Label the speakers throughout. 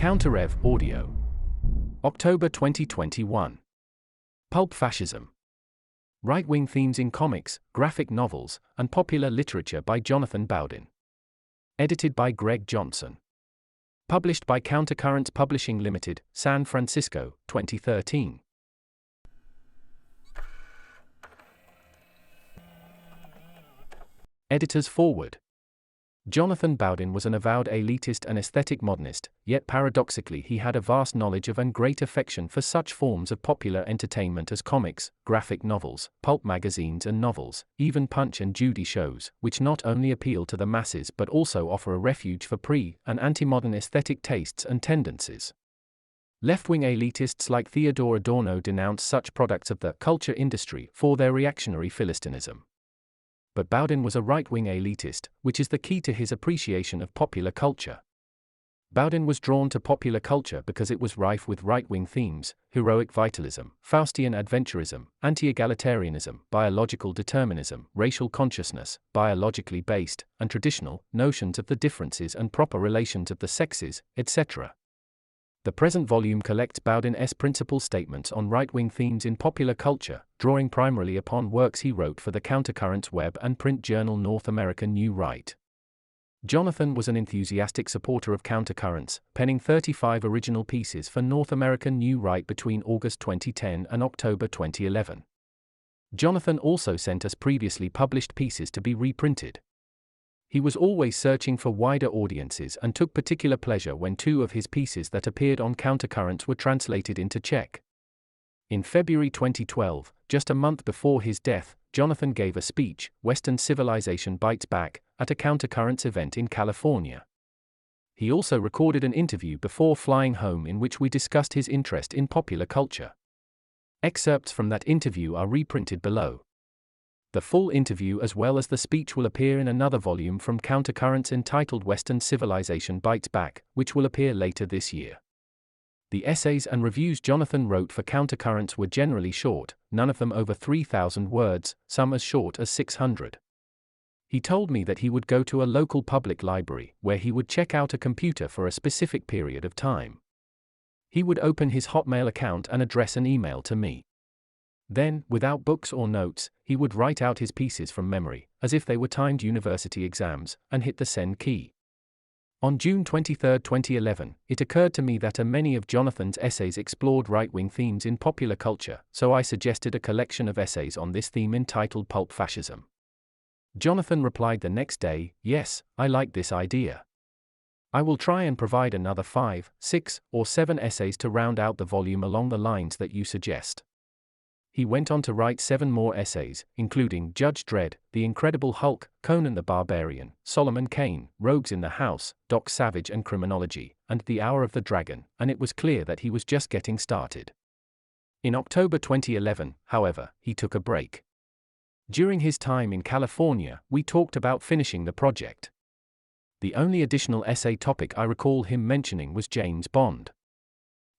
Speaker 1: Counter-Rev Audio. October 2021. Pulp Fascism. Right-wing themes in comics, graphic novels, and popular literature by Jonathan Bowden. Edited by Greg Johnson. Published by Countercurrents Publishing Limited, San Francisco, 2013. Editor's Foreword. Jonathan Bowden was an avowed elitist and aesthetic modernist, yet paradoxically he had a vast knowledge of and great affection for such forms of popular entertainment as comics, graphic novels, pulp magazines and novels, even Punch and Judy shows, which not only appeal to the masses but also offer a refuge for pre- and anti-modern aesthetic tastes and tendencies. Left-wing elitists like Theodore Adorno denounce such products of the culture industry for their reactionary philistinism. But Bowden was a right-wing elitist, which is the key to his appreciation of popular culture. Bowden was drawn to popular culture because it was rife with right-wing themes: heroic vitalism, Faustian adventurism, anti-egalitarianism, biological determinism, racial consciousness, biologically based, and traditional notions of the differences and proper relations of the sexes, etc. The present volume collects Bowden's principal statements on right-wing themes in popular culture, drawing primarily upon works he wrote for the Countercurrents web and print journal North American New Right. Jonathan was an enthusiastic supporter of Countercurrents, penning 35 original pieces for North American New Right between August 2010 and October 2011. Jonathan also sent us previously published pieces to be reprinted. He was always searching for wider audiences and took particular pleasure when two of his pieces that appeared on Countercurrents were translated into Czech. In February 2012, just a month before his death, Jonathan gave a speech, "Western Civilization Bites Back," at a Countercurrents event in California. He also recorded an interview before flying home in which we discussed his interest in popular culture. Excerpts from that interview are reprinted below. The full interview as well as the speech will appear in another volume from Countercurrents entitled Western Civilization Bites Back, which will appear later this year. The essays and reviews Jonathan wrote for Countercurrents were generally short, none of them over 3,000 words, some as short as 600. He told me that he would go to a local public library, where he would check out a computer for a specific period of time. He would open his Hotmail account and address an email to me. Then, without books or notes, he would write out his pieces from memory, as if they were timed university exams, and hit the send key. On June 23, 2011, it occurred to me that many of Jonathan's essays explored right-wing themes in popular culture, so I suggested a collection of essays on this theme entitled Pulp Fascism. Jonathan replied the next day, "Yes, I like this idea. I will try and provide another 5, 6, or 7 essays to round out the volume along the lines that you suggest." He went on to write 7 more essays, including Judge Dredd, The Incredible Hulk, Conan the Barbarian, Solomon Kane, Rogues in the House, Doc Savage and Criminology, and The Hour of the Dragon, and it was clear that he was just getting started. In October 2011, however, he took a break. During his time in California, we talked about finishing the project. The only additional essay topic I recall him mentioning was James Bond.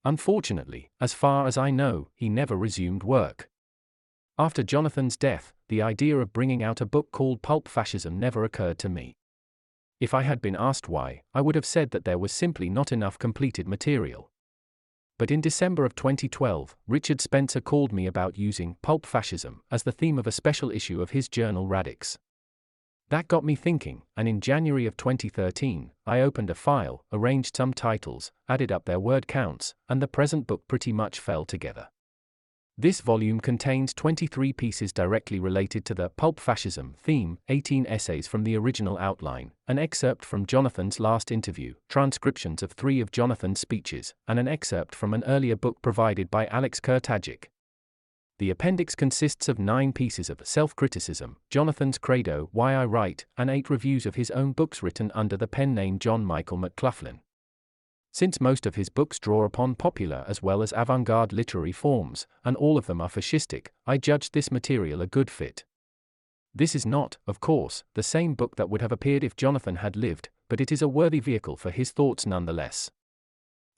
Speaker 1: Unfortunately, as far as I know, he never resumed work. After Jonathan's death, the idea of bringing out a book called Pulp Fascism never occurred to me. If I had been asked why, I would have said that there was simply not enough completed material. But in December of 2012, Richard Spencer called me about using Pulp Fascism as the theme of a special issue of his journal Radix. That got me thinking, and in January of 2013, I opened a file, arranged some titles, added up their word counts, and the present book pretty much fell together. This volume contains 23 pieces directly related to the Pulp Fascism theme, 18 essays from the original outline, an excerpt from Jonathan's last interview, transcriptions of 3 of Jonathan's speeches, and an excerpt from an earlier book provided by Alex Kurtagic. The appendix consists of 9 pieces of self-criticism, Jonathan's credo, Why I Write, and 8 reviews of his own books written under the pen name John Michael McLaughlin. Since most of his books draw upon popular as well as avant-garde literary forms, and all of them are fascistic, I judged this material a good fit. This is not, of course, the same book that would have appeared if Jonathan had lived, but it is a worthy vehicle for his thoughts nonetheless.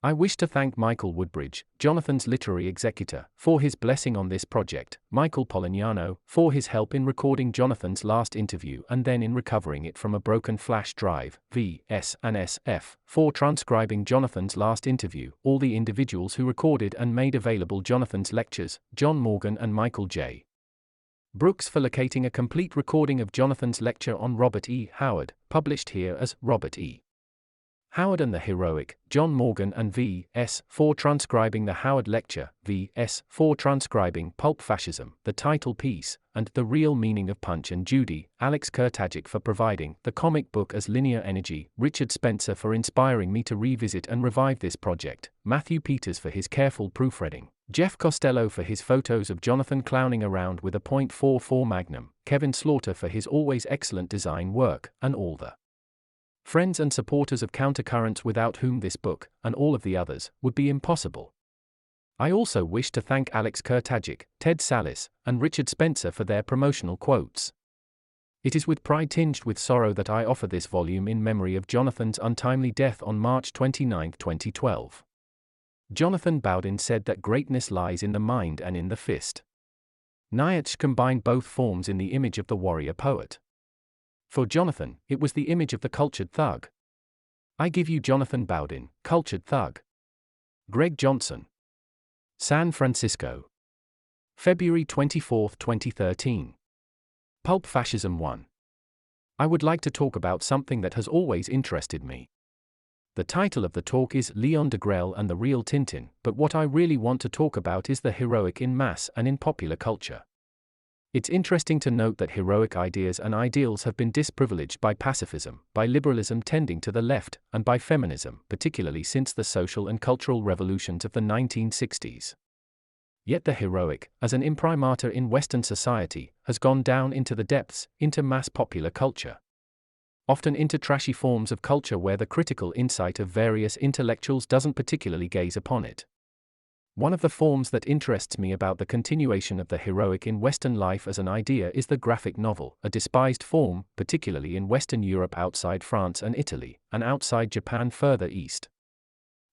Speaker 1: I wish to thank Michael Woodbridge, Jonathan's literary executor, for his blessing on this project, Michael Polignano, for his help in recording Jonathan's last interview and then in recovering it from a broken flash drive, V.S. and S.F., for transcribing Jonathan's last interview, all the individuals who recorded and made available Jonathan's lectures, John Morgan and Michael J. Brooks, for locating a complete recording of Jonathan's lecture on Robert E. Howard, published here as Robert E. Howard and the Heroic, John Morgan and V.S. for transcribing the Howard Lecture, V.S. for transcribing Pulp Fascism, the title piece, and The Real Meaning of Punch and Judy, Alex Kurtagic for providing the comic book as linear energy, Richard Spencer for inspiring me to revisit and revive this project, Matthew Peters for his careful proofreading, Jeff Costello for his photos of Jonathan clowning around with a .44 Magnum, Kevin Slaughter for his always excellent design work, and all the friends and supporters of Countercurrents without whom this book, and all of the others, would be impossible. I also wish to thank Alex Kurtagic, Ted Salis, and Richard Spencer for their promotional quotes. It is with pride tinged with sorrow that I offer this volume in memory of Jonathan's untimely death on March 29, 2012. Jonathan Bowden said that greatness lies in the mind and in the fist. Nietzsche combined both forms in the image of the warrior poet. For Jonathan, it was the image of the cultured thug. I give you Jonathan Bowden, cultured thug. Greg Johnson. San Francisco. February 24, 2013. Pulp Fascism 1. I would like to talk about something that has always interested me. The title of the talk is Leon Degrelle and the Real Tintin, but what I really want to talk about is the heroic in mass and in popular culture. It's interesting to note that heroic ideas and ideals have been disprivileged by pacifism, by liberalism tending to the left, and by feminism, particularly since the social and cultural revolutions of the 1960s. Yet the heroic, as an imprimatur in Western society, has gone down into the depths, into mass popular culture. Often into trashy forms of culture where the critical insight of various intellectuals doesn't particularly gaze upon it. One of the forms that interests me about the continuation of the heroic in Western life as an idea is the graphic novel, a despised form, particularly in Western Europe outside France and Italy, and outside Japan further east.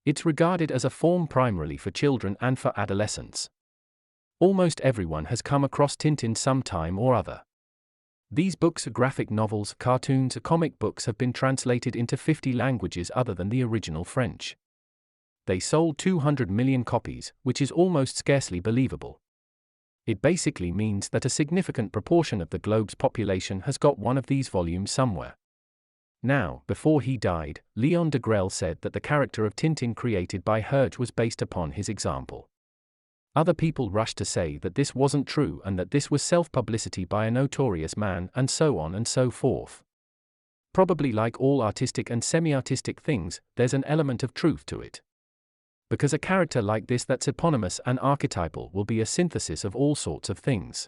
Speaker 1: It's regarded as a form primarily for children and for adolescents. Almost everyone has come across Tintin some time or other. These books, graphic novels, cartoons, comic books have been translated into 50 languages other than the original French. They sold 200 million copies, which is almost scarcely believable. It basically means that a significant proportion of the globe's population has got one of these volumes somewhere. Now, before he died, Leon Degrelle said that the character of Tintin created by Hergé was based upon his example. Other people rushed to say that this wasn't true and that this was self-publicity by a notorious man, and so on and so forth. Probably like all artistic and semi-artistic things, there's an element of truth to it. Because a character like this that's eponymous and archetypal will be a synthesis of all sorts of things.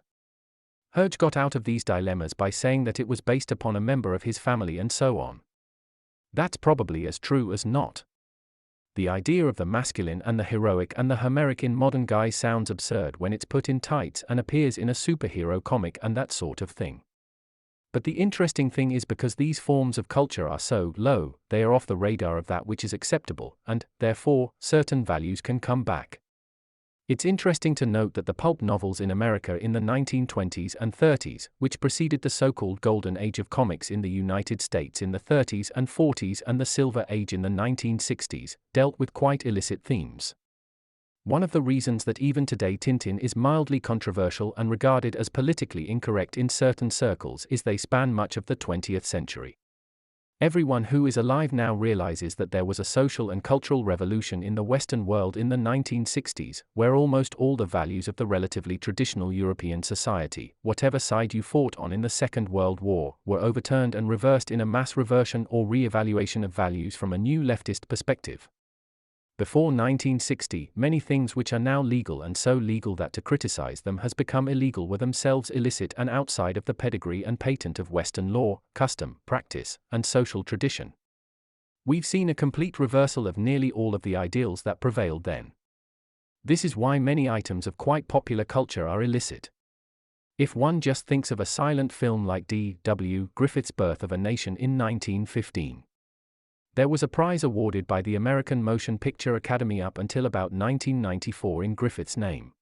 Speaker 1: Hergé got out of these dilemmas by saying that it was based upon a member of his family and so on. That's probably as true as not. The idea of the masculine and the heroic and the Homeric in modern guys sounds absurd when it's put in tights and appears in a superhero comic and that sort of thing. But the interesting thing is because these forms of culture are so low, they are off the radar of that which is acceptable, and, therefore, certain values can come back. It's interesting to note that the pulp novels in America in the 1920s and 30s, which preceded the so-called Golden Age of comics in the United States in the 30s and 40s and the Silver Age in the 1960s, dealt with quite illicit themes. One of the reasons that even today Tintin is mildly controversial and regarded as politically incorrect in certain circles is they span much of the 20th century. Everyone who is alive now realizes that there was a social and cultural revolution in the Western world in the 1960s, where almost all the values of the relatively traditional European society, whatever side you fought on in the Second World War, were overturned and reversed in a mass reversion or re-evaluation of values from a new leftist perspective. Before 1960, many things which are now legal and so legal that to criticize them has become illegal were themselves illicit and outside of the pedigree and patent of Western law, custom, practice, and social tradition. We've seen a complete reversal of nearly all of the ideals that prevailed then. This is why many items of quite popular culture are illicit. If one just thinks of a silent film like D.W. Griffith's Birth of a Nation in 1915. There was a prize awarded by the American Motion Picture Academy up until about 1994 in Griffith's name.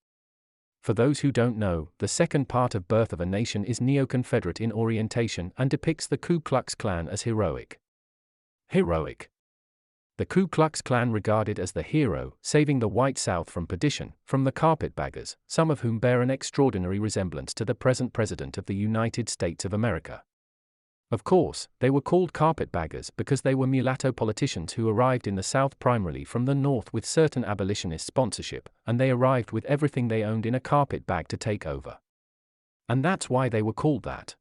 Speaker 1: For those who don't know, the second part of Birth of a Nation is neo-Confederate in orientation and depicts the Ku Klux Klan as heroic. Heroic. The Ku Klux Klan regarded as the hero, saving the white South from perdition, from the carpetbaggers, some of whom bear an extraordinary resemblance to the present President of the United States of America. Of course, they were called carpetbaggers because they were mulatto politicians who arrived in the South primarily from the North with certain abolitionist sponsorship, and they arrived with everything they owned in a carpet bag to take over. And that's why they were called that.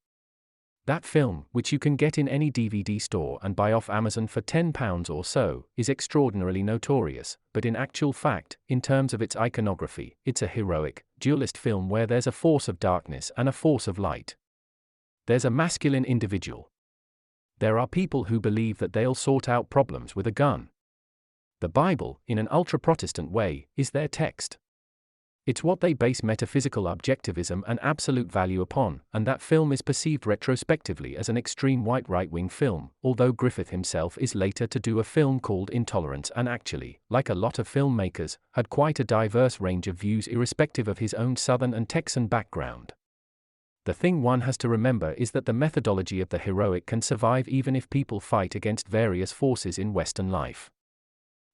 Speaker 1: That film, which you can get in any DVD store and buy off Amazon for £10 or so, is extraordinarily notorious, but in actual fact, in terms of its iconography, it's a heroic, dualist film where there's a force of darkness and a force of light. There's a masculine individual. There are people who believe that they'll sort out problems with a gun. The Bible, in an ultra-Protestant way, is their text. It's what they base metaphysical objectivism and absolute value upon, and that film is perceived retrospectively as an extreme white right-wing film, although Griffith himself is later to do a film called Intolerance and actually, like a lot of filmmakers, had quite a diverse range of views irrespective of his own Southern and Texan background. The thing one has to remember is that the methodology of the heroic can survive even if people fight against various forces in Western life.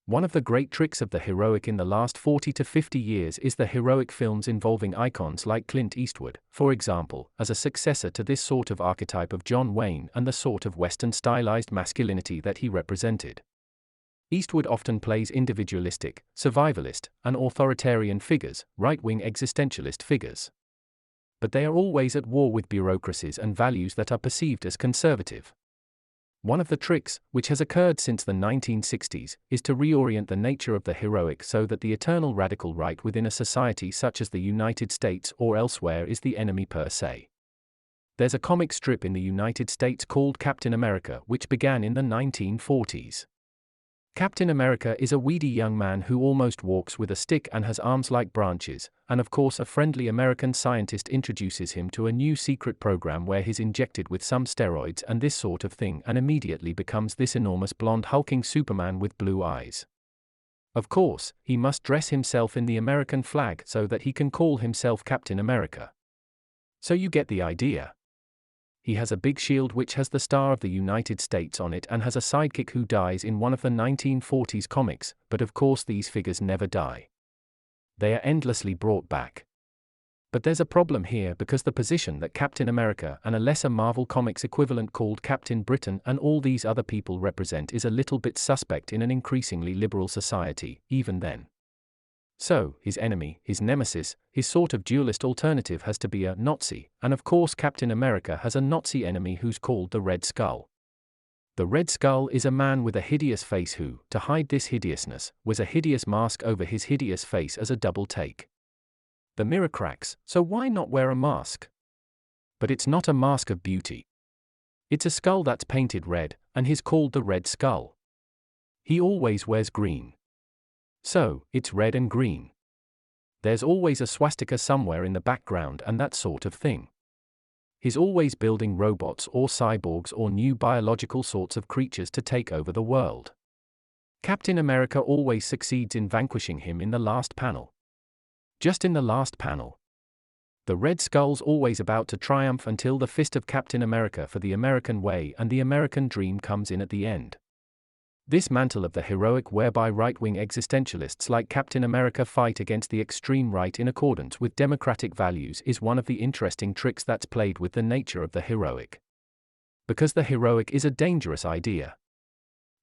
Speaker 1: One of the great tricks of the heroic in the last 40 to 50 years is the heroic films involving icons like Clint Eastwood, for example, as a successor to this sort of archetype of John Wayne and the sort of Western stylized masculinity that he represented. Eastwood often plays individualistic, survivalist, and authoritarian figures, right-wing existentialist figures. But they are always at war with bureaucracies and values that are perceived as conservative. One of the tricks, which has occurred since the 1960s, is to reorient the nature of the heroic so that the eternal radical right within a society such as the United States or elsewhere is the enemy per se. There's a comic strip in the United States called Captain America which began in the 1940s. Captain America is a weedy young man who almost walks with a stick and has arms like branches, and of course a friendly American scientist introduces him to a new secret program where he's injected with some steroids and this sort of thing and immediately becomes this enormous blonde hulking Superman with blue eyes. Of course, he must dress himself in the American flag so that he can call himself Captain America. So you get the idea. He has a big shield which has the Star of the United States on it and has a sidekick who dies in one of the 1940s comics, but of course these figures never die. They are endlessly brought back. But there's a problem here because the position that Captain America and a lesser Marvel Comics equivalent called Captain Britain and all these other people represent is a little bit suspect in an increasingly liberal society, even then. So, his enemy, his nemesis, his sort of dualist alternative has to be a Nazi, and of course Captain America has a Nazi enemy who's called the Red Skull. The Red Skull is a man with a hideous face who, to hide this hideousness, wears a hideous mask over his hideous face as a double take. The mirror cracks, so why not wear a mask? But it's not a mask of beauty. It's a skull that's painted red, and he's called the Red Skull. He always wears green. So, it's red and green. There's always a swastika somewhere in the background and that sort of thing. He's always building robots or cyborgs or new biological sorts of creatures to take over the world. Captain America always succeeds in vanquishing him in the last panel. Just in the last panel. The Red Skull's always about to triumph until the fist of Captain America for the American way and the American dream comes in at the end. This mantle of the heroic whereby right-wing existentialists like Captain America fight against the extreme right in accordance with democratic values is one of the interesting tricks that's played with the nature of the heroic. Because the heroic is a dangerous idea.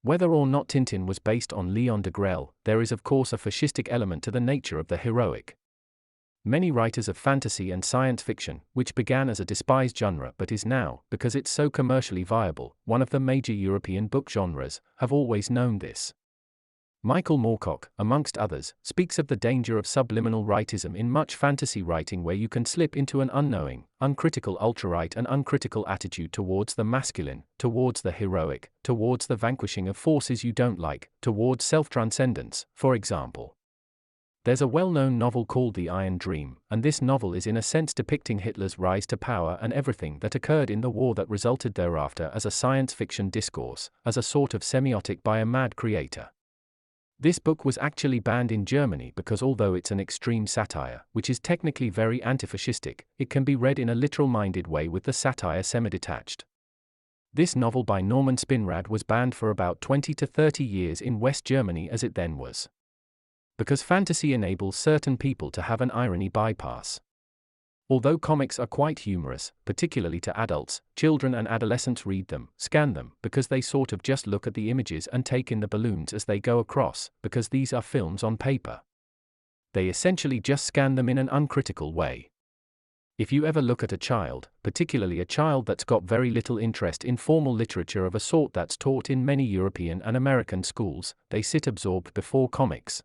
Speaker 1: Whether or not Tintin was based on Leon Degrelle, there is of course a fascistic element to the nature of the heroic. Many writers of fantasy and science fiction, which began as a despised genre but is now, because it's so commercially viable, one of the major European book genres, have always known this. Michael Moorcock, amongst others, speaks of the danger of subliminal rightism in much fantasy writing where you can slip into an unknowing, uncritical ultra-right and uncritical attitude towards the masculine, towards the heroic, towards the vanquishing of forces you don't like, towards self-transcendence, for example. There's a well-known novel called The Iron Dream, and this novel is in a sense depicting Hitler's rise to power and everything that occurred in the war that resulted thereafter as a science fiction discourse, as a sort of semiotic by a mad creator. This book was actually banned in Germany because although it's an extreme satire, which is technically very anti-fascistic, it can be read in a literal-minded way with the satire semi-detached. This novel by Norman Spinrad was banned for about 20 to 30 years in West Germany as it then was. Because fantasy enables certain people to have an irony bypass. Although comics are quite humorous, particularly to adults, children and adolescents read them, scan them, because they sort of just look at the images and take in the balloons as they go across, because these are films on paper. They essentially just scan them in an uncritical way. If you ever look at a child, particularly a child that's got very little interest in formal literature of a sort that's taught in many European and American schools, they sit absorbed before comics.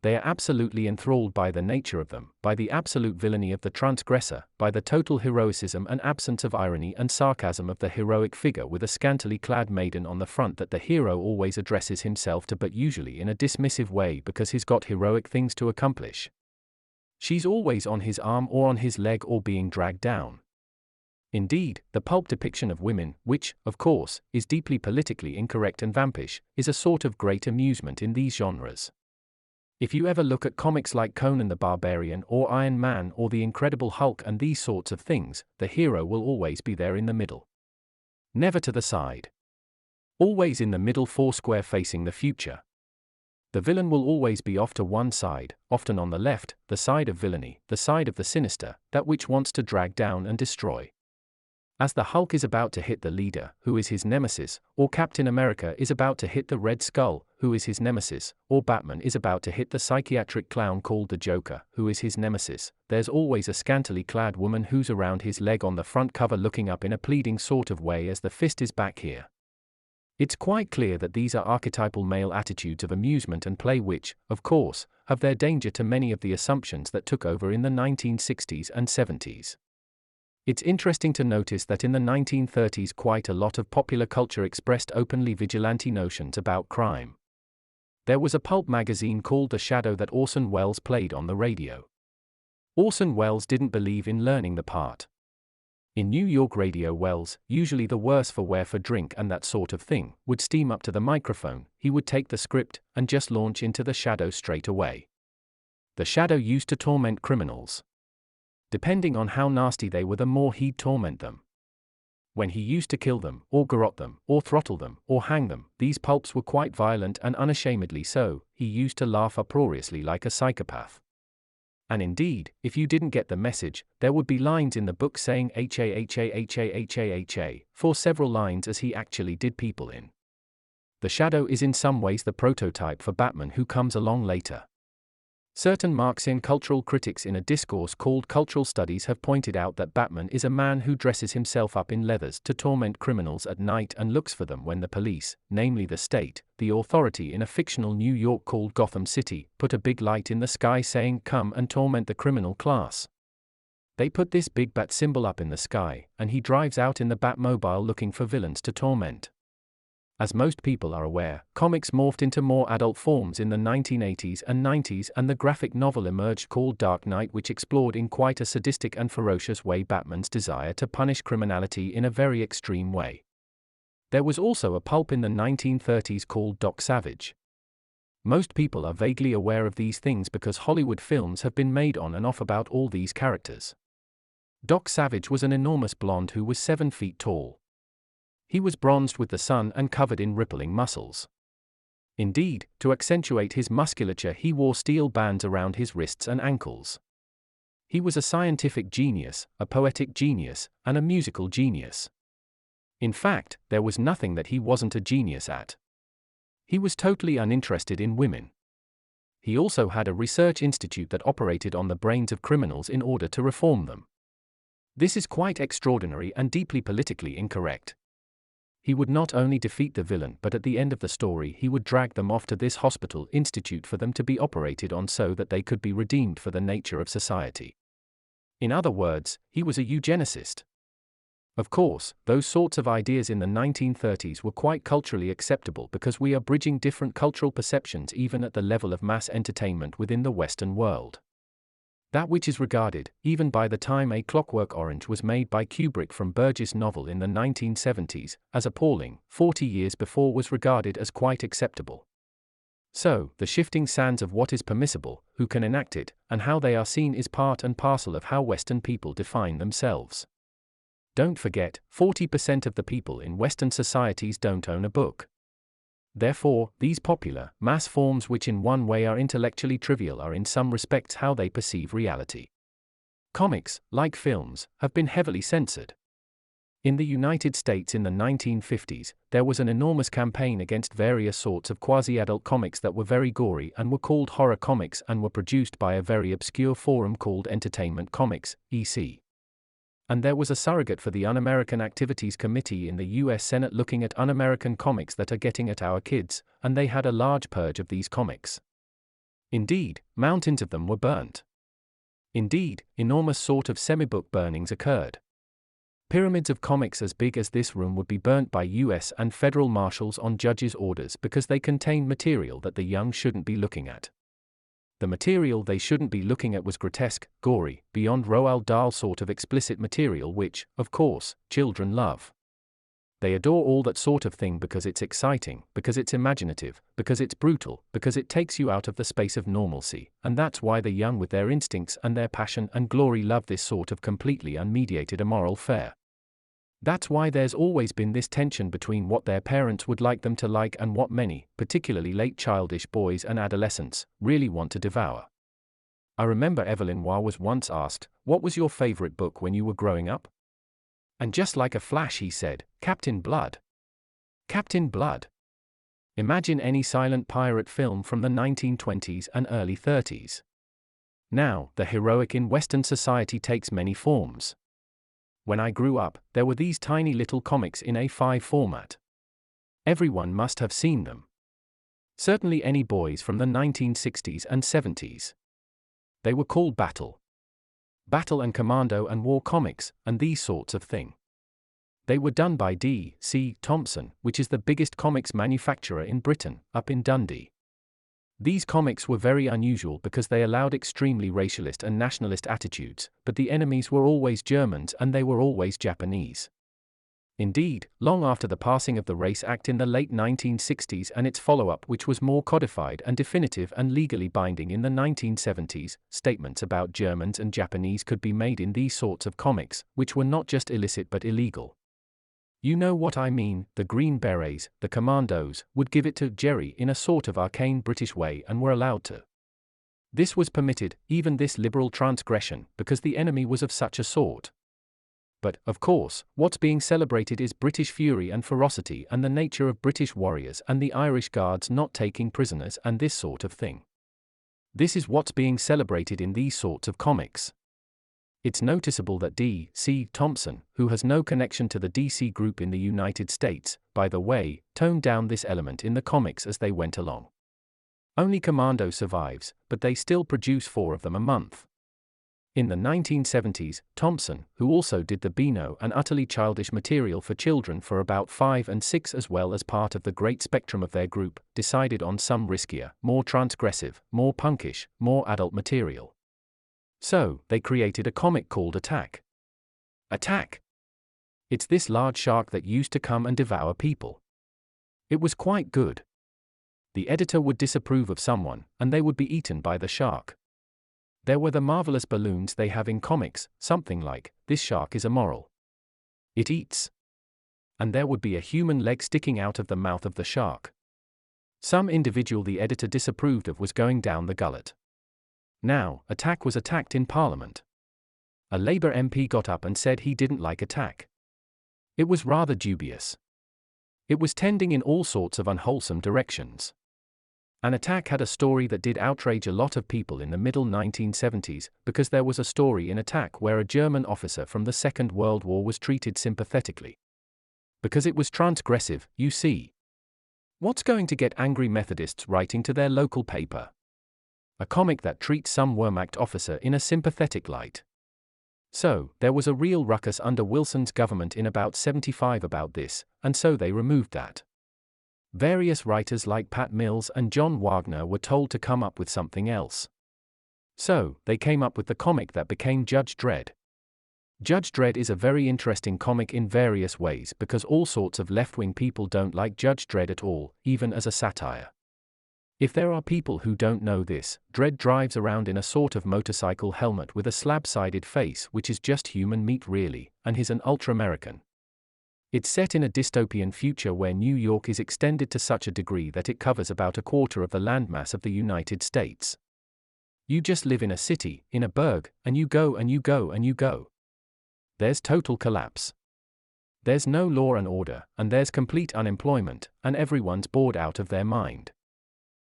Speaker 1: They are absolutely enthralled by the nature of them, by the absolute villainy of the transgressor, by the total heroicism and absence of irony and sarcasm of the heroic figure with a scantily clad maiden on the front that the hero always addresses himself to, but usually in a dismissive way because he's got heroic things to accomplish. She's always on his arm or on his leg or being dragged down. Indeed, the pulp depiction of women, which, of course, is deeply politically incorrect and vampish, is a sort of great amusement in these genres. If you ever look at comics like Conan the Barbarian or Iron Man or the Incredible Hulk and these sorts of things, the hero will always be there in the middle. Never to the side. Always in the middle, foursquare facing the future. The villain will always be off to one side, often on the left, the side of villainy, the side of the sinister, that which wants to drag down and destroy. As the Hulk is about to hit the leader, who is his nemesis, or Captain America is about to hit the Red Skull, who is his nemesis, or Batman is about to hit the psychiatric clown called the Joker, who is his nemesis, there's always a scantily clad woman who's around his leg on the front cover looking up in a pleading sort of way as the fist is back here. It's quite clear that these are archetypal male attitudes of amusement and play which, of course, have their danger to many of the assumptions that took over in the 1960s and 70s. It's interesting to notice that in the 1930s quite a lot of popular culture expressed openly vigilante notions about crime. There was a pulp magazine called The Shadow that Orson Welles played on the radio. Orson Welles didn't believe in learning the part. In New York radio, Welles, usually the worse for wear for drink and that sort of thing, would steam up to the microphone, he would take the script, and just launch into The Shadow straight away. The Shadow used to torment criminals. Depending on how nasty they were, the more he'd torment them. When he used to kill them, or garrote them, or throttle them, or hang them, these pulps were quite violent and unashamedly so. He used to laugh uproariously like a psychopath. And indeed, if you didn't get the message, there would be lines in the book saying ha for several lines as he actually did people in. The Shadow is in some ways the prototype for Batman who comes along later. Certain Marxian cultural critics in a discourse called Cultural Studies have pointed out that Batman is a man who dresses himself up in leathers to torment criminals at night and looks for them when the police, namely the state, the authority in a fictional New York called Gotham City, put a big light in the sky saying, "Come and torment the criminal class." They put this big bat symbol up in the sky, and he drives out in the Batmobile looking for villains to torment. As most people are aware, comics morphed into more adult forms in the 1980s and 90s, and the graphic novel emerged called Dark Knight, which explored in quite a sadistic and ferocious way Batman's desire to punish criminality in a very extreme way. There was also a pulp in the 1930s called Doc Savage. Most people are vaguely aware of these things because Hollywood films have been made on and off about all these characters. Doc Savage was an enormous blonde who was 7 feet tall. He was bronzed with the sun and covered in rippling muscles. Indeed, to accentuate his musculature he wore steel bands around his wrists and ankles. He was a scientific genius, a poetic genius, and a musical genius. In fact, there was nothing that he wasn't a genius at. He was totally uninterested in women. He also had a research institute that operated on the brains of criminals in order to reform them. This is quite extraordinary and deeply politically incorrect. He would not only defeat the villain, but at the end of the story he would drag them off to this hospital institute for them to be operated on so that they could be redeemed for the nature of society. In other words, he was a eugenicist. Of course, those sorts of ideas in the 1930s were quite culturally acceptable because we are bridging different cultural perceptions even at the level of mass entertainment within the Western world. That which is regarded, even by the time A Clockwork Orange was made by Kubrick from Burgess' novel in the 1970s, as appalling, 40 years before was regarded as quite acceptable. So, the shifting sands of what is permissible, who can enact it, and how they are seen is part and parcel of how Western people define themselves. Don't forget, 40% of the people in Western societies don't own a book. Therefore, these popular, mass forms which in one way are intellectually trivial are in some respects how they perceive reality. Comics, like films, have been heavily censored. In the United States in the 1950s, there was an enormous campaign against various sorts of quasi-adult comics that were very gory and were called horror comics and were produced by a very obscure forum called Entertainment Comics, EC. And there was a surrogate for the Un-American Activities Committee in the US Senate looking at un-American comics that are getting at our kids, and they had a large purge of these comics. Indeed, mountains of them were burnt. Indeed, enormous sort of semi-book burnings occurred. Pyramids of comics as big as this room would be burnt by US and federal marshals on judges' orders because they contained material that the young shouldn't be looking at. The material they shouldn't be looking at was grotesque, gory, beyond Roald Dahl sort of explicit material which, of course, children love. They adore all that sort of thing because it's exciting, because it's imaginative, because it's brutal, because it takes you out of the space of normalcy, and that's why the young with their instincts and their passion and glory love this sort of completely unmediated immoral fare. That's why there's always been this tension between what their parents would like them to like and what many, particularly late childish boys and adolescents, really want to devour. I remember Evelyn Waugh was once asked, "What was your favorite book when you were growing up?" And just like a flash he said, "Captain Blood." Captain Blood. Imagine any silent pirate film from the 1920s and early 30s. Now, the heroic in Western society takes many forms. When I grew up, there were these tiny little comics in A5 format. Everyone must have seen them. Certainly any boys from the 1960s and 70s. They were called Battle and Commando and War Comics, and these sorts of thing. They were done by D.C. Thompson, which is the biggest comics manufacturer in Britain, up in Dundee. These comics were very unusual because they allowed extremely racialist and nationalist attitudes, but the enemies were always Germans and they were always Japanese. Indeed, long after the passing of the Race Act in the late 1960s and its follow-up which was more codified and definitive and legally binding in the 1970s, statements about Germans and Japanese could be made in these sorts of comics, which were not just illicit but illegal. You know what I mean, the Green Berets, the Commandos, would give it to Jerry in a sort of arcane British way and were allowed to. This was permitted, even this liberal transgression, because the enemy was of such a sort. But, of course, what's being celebrated is British fury and ferocity and the nature of British warriors and the Irish Guards not taking prisoners and this sort of thing. This is what's being celebrated in these sorts of comics. It's noticeable that D.C. Thompson, who has no connection to the DC group in the United States, by the way, toned down this element in the comics as they went along. Only Commando survives, but they still produce 4 of them a month. In the 1970s, Thompson, who also did the Beano and utterly childish material for children for about 5 and 6 as well as part of the great spectrum of their group, decided on some riskier, more transgressive, more punkish, more adult material. So, they created a comic called Attack. Attack! It's this large shark that used to come and devour people. It was quite good. The editor would disapprove of someone, and they would be eaten by the shark. There were the marvelous balloons they have in comics, something like, "This shark is immoral. It eats." And there would be a human leg sticking out of the mouth of the shark. Some individual the editor disapproved of was going down the gullet. Now, Attack was attacked in Parliament. A Labour MP got up and said he didn't like Attack. It was rather dubious. It was tending in all sorts of unwholesome directions. An Attack had a story that did outrage a lot of people in the middle 1970s, because there was a story in Attack where a German officer from the Second World War was treated sympathetically. Because it was transgressive, you see. What's going to get angry Methodists writing to their local paper? A comic that treats some Wehrmacht officer in a sympathetic light. So, there was a real ruckus under Wilson's government in about 75 about this, and so they removed that. Various writers like Pat Mills and John Wagner were told to come up with something else. So, they came up with the comic that became Judge Dredd. Judge Dredd is a very interesting comic in various ways because all sorts of left-wing people don't like Judge Dredd at all, even as a satire. If there are people who don't know this, Dredd drives around in a sort of motorcycle helmet with a slab-sided face which is just human meat really, and he's an ultra-American. It's set in a dystopian future where New York is extended to such a degree that it covers about a quarter of the landmass of the United States. You just live in a city, in a burg, and you go and you go and you go. There's total collapse. There's no law and order, and there's complete unemployment, and everyone's bored out of their mind.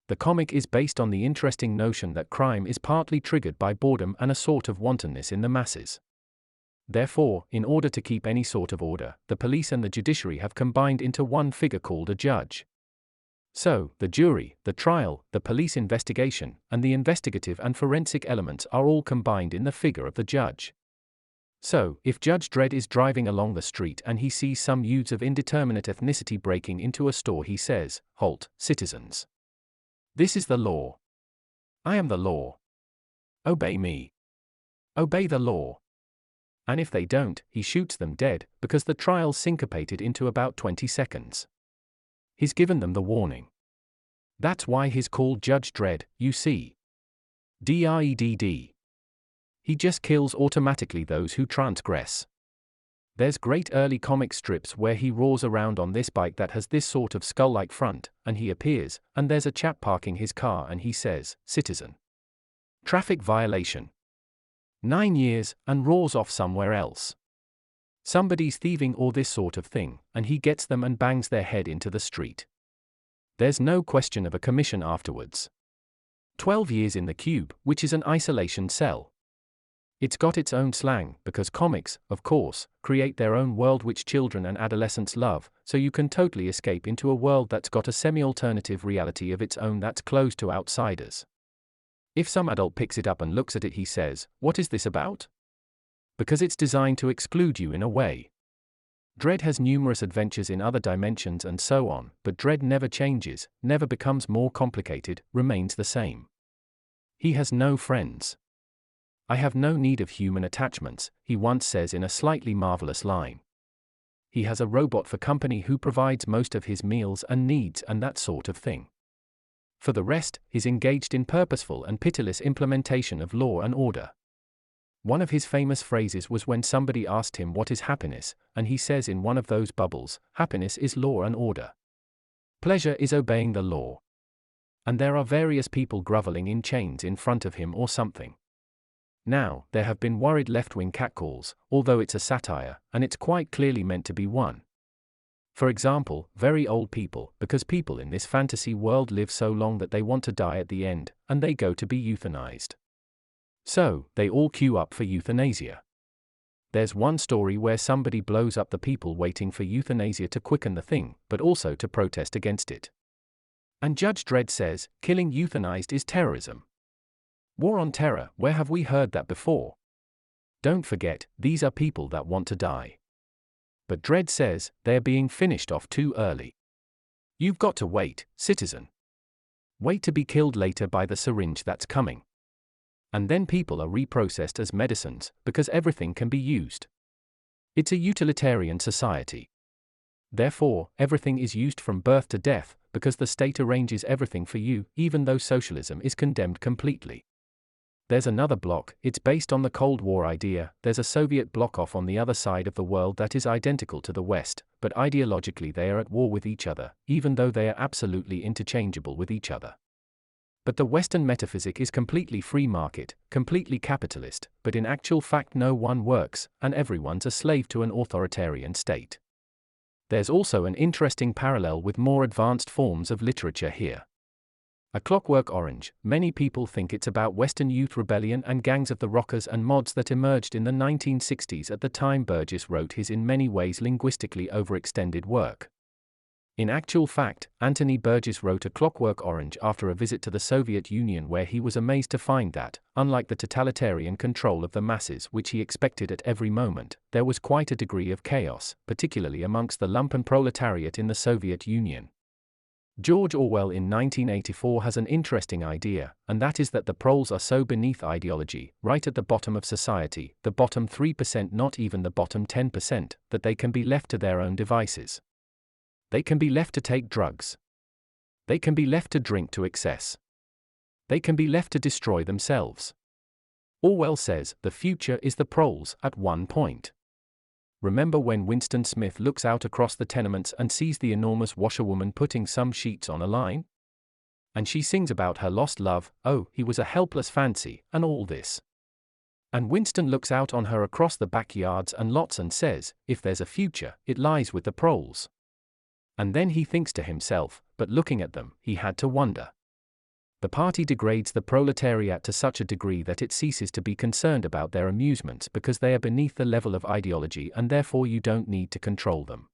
Speaker 1: The comic is based on the interesting notion that crime is partly triggered by boredom and a sort of wantonness in the masses. Therefore, in order to keep any sort of order, the police and the judiciary have combined into one figure called a judge. So, the jury, the trial, the police investigation, and the investigative and forensic elements are all combined in the figure of the judge. So, if Judge Dredd is driving along the street and he sees some youths of indeterminate ethnicity breaking into a store, he says, "Halt, citizens. This is the law. I am the law. Obey me. Obey the law." And if they don't, he shoots them dead, because the trial's syncopated into about 20 seconds. He's given them the warning. That's why he's called Judge Dredd, you see. Dredd. He just kills automatically those who transgress. There's great early comic strips where he roars around on this bike that has this sort of skull-like front, and he appears, and there's a chap parking his car and he says, "Citizen. Traffic violation. 9 years," and roars off somewhere else. Somebody's thieving or this sort of thing, and he gets them and bangs their head into the street. There's no question of a commission afterwards. 12 years in the cube, which is an isolation cell. It's got its own slang, because comics, of course, create their own world which children and adolescents love, so you can totally escape into a world that's got a semi-alternative reality of its own that's closed to outsiders. If some adult picks it up and looks at it, he says, "What is this about?" Because it's designed to exclude you in a way. Dredd has numerous adventures in other dimensions and so on, but Dredd never changes, never becomes more complicated, remains the same. He has no friends. "I have no need of human attachments," he once says in a slightly marvelous line. He has a robot for company who provides most of his meals and needs and that sort of thing. For the rest, he's engaged in purposeful and pitiless implementation of law and order. One of his famous phrases was when somebody asked him what is happiness, and he says in one of those bubbles, "Happiness is law and order. Pleasure is obeying the law." And there are various people groveling in chains in front of him or something. Now, there have been worried left-wing catcalls, although it's a satire, and it's quite clearly meant to be one. For example, very old people, because people in this fantasy world live so long that they want to die at the end, and they go to be euthanized. So, they all queue up for euthanasia. There's one story where somebody blows up the people waiting for euthanasia to quicken the thing, but also to protest against it. And Judge Dredd says, killing euthanized is terrorism. War on terror, where have we heard that before? Don't forget, these are people that want to die. But Dredd says, they're being finished off too early. You've got to wait, citizen. Wait to be killed later by the syringe that's coming. And then people are reprocessed as medicines, because everything can be used. It's a utilitarian society. Therefore, everything is used from birth to death, because the state arranges everything for you, even though socialism is condemned completely. There's another bloc, it's based on the Cold War idea. There's a Soviet bloc off on the other side of the world that is identical to the West, but ideologically they are at war with each other, even though they are absolutely interchangeable with each other. But the Western metaphysic is completely free market, completely capitalist, but in actual fact no one works, and everyone's a slave to an authoritarian state. There's also an interesting parallel with more advanced forms of literature here. A Clockwork Orange, many people think it's about Western youth rebellion and gangs of the rockers and mods that emerged in the 1960s at the time Burgess wrote his in many ways linguistically overextended work. In actual fact, Anthony Burgess wrote A Clockwork Orange after a visit to the Soviet Union, where he was amazed to find that, unlike the totalitarian control of the masses which he expected at every moment, there was quite a degree of chaos, particularly amongst the lumpen proletariat in the Soviet Union. George Orwell in 1984 has an interesting idea, and that is that the proles are so beneath ideology, right at the bottom of society, the bottom 3%, not even the bottom 10%, that they can be left to their own devices. They can be left to take drugs. They can be left to drink to excess. They can be left to destroy themselves. Orwell says, the future is the proles, at one point. Remember when Winston Smith looks out across the tenements and sees the enormous washerwoman putting some sheets on a line? And she sings about her lost love, oh, he was a helpless fancy, and all this. And Winston looks out on her across the backyards and lots and says, if there's a future, it lies with the proles. And then he thinks to himself, but looking at them, he had to wonder. The party degrades the proletariat to such a degree that it ceases to be concerned about their amusements because they are beneath the level of ideology, and therefore you don't need to control them.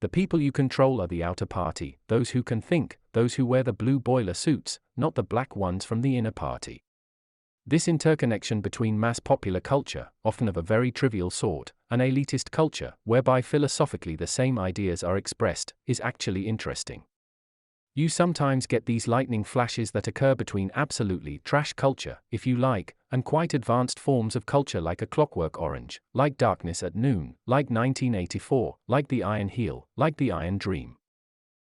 Speaker 1: The people you control are the outer party, those who can think, those who wear the blue boiler suits, not the black ones from the inner party. This interconnection between mass popular culture, often of a very trivial sort, and elitist culture, whereby philosophically the same ideas are expressed, is actually interesting. You sometimes get these lightning flashes that occur between absolutely trash culture, if you like, and quite advanced forms of culture like A Clockwork Orange, like Darkness at Noon, like 1984, like The Iron Heel, like The Iron Dream.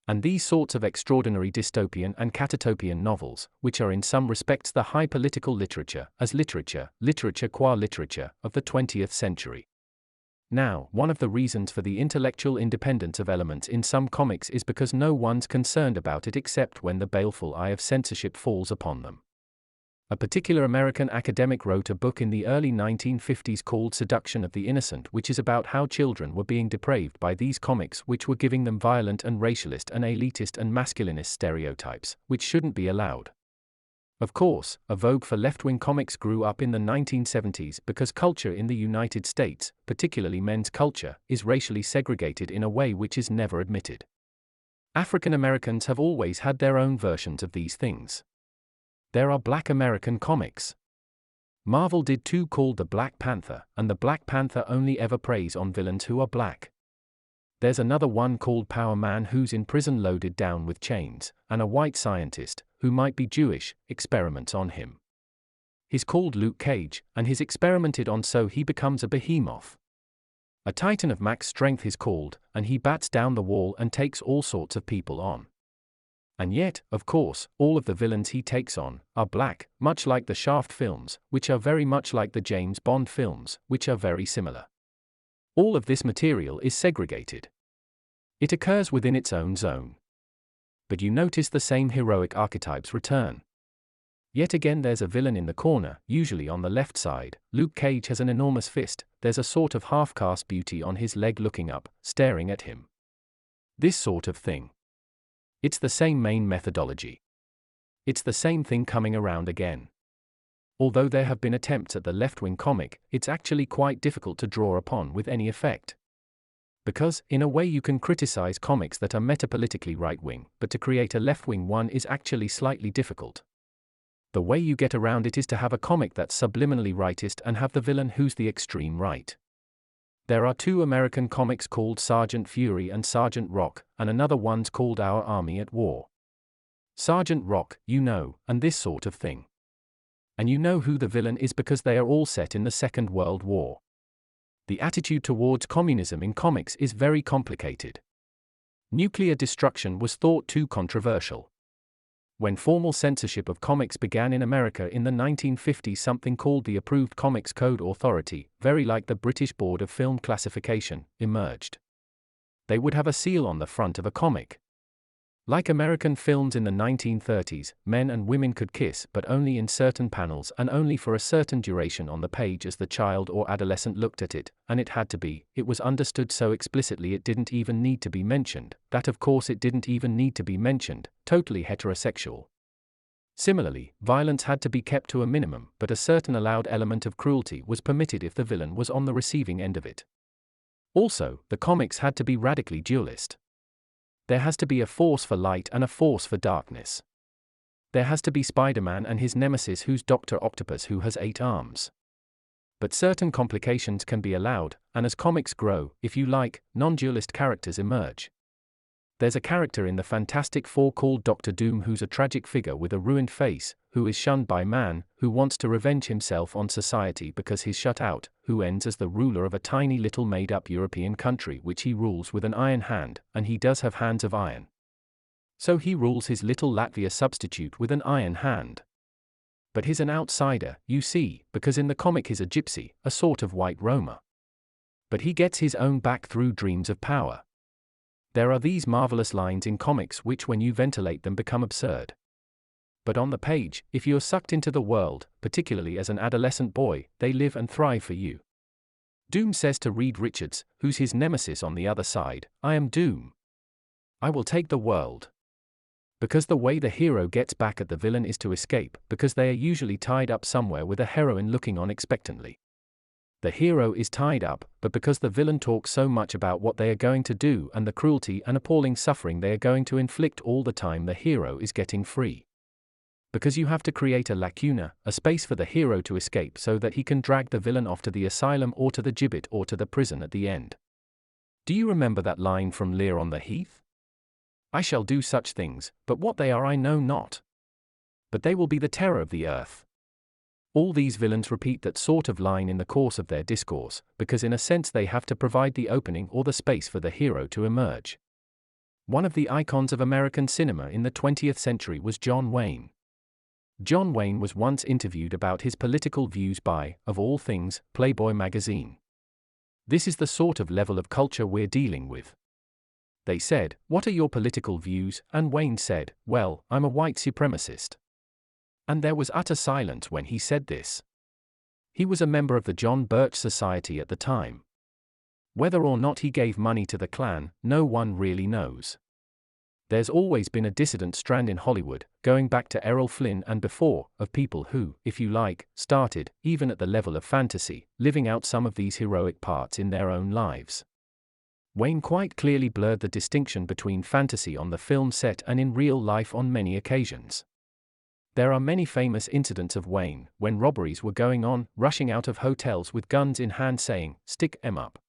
Speaker 1: And these sorts of extraordinary dystopian and catatopian novels, which are in some respects the high political literature, as literature qua literature, of the 20th century. Now, one of the reasons for the intellectual independence of elements in some comics is because no one's concerned about it except when the baleful eye of censorship falls upon them. A particular American academic wrote a book in the early 1950s called Seduction of the Innocent, which is about how children were being depraved by these comics, which were giving them violent and racialist and elitist and masculinist stereotypes, which shouldn't be allowed. Of course, a vogue for left-wing comics grew up in the 1970s because culture in the United States, particularly men's culture, is racially segregated in a way which is never admitted. African Americans have always had their own versions of these things. There are Black American comics. Marvel did two called The Black Panther, and the Black Panther only ever preys on villains who are black. There's another one called Power Man who's in prison loaded down with chains, and a white scientist, who might be Jewish, experiments on him. He's called Luke Cage, and he's experimented on so he becomes a behemoth. A Titan of max strength is called, and he bats down the wall and takes all sorts of people on. And yet, of course, all of the villains he takes on are black, much like the Shaft films, which are very much like the James Bond films, which are very similar. All of this material is segregated. It occurs within its own zone. But you notice the same heroic archetypes return. Yet again there's a villain in the corner, usually on the left side. Luke Cage has an enormous fist, there's a sort of half-caste beauty on his leg looking up, staring at him. This sort of thing. It's the same main methodology. It's the same thing coming around again. Although there have been attempts at the left-wing comic, it's actually quite difficult to draw upon with any effect. Because, in a way you can criticize comics that are metapolitically right-wing, but to create a left-wing one is actually slightly difficult. The way you get around it is to have a comic that's subliminally rightist and have the villain who's the extreme right. There are two American comics called Sergeant Fury and Sergeant Rock, and another one's called Our Army at War. Sergeant Rock, you know, and this sort of thing. And you know who the villain is because they are all set in the Second World War. The attitude towards communism in comics is very complicated. Nuclear destruction was thought too controversial. When formal censorship of comics began in America in the 1950s, something called the Approved Comics Code Authority, very like the British Board of Film Classification, emerged. They would have a seal on the front of a comic. Like American films in the 1930s, men and women could kiss, but only in certain panels and only for a certain duration on the page as the child or adolescent looked at it, and it was understood so explicitly it didn't even need to be mentioned, that of course it didn't even need to be mentioned, totally heterosexual. Similarly, violence had to be kept to a minimum, but a certain allowed element of cruelty was permitted if the villain was on the receiving end of it. Also, the comics had to be radically dualist. There has to be a force for light and a force for darkness. There has to be Spider-Man and his nemesis who's Dr. Octopus who has 8 arms. But certain complications can be allowed, and as comics grow, if you like, non-dualist characters emerge. There's a character in the Fantastic Four called Doctor Doom who's a tragic figure with a ruined face, who is shunned by man, who wants to revenge himself on society because he's shut out, who ends as the ruler of a tiny little made-up European country which he rules with an iron hand, and he does have hands of iron. So he rules his little Latvia substitute with an iron hand. But he's an outsider, you see, because in the comic he's a gypsy, a sort of white Roma. But he gets his own back through dreams of power. There are these marvelous lines in comics which when you ventilate them become absurd. But on the page, if you're sucked into the world, particularly as an adolescent boy, they live and thrive for you. Doom says to Reed Richards, who's his nemesis on the other side, "I am Doom. I will take the world." Because the way the hero gets back at the villain is to escape, because they are usually tied up somewhere with a heroine looking on expectantly. The hero is tied up, but because the villain talks so much about what they are going to do and the cruelty and appalling suffering they are going to inflict all the time, the hero is getting free. Because you have to create a lacuna, a space for the hero to escape so that he can drag the villain off to the asylum or to the gibbet or to the prison at the end. Do you remember that line from Lear on the Heath? "I shall do such things, but what they are I know not. But they will be the terror of the earth." All these villains repeat that sort of line in the course of their discourse, because in a sense they have to provide the opening or the space for the hero to emerge. One of the icons of American cinema in the 20th century was John Wayne. John Wayne was once interviewed about his political views by, of all things, Playboy magazine. This is the sort of level of culture we're dealing with. They said, "What are your political views?" And Wayne said, "Well, I'm a white supremacist." And there was utter silence when he said this. He was a member of the John Birch Society at the time. Whether or not he gave money to the Klan, no one really knows. There's always been a dissident strand in Hollywood, going back to Errol Flynn and before, of people who, if you like, started, even at the level of fantasy, living out some of these heroic parts in their own lives. Wayne quite clearly blurred the distinction between fantasy on the film set and in real life on many occasions. There are many famous incidents of Wayne, when robberies were going on, rushing out of hotels with guns in hand saying, "Stick 'em up."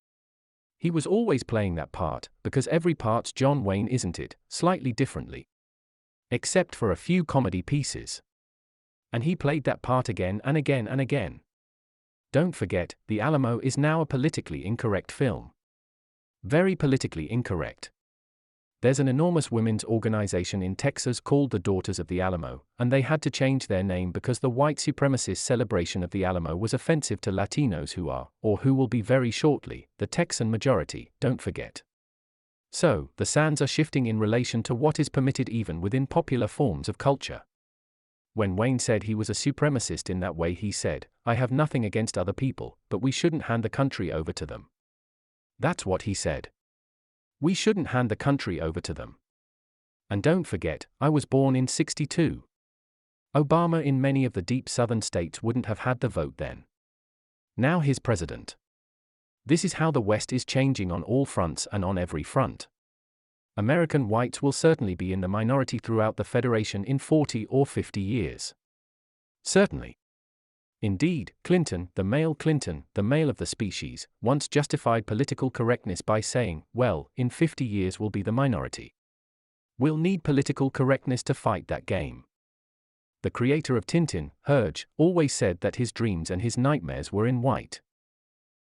Speaker 1: He was always playing that part, because every part's John Wayne, isn't it, slightly differently. Except for a few comedy pieces. And he played that part again and again and again. Don't forget, The Alamo is now a politically incorrect film. Very politically incorrect. There's an enormous women's organization in Texas called the Daughters of the Alamo, and they had to change their name because the white supremacist celebration of the Alamo was offensive to Latinos who are, or who will be very shortly, the Texan majority, don't forget. So, the sands are shifting in relation to what is permitted even within popular forms of culture. When Wayne said he was a supremacist in that way, he said, "I have nothing against other people, but we shouldn't hand the country over to them." That's what he said. We shouldn't hand the country over to them. And don't forget, I was born in '62. Obama in many of the deep southern states wouldn't have had the vote then. Now he's president. This is how the West is changing on all fronts and on every front. American whites will certainly be in the minority throughout the Federation in 40 or 50 years. Certainly. Indeed, Clinton, the male of the species, once justified political correctness by saying, "Well, in 50 years we'll be the minority. We'll need political correctness to fight that game." The creator of Tintin, Hergé, always said that his dreams and his nightmares were in white.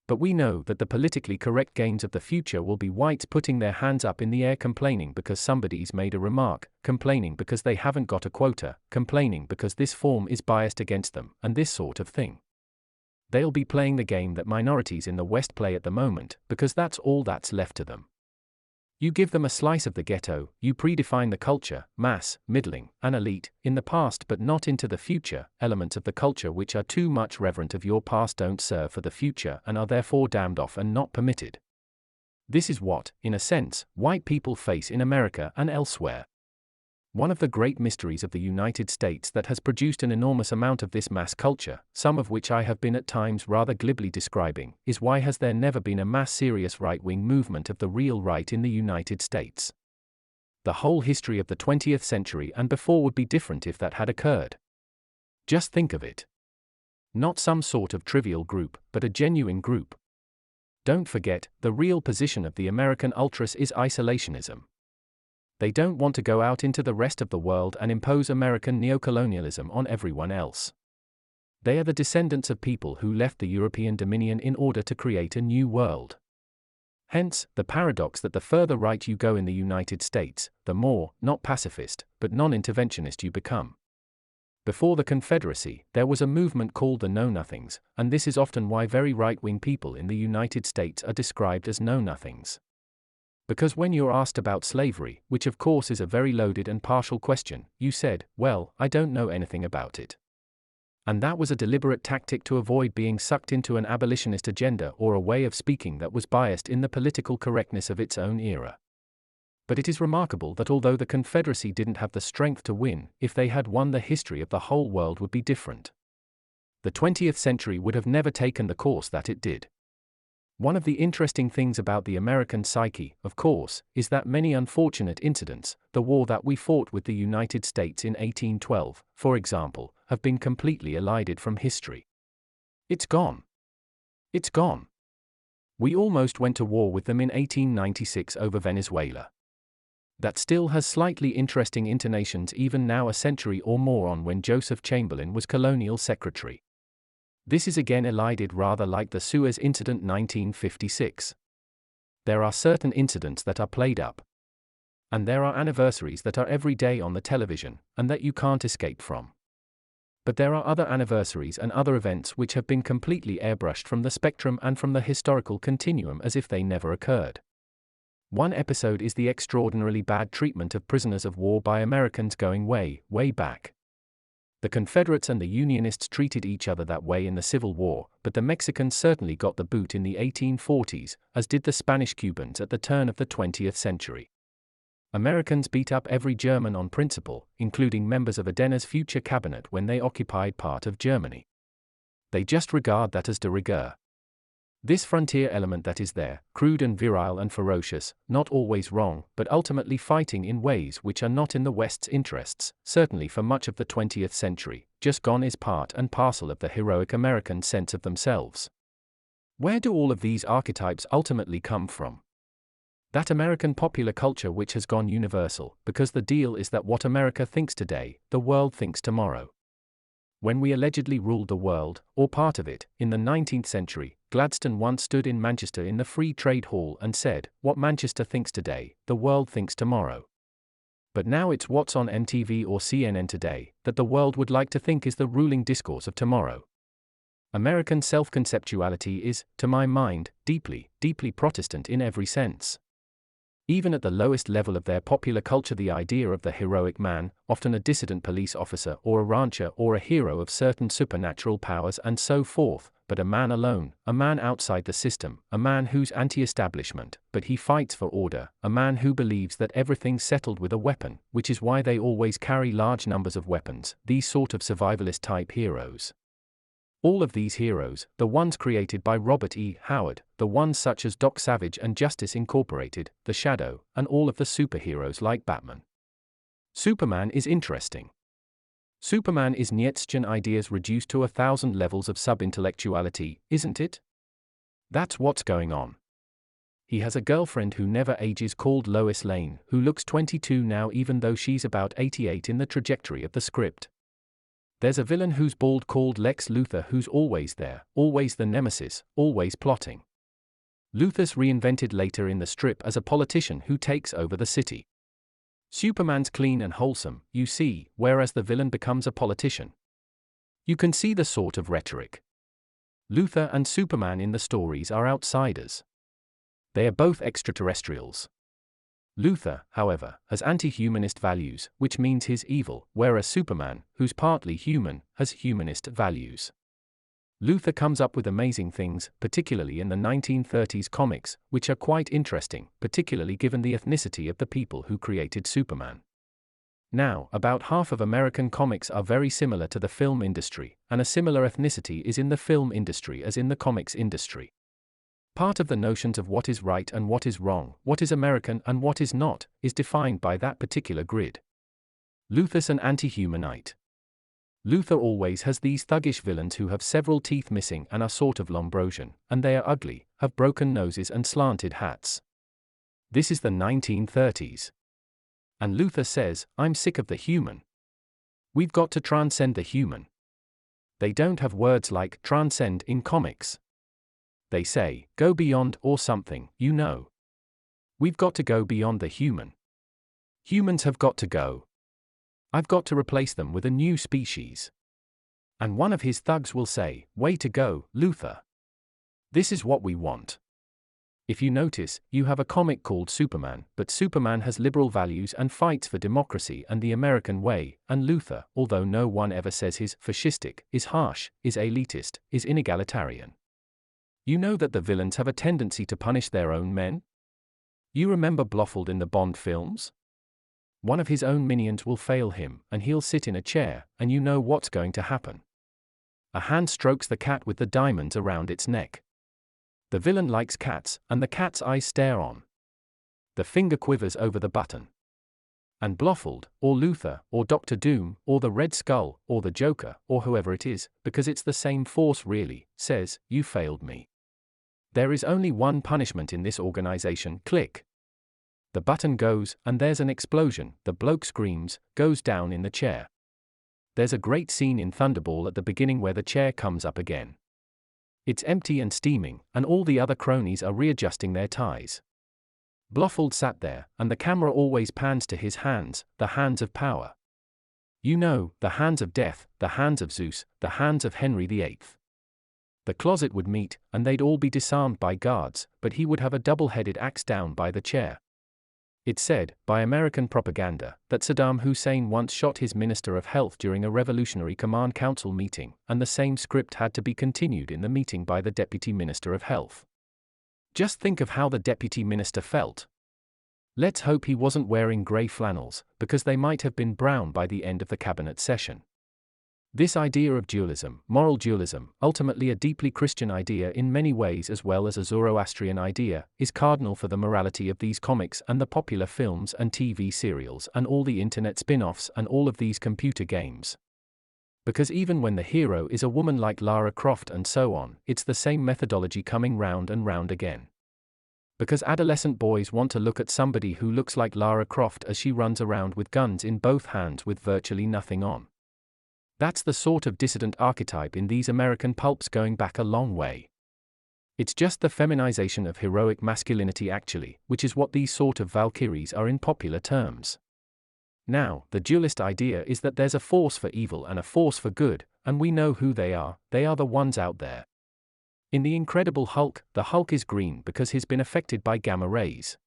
Speaker 1: But we know that the politically correct games of the future will be whites putting their hands up in the air, complaining because somebody's made a remark, complaining because they haven't got a quota, complaining because this form is biased against them, and this sort of thing. They'll be playing the game that minorities in the West play at the moment, because that's all that's left to them. You give them a slice of the ghetto, you predefine the culture, mass, middling, and elite, in the past but not into the future. Elements of the culture which are too much reverent of your past don't serve for the future and are therefore damned off and not permitted. This is what, in a sense, white people face in America and elsewhere. One of the great mysteries of the United States that has produced an enormous amount of this mass culture, some of which I have been at times rather glibly describing, is why has there never been a mass serious right-wing movement of the real right in the United States? The whole history of the 20th century and before would be different if that had occurred. Just think of it. Not some sort of trivial group, but a genuine group. Don't forget, the real position of the American ultras is isolationism. They don't want to go out into the rest of the world and impose American neocolonialism on everyone else. They are the descendants of people who left the European dominion in order to create a new world. Hence, the paradox that the further right you go in the United States, the more, not pacifist, but non-interventionist you become. Before the Confederacy, there was a movement called the Know-Nothings, and this is often why very right-wing people in the United States are described as know-nothings. Because when you're asked about slavery, which of course is a very loaded and partial question, you said, well, I don't know anything about it. And that was a deliberate tactic to avoid being sucked into an abolitionist agenda or a way of speaking that was biased in the political correctness of its own era. But it is remarkable that although the Confederacy didn't have the strength to win, if they had won, the history of the whole world would be different. The 20th century would have never taken the course that it did. One of the interesting things about the American psyche, of course, is that many unfortunate incidents, the war that we fought with the United States in 1812, for example, have been completely elided from history. It's gone. It's gone. We almost went to war with them in 1896 over Venezuela. That still has slightly interesting intonations even now, a century or more on, when Joseph Chamberlain was colonial secretary. This is again elided, rather like the Suez Incident 1956. There are certain incidents that are played up. And there are anniversaries that are every day on the television, and that you can't escape from. But there are other anniversaries and other events which have been completely airbrushed from the spectrum and from the historical continuum as if they never occurred. One episode is the extraordinarily bad treatment of prisoners of war by Americans going way, way back. The Confederates and the Unionists treated each other that way in the Civil War, but the Mexicans certainly got the boot in the 1840s, as did the Spanish Cubans at the turn of the 20th century. Americans beat up every German on principle, including members of Adenauer's future cabinet when they occupied part of Germany. They just regard that as de rigueur. This frontier element that is there, crude and virile and ferocious, not always wrong, but ultimately fighting in ways which are not in the West's interests, certainly for much of the 20th century, just gone, is part and parcel of the heroic American sense of themselves. Where do all of these archetypes ultimately come from? That American popular culture which has gone universal, because the deal is that what America thinks today, the world thinks tomorrow. When we allegedly ruled the world, or part of it, in the 19th century, Gladstone once stood in Manchester in the Free Trade Hall and said, "What Manchester thinks today, the world thinks tomorrow." But now it's what's on MTV or CNN today, that the world would like to think is the ruling discourse of tomorrow. American self-conceptuality is, to my mind, deeply, deeply Protestant in every sense. Even at the lowest level of their popular culture, the idea of the heroic man, often a dissident police officer or a rancher or a hero of certain supernatural powers and so forth, but a man alone, a man outside the system, a man who's anti-establishment, but he fights for order, a man who believes that everything's settled with a weapon, which is why they always carry large numbers of weapons, these sort of survivalist type heroes. All of these heroes, the ones created by Robert E. Howard, the ones such as Doc Savage and Justice Incorporated, The Shadow, and all of the superheroes like Batman. Superman is interesting. Superman is Nietzschean ideas reduced to 1,000 levels of sub-intellectuality, isn't it? That's what's going on. He has a girlfriend who never ages called Lois Lane, who looks 22 now even though she's about 88 in the trajectory of the script. There's a villain who's bald called Lex Luthor who's always there, always the nemesis, always plotting. Luthor's reinvented later in the strip as a politician who takes over the city. Superman's clean and wholesome, you see, whereas the villain becomes a politician. You can see the sort of rhetoric. Luthor and Superman in the stories are outsiders. They are both extraterrestrials. Luthor, however, has anti-humanist values, which means he's evil, whereas Superman, who's partly human, has humanist values. Luthor comes up with amazing things, particularly in the 1930s comics, which are quite interesting, particularly given the ethnicity of the people who created Superman. Now, about half of American comics are very similar to the film industry, and a similar ethnicity is in the film industry as in the comics industry. Part of the notions of what is right and what is wrong, what is American and what is not, is defined by that particular grid. Luther's an anti-humanite. Luther always has these thuggish villains who have several teeth missing and are sort of Lombrosian, and they are ugly, have broken noses and slanted hats. This is the 1930s. And Luther says, I'm sick of the human. We've got to transcend the human. They don't have words like transcend in comics. They say, go beyond or something, you know. We've got to go beyond the human. Humans have got to go. I've got to replace them with a new species. And one of his thugs will say, way to go, Luther. This is what we want. If you notice, you have a comic called Superman, but Superman has liberal values and fights for democracy and the American way, and Luther, although no one ever says he's fascistic, is harsh, is elitist, is inegalitarian. You know that the villains have a tendency to punish their own men? You remember Blofeld in the Bond films? One of his own minions will fail him, and he'll sit in a chair, and you know what's going to happen. A hand strokes the cat with the diamonds around its neck. The villain likes cats, and the cat's eyes stare on. The finger quivers over the button. And Blofeld, or Luther, or Dr. Doom, or the Red Skull, or the Joker, or whoever it is, because it's the same force really, says, you failed me. There is only one punishment in this organization, click. The button goes, and there's an explosion, the bloke screams, goes down in the chair. There's a great scene in Thunderball at the beginning where the chair comes up again. It's empty and steaming, and all the other cronies are readjusting their ties. Blofeld sat there, and the camera always pans to his hands, the hands of power. You know, the hands of death, the hands of Zeus, the hands of Henry VIII. The closet would meet, and they'd all be disarmed by guards, but he would have a double-headed axe down by the chair. It's said, by American propaganda, that Saddam Hussein once shot his Minister of Health during a Revolutionary Command Council meeting, and the same script had to be continued in the meeting by the Deputy Minister of Health. Just think of how the Deputy Minister felt. Let's hope he wasn't wearing grey flannels, because they might have been brown by the end of the cabinet session. This idea of dualism, moral dualism, ultimately a deeply Christian idea in many ways as well as a Zoroastrian idea, is cardinal for the morality of these comics and the popular films and TV serials and all the internet spin-offs and all of these computer games. Because even when the hero is a woman like Lara Croft and so on, it's the same methodology coming round and round again. Because adolescent boys want to look at somebody who looks like Lara Croft as she runs around with guns in both hands with virtually nothing on. That's the sort of dissident archetype in these American pulps going back a long way. It's just the feminization of heroic masculinity actually, which is what these sort of Valkyries are in popular terms. Now, the dualist idea is that there's a force for evil and a force for good, and we know who they are the ones out there. In The Incredible Hulk, the Hulk is green because he's been affected by gamma rays.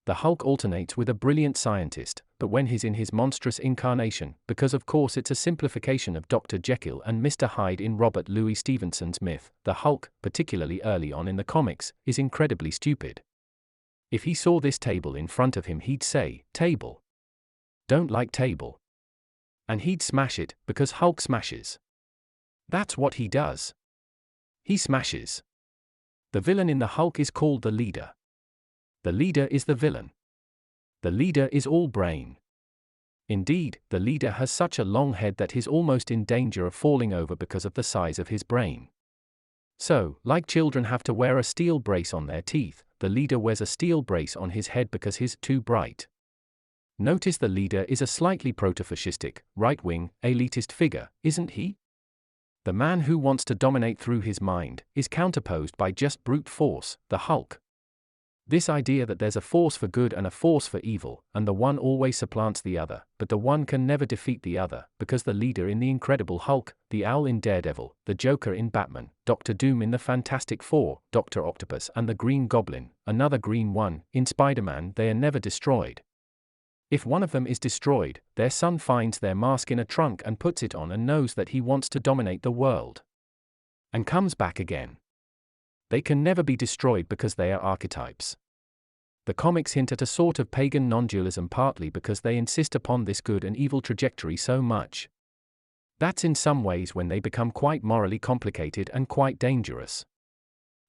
Speaker 1: The Hulk alternates with a brilliant scientist, but when he's in his monstrous incarnation, because of course it's a simplification of Dr. Jekyll and Mr. Hyde in Robert Louis Stevenson's myth, the Hulk, particularly early on in the comics, is incredibly stupid. If he saw this table in front of him he'd say, table. Don't like table. And he'd smash it, because Hulk smashes. That's what he does. He smashes. The villain in the Hulk is called the leader. The leader is the villain. The leader is all brain. Indeed, the leader has such a long head that he's almost in danger of falling over because of the size of his brain. So, like children have to wear a steel brace on their teeth, the leader wears a steel brace on his head because he's too bright. Notice the leader is a slightly proto-fascistic, right-wing, elitist figure, isn't he? The man who wants to dominate through his mind is counterposed by just brute force, the Hulk. This idea that there's a force for good and a force for evil, and the one always supplants the other, but the one can never defeat the other, because the leader in The Incredible Hulk, the Owl in Daredevil, the Joker in Batman, Dr. Doom in the Fantastic Four, Dr. Octopus and the Green Goblin, another green one, in Spider-Man, they are never destroyed. If one of them is destroyed, their son finds their mask in a trunk and puts it on and knows that he wants to dominate the world. And comes back again. They can never be destroyed because they are archetypes. The comics hint at a sort of pagan non-dualism partly because they insist upon this good and evil trajectory so much. That's in some ways when they become quite morally complicated and quite dangerous.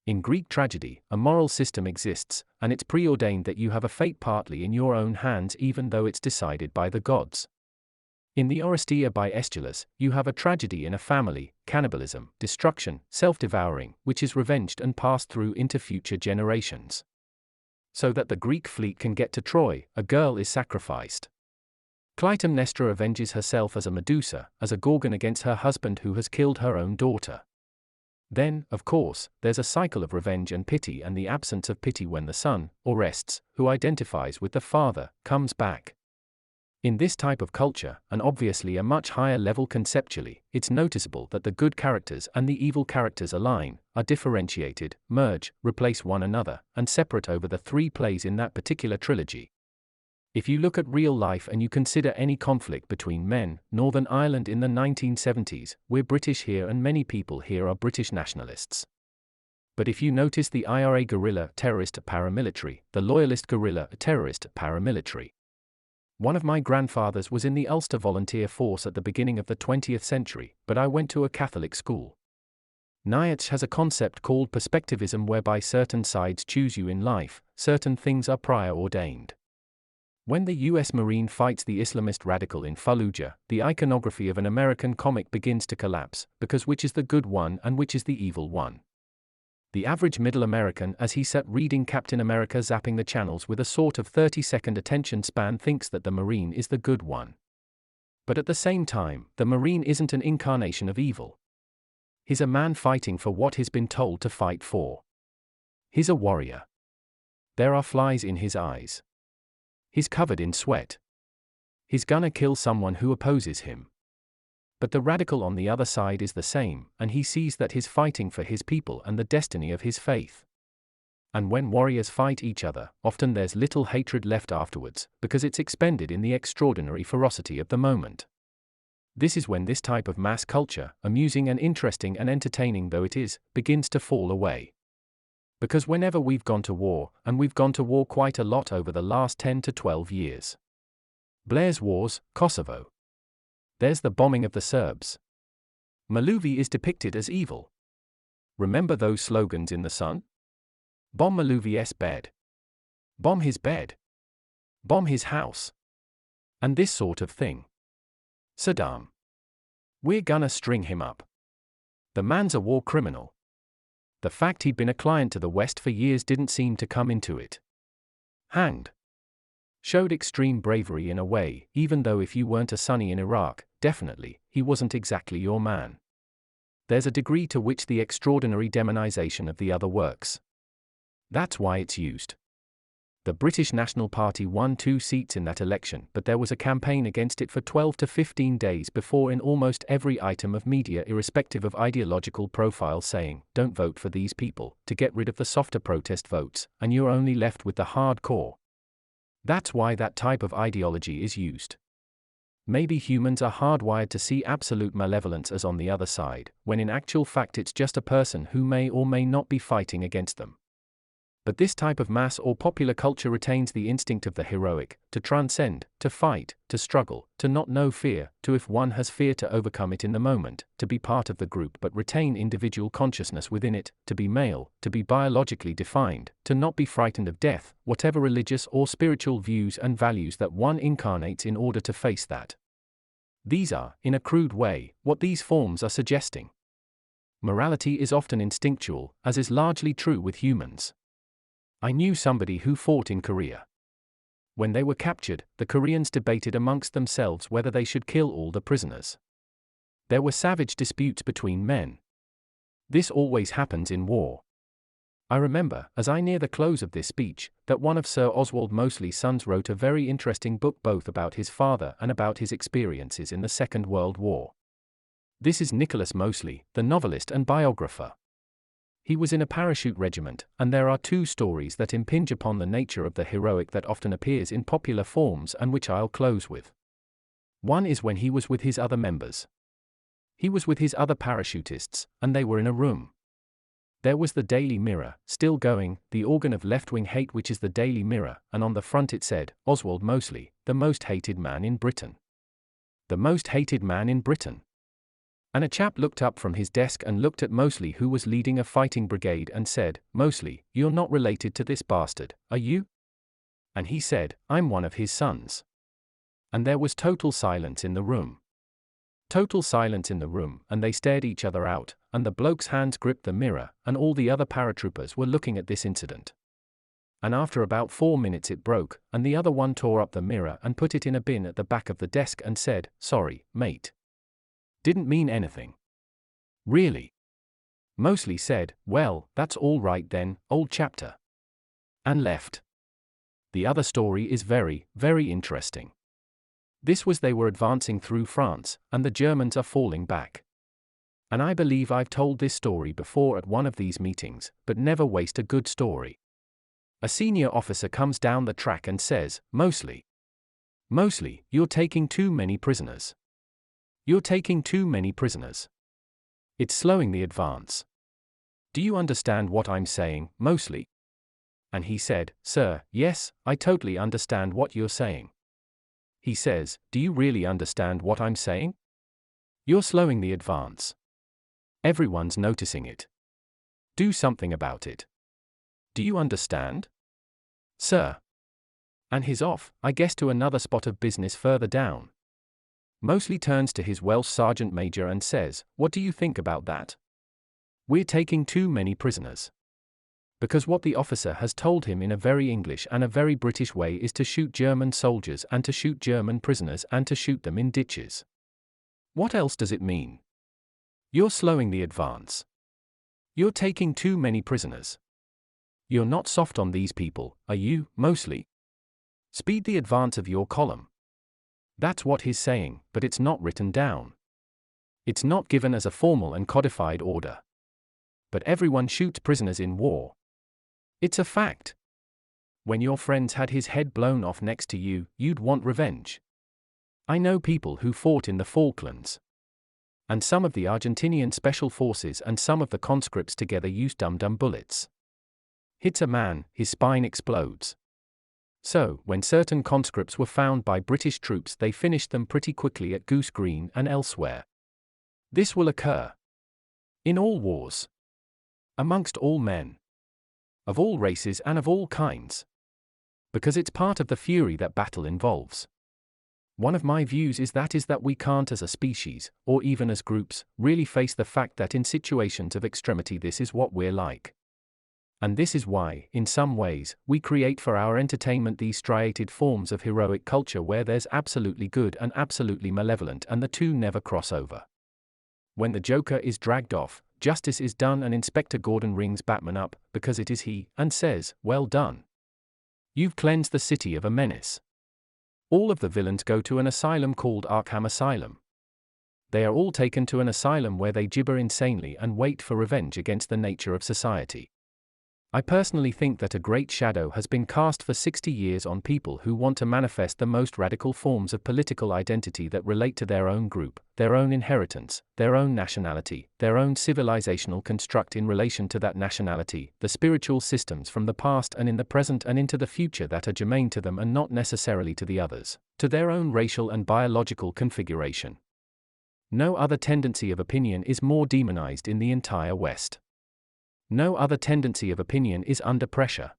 Speaker 1: In Greek tragedy, a moral system exists, and it's preordained that you have a fate partly in your own hands even though it's decided by the gods. In the Oresteia by Aeschylus, you have a tragedy in a family, cannibalism, destruction, self-devouring, which is revenged and passed through into future generations. So that the Greek fleet can get to Troy, a girl is sacrificed. Clytemnestra avenges herself as a Medusa, as a Gorgon against her husband who has killed her own daughter. Then, of course, there's a cycle of revenge and pity and the absence of pity when the son, Orestes, who identifies with the father, comes back. In this type of culture, and obviously a much higher level conceptually, it's noticeable that the good characters and the evil characters align, are differentiated, merge, replace one another, and separate over the 3 plays in that particular trilogy. If you look at real life and you consider any conflict between men, Northern Ireland in the 1970s, we're British here and many people here are British nationalists. But if you notice the IRA guerrilla terrorist paramilitary, the loyalist guerrilla terrorist paramilitary. One of my grandfathers was in the Ulster Volunteer Force at the beginning of the 20th century, but I went to a Catholic school. Nietzsche has a concept called perspectivism whereby certain sides choose you in life, certain things are prior ordained. When the US Marine fights the Islamist radical in Fallujah, the iconography of an American comic begins to collapse, because which is the good one and which is the evil one? The average middle American, as he sat reading Captain America zapping the channels with a sort of 30-second attention span, thinks that the Marine is the good one. But at the same time, the Marine isn't an incarnation of evil. He's a man fighting for what he's been told to fight for. He's a warrior. There are flies in his eyes. He's covered in sweat. He's gonna kill someone who opposes him. But the radical on the other side is the same, and he sees that he's fighting for his people and the destiny of his faith. And when warriors fight each other, often there's little hatred left afterwards, because it's expended in the extraordinary ferocity of the moment. This is when this type of mass culture, amusing and interesting and entertaining though it is, begins to fall away. Because whenever we've gone to war, and we've gone to war quite a lot over the last 10 to 12 years. Blair's Wars, Kosovo. There's the bombing of the Serbs. Maluvi is depicted as evil. Remember those slogans in The Sun? Bomb Maluvi's bed. Bomb his bed. Bomb his house. And this sort of thing. Saddam. We're gonna string him up. The man's a war criminal. The fact he'd been a client to the West for years didn't seem to come into it. Hanged. Showed extreme bravery in a way, even though if you weren't a Sunni in Iraq, definitely, he wasn't exactly your man. There's a degree to which the extraordinary demonization of the other works. That's why it's used. The British National Party won 2 seats in that election, but there was a campaign against it for 12 to 15 days before in almost every item of media irrespective of ideological profile saying, don't vote for these people, to get rid of the softer protest votes, and you're only left with the hardcore. That's why that type of ideology is used. Maybe humans are hardwired to see absolute malevolence as on the other side, when in actual fact it's just a person who may or may not be fighting against them. But this type of mass or popular culture retains the instinct of the heroic, to transcend, to fight, to struggle, to not know fear, to if one has fear to overcome it in the moment, to be part of the group but retain individual consciousness within it, to be male, to be biologically defined, to not be frightened of death, whatever religious or spiritual views and values that one incarnates in order to face that. These are, in a crude way, what these forms are suggesting. Morality is often instinctual, as is largely true with humans. I knew somebody who fought in Korea. When they were captured, the Koreans debated amongst themselves whether they should kill all the prisoners. There were savage disputes between men. This always happens in war. I remember, as I near the close of this speech, that one of Sir Oswald Mosley's sons wrote a very interesting book both about his father and about his experiences in the Second World War. This is Nicholas Mosley, the novelist and biographer. He was in a parachute regiment, and there are 2 stories that impinge upon the nature of the heroic that often appears in popular forms and which I'll close with. One is when he was with his other members. He was with his other parachutists, and they were in a room. There was the Daily Mirror, still going, the organ of left-wing hate which is the Daily Mirror, and on the front it said, Oswald Mosley, the most hated man in Britain. The most hated man in Britain. And a chap looked up from his desk and looked at Mosley, who was leading a fighting brigade, and said, "Mosley, you're not related to this bastard, are you?" And he said, "I'm one of his sons." And there was total silence in the room. Total silence in the room, and they stared each other out, and the bloke's hands gripped the mirror, and all the other paratroopers were looking at this incident. And after about 4 minutes it broke, and the other one tore up the mirror and put it in a bin at the back of the desk and said, "Sorry, mate. Didn't mean anything." "Really?" Mosley said, "Well, that's all right then, old chapter." And left. The other story is very, very interesting. This was they were advancing through France, and the Germans are falling back. And I believe I've told this story before at one of these meetings, but never waste a good story. A senior officer comes down the track and says, Mosley, you're taking too many prisoners. You're taking too many prisoners. It's slowing the advance. Do you understand what I'm saying, Mosley?" And he said, "Sir, yes, I totally understand what you're saying." He says, "Do you really understand what I'm saying? You're slowing the advance. Everyone's noticing it. Do something about it. Do you understand? Sir." And he's off, I guess, to another spot of business further down. Mosley turns to his Welsh sergeant major and says, "What do you think about that? We're taking too many prisoners." Because what the officer has told him in a very English and a very British way is to shoot German soldiers and to shoot German prisoners and to shoot them in ditches. What else does it mean? You're slowing the advance. You're taking too many prisoners. You're not soft on these people, are you, Mosley? Speed the advance of your column. That's what he's saying, but it's not written down. It's not given as a formal and codified order. But everyone shoots prisoners in war. It's a fact. When your friend's had his head blown off next to you, you'd want revenge. I know people who fought in the Falklands. And some of the Argentinian special forces and some of the conscripts together used dum-dum bullets. Hits a man, his spine explodes. So, when certain conscripts were found by British troops, they finished them pretty quickly at Goose Green and elsewhere. This will occur in all wars, amongst all men, of all races and of all kinds. Because it's part of the fury that battle involves. One of my views is that we can't as a species, or even as groups, really face the fact that in situations of extremity this is what we're like. And this is why, in some ways, we create for our entertainment these striated forms of heroic culture where there's absolutely good and absolutely malevolent and the two never cross over. When the Joker is dragged off, justice is done and Inspector Gordon rings Batman up, because it is he, and says, "Well done. You've cleansed the city of a menace." All of the villains go to an asylum called Arkham Asylum. They are all taken to an asylum where they gibber insanely and wait for revenge against the nature of society. I personally think that a great shadow has been cast for 60 years on people who want to manifest the most radical forms of political identity that relate to their own group, their own inheritance, their own nationality, their own civilizational construct in relation to that nationality, the spiritual systems from the past and in the present and into the future that are germane to them and not necessarily to the others, to their own racial and biological configuration. No other tendency of opinion is more demonized in the entire West. No other tendency of opinion is under pressure.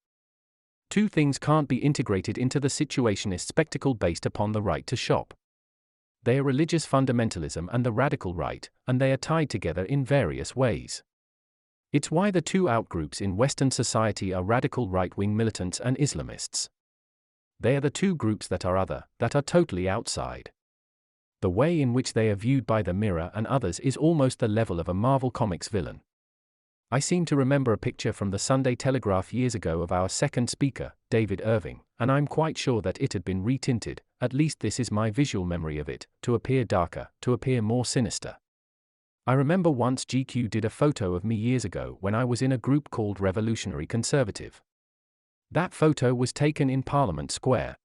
Speaker 1: Two things can't be integrated into the situationist spectacle based upon the right to shop. They are religious fundamentalism and the radical right, and they are tied together in various ways. It's why the two outgroups in Western society are radical right-wing militants and Islamists. They are the two groups that are other, that are totally outside. The way in which they are viewed by the Mirror and others is almost the level of a Marvel Comics villain. I seem to remember a picture from the Sunday Telegraph years ago of our second speaker, David Irving, and I'm quite sure that it had been retinted, at least this is my visual memory of it, to appear darker, to appear more sinister. I remember once GQ did a photo of me years ago when I was in a group called Revolutionary Conservative. That photo was taken in Parliament Square.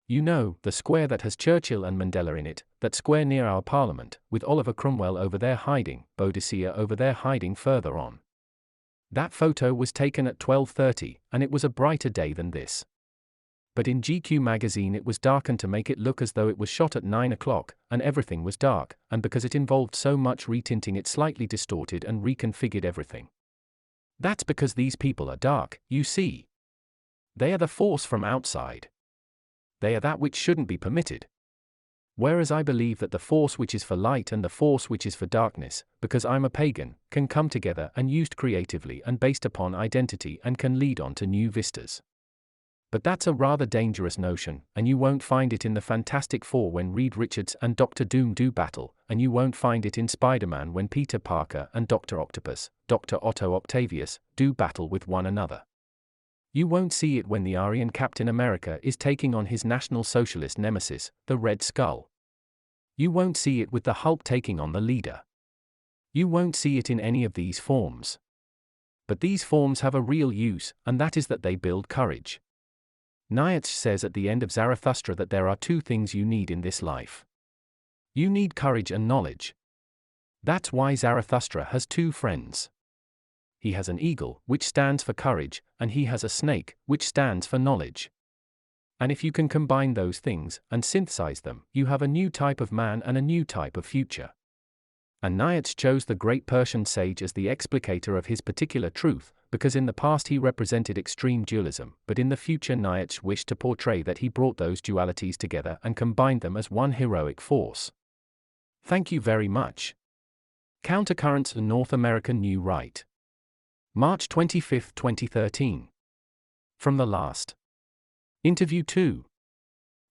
Speaker 1: You know, the square that has Churchill and Mandela in it, that square near our Parliament, with Oliver Cromwell over there hiding, Boadicea over there hiding further on. That photo was taken at 12:30, and it was a brighter day than this. But in GQ magazine it was darkened to make it look as though it was shot at 9 o'clock, and everything was dark, and because it involved so much retinting it slightly distorted and reconfigured everything. That's because these people are dark, you see. They are the force from outside. They are that which shouldn't be permitted. Whereas I believe that the force which is for light and the force which is for darkness, because I'm a pagan, can come together and used creatively and based upon identity and can lead on to new vistas. But that's a rather dangerous notion, and you won't find it in the Fantastic Four when Reed Richards and Dr. Doom do battle, and you won't find it in Spider-Man when Peter Parker and Dr. Octopus, Dr. Otto Octavius, do battle with one another. You won't see it when the Aryan Captain America is taking on his National Socialist nemesis, the Red Skull. You won't see it with the Hulk taking on the leader. You won't see it in any of these forms. But these forms have a real use, and that is that they build courage. Nietzsche says at the end of Zarathustra that there are two things you need in this life. You need courage and knowledge. That's why Zarathustra has two friends. He has an eagle, which stands for courage, and he has a snake, which stands for knowledge. And if you can combine those things, and synthesize them, you have a new type of man and a new type of future. And Nietzsche chose the great Persian sage as the explicator of his particular truth, because in the past he represented extreme dualism, but in the future Nietzsche wished to portray that he brought those dualities together and combined them as one heroic force. Thank you very much. Countercurrents and North American New Right. March 25, 2013. From the last. Interview 2.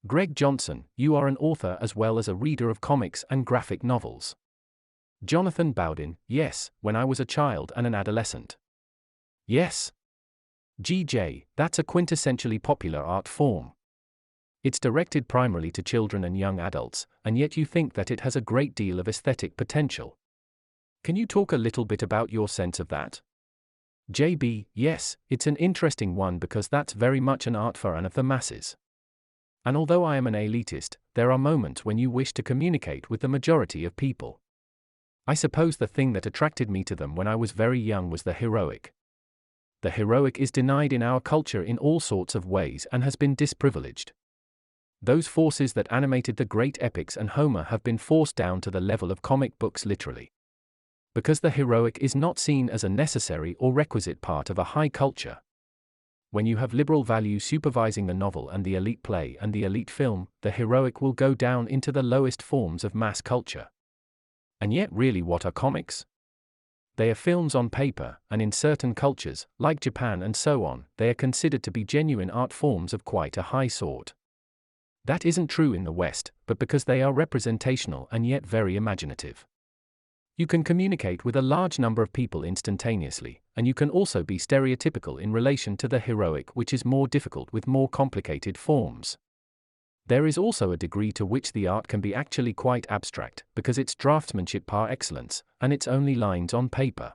Speaker 1: Greg Johnson, you are an author as well as a reader of comics and graphic novels. Jonathan Bowden, yes, when I was a child and an adolescent. Yes. GJ, that's a quintessentially popular art form. It's directed primarily to children and young adults, and yet you think that it has a great deal of aesthetic potential. Can you talk a little bit about your sense of that? JB, yes, it's an interesting one because that's very much an art for and of the masses. And although I am an elitist, there are moments when you wish to communicate with the majority of people. I suppose the thing that attracted me to them when I was very young was the heroic. The heroic is denied in our culture in all sorts of ways and has been disprivileged. Those forces that animated the great epics and Homer have been forced down to the level of comic books literally. Because the heroic is not seen as a necessary or requisite part of a high culture. When you have liberal values supervising the novel and the elite play and the elite film, the heroic will go down into the lowest forms of mass culture. And yet really what are comics? They are films on paper, and in certain cultures, like Japan and so on, they are considered to be genuine art forms of quite a high sort. That isn't true in the West, but because they are representational and yet very imaginative. You can communicate with a large number of people instantaneously, and you can also be stereotypical in relation to the heroic, which is more difficult with more complicated forms. There is also a degree to which the art can be actually quite abstract, because it's draftsmanship par excellence, and it's only lines on paper.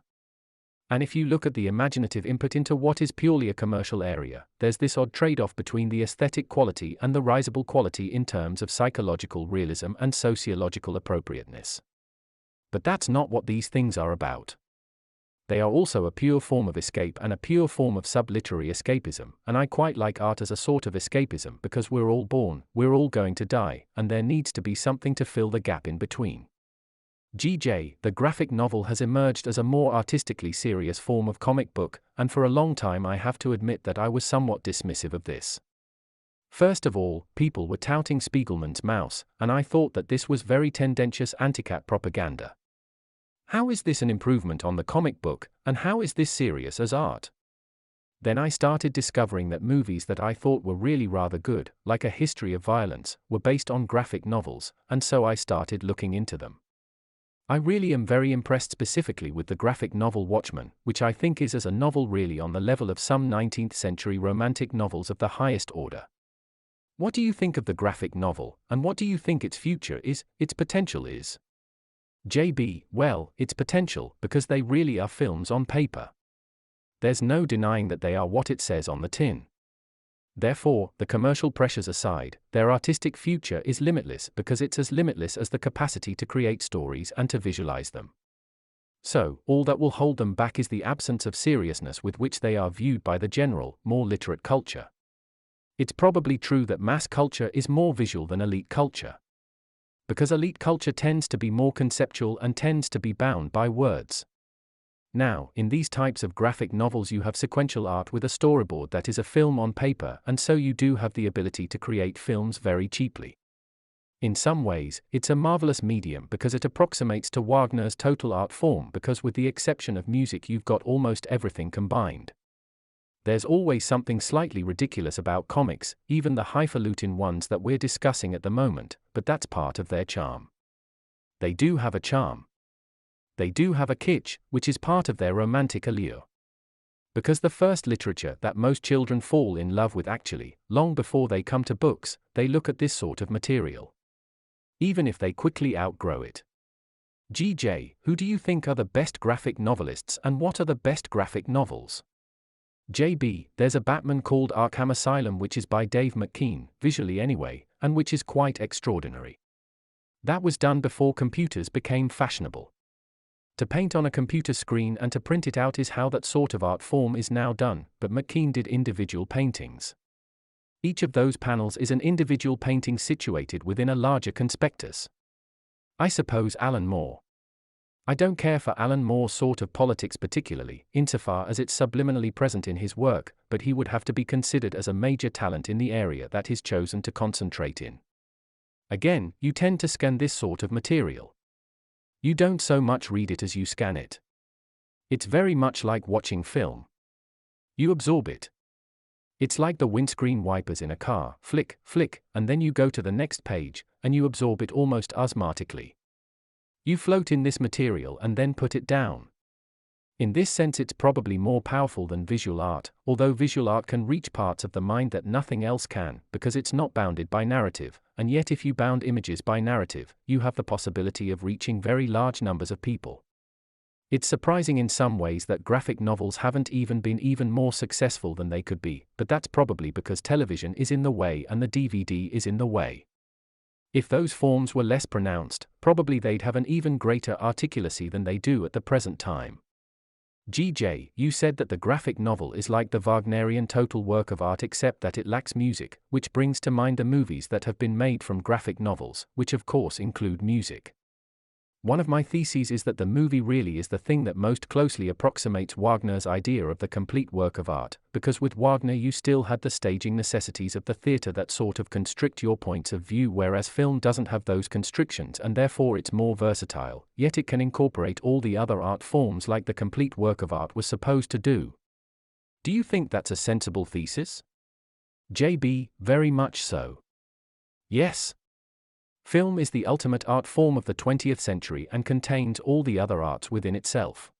Speaker 1: And if you look at the imaginative input into what is purely a commercial area, there's this odd trade-off between the aesthetic quality and the risible quality in terms of psychological realism and sociological appropriateness. But that's not what these things are about. They are also a pure form of escape and a pure form of subliterary escapism, and I quite like art as a sort of escapism because we're all born, we're all going to die, and there needs to be something to fill the gap in between. GJ, the graphic novel has emerged as a more artistically serious form of comic book, and for a long time I have to admit that I was somewhat dismissive of this. First of all, people were touting Spiegelman's mouse, and I thought that this was very tendentious anti-cat propaganda. How is this an improvement on the comic book, and how is this serious as art? Then I started discovering that movies that I thought were really rather good, like A History of Violence, were based on graphic novels, and so I started looking into them. I really am very impressed specifically with the graphic novel Watchmen, which I think is as a novel really on the level of some 19th century romantic novels of the highest order. What do you think of the graphic novel, and what do you think its future is, its potential is? JB, well, its potential, because they really are films on paper. There's no denying that they are what it says on the tin. Therefore, the commercial pressures aside, their artistic future is limitless because it's as limitless as the capacity to create stories and to visualize them. So, all that will hold them back is the absence of seriousness with which they are viewed by the general, more literate culture. It's probably true that mass culture is more visual than elite culture. Because elite culture tends to be more conceptual and tends to be bound by words. Now, in these types of graphic novels you have sequential art with a storyboard that is a film on paper, and so you do have the ability to create films very cheaply. In some ways, it's a marvelous medium because it approximates to Wagner's total art form, because with the exception of music you've got almost everything combined. There's always something slightly ridiculous about comics, even the highfalutin ones that we're discussing at the moment, but that's part of their charm. They do have a charm. They do have a kitsch, which is part of their romantic allure. Because the first literature that most children fall in love with actually, long before they come to books, they look at this sort of material. Even if they quickly outgrow it. GJ, who do you think are the best graphic novelists and what are the best graphic novels? JB, there's a Batman called Arkham Asylum which is by Dave McKean, visually anyway, and which is quite extraordinary. That was done before computers became fashionable. To paint on a computer screen and to print it out is how that sort of art form is now done, but McKean did individual paintings. Each of those panels is an individual painting situated within a larger conspectus. I suppose Alan Moore. I don't care for Alan Moore's sort of politics particularly, insofar as it's subliminally present in his work, but he would have to be considered as a major talent in the area that he's chosen to concentrate in. Again, you tend to scan this sort of material. You don't so much read it as you scan it. It's very much like watching film. You absorb it. It's like the windscreen wipers in a car, flick, flick, and then you go to the next page, and you absorb it almost osmotically. You float in this material and then put it down. In this sense it's probably more powerful than visual art, although visual art can reach parts of the mind that nothing else can, because it's not bounded by narrative, and yet if you bound images by narrative, you have the possibility of reaching very large numbers of people. It's surprising in some ways that graphic novels haven't been even more successful than they could be, but that's probably because television is in the way and the DVD is in the way. If those forms were less pronounced, probably they'd have an even greater articulacy than they do at the present time. GJ, you said that the graphic novel is like the Wagnerian total work of art except that it lacks music, which brings to mind the movies that have been made from graphic novels, which of course include music. One of my theses is that the movie really is the thing that most closely approximates Wagner's idea of the complete work of art, because with Wagner you still had the staging necessities of the theatre that sort of constrict your points of view, whereas film doesn't have those constrictions and therefore it's more versatile, yet it can incorporate all the other art forms like the complete work of art was supposed to do. Do you think that's a sensible thesis? JB, very much so. Yes. Film is the ultimate art form of the 20th century and contains all the other arts within itself.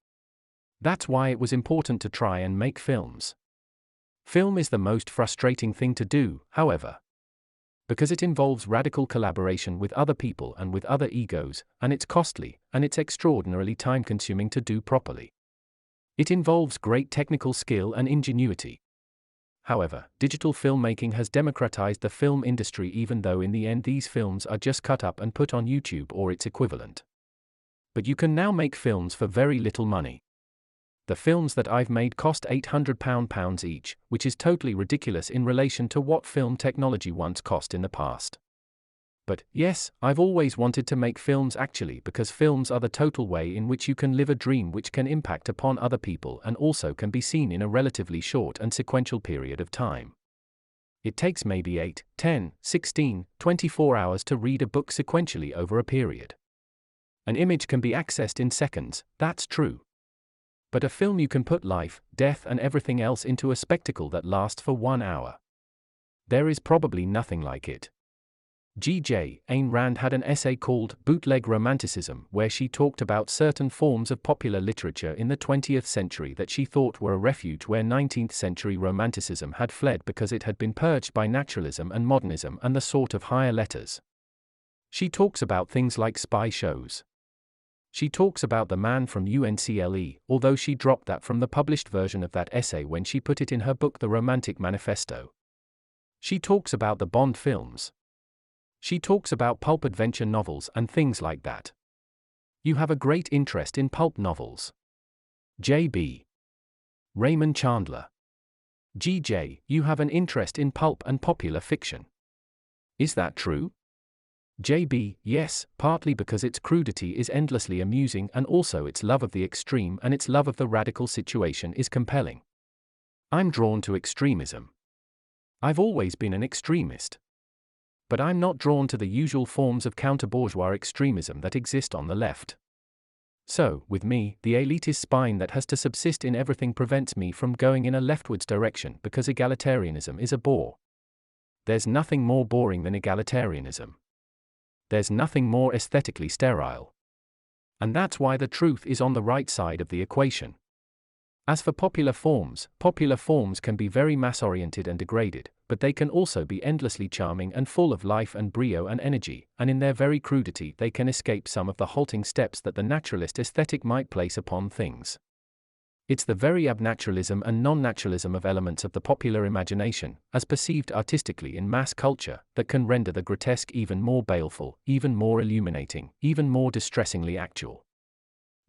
Speaker 1: That's why it was important to try and make films. Film is the most frustrating thing to do, however. Because it involves radical collaboration with other people and with other egos, and it's costly, and it's extraordinarily time-consuming to do properly. It involves great technical skill and ingenuity. However, digital filmmaking has democratized the film industry, even though in the end these films are just cut up and put on YouTube or its equivalent. But you can now make films for very little money. The films that I've made cost £800 each, which is totally ridiculous in relation to what film technology once cost in the past. But, yes, I've always wanted to make films actually, because films are the total way in which you can live a dream which can impact upon other people and also can be seen in a relatively short and sequential period of time. It takes maybe 8, 10, 16, 24 hours to read a book sequentially over a period. An image can be accessed in seconds, that's true. But a film you can put life, death and everything else into a spectacle that lasts for 1 hour. There is probably nothing like it. GJ, Ayn Rand had an essay called Bootleg Romanticism where she talked about certain forms of popular literature in the 20th century that she thought were a refuge where 19th century Romanticism had fled because it had been purged by naturalism and modernism and the sort of higher letters. She talks about things like spy shows. She talks about The Man from UNCLE, although she dropped that from the published version of that essay when she put it in her book The Romantic Manifesto. She talks about the Bond films. She talks about pulp adventure novels and things like that. You have a great interest in pulp novels. J.B. Raymond Chandler. GJ, you have an interest in pulp and popular fiction. Is that true? JB, yes, partly because its crudity is endlessly amusing and also its love of the extreme and its love of the radical situation is compelling. I'm drawn to extremism. I've always been an extremist. But I'm not drawn to the usual forms of counter-bourgeois extremism that exist on the left. So, with me, the elitist spine that has to subsist in everything prevents me from going in a leftwards direction because egalitarianism is a bore. There's nothing more boring than egalitarianism. There's nothing more aesthetically sterile. And that's why the truth is on the right side of the equation. As for popular forms can be very mass-oriented and degraded, but they can also be endlessly charming and full of life and brio and energy, and in their very crudity they can escape some of the halting steps that the naturalist aesthetic might place upon things. It's the very abnaturalism and non-naturalism of elements of the popular imagination, as perceived artistically in mass culture, that can render the grotesque even more baleful, even more illuminating, even more distressingly actual.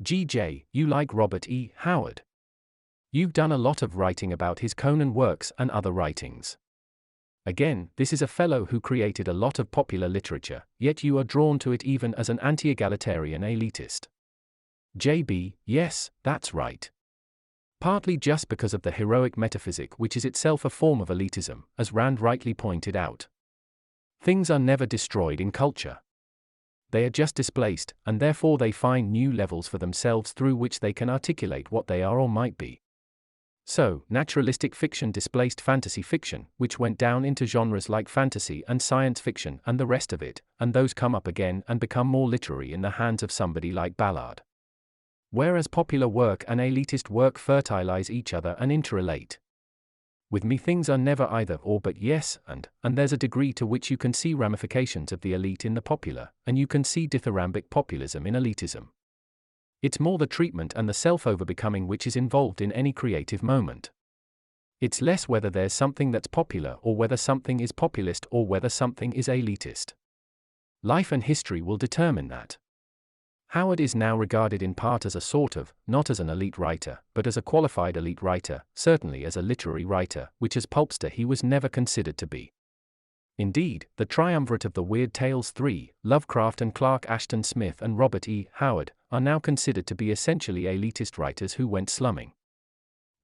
Speaker 1: GJ, you like Robert E. Howard. You've done a lot of writing about his Conan works and other writings. Again, this is a fellow who created a lot of popular literature, yet you are drawn to it even as an anti-egalitarian elitist. JB, yes, that's right. Partly just because of the heroic metaphysic, which is itself a form of elitism, as Rand rightly pointed out. Things are never destroyed in culture. They are just displaced, and therefore they find new levels for themselves through which they can articulate what they are or might be. So, naturalistic fiction displaced fantasy fiction, which went down into genres like fantasy and science fiction and the rest of it, and those come up again and become more literary in the hands of somebody like Ballard. Whereas popular work and elitist work fertilize each other and interrelate. With me things are never either or but yes and there's a degree to which you can see ramifications of the elite in the popular, and you can see dithyrambic populism in elitism. It's more the treatment and the self-overbecoming which is involved in any creative moment. It's less whether there's something that's popular or whether something is populist or whether something is elitist. Life and history will determine that. Howard is now regarded in part as a sort of, not as an elite writer, but as a qualified elite writer, certainly as a literary writer, which as pulpster he was never considered to be. Indeed, the triumvirate of the Weird Tales 3, Lovecraft and Clark Ashton Smith and Robert E. Howard, are now considered to be essentially elitist writers who went slumming.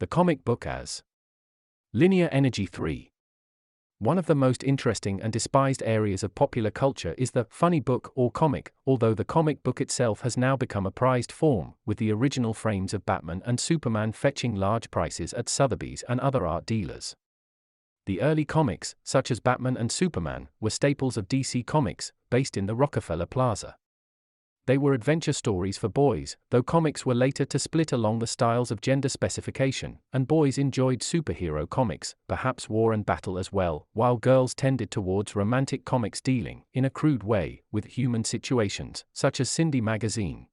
Speaker 1: The comic book as Linear Energy 3. One of the most interesting and despised areas of popular culture is the funny book or comic, although the comic book itself has now become a prized form, with the original frames of Batman and Superman fetching large prices at Sotheby's and other art dealers. The early comics, such as Batman and Superman, were staples of DC Comics, based in the Rockefeller Plaza. They were adventure stories for boys, though comics were later to split along the styles of gender specification, and boys enjoyed superhero comics, perhaps war and battle as well, while girls tended towards romantic comics dealing, in a crude way, with human situations, such as Cindy magazine.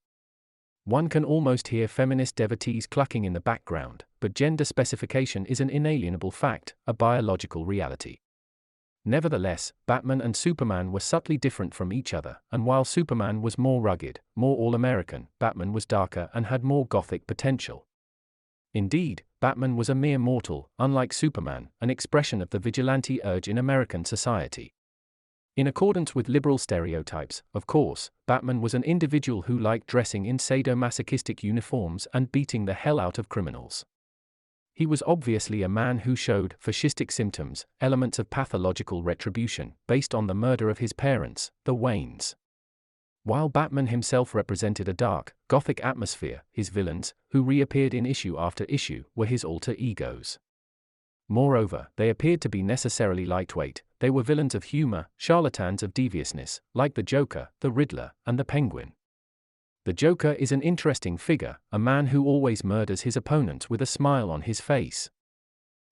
Speaker 1: One can almost hear feminist devotees clucking in the background, but gender specification is an inalienable fact, a biological reality. Nevertheless, Batman and Superman were subtly different from each other, and while Superman was more rugged, more all-American, Batman was darker and had more gothic potential. Indeed, Batman was a mere mortal, unlike Superman, an expression of the vigilante urge in American society. In accordance with liberal stereotypes, of course, Batman was an individual who liked dressing in sadomasochistic uniforms and beating the hell out of criminals. He was obviously a man who showed fascistic symptoms, elements of pathological retribution, based on the murder of his parents, the Waynes. While Batman himself represented a dark, gothic atmosphere, his villains, who reappeared in issue after issue, were his alter egos. Moreover, they appeared to be necessarily lightweight, they were villains of humor, charlatans of deviousness, like the Joker, the Riddler, and the Penguin. The Joker is an interesting figure, a man who always murders his opponents with a smile on his face.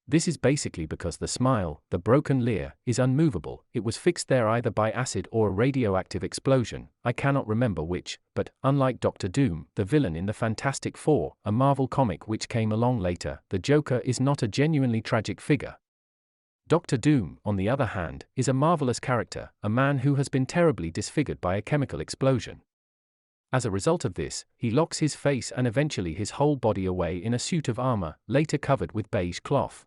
Speaker 1: This is basically because the smile, the broken leer, is unmovable. It was fixed there either by acid or a radioactive explosion, I cannot remember which, but, unlike Dr. Doom, the villain in the Fantastic Four, a Marvel comic which came along later, the Joker is not a genuinely tragic figure. Dr. Doom, on the other hand, is a marvelous character, a man who has been terribly disfigured by a chemical explosion. As a result of this, he locks his face and eventually his whole body away in a suit of armor, later covered with beige cloth.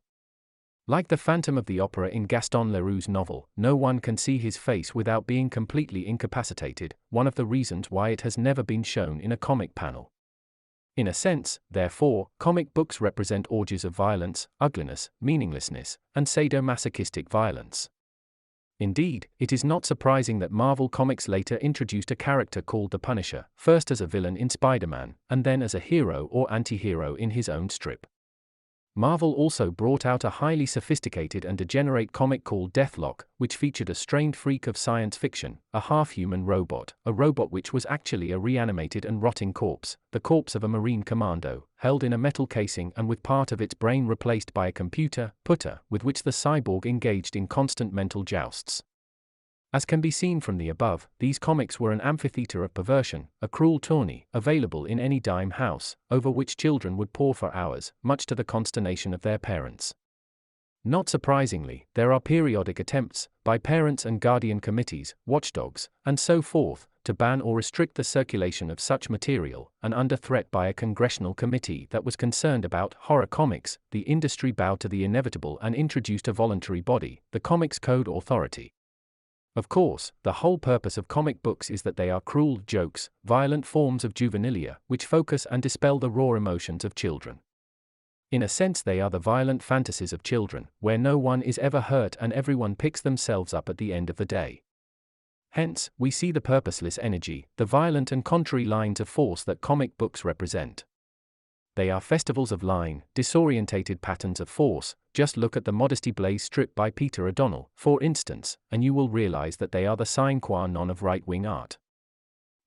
Speaker 1: Like the Phantom of the Opera in Gaston Leroux's novel, no one can see his face without being completely incapacitated, one of the reasons why it has never been shown in a comic panel. In a sense, therefore, comic books represent orgies of violence, ugliness, meaninglessness, and sadomasochistic violence. Indeed, it is not surprising that Marvel Comics later introduced a character called the Punisher, first as a villain in Spider-Man, and then as a hero or anti-hero in his own strip. Marvel also brought out a highly sophisticated and degenerate comic called Deathlock, which featured a strained freak of science fiction, a half-human robot, a robot which was actually a reanimated and rotting corpse, the corpse of a Marine commando, held in a metal casing and with part of its brain replaced by a computer, putter, with which the cyborg engaged in constant mental jousts. As can be seen from the above, these comics were an amphitheater of perversion, a cruel tourney, available in any dime house, over which children would pore for hours, much to the consternation of their parents. Not surprisingly, there are periodic attempts, by parents and guardian committees, watchdogs, and so forth, to ban or restrict the circulation of such material, and under threat by a congressional committee that was concerned about horror comics, the industry bowed to the inevitable and introduced a voluntary body, the Comics Code Authority. Of course, the whole purpose of comic books is that they are cruel jokes, violent forms of juvenilia, which focus and dispel the raw emotions of children. In a sense, they are the violent fantasies of children, where no one is ever hurt and everyone picks themselves up at the end of the day. Hence, we see the purposeless energy, the violent and contrary lines of force that comic books represent. They are festivals of line, disorientated patterns of force. Just look at the Modesty Blaze strip by Peter O'Donnell, for instance, and you will realize that they are the sine qua non of right-wing art.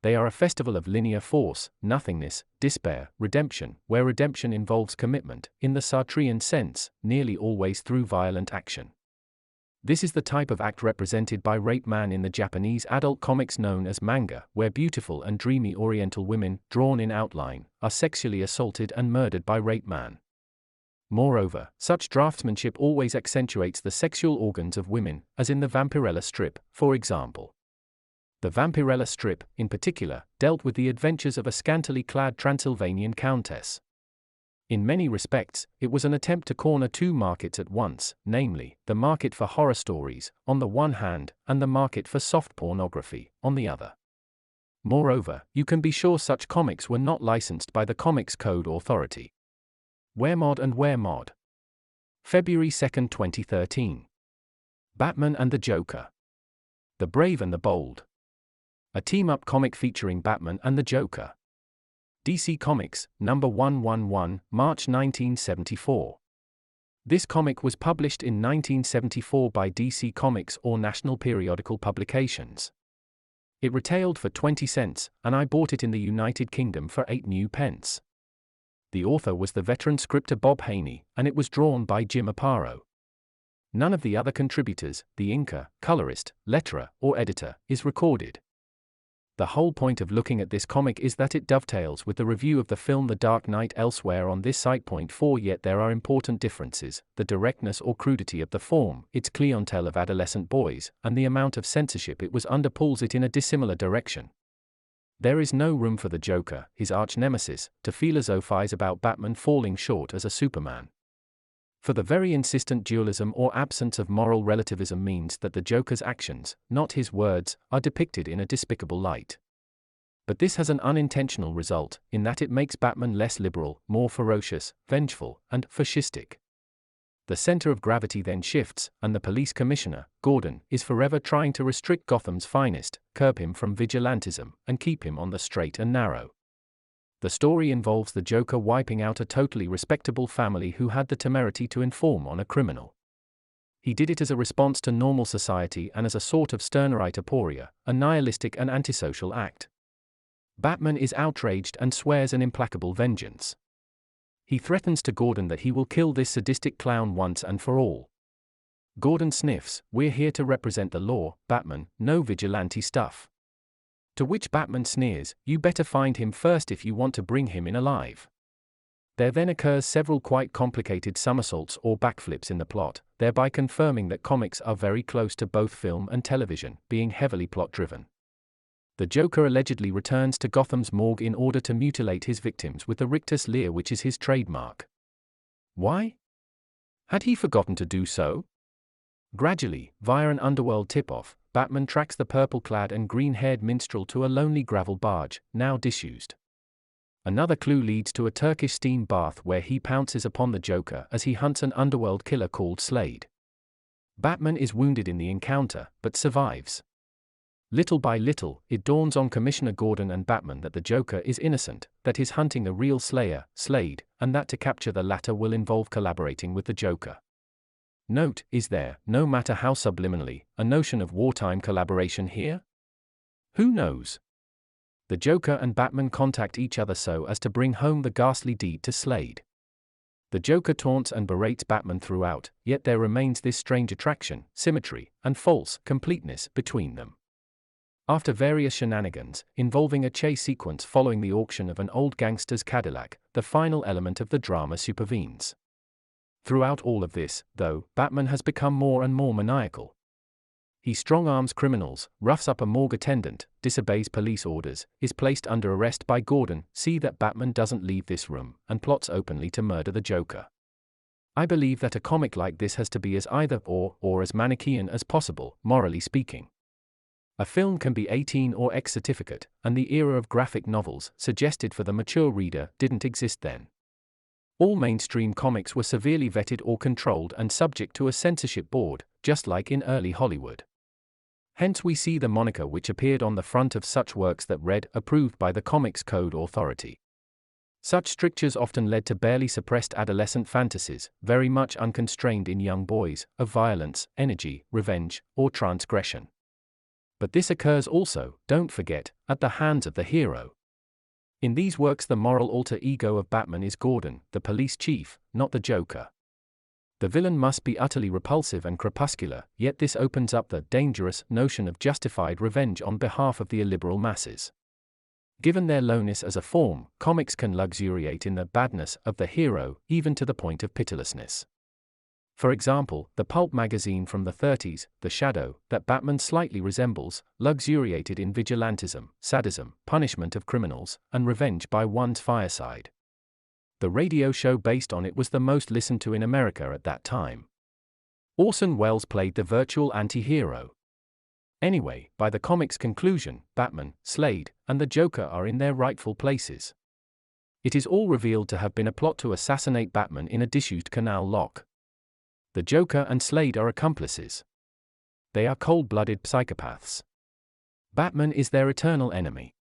Speaker 1: They are a festival of linear force, nothingness, despair, redemption, where redemption involves commitment, in the Sartrean sense, nearly always through violent action. This is the type of act represented by Rape Man in the Japanese adult comics known as manga, where beautiful and dreamy Oriental women, drawn in outline, are sexually assaulted and murdered by Rape Man. Moreover, such draftsmanship always accentuates the sexual organs of women, as in the Vampirella strip, for example. The Vampirella strip, in particular, dealt with the adventures of a scantily clad Transylvanian countess. In many respects, it was an attempt to corner two markets at once, namely, the market for horror stories, on the one hand, and the market for soft pornography, on the other. Moreover, you can be sure such comics were not licensed by the Comics Code Authority. Weremod and Weremod. February 2, 2013. Batman and the Joker. The Brave and the Bold. A team-up comic featuring Batman and the Joker. DC Comics, number 111, March 1974. This comic was published in 1974 by DC Comics or National Periodical Publications. It retailed for 20 cents, and I bought it in the United Kingdom for 8 new pence. The author was the veteran scripter Bob Haney, and it was drawn by Jim Aparo. None of the other contributors, the inker, colorist, letterer, or editor, is recorded. The whole point of looking at this comic is that it dovetails with the review of the film The Dark Knight elsewhere on this site. Point 4. Yet there are important differences: the directness or crudity of the form, its clientele of adolescent boys, and the amount of censorship it was under pulls it in a dissimilar direction. There is no room for the Joker, his arch-nemesis, to philosophize about Batman falling short as a Superman. For the very insistent dualism or absence of moral relativism means that the Joker's actions, not his words, are depicted in a despicable light. But this has an unintentional result, in that it makes Batman less liberal, more ferocious, vengeful, and fascistic. The center of gravity then shifts, and the police commissioner, Gordon, is forever trying to restrict Gotham's finest, curb him from vigilantism, and keep him on the straight and narrow. The story involves the Joker wiping out a totally respectable family who had the temerity to inform on a criminal. He did it as a response to normal society and as a sort of Stirnerite aporia, a nihilistic and antisocial act. Batman is outraged and swears an implacable vengeance. He threatens to Gordon that he will kill this sadistic clown once and for all. Gordon sniffs, "We're here to represent the law, Batman, no vigilante stuff." To which Batman sneers, "You better find him first if you want to bring him in alive." There then occurs several quite complicated somersaults or backflips in the plot, thereby confirming that comics are very close to both film and television, being heavily plot-driven. The Joker allegedly returns to Gotham's morgue in order to mutilate his victims with the rictus leer, which is his trademark. Why? Had he forgotten to do so? Gradually, via an underworld tip-off, Batman tracks the purple-clad and green-haired minstrel to a lonely gravel barge, now disused. Another clue leads to a Turkish steam bath where he pounces upon the Joker as he hunts an underworld killer called Slade. Batman is wounded in the encounter, but survives. Little by little, it dawns on Commissioner Gordon and Batman that the Joker is innocent, that he's hunting a real slayer, Slade, and that to capture the latter will involve collaborating with the Joker. Note, is there, no matter how subliminally, a notion of wartime collaboration here? Who knows? The Joker and Batman contact each other so as to bring home the ghastly deed to Slade. The Joker taunts and berates Batman throughout, yet there remains this strange attraction, symmetry, and false completeness between them. After various shenanigans, involving a chase sequence following the auction of an old gangster's Cadillac, the final element of the drama supervenes. Throughout all of this, though, Batman has become more and more maniacal. He strong-arms criminals, roughs up a morgue attendant, disobeys police orders, is placed under arrest by Gordon, see that Batman doesn't leave this room, and plots openly to murder the Joker. I believe that a comic like this has to be as either-or, or as Manichaean as possible, morally speaking. A film can be 18 or X certificate, and the era of graphic novels, suggested for the mature reader, didn't exist then. All mainstream comics were severely vetted or controlled and subject to a censorship board, just like in early Hollywood. Hence we see the moniker which appeared on the front of such works that read, "Approved by the Comics Code Authority." Such strictures often led to barely suppressed adolescent fantasies, very much unconstrained in young boys, of violence, energy, revenge, or transgression. But this occurs also, don't forget, at the hands of the hero. In these works the moral alter ego of Batman is Gordon, the police chief, not the Joker. The villain must be utterly repulsive and crepuscular, yet this opens up the dangerous notion of justified revenge on behalf of the illiberal masses. Given their lowness as a form, comics can luxuriate in the badness of the hero, even to the point of pitilessness. For example, the pulp magazine from the 30s, The Shadow, that Batman slightly resembles, luxuriated in vigilantism, sadism, punishment of criminals, and revenge by one's fireside. The radio show based on it was the most listened to in America at that time. Orson Welles played the virtual anti-hero. Anyway, by the comic's conclusion, Batman, Slade, and the Joker are in their rightful places. It is all revealed to have been a plot to assassinate Batman in a disused canal lock. The Joker and Slade are accomplices. They are cold-blooded psychopaths. Batman is their eternal enemy.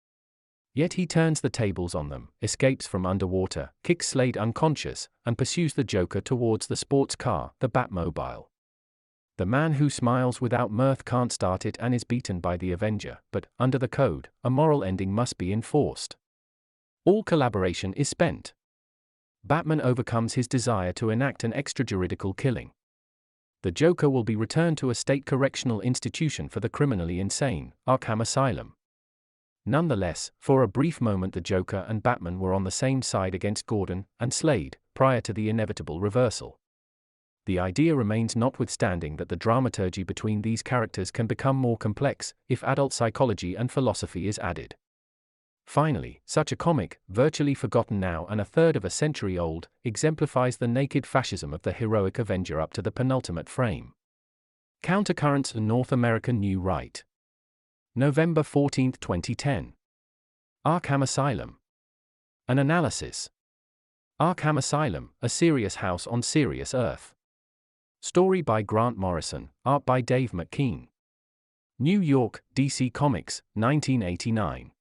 Speaker 1: Yet he turns the tables on them, escapes from underwater, kicks Slade unconscious, and pursues the Joker towards the sports car, the Batmobile. The man who smiles without mirth can't start it and is beaten by the Avenger, but, under the code, a moral ending must be enforced. All collaboration is spent. Batman overcomes his desire to enact an extrajuridical killing. The Joker will be returned to a state correctional institution for the criminally insane, Arkham Asylum. Nonetheless, for a brief moment the Joker and Batman were on the same side against Gordon and Slade, prior to the inevitable reversal. The idea remains notwithstanding that the dramaturgy between these characters can become more complex, if adult psychology and philosophy is added. Finally, such a comic, virtually forgotten now and a third of a century old, exemplifies the naked fascism of the heroic Avenger up to the penultimate frame. Countercurrents in North American New Right. November 14, 2010. Arkham Asylum. An analysis. Arkham Asylum, a serious house on serious earth. Story by Grant Morrison, art by Dave McKean. New York, DC Comics, 1989.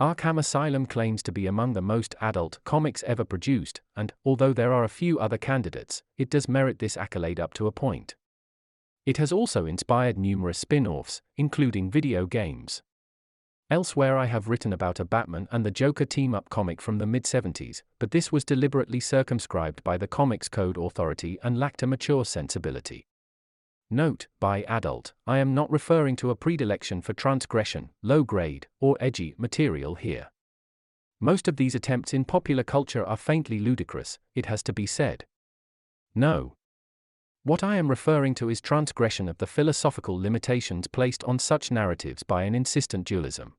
Speaker 1: Arkham Asylum claims to be among the most adult comics ever produced, and, although there are a few other candidates, it does merit this accolade up to a point. It has also inspired numerous spin-offs, including video games. Elsewhere I have written about a Batman and the Joker team-up comic from the mid-70s, but this was deliberately circumscribed by the Comics Code Authority and lacked a mature sensibility. Note, by adult, I am not referring to a predilection for transgression, low-grade, or edgy material here. Most of these attempts in popular culture are faintly ludicrous, it has to be said. No. What I am referring to is transgression of the philosophical limitations placed on such narratives by an insistent dualism.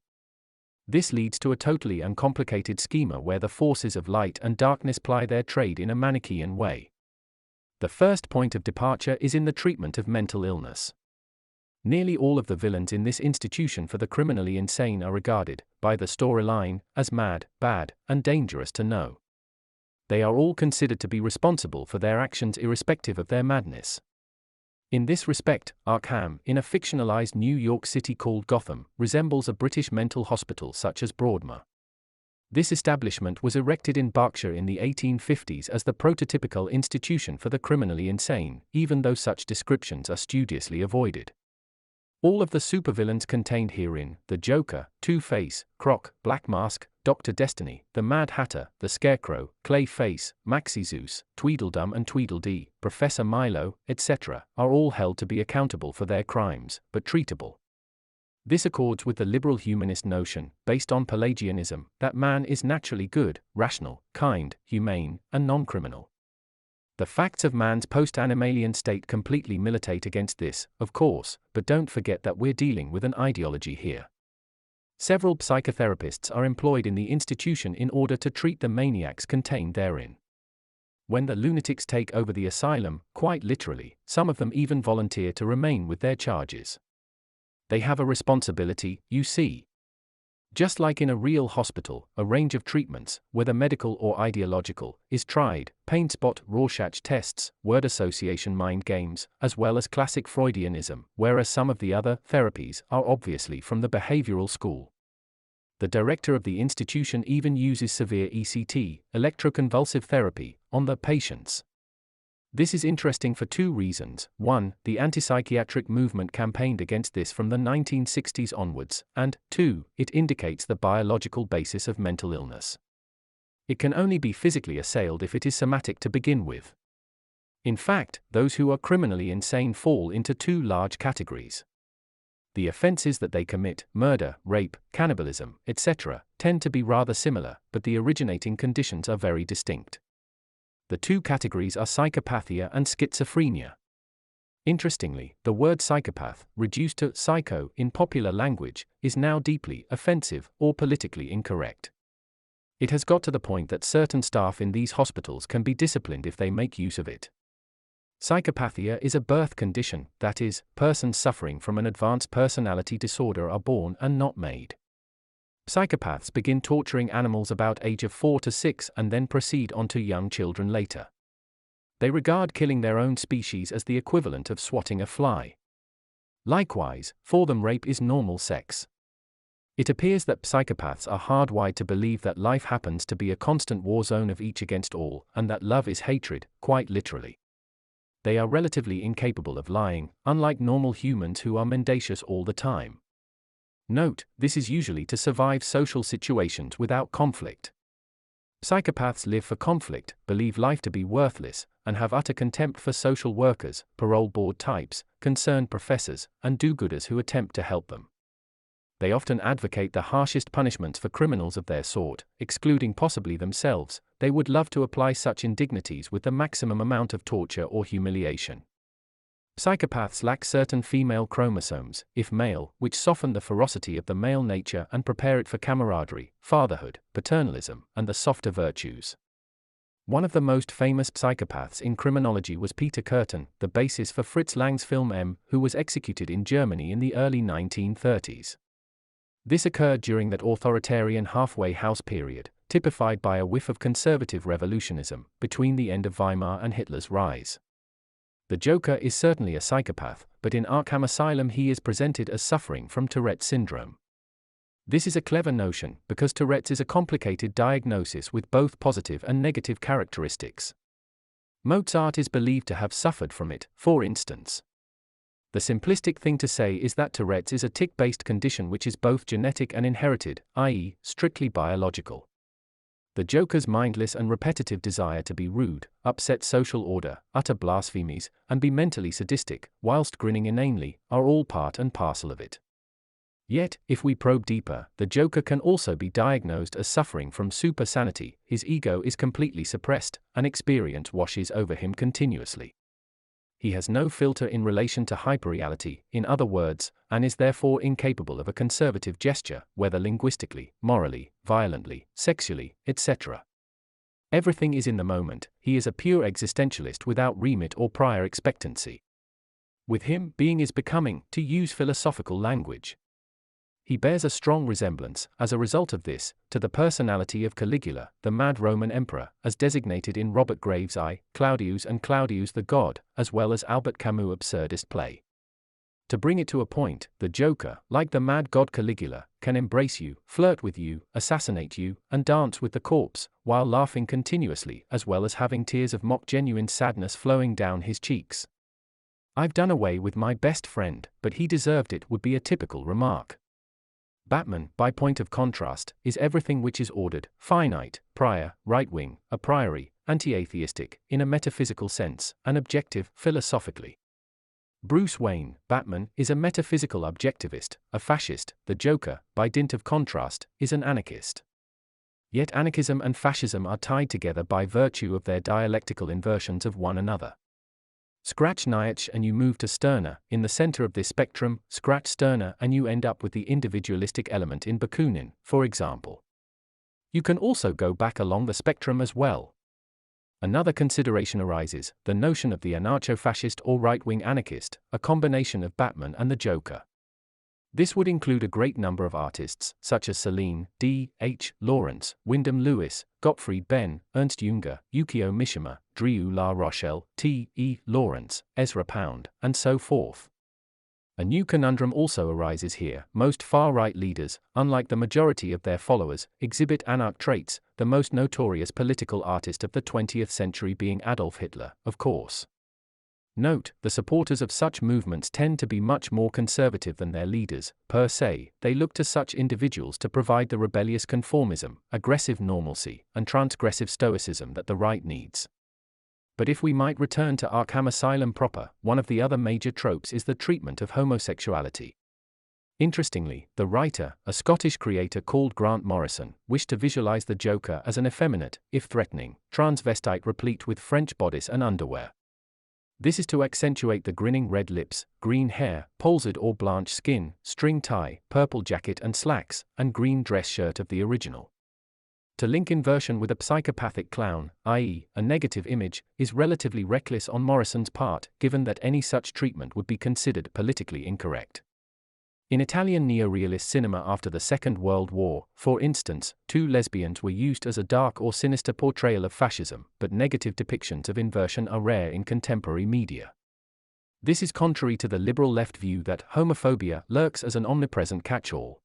Speaker 1: This leads to a totally uncomplicated schema where the forces of light and darkness ply their trade in a Manichaean way. The first point of departure is in the treatment of mental illness. Nearly all of the villains in this institution for the criminally insane are regarded, by the storyline, as mad, bad, and dangerous to know. They are all considered to be responsible for their actions irrespective of their madness. In this respect, Arkham, in a fictionalized New York City called Gotham, resembles a British mental hospital such as Broadmoor. This establishment was erected in Berkshire in the 1850s as the prototypical institution for the criminally insane, even though such descriptions are studiously avoided. All of the supervillains contained herein, the Joker, Two-Face, Croc, Black Mask, Dr. Destiny, the Mad Hatter, the Scarecrow, Clayface, Maxie Zeus, Tweedledum and Tweedledee, Professor Milo, etc., are all held to be accountable for their crimes, but treatable. This accords with the liberal humanist notion, based on Pelagianism, that man is naturally good, rational, kind, humane, and non-criminal. The facts of man's post-animalian state completely militate against this, of course, but don't forget that we're dealing with an ideology here. Several psychotherapists are employed in the institution in order to treat the maniacs contained therein. When the lunatics take over the asylum, quite literally, some of them even volunteer to remain with their charges. They have a responsibility, you see. Just like in a real hospital, a range of treatments, whether medical or ideological, is tried: pain spot, Rorschach tests, word association mind games, as well as classic Freudianism, whereas some of the other therapies are obviously from the behavioral school. The director of the institution even uses severe ECT, electroconvulsive therapy, on the patients. This is interesting for two reasons. One, the anti-psychiatric movement campaigned against this from the 1960s onwards, and, two, it indicates the biological basis of mental illness. It can only be physically assailed if it is somatic to begin with. In fact, those who are criminally insane fall into two large categories. The offenses that they commit, murder, rape, cannibalism, etc., tend to be rather similar, but the originating conditions are very distinct. The two categories are psychopathia and schizophrenia. Interestingly, the word psychopath, reduced to psycho in popular language, is now deeply offensive or politically incorrect. It has got to the point that certain staff in these hospitals can be disciplined if they make use of it. Psychopathia is a birth condition, that is, persons suffering from an advanced personality disorder are born and not made. Psychopaths begin torturing animals about age of 4 to 6 and then proceed on to young children later. They regard killing their own species as the equivalent of swatting a fly. Likewise, for them rape is normal sex. It appears that psychopaths are hardwired to believe that life happens to be a constant war zone of each against all, and that love is hatred, quite literally. They are relatively incapable of lying, unlike normal humans who are mendacious all the time. Note, this is usually to survive social situations without conflict. Psychopaths live for conflict, believe life to be worthless, and have utter contempt for social workers, parole board types, concerned professors, and do-gooders who attempt to help them. They often advocate the harshest punishments for criminals of their sort, excluding possibly themselves. They would love to apply such indignities with the maximum amount of torture or humiliation. Psychopaths lack certain female chromosomes, if male, which soften the ferocity of the male nature and prepare it for camaraderie, fatherhood, paternalism, and the softer virtues. One of the most famous psychopaths in criminology was Peter Kürten, the basis for Fritz Lang's film M, who was executed in Germany in the early 1930s. This occurred during that authoritarian halfway house period, typified by a whiff of conservative revolutionism, between the end of Weimar and Hitler's rise. The Joker is certainly a psychopath, but in Arkham Asylum he is presented as suffering from Tourette's syndrome. This is a clever notion, because Tourette's is a complicated diagnosis with both positive and negative characteristics. Mozart is believed to have suffered from it, for instance. The simplistic thing to say is that Tourette's is a tic-based condition which is both genetic and inherited, i.e., strictly biological. The Joker's mindless and repetitive desire to be rude, upset social order, utter blasphemies, and be mentally sadistic, whilst grinning inanely, are all part and parcel of it. Yet, if we probe deeper, the Joker can also be diagnosed as suffering from supersanity. His ego is completely suppressed, and experience washes over him continuously. He has no filter in relation to hyperreality, in other words, and is therefore incapable of a conservative gesture, whether linguistically, morally, violently, sexually, etc. Everything is in the moment, he is a pure existentialist without remit or prior expectancy. With him, being is becoming, to use philosophical language. He bears a strong resemblance, as a result of this, to the personality of Caligula, the mad Roman emperor, as designated in Robert Graves' I, Claudius and Claudius the God, as well as Albert Camus' absurdist play. To bring it to a point, the Joker, like the mad god Caligula, can embrace you, flirt with you, assassinate you, and dance with the corpse, while laughing continuously, as well as having tears of mock-genuine sadness flowing down his cheeks. "I've done away with my best friend, but he deserved it," would be a typical remark. Batman, by point of contrast, is everything which is ordered, finite, prior, right-wing, a priori, anti-atheistic, in a metaphysical sense, and objective, philosophically. Bruce Wayne, Batman, is a metaphysical objectivist, a fascist. The Joker, by dint of contrast, is an anarchist. Yet anarchism and fascism are tied together by virtue of their dialectical inversions of one another. Scratch Nietzsche and you move to Stirner. In the center of this spectrum, scratch Stirner and you end up with the individualistic element in Bakunin, for example. You can also go back along the spectrum as well. Another consideration arises, the notion of the anarcho-fascist or right-wing anarchist, a combination of Batman and the Joker. This would include a great number of artists, such as Celine, D. H. Lawrence, Wyndham Lewis, Gottfried Benn, Ernst Junger, Yukio Mishima, Drew La Rochelle, T. E. Lawrence, Ezra Pound, and so forth. A new conundrum also arises here. Most far-right leaders, unlike the majority of their followers, exhibit anarch traits, the most notorious political artist of the 20th century being Adolf Hitler, of course. Note, the supporters of such movements tend to be much more conservative than their leaders, per se. They look to such individuals to provide the rebellious conformism, aggressive normalcy, and transgressive stoicism that the right needs. But if we might return to Arkham Asylum proper, one of the other major tropes is the treatment of homosexuality. Interestingly, the writer, a Scottish creator called Grant Morrison, wished to visualize the Joker as an effeminate, if threatening, transvestite replete with French bodice and underwear. This is to accentuate the grinning red lips, green hair, palsied or blanched skin, string tie, purple jacket and slacks, and green dress shirt of the original. To link inversion with a psychopathic clown, i.e., a negative image, is relatively reckless on Morrison's part, given that any such treatment would be considered politically incorrect. In Italian neorealist cinema after the Second World War, for instance, two lesbians were used as a dark or sinister portrayal of fascism, but negative depictions of inversion are rare in contemporary media. This is contrary to the liberal left view that homophobia lurks as an omnipresent catch-all.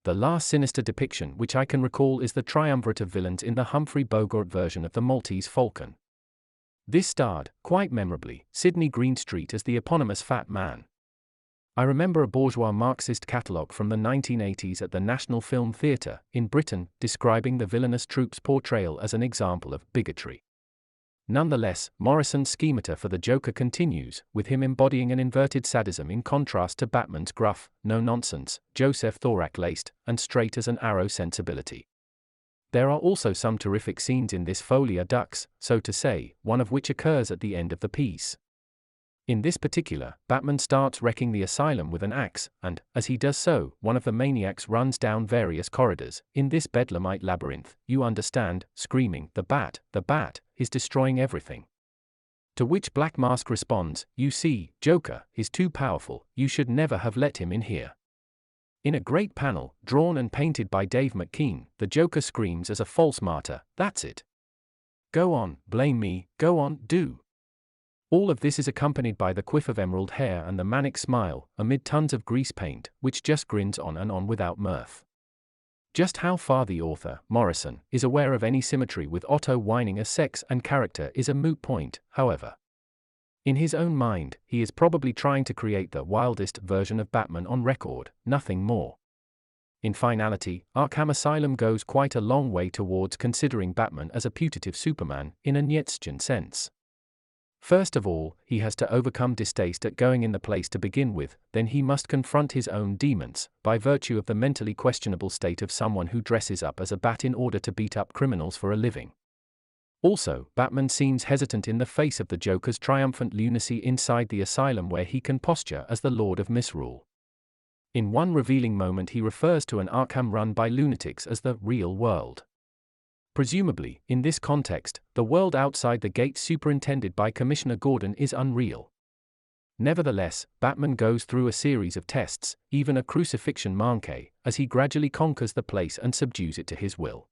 Speaker 1: The last sinister depiction which I can recall is the triumvirate of villains in the Humphrey Bogart version of The Maltese Falcon. This starred, quite memorably, Sidney Greenstreet as the eponymous Fat Man. I remember a bourgeois Marxist catalogue from the 1980s at the National Film Theatre, in Britain, describing the villainous troupe's portrayal as an example of bigotry. Nonetheless, Morrison's schemata for the Joker continues, with him embodying an inverted sadism in contrast to Batman's gruff, no-nonsense, Joseph Thorac-laced, and straight-as-an-arrow sensibility. There are also some terrific scenes in this Folia Dux, so to say, one of which occurs at the end of the piece. In this particular, Batman starts wrecking the asylum with an axe, and, as he does so, one of the maniacs runs down various corridors, in this bedlamite labyrinth, you understand, screaming, the bat, is destroying everything." To which Black Mask responds, "You see, Joker, he's too powerful, you should never have let him in here." In a great panel, drawn and painted by Dave McKean, the Joker screams as a false martyr, "That's it. Go on, blame me, go on, do." All of this is accompanied by the quiff of emerald hair and the manic smile, amid tons of grease paint, which just grins on and on without mirth. Just how far the author, Morrison, is aware of any symmetry with Otto whining as sex and character is a moot point, however. In his own mind, he is probably trying to create the wildest version of Batman on record, nothing more. In finality, Arkham Asylum goes quite a long way towards considering Batman as a putative Superman, in a Nietzschean sense. First of all, he has to overcome distaste at going in the place to begin with, then he must confront his own demons, by virtue of the mentally questionable state of someone who dresses up as a bat in order to beat up criminals for a living. Also, Batman seems hesitant in the face of the Joker's triumphant lunacy inside the asylum where he can posture as the Lord of Misrule. In one revealing moment he refers to an Arkham run by lunatics as the real world. Presumably, in this context, the world outside the gate superintended by Commissioner Gordon is unreal. Nevertheless, Batman goes through a series of tests, even a crucifixion manqué, as he gradually conquers the place and subdues it to his will.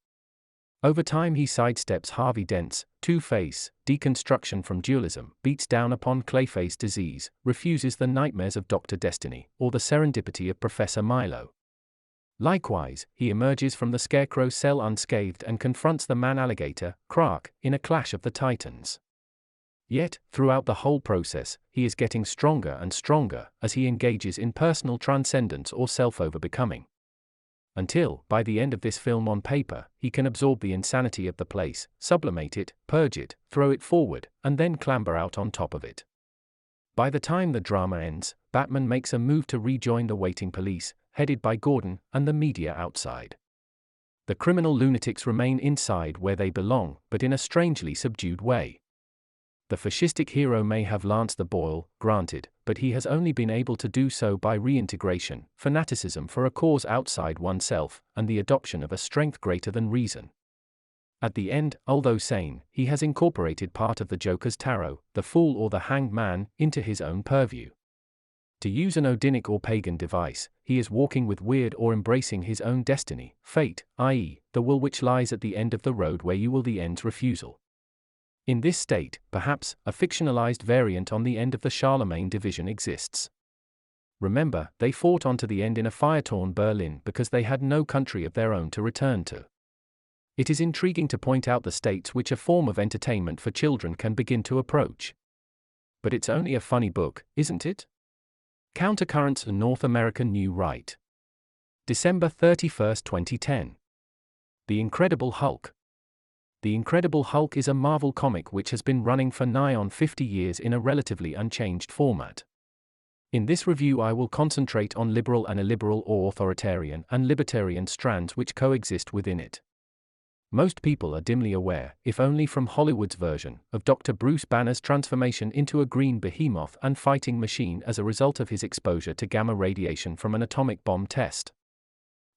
Speaker 1: Over time he sidesteps Harvey Dent's Two-Face, deconstruction from dualism, beats down upon Clayface disease, refuses the nightmares of Dr. Destiny, or the serendipity of Professor Milo. Likewise, he emerges from the Scarecrow cell unscathed and confronts the man-alligator, Krark, in a clash of the titans. Yet, throughout the whole process, he is getting stronger and stronger as he engages in personal transcendence or self-over-becoming. Until, by the end of this film on paper, he can absorb the insanity of the place, sublimate it, purge it, throw it forward, and then clamber out on top of it. By the time the drama ends, Batman makes a move to rejoin the waiting police, headed by Gordon, and the media outside. The criminal lunatics remain inside where they belong, but in a strangely subdued way. The fascistic hero may have lanced the boil, granted, but he has only been able to do so by reintegration, fanaticism for a cause outside oneself, and the adoption of a strength greater than reason. At the end, although sane, he has incorporated part of the Joker's tarot, the Fool or the Hanged Man, into his own purview. To use an Odinic or pagan device, he is walking with weird or embracing his own destiny, fate, i.e., the will which lies at the end of the road where you will the end's refusal. In this state, perhaps, a fictionalized variant on the end of the Charlemagne division exists. Remember, they fought on to the end in a fire-torn Berlin because they had no country of their own to return to. It is intriguing to point out the states which a form of entertainment for children can begin to approach. But it's only a funny book, isn't it? Countercurrents, a North American New Right. December 31, 2010. The Incredible Hulk. The Incredible Hulk is a Marvel comic which has been running for nigh on 50 years in a relatively unchanged format. In this review I will concentrate on liberal and illiberal or authoritarian and libertarian strands which coexist within it. Most people are dimly aware, if only from Hollywood's version, of Dr. Bruce Banner's transformation into a green behemoth and fighting machine as a result of his exposure to gamma radiation from an atomic bomb test.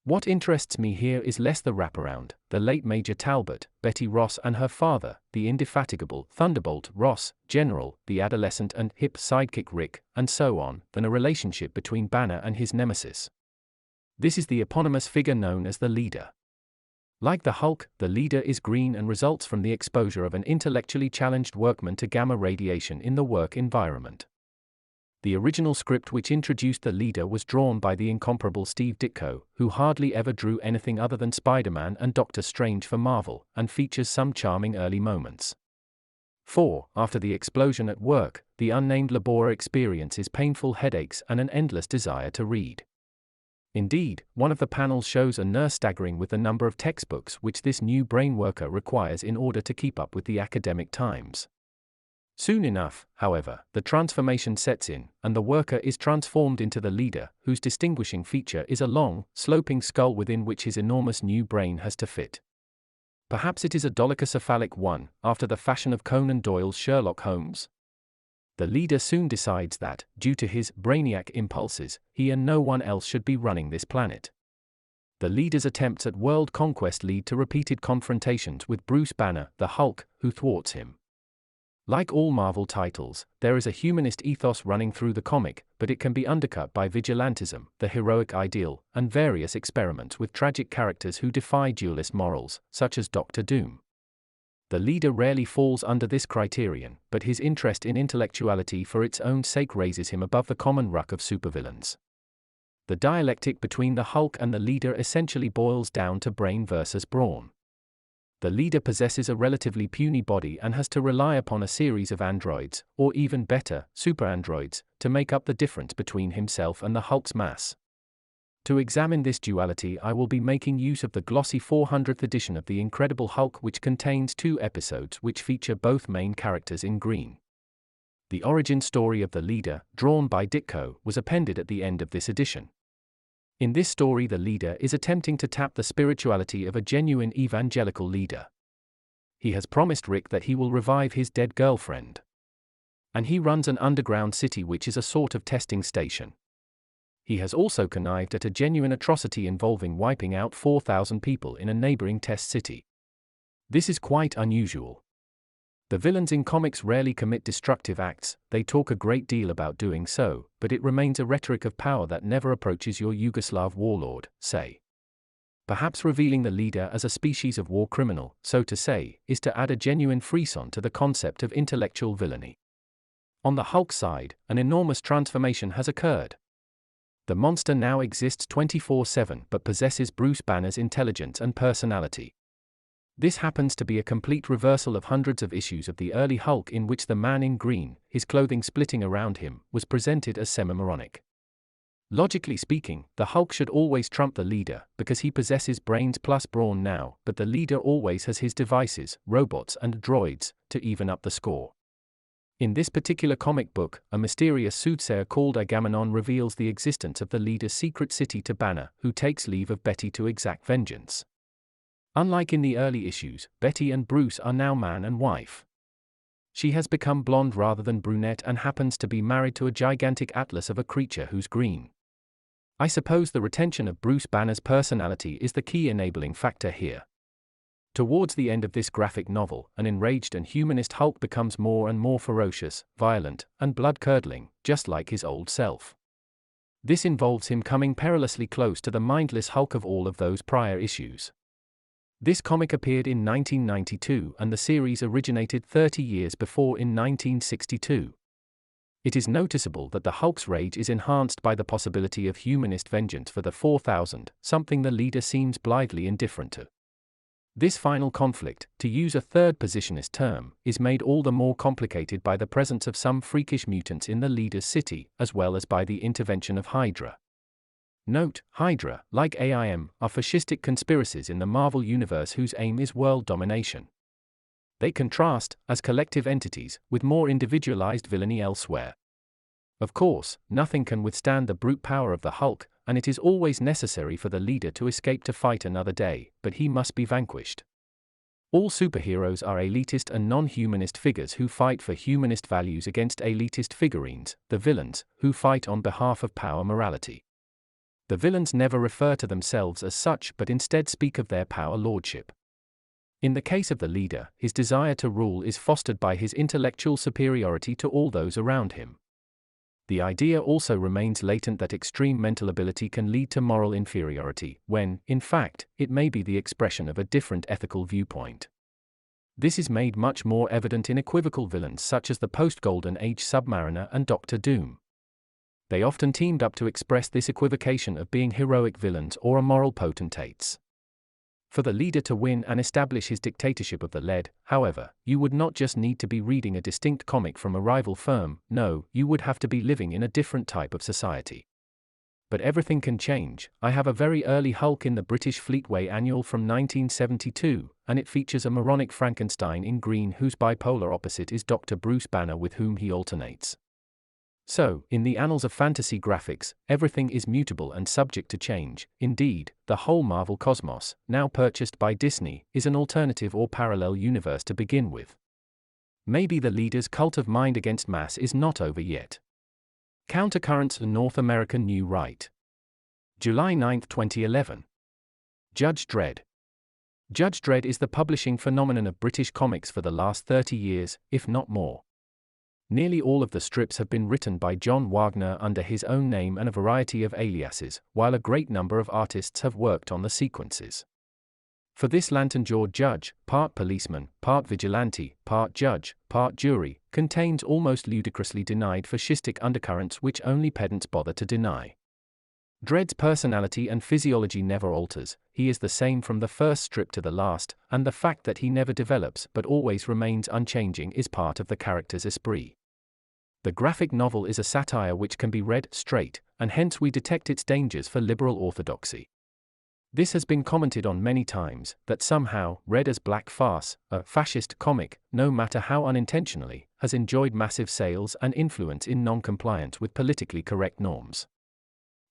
Speaker 1: What interests me here is less the wraparound, the late Major Talbot, Betty Ross and her father, the indefatigable Thunderbolt Ross, General, the adolescent and hip sidekick Rick, and so on, than a relationship between Banner and his nemesis. This is the eponymous figure known as the Leader. Like the Hulk, the Leader is green and results from the exposure of an intellectually challenged workman to gamma radiation in the work environment. The original script which introduced the Leader was drawn by the incomparable Steve Ditko, who hardly ever drew anything other than Spider-Man and Doctor Strange for Marvel, and features some charming early moments. 4. After the explosion at work, the unnamed laborer experiences painful headaches and an endless desire to read. Indeed, one of the panels shows a nurse staggering with the number of textbooks which this new brain worker requires in order to keep up with the academic times. Soon enough, however, the transformation sets in, and the worker is transformed into the Leader, whose distinguishing feature is a long, sloping skull within which his enormous new brain has to fit. Perhaps it is a dolichocephalic one, after the fashion of Conan Doyle's Sherlock Holmes. The Leader soon decides that, due to his brainiac impulses, he and no one else should be running this planet. The Leader's attempts at world conquest lead to repeated confrontations with Bruce Banner, the Hulk, who thwarts him. Like all Marvel titles, there is a humanist ethos running through the comic, but it can be undercut by vigilantism, the heroic ideal, and various experiments with tragic characters who defy dualist morals, such as Doctor Doom. The Leader rarely falls under this criterion, but his interest in intellectuality for its own sake raises him above the common ruck of supervillains. The dialectic between the Hulk and the Leader essentially boils down to brain versus brawn. The Leader possesses a relatively puny body and has to rely upon a series of androids, or even better, super-androids, to make up the difference between himself and the Hulk's mass. To examine this duality I will be making use of the glossy 400th edition of The Incredible Hulk, which contains 2 episodes which feature both main characters in green. The origin story of the Leader, drawn by Ditko, was appended at the end of this edition. In this story the Leader is attempting to tap the spirituality of a genuine evangelical leader. He has promised Rick that he will revive his dead girlfriend. And he runs an underground city which is a sort of testing station. He has also connived at a genuine atrocity involving wiping out 4,000 people in a neighboring test city. This is quite unusual. The villains in comics rarely commit destructive acts, they talk a great deal about doing so, but it remains a rhetoric of power that never approaches your Yugoslav warlord, say. Perhaps revealing the leader as a species of war criminal, so to say, is to add a genuine frisson to the concept of intellectual villainy. On the Hulk side, an enormous transformation has occurred. The monster now exists 24/7 but possesses Bruce Banner's intelligence and personality. This happens to be a complete reversal of hundreds of issues of the early Hulk in which the man in green, his clothing splitting around him, was presented as semi-moronic. Logically speaking, the Hulk should always trump the leader, because he possesses brains plus brawn now, but the leader always has his devices, robots and droids, to even up the score. In this particular comic book, a mysterious soothsayer called Agamemnon reveals the existence of the leader's secret city to Banner, who takes leave of Betty to exact vengeance. Unlike in the early issues, Betty and Bruce are now man and wife. She has become blonde rather than brunette and happens to be married to a gigantic atlas of a creature who's green. I suppose the retention of Bruce Banner's personality is the key enabling factor here. Towards the end of this graphic novel, an enraged and humanist Hulk becomes more and more ferocious, violent, and blood-curdling, just like his old self. This involves him coming perilously close to the mindless Hulk of all of those prior issues. This comic appeared in 1992 and the series originated 30 years before in 1962. It is noticeable that the Hulk's rage is enhanced by the possibility of humanist vengeance for the 4000, something the leader seems blithely indifferent to. This final conflict, to use a third positionist term, is made all the more complicated by the presence of some freakish mutants in the leader's city, as well as by the intervention of Hydra. Note, Hydra, like AIM, are fascistic conspiracies in the Marvel Universe whose aim is world domination. They contrast, as collective entities, with more individualized villainy elsewhere. Of course, nothing can withstand the brute power of the Hulk, and it is always necessary for the leader to escape to fight another day, but he must be vanquished. All superheroes are elitist and non-humanist figures who fight for humanist values against elitist figurines, the villains, who fight on behalf of power morality. The villains never refer to themselves as such but instead speak of their power lordship. In the case of the leader, his desire to rule is fostered by his intellectual superiority to all those around him. The idea also remains latent that extreme mental ability can lead to moral inferiority, when, in fact, it may be the expression of a different ethical viewpoint. This is made much more evident in equivocal villains such as the post-Golden Age Submariner and Doctor Doom. They often teamed up to express this equivocation of being heroic villains or immoral potentates. For the leader to win and establish his dictatorship of the lead, however, you would not just need to be reading a distinct comic from a rival firm, no, you would have to be living in a different type of society. But everything can change. I have a very early Hulk in the British Fleetway Annual from 1972, and it features a moronic Frankenstein in green whose bipolar opposite is Dr. Bruce Banner with whom he alternates. So, in the annals of fantasy graphics, everything is mutable and subject to change. Indeed, the whole Marvel cosmos, now purchased by Disney, is an alternative or parallel universe to begin with. Maybe the leader's cult of mind against mass is not over yet. Countercurrents in North American New Right. July 9, 2011. Judge Dredd. Judge Dredd is the publishing phenomenon of British comics for the last 30 years, if not more. Nearly all of the strips have been written by John Wagner under his own name and a variety of aliases, while a great number of artists have worked on the sequences. For this lantern-jawed judge, part policeman, part vigilante, part judge, part jury, contains almost ludicrously denied fascistic undercurrents which only pedants bother to deny. Dredd's personality and physiology never alters, he is the same from the first strip to the last, and the fact that he never develops but always remains unchanging is part of the character's esprit. The graphic novel is a satire which can be read straight, and hence we detect its dangers for liberal orthodoxy. This has been commented on many times, that somehow, read as black farce, a fascist comic, no matter how unintentionally, has enjoyed massive sales and influence in non-compliance with politically correct norms.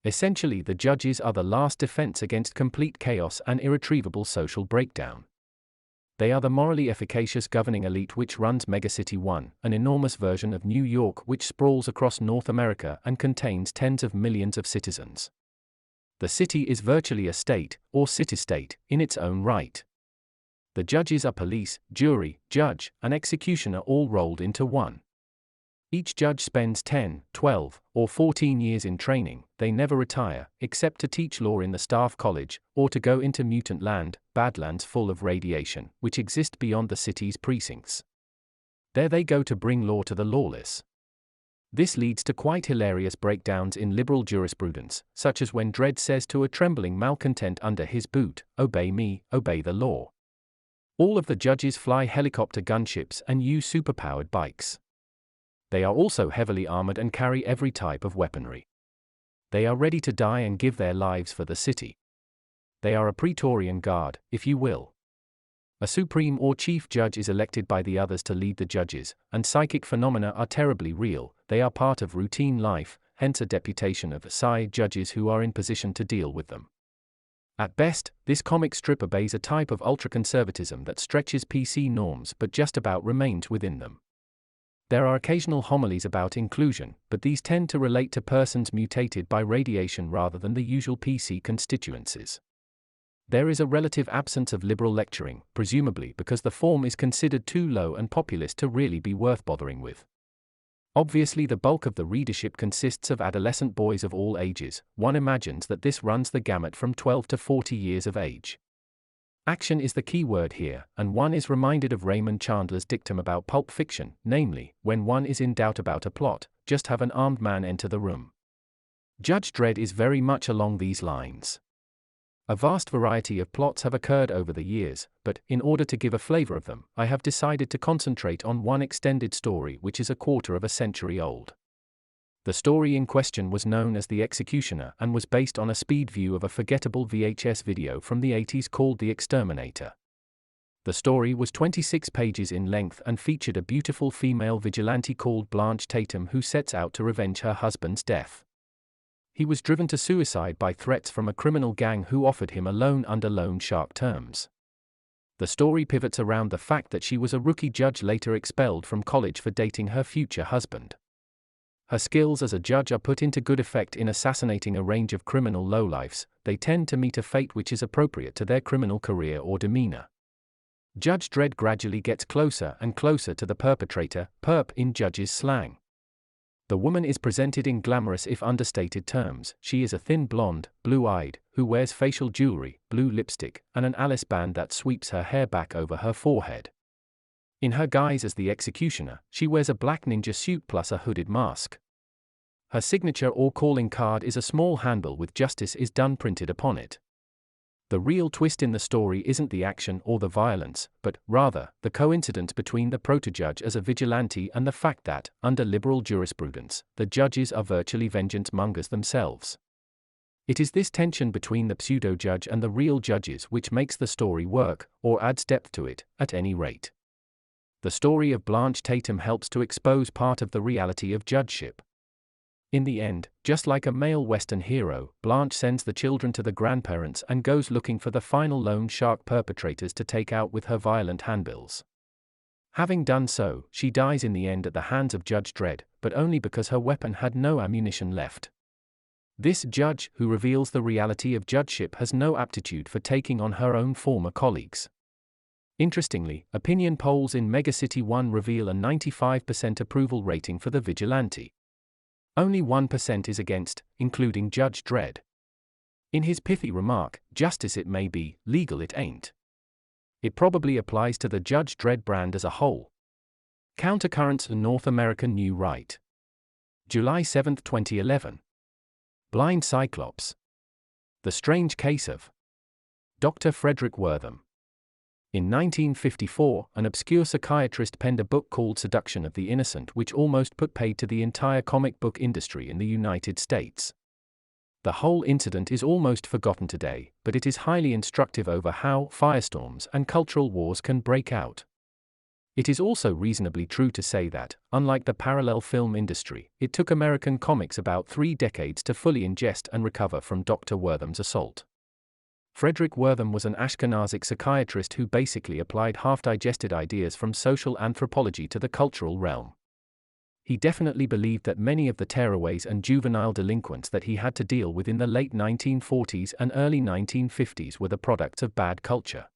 Speaker 1: Essentially, the judges are the last defense against complete chaos and irretrievable social breakdown. They are the morally efficacious governing elite which runs Megacity 1, an enormous version of New York which sprawls across North America and contains tens of millions of citizens. The city is virtually a state, or city-state, in its own right. The judges are police, jury, judge, and executioner all rolled into one. Each judge spends 10, 12, or 14 years in training. They never retire, except to teach law in the staff college, or to go into mutant land, badlands full of radiation, which exist beyond the city's precincts. There they go to bring law to the lawless. This leads to quite hilarious breakdowns in liberal jurisprudence, such as when Dredd says to a trembling malcontent under his boot, "Obey me, obey the law." All of the judges fly helicopter gunships and use superpowered bikes. They are also heavily armored and carry every type of weaponry. They are ready to die and give their lives for the city. They are a Praetorian Guard, if you will. A supreme or chief judge is elected by the others to lead the judges, and psychic phenomena are terribly real. They are part of routine life, hence a deputation of side judges who are in position to deal with them. At best, this comic strip obeys a type of ultra-conservatism that stretches PC norms but just about remains within them. There are occasional homilies about inclusion, but these tend to relate to persons mutated by radiation rather than the usual PC constituencies. There is a relative absence of liberal lecturing, presumably because the form is considered too low and populist to really be worth bothering with. Obviously, the bulk of the readership consists of adolescent boys of all ages. One imagines that this runs the gamut from 12 to 40 years of age. Action is the key word here, and one is reminded of Raymond Chandler's dictum about Pulp Fiction, namely, when one is in doubt about a plot, just have an armed man enter the room. Judge Dredd is very much along these lines. A vast variety of plots have occurred over the years, but, in order to give a flavor of them, I have decided to concentrate on one extended story which is a quarter of a century old. The story in question was known as The Executioner and was based on a speed view of a forgettable VHS video from the 80s called The Exterminator. The story was 26 pages in length and featured a beautiful female vigilante called Blanche Tatum who sets out to revenge her husband's death. He was driven to suicide by threats from a criminal gang who offered him a loan under loan shark terms. The story pivots around the fact that she was a rookie judge later expelled from college for dating her future husband. Her skills as a judge are put into good effect in assassinating a range of criminal lowlifes. They tend to meet a fate which is appropriate to their criminal career or demeanor. Judge Dredd gradually gets closer and closer to the perpetrator, perp in judges' slang. The woman is presented in glamorous if understated terms. She is a thin blonde, blue-eyed, who wears facial jewelry, blue lipstick, and an Alice band that sweeps her hair back over her forehead. In her guise as the executioner, she wears a black ninja suit plus a hooded mask. Her signature or calling card is a small handbill with "Justice is done" printed upon it. The real twist in the story isn't the action or the violence, but, rather, the coincidence between the proto-judge as a vigilante and the fact that, under liberal jurisprudence, the judges are virtually vengeance-mongers themselves. It is this tension between the pseudo-judge and the real judges which makes the story work, or adds depth to it, at any rate. The story of Blanche Tatum helps to expose part of the reality of judgeship. In the end, just like a male Western hero, Blanche sends the children to the grandparents and goes looking for the final loan shark perpetrators to take out with her violent handbills. Having done so, she dies in the end at the hands of Judge Dredd, but only because her weapon had no ammunition left. This judge, who reveals the reality of judgeship, has no aptitude for taking on her own former colleagues. Interestingly, opinion polls in Megacity 1 reveal a 95% approval rating for the vigilante. Only 1% is against, including Judge Dredd. In his pithy remark, "Justice it may be, legal it ain't." It probably applies to the Judge Dredd brand as a whole. Countercurrents in North American New Right. July 7, 2011. Blind Cyclops. The Strange Case of Dr. Frederick Wortham. In 1954, an obscure psychiatrist penned a book called Seduction of the Innocent, which almost put paid to the entire comic book industry in the United States. The whole incident is almost forgotten today, but it is highly instructive over how firestorms and cultural wars can break out. It is also reasonably true to say that, unlike the parallel film industry, it took American comics about 3 decades to fully ingest and recover from Dr. Wortham's assault. Frederick Wortham was an Ashkenazic psychiatrist who basically applied half-digested ideas from social anthropology to the cultural realm. He definitely believed that many of the tearaways and juvenile delinquents that he had to deal with in the late 1940s and early 1950s were the products of bad culture.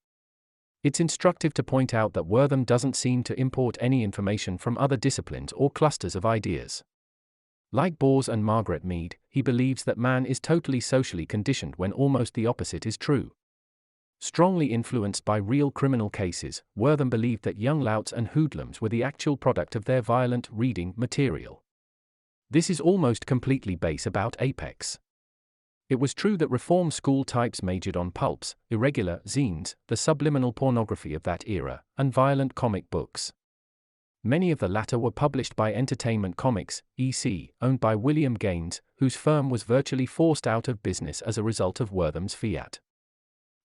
Speaker 1: It's instructive to point out that Wortham doesn't seem to import any information from other disciplines or clusters of ideas. Like Bors and Margaret Mead, he believes that man is totally socially conditioned when almost the opposite is true. Strongly influenced by real criminal cases, Wortham believed that young louts and hoodlums were the actual product of their violent reading material. This is almost completely base about Apex. It was true that reform school types majored on pulps, irregular zines, the subliminal pornography of that era, and violent comic books. Many of the latter were published by Entertainment Comics, EC, owned by William Gaines, whose firm was virtually forced out of business as a result of Wortham's fiat.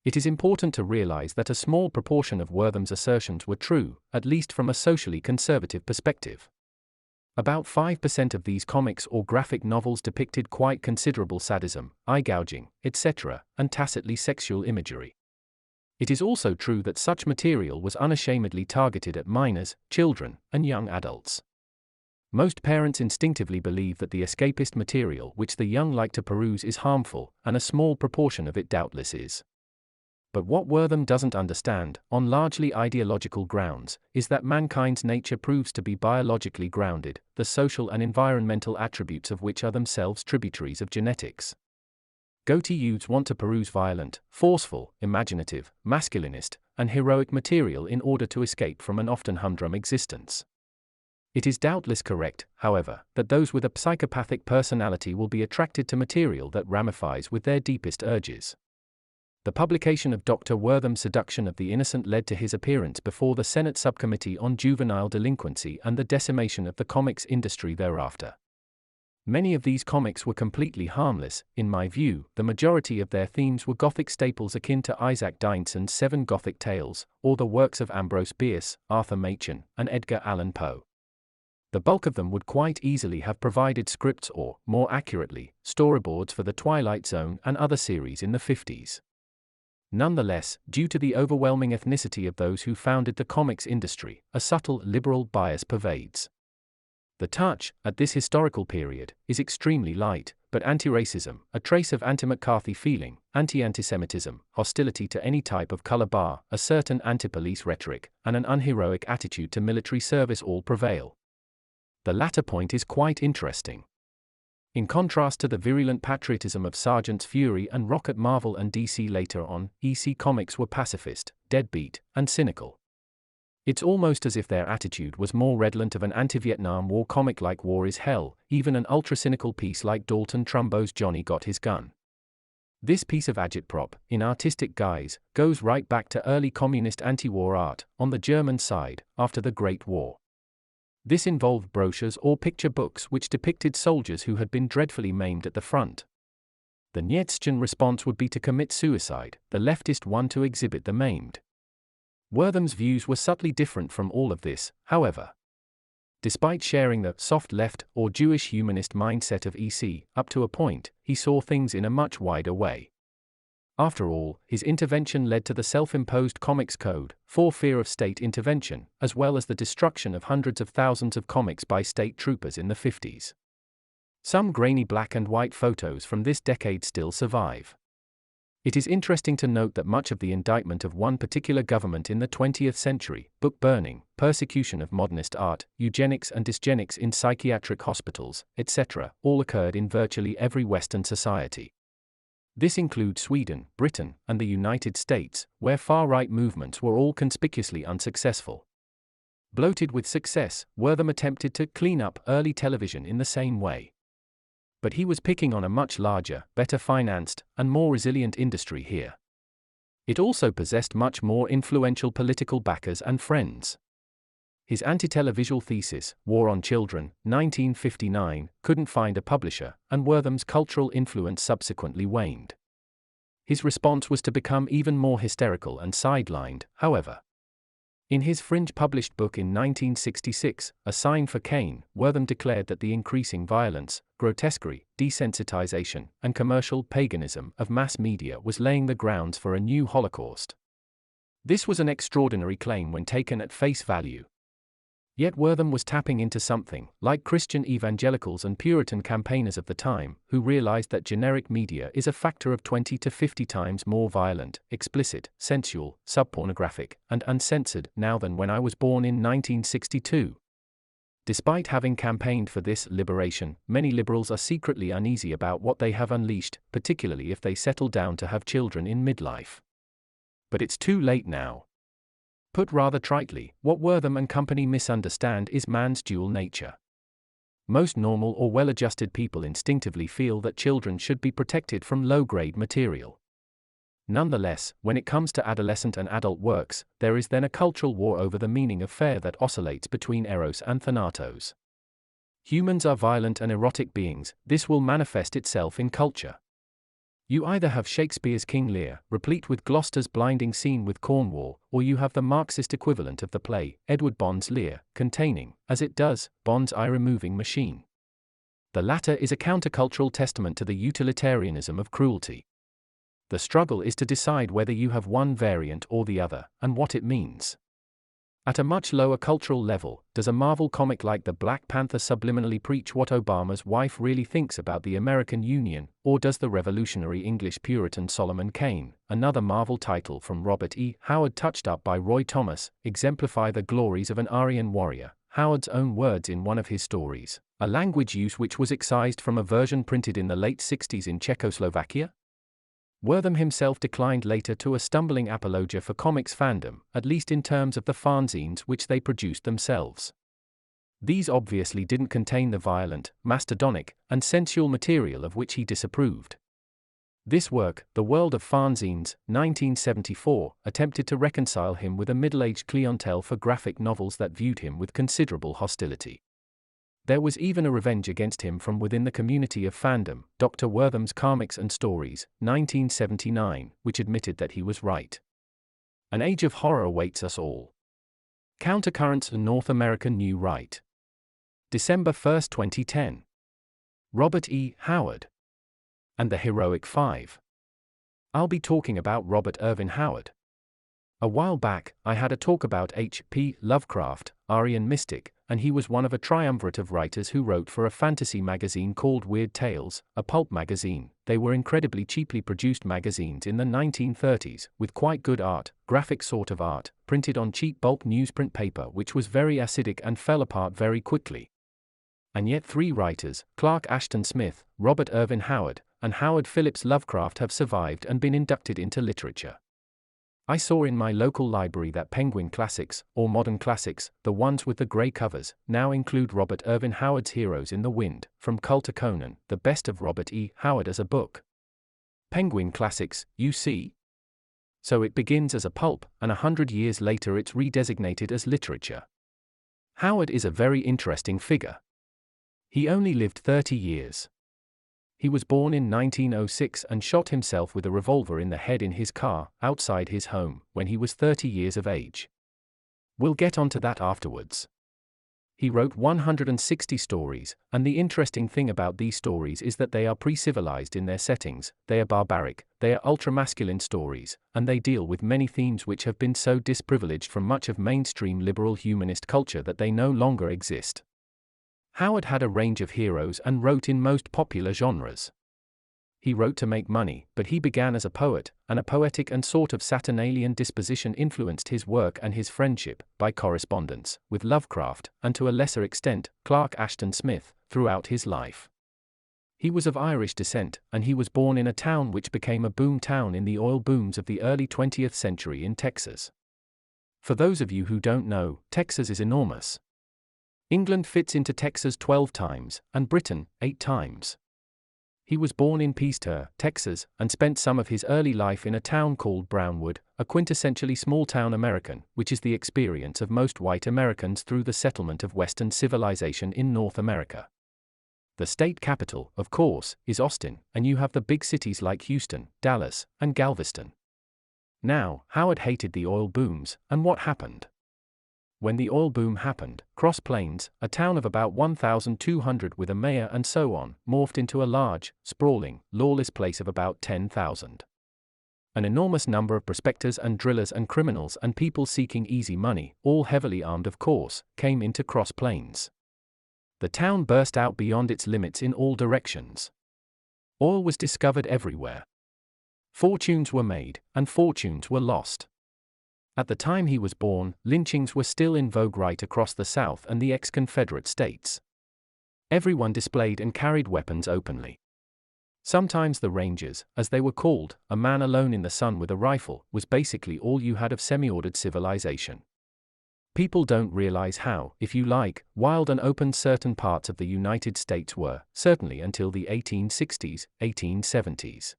Speaker 1: It is important to realize that a small proportion of Wortham's assertions were true, at least from a socially conservative perspective. About 5% of these comics or graphic novels depicted quite considerable sadism, eye-gouging, etc., and tacitly sexual imagery. It is also true that such material was unashamedly targeted at minors, children, and young adults. Most parents instinctively believe that the escapist material which the young like to peruse is harmful, and a small proportion of it doubtless is. But what Wortham doesn't understand, on largely ideological grounds, is that mankind's nature proves to be biologically grounded, the social and environmental attributes of which are themselves tributaries of genetics. Goatee youths want to peruse violent, forceful, imaginative, masculinist, and heroic material in order to escape from an often humdrum existence. It is doubtless correct, however, that those with a psychopathic personality will be attracted to material that ramifies with their deepest urges. The publication of Dr. Wortham's Seduction of the Innocent led to his appearance before the Senate Subcommittee on Juvenile Delinquency and the decimation of the comics industry thereafter. Many of these comics were completely harmless, in my view. The majority of their themes were Gothic staples akin to Isaac Dynason's Seven Gothic Tales, or the works of Ambrose Bierce, Arthur Machen, and Edgar Allan Poe. The bulk of them would quite easily have provided scripts or, more accurately, storyboards for The Twilight Zone and other series in the 50s. Nonetheless, due to the overwhelming ethnicity of those who founded the comics industry, a subtle liberal bias pervades. The touch, at this historical period, is extremely light, but anti-racism, a trace of anti-McCarthy feeling, anti-antisemitism, hostility to any type of color bar, a certain anti-police rhetoric, and an unheroic attitude to military service all prevail. The latter point is quite interesting. In contrast to the virulent patriotism of Sergeants Fury and Rocket, Marvel and DC later on, EC Comics were pacifist, deadbeat, and cynical. It's almost as if their attitude was more redolent of an anti-Vietnam War comic like War is Hell, even an ultra-cynical piece like Dalton Trumbo's Johnny Got His Gun. This piece of agitprop, in artistic guise, goes right back to early communist anti-war art, on the German side, after the Great War. This involved brochures or picture books which depicted soldiers who had been dreadfully maimed at the front. The Nietzschean response would be to commit suicide, the leftist one to exhibit the maimed. Wortham's views were subtly different from all of this, however. Despite sharing the soft left or Jewish humanist mindset of EC, up to a point, he saw things in a much wider way. After all, his intervention led to the self-imposed Comics Code, for fear of state intervention, as well as the destruction of hundreds of thousands of comics by state troopers in the 50s. Some grainy black and white photos from this decade still survive. It is interesting to note that much of the indictment of one particular government in the 20th century, book burning, persecution of modernist art, eugenics and dysgenics in psychiatric hospitals, etc., all occurred in virtually every Western society. This includes Sweden, Britain, and the United States, where far-right movements were all conspicuously unsuccessful. Bloated with success, Wortham attempted to clean up early television in the same way. But he was picking on a much larger, better financed, and more resilient industry here. It also possessed much more influential political backers and friends. His anti-televisual thesis, War on Children, 1959, couldn't find a publisher, and Wortham's cultural influence subsequently waned. His response was to become even more hysterical and sidelined, however. In his fringe-published book in 1966, A Sign for Cain, Wortham declared that the increasing violence, grotesquerie, desensitization, and commercial paganism of mass media was laying the grounds for a new Holocaust. This was an extraordinary claim when taken at face value. Yet Wortham was tapping into something, like Christian evangelicals and Puritan campaigners of the time, who realized that generic media is a factor of 20 to 50 times more violent, explicit, sensual, subpornographic, and uncensored now than when I was born in 1962. Despite having campaigned for this liberation, many liberals are secretly uneasy about what they have unleashed, particularly if they settle down to have children in midlife. But it's too late now. Put rather tritely, what Wortham and company misunderstand is man's dual nature. Most normal or well-adjusted people instinctively feel that children should be protected from low-grade material. Nonetheless, when it comes to adolescent and adult works, there is then a cultural war over the meaning of fair that oscillates between eros and thanatos. Humans are violent and erotic beings, this will manifest itself in culture. You either have Shakespeare's King Lear, replete with Gloucester's blinding scene with Cornwall, or you have the Marxist equivalent of the play, Edward Bond's Lear, containing, as it does, Bond's eye-removing machine. The latter is a countercultural testament to the utilitarianism of cruelty. The struggle is to decide whether you have one variant or the other, and what it means. At a much lower cultural level, does a Marvel comic like the Black Panther subliminally preach what Obama's wife really thinks about the American Union, or does the revolutionary English Puritan Solomon Kane, another Marvel title from Robert E. Howard touched up by Roy Thomas, exemplify the glories of an Aryan warrior? Howard's own words in one of his stories, a language use which was excised from a version printed in the late 60s in Czechoslovakia? Wortham himself declined later to a stumbling apologia for comics fandom, at least in terms of the fanzines which they produced themselves. These obviously didn't contain the violent, mastodonic, and sensual material of which he disapproved. This work, The World of Fanzines, 1974, attempted to reconcile him with a middle-aged clientele for graphic novels that viewed him with considerable hostility. There was even a revenge against him from within the community of fandom, Dr. Wortham's Comics and Stories, 1979, which admitted that he was right. An age of horror awaits us all. Countercurrents in North American New Right. December 1, 2010. Robert E. Howard. And the Heroic Five. I'll be talking about Robert Irvin Howard. A while back, I had a talk about H.P. Lovecraft, Aryan mystic, and he was one of a triumvirate of writers who wrote for a fantasy magazine called Weird Tales, a pulp magazine. They were incredibly cheaply produced magazines in the 1930s, with quite good art, graphic sort of art, printed on cheap bulk newsprint paper which was very acidic and fell apart very quickly. And yet three writers, Clark Ashton Smith, Robert Irvin Howard, and Howard Phillips Lovecraft have survived and been inducted into literature. I saw in my local library that Penguin Classics, or Modern Classics, the ones with the grey covers, now include Robert Irvin Howard's Heroes in the Wind, From Cull to Conan, the best of Robert E. Howard as a book. Penguin Classics, you see? So it begins as a pulp, and 100 years later it's redesignated as literature. Howard is a very interesting figure. He only lived 30 years. He was born in 1906 and shot himself with a revolver in the head in his car, outside his home, when he was 30 years of age. We'll get onto that afterwards. He wrote 160 stories, and the interesting thing about these stories is that they are pre-civilized in their settings, they are barbaric, they are ultra-masculine stories, and they deal with many themes which have been so disprivileged from much of mainstream liberal humanist culture that they no longer exist. Howard had a range of heroes and wrote in most popular genres. He wrote to make money, but he began as a poet, and a poetic and sort of Saturnalian disposition influenced his work and his friendship, by correspondence, with Lovecraft, and to a lesser extent, Clark Ashton Smith, throughout his life. He was of Irish descent, and he was born in a town which became a boom town in the oil booms of the early 20th century in Texas. For those of you who don't know, Texas is enormous. England fits into Texas 12 times, and Britain, 8 times. He was born in Peaceter, Texas, and spent some of his early life in a town called Brownwood, a quintessentially small-town American, which is the experience of most white Americans through the settlement of Western civilization in North America. The state capital, of course, is Austin, and you have the big cities like Houston, Dallas, and Galveston. Now, Howard hated the oil booms, and what happened? When the oil boom happened, Cross Plains, a town of about 1,200 with a mayor and so on, morphed into a large, sprawling, lawless place of about 10,000. An enormous number of prospectors and drillers and criminals and people seeking easy money, all heavily armed of course, came into Cross Plains. The town burst out beyond its limits in all directions. Oil was discovered everywhere. Fortunes were made, and fortunes were lost. At the time he was born, lynchings were still in vogue right across the South and the ex-Confederate states. Everyone displayed and carried weapons openly. Sometimes the Rangers, as they were called, a man alone in the sun with a rifle, was basically all you had of semi-ordered civilization. People don't realize how, if you like, wild and open certain parts of the United States were, certainly until the 1860s, 1870s.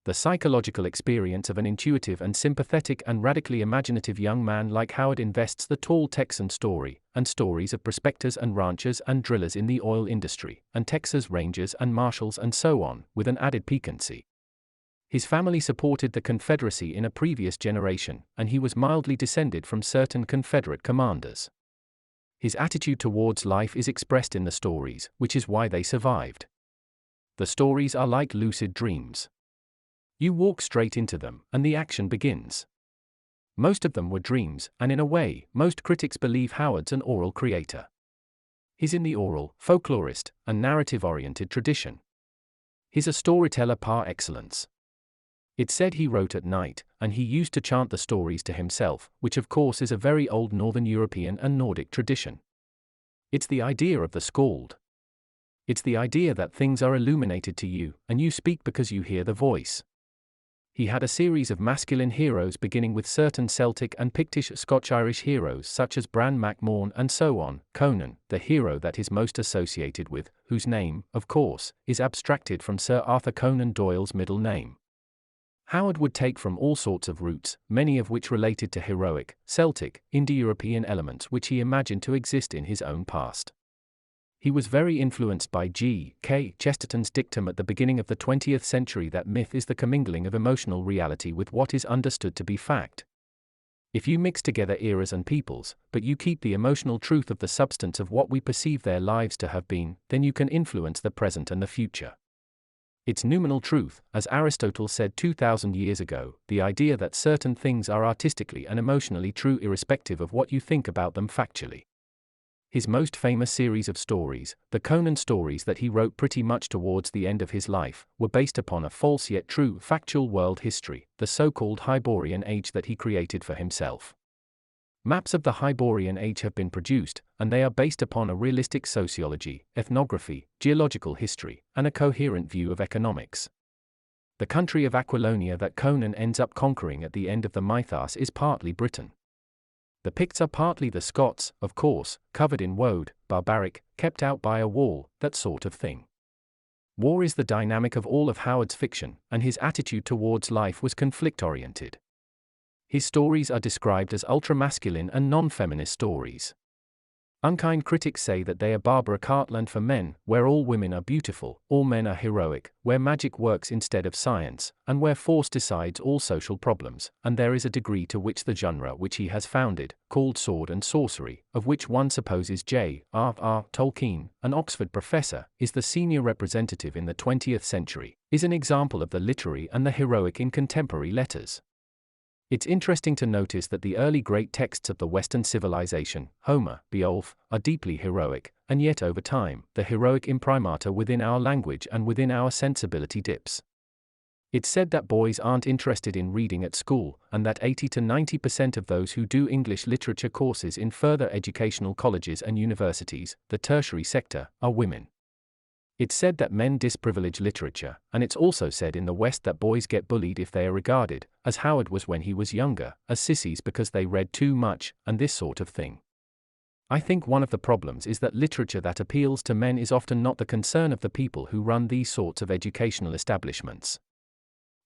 Speaker 1: The psychological experience of an intuitive and sympathetic and radically imaginative young man like Howard invests the tall Texan story, and stories of prospectors and ranchers and drillers in the oil industry, and Texas Rangers and Marshals and so on, with an added piquancy. His family supported the Confederacy in a previous generation, and he was mildly descended from certain Confederate commanders. His attitude towards life is expressed in the stories, which is why they survived. The stories are like lucid dreams. You walk straight into them, and the action begins. Most of them were dreams, and in a way, most critics believe Howard's an oral creator. He's in the oral, folklorist, and narrative-oriented tradition. He's a storyteller par excellence. It's said he wrote at night, and he used to chant the stories to himself, which of course is a very old Northern European and Nordic tradition. It's the idea of the skald. It's the idea that things are illuminated to you, and you speak because you hear the voice. He had a series of masculine heroes beginning with certain Celtic and Pictish Scotch-Irish heroes such as Bran Mac Morn and so on. Conan, the hero that is most associated with, whose name, of course, is abstracted from Sir Arthur Conan Doyle's middle name. Howard would take from all sorts of roots, many of which related to heroic, Celtic, Indo-European elements which he imagined to exist in his own past. He was very influenced by G.K. Chesterton's dictum at the beginning of the 20th century that myth is the commingling of emotional reality with what is understood to be fact. If you mix together eras and peoples, but you keep the emotional truth of the substance of what we perceive their lives to have been, then you can influence the present and the future. It's noumenal truth, as Aristotle said 2,000 years ago, the idea that certain things are artistically and emotionally true irrespective of what you think about them factually. His most famous series of stories, the Conan stories that he wrote pretty much towards the end of his life, were based upon a false yet true factual world history, the so-called Hyborian Age that he created for himself. Maps of the Hyborian Age have been produced, and they are based upon a realistic sociology, ethnography, geological history, and a coherent view of economics. The country of Aquilonia that Conan ends up conquering at the end of the Mythos is partly Britain. The Picts are partly the Scots, of course, covered in woad, barbaric, kept out by a wall, that sort of thing. War is the dynamic of all of Howard's fiction, and his attitude towards life was conflict-oriented. His stories are described as ultra-masculine and non-feminist stories. Unkind critics say that they are Barbara Cartland for men, where all women are beautiful, all men are heroic, where magic works instead of science, and where force decides all social problems, and there is a degree to which the genre which he has founded, called sword and sorcery, of which one supposes J.R.R. Tolkien, an Oxford professor, is the senior representative in the 20th century, is an example of the literary and the heroic in contemporary letters. It's interesting to notice that the early great texts of the Western civilization, Homer, Beowulf, are deeply heroic, and yet over time, the heroic imprimatur within our language and within our sensibility dips. It's said that boys aren't interested in reading at school, and that 80 to 90% of those who do English literature courses in further educational colleges and universities, the tertiary sector, are women. It's said that men disprivilege literature, and it's also said in the West that boys get bullied if they are regarded, as Howard was when he was younger, as sissies because they read too much, and this sort of thing. I think one of the problems is that literature that appeals to men is often not the concern of the people who run these sorts of educational establishments.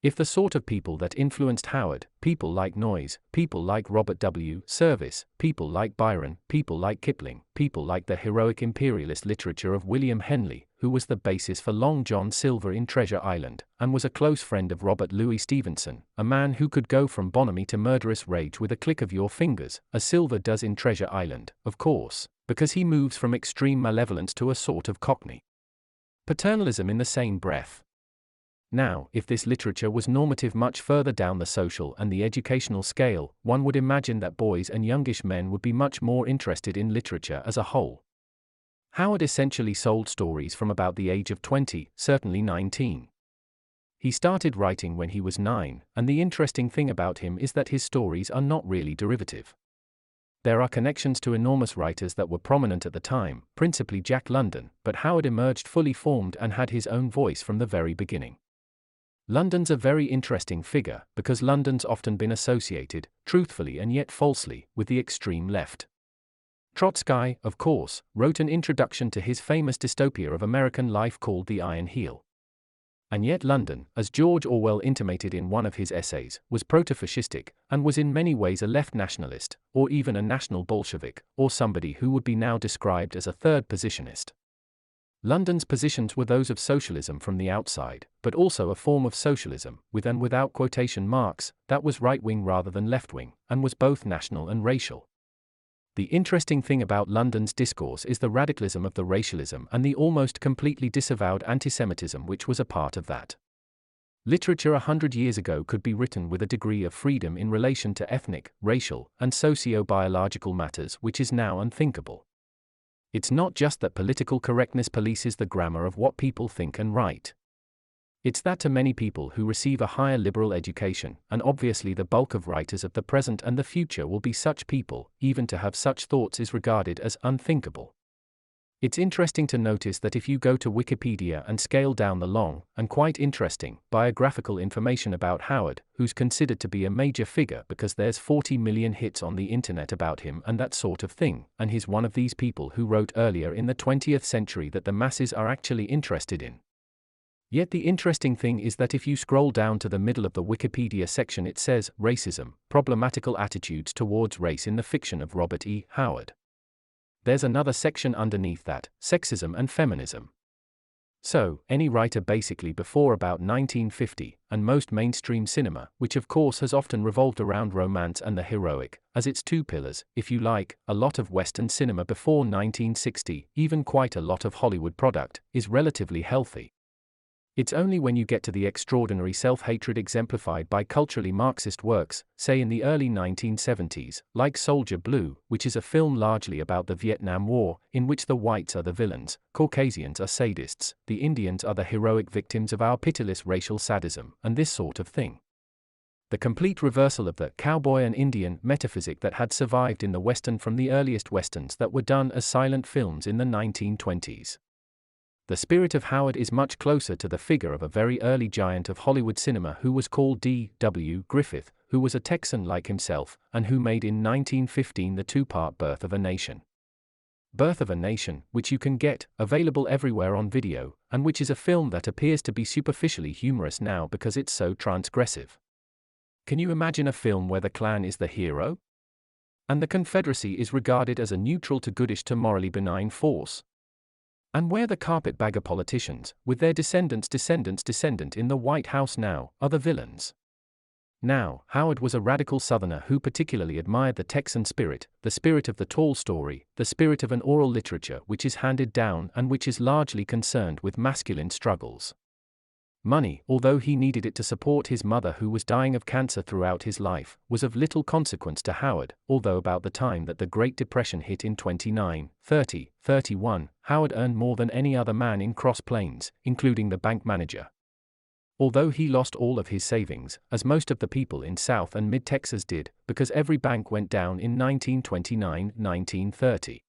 Speaker 1: If the sort of people that influenced Howard, people like Noyes, people like Robert W. Service, people like Byron, people like Kipling, people like the heroic imperialist literature of William Henley, who was the basis for Long John Silver in Treasure Island, and was a close friend of Robert Louis Stevenson, a man who could go from bonhomie to murderous rage with a click of your fingers, as Silver does in Treasure Island, of course, because he moves from extreme malevolence to a sort of cockney paternalism in the same breath. Now, if this literature was normative much further down the social and the educational scale, one would imagine that boys and youngish men would be much more interested in literature as a whole. Howard essentially sold stories from about the age of 20, certainly 19. He started writing when he was 9, and the interesting thing about him is that his stories are not really derivative. There are connections to enormous writers that were prominent at the time, principally Jack London, but Howard emerged fully formed and had his own voice from the very beginning. London's a very interesting figure, because London's often been associated, truthfully and yet falsely, with the extreme left. Trotsky, of course, wrote an introduction to his famous dystopia of American life called The Iron Heel. And yet London, as George Orwell intimated in one of his essays, was proto-fascistic, and was in many ways a left nationalist, or even a national Bolshevik, or somebody who would be now described as a third positionist. London's positions were those of socialism from the outside, but also a form of socialism, with and without quotation marks, that was right-wing rather than left-wing, and was both national and racial. The interesting thing about London's discourse is the radicalism of the racialism and the almost completely disavowed antisemitism which was a part of that. Literature 100 years ago could be written with a degree of freedom in relation to ethnic, racial, and socio-biological matters which is now unthinkable. It's not just that political correctness polices the grammar of what people think and write. It's that to many people who receive a higher liberal education, and obviously the bulk of writers of the present and the future will be such people, even to have such thoughts is regarded as unthinkable. It's interesting to notice that if you go to Wikipedia and scale down the long, and quite interesting, biographical information about Howard, who's considered to be a major figure because there's 40 million hits on the internet about him and that sort of thing, and he's one of these people who wrote earlier in the 20th century that the masses are actually interested in. Yet the interesting thing is that if you scroll down to the middle of the Wikipedia section it says, Racism, Problematical Attitudes Towards Race in the Fiction of Robert E. Howard. There's another section underneath that, Sexism and Feminism. So, any writer basically before about 1950, and most mainstream cinema, which of course has often revolved around romance and the heroic, as its two pillars, if you like, a lot of Western cinema before 1960, even quite a lot of Hollywood product, is relatively healthy. It's only when you get to the extraordinary self-hatred exemplified by culturally Marxist works, say in the early 1970s, like Soldier Blue, which is a film largely about the Vietnam War, in which the whites are the villains, Caucasians are sadists, the Indians are the heroic victims of our pitiless racial sadism, and this sort of thing. The complete reversal of the cowboy and Indian metaphysic that had survived in the Western from the earliest Westerns that were done as silent films in the 1920s. The spirit of Howard is much closer to the figure of a very early giant of Hollywood cinema who was called D.W. Griffith, who was a Texan like himself, and who made in 1915 the two-part Birth of a Nation. Birth of a Nation, which you can get, available everywhere on video, and which is a film that appears to be superficially humorous now because it's so transgressive. Can you imagine a film where the Klan is the hero? And the Confederacy is regarded as a neutral to goodish to morally benign force? And where the carpetbagger politicians, with their descendant in the White House now, are the villains. Now, Howard was a radical Southerner who particularly admired the Texan spirit, the spirit of the tall story, the spirit of an oral literature which is handed down and which is largely concerned with masculine struggles. Money, although he needed it to support his mother who was dying of cancer throughout his life, was of little consequence to Howard, although about the time that the Great Depression hit in 31, Howard earned more than any other man in Cross Plains, including the bank manager. Although he lost all of his savings, as most of the people in South and Mid-Texas did, because every bank went down in 1929-1930.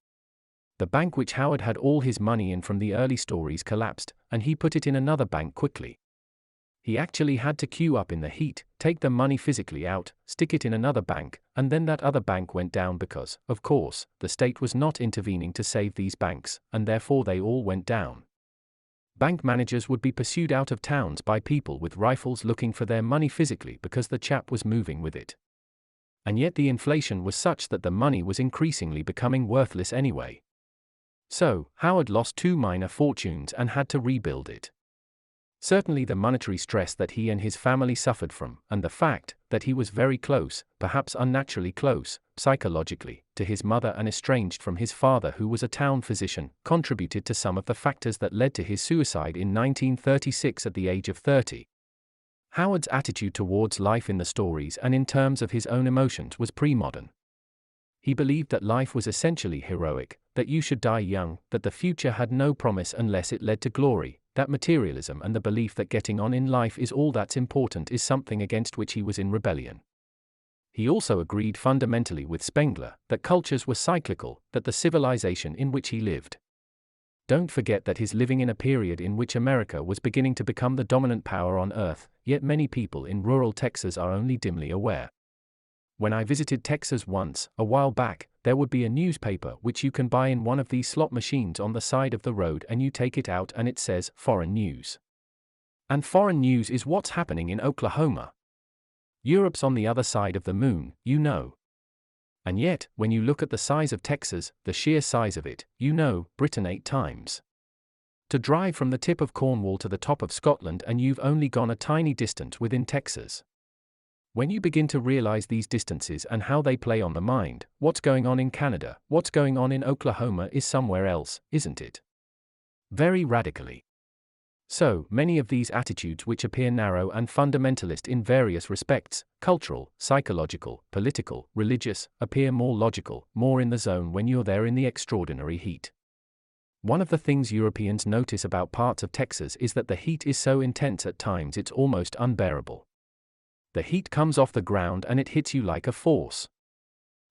Speaker 1: The bank which Howard had all his money in from the early stories collapsed, and he put it in another bank quickly. He actually had to queue up in the heat, take the money physically out, stick it in another bank, and then that other bank went down because, of course, the state was not intervening to save these banks, and therefore they all went down. Bank managers would be pursued out of towns by people with rifles looking for their money physically because the chap was moving with it. And yet the inflation was such that the money was increasingly becoming worthless anyway. So, Howard lost 2 minor fortunes and had to rebuild it. Certainly the monetary stress that he and his family suffered from, and the fact that he was very close, perhaps unnaturally close, psychologically, to his mother and estranged from his father who was a town physician, contributed to some of the factors that led to his suicide in 1936 at the age of 30. Howard's attitude towards life in the stories and in terms of his own emotions was pre-modern. He believed that life was essentially heroic, that you should die young, that the future had no promise unless it led to glory, that materialism and the belief that getting on in life is all that's important is something against which he was in rebellion. He also agreed fundamentally with Spengler that cultures were cyclical, that the civilization in which he lived. Don't forget that he's living in a period in which America was beginning to become the dominant power on Earth, yet many people in rural Texas are only dimly aware. When I visited Texas once, a while back, there would be a newspaper which you can buy in one of these slot machines on the side of the road, and you take it out and it says, Foreign News. And foreign news is what's happening in Oklahoma. Europe's on the other side of the moon, you know. And yet, when you look at the size of Texas, the sheer size of it, you know, Britain 8 times. To drive from the tip of Cornwall to the top of Scotland and you've only gone a tiny distance within Texas. When you begin to realize these distances and how they play on the mind, what's going on in Canada, what's going on in Oklahoma is somewhere else, isn't it? Very radically. So, many of these attitudes which appear narrow and fundamentalist in various respects, cultural, psychological, political, religious, appear more logical, more in the zone when you're there in the extraordinary heat. One of the things Europeans notice about parts of Texas is that the heat is so intense at times it's almost unbearable. The heat comes off the ground and it hits you like a force.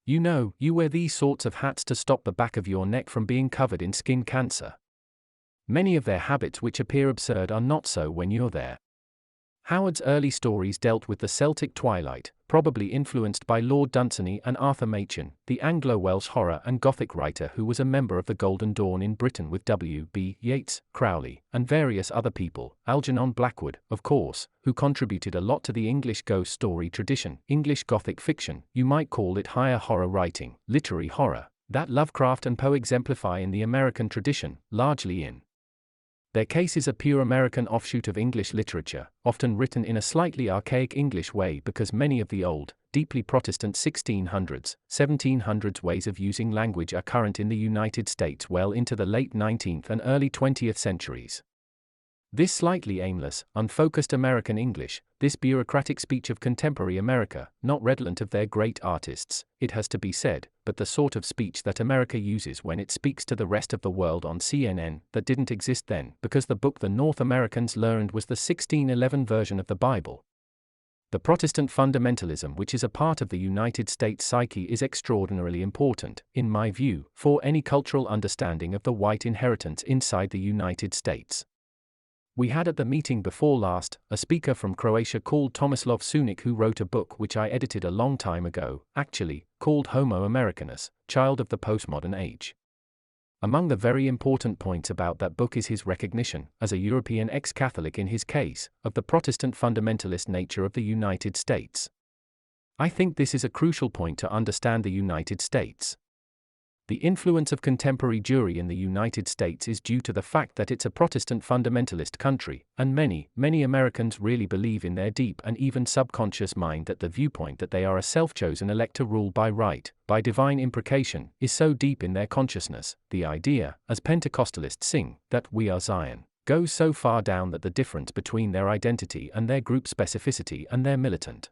Speaker 1: You know, you wear these sorts of hats to stop the back of your neck from being covered in skin cancer. Many of their habits which appear absurd are not so when you're there. Howard's early stories dealt with the Celtic twilight, probably influenced by Lord Dunsany and Arthur Machen, the Anglo-Welsh horror and Gothic writer who was a member of the Golden Dawn in Britain with W.B. Yeats, Crowley, and various other people, Algernon Blackwood, of course, who contributed a lot to the English ghost story tradition, English Gothic fiction, you might call it higher horror writing, literary horror, that Lovecraft and Poe exemplify in the American tradition, largely in their case is a pure American offshoot of English literature, often written in a slightly archaic English way because many of the old, deeply Protestant 1600s, 1700s ways of using language are current in the United States well into the late 19th and early 20th centuries. This slightly aimless, unfocused American English, this bureaucratic speech of contemporary America, not redolent of their great artists, it has to be said, but the sort of speech that America uses when it speaks to the rest of the world on CNN, that didn't exist then, because the book the North Americans learned was the 1611 version of the Bible. The Protestant fundamentalism which is a part of the United States psyche is extraordinarily important, in my view, for any cultural understanding of the white inheritance inside the United States. We had at the meeting before last, a speaker from Croatia called Tomislav Sunic who wrote a book which I edited a long time ago, actually, called Homo Americanus, Child of the Postmodern Age. Among the very important points about that book is his recognition, as a European ex-Catholic in his case, of the Protestant fundamentalist nature of the United States. I think this is a crucial point to understand the United States. The influence of contemporary Jewry in the United States is due to the fact that it's a Protestant fundamentalist country, and many, many Americans really believe in their deep and even subconscious mind that the viewpoint that they are a self-chosen elect to rule by right, by divine imprecation, is so deep in their consciousness. The idea, as Pentecostalists sing, that we are Zion, goes so far down that the difference between their identity and their group specificity and their militant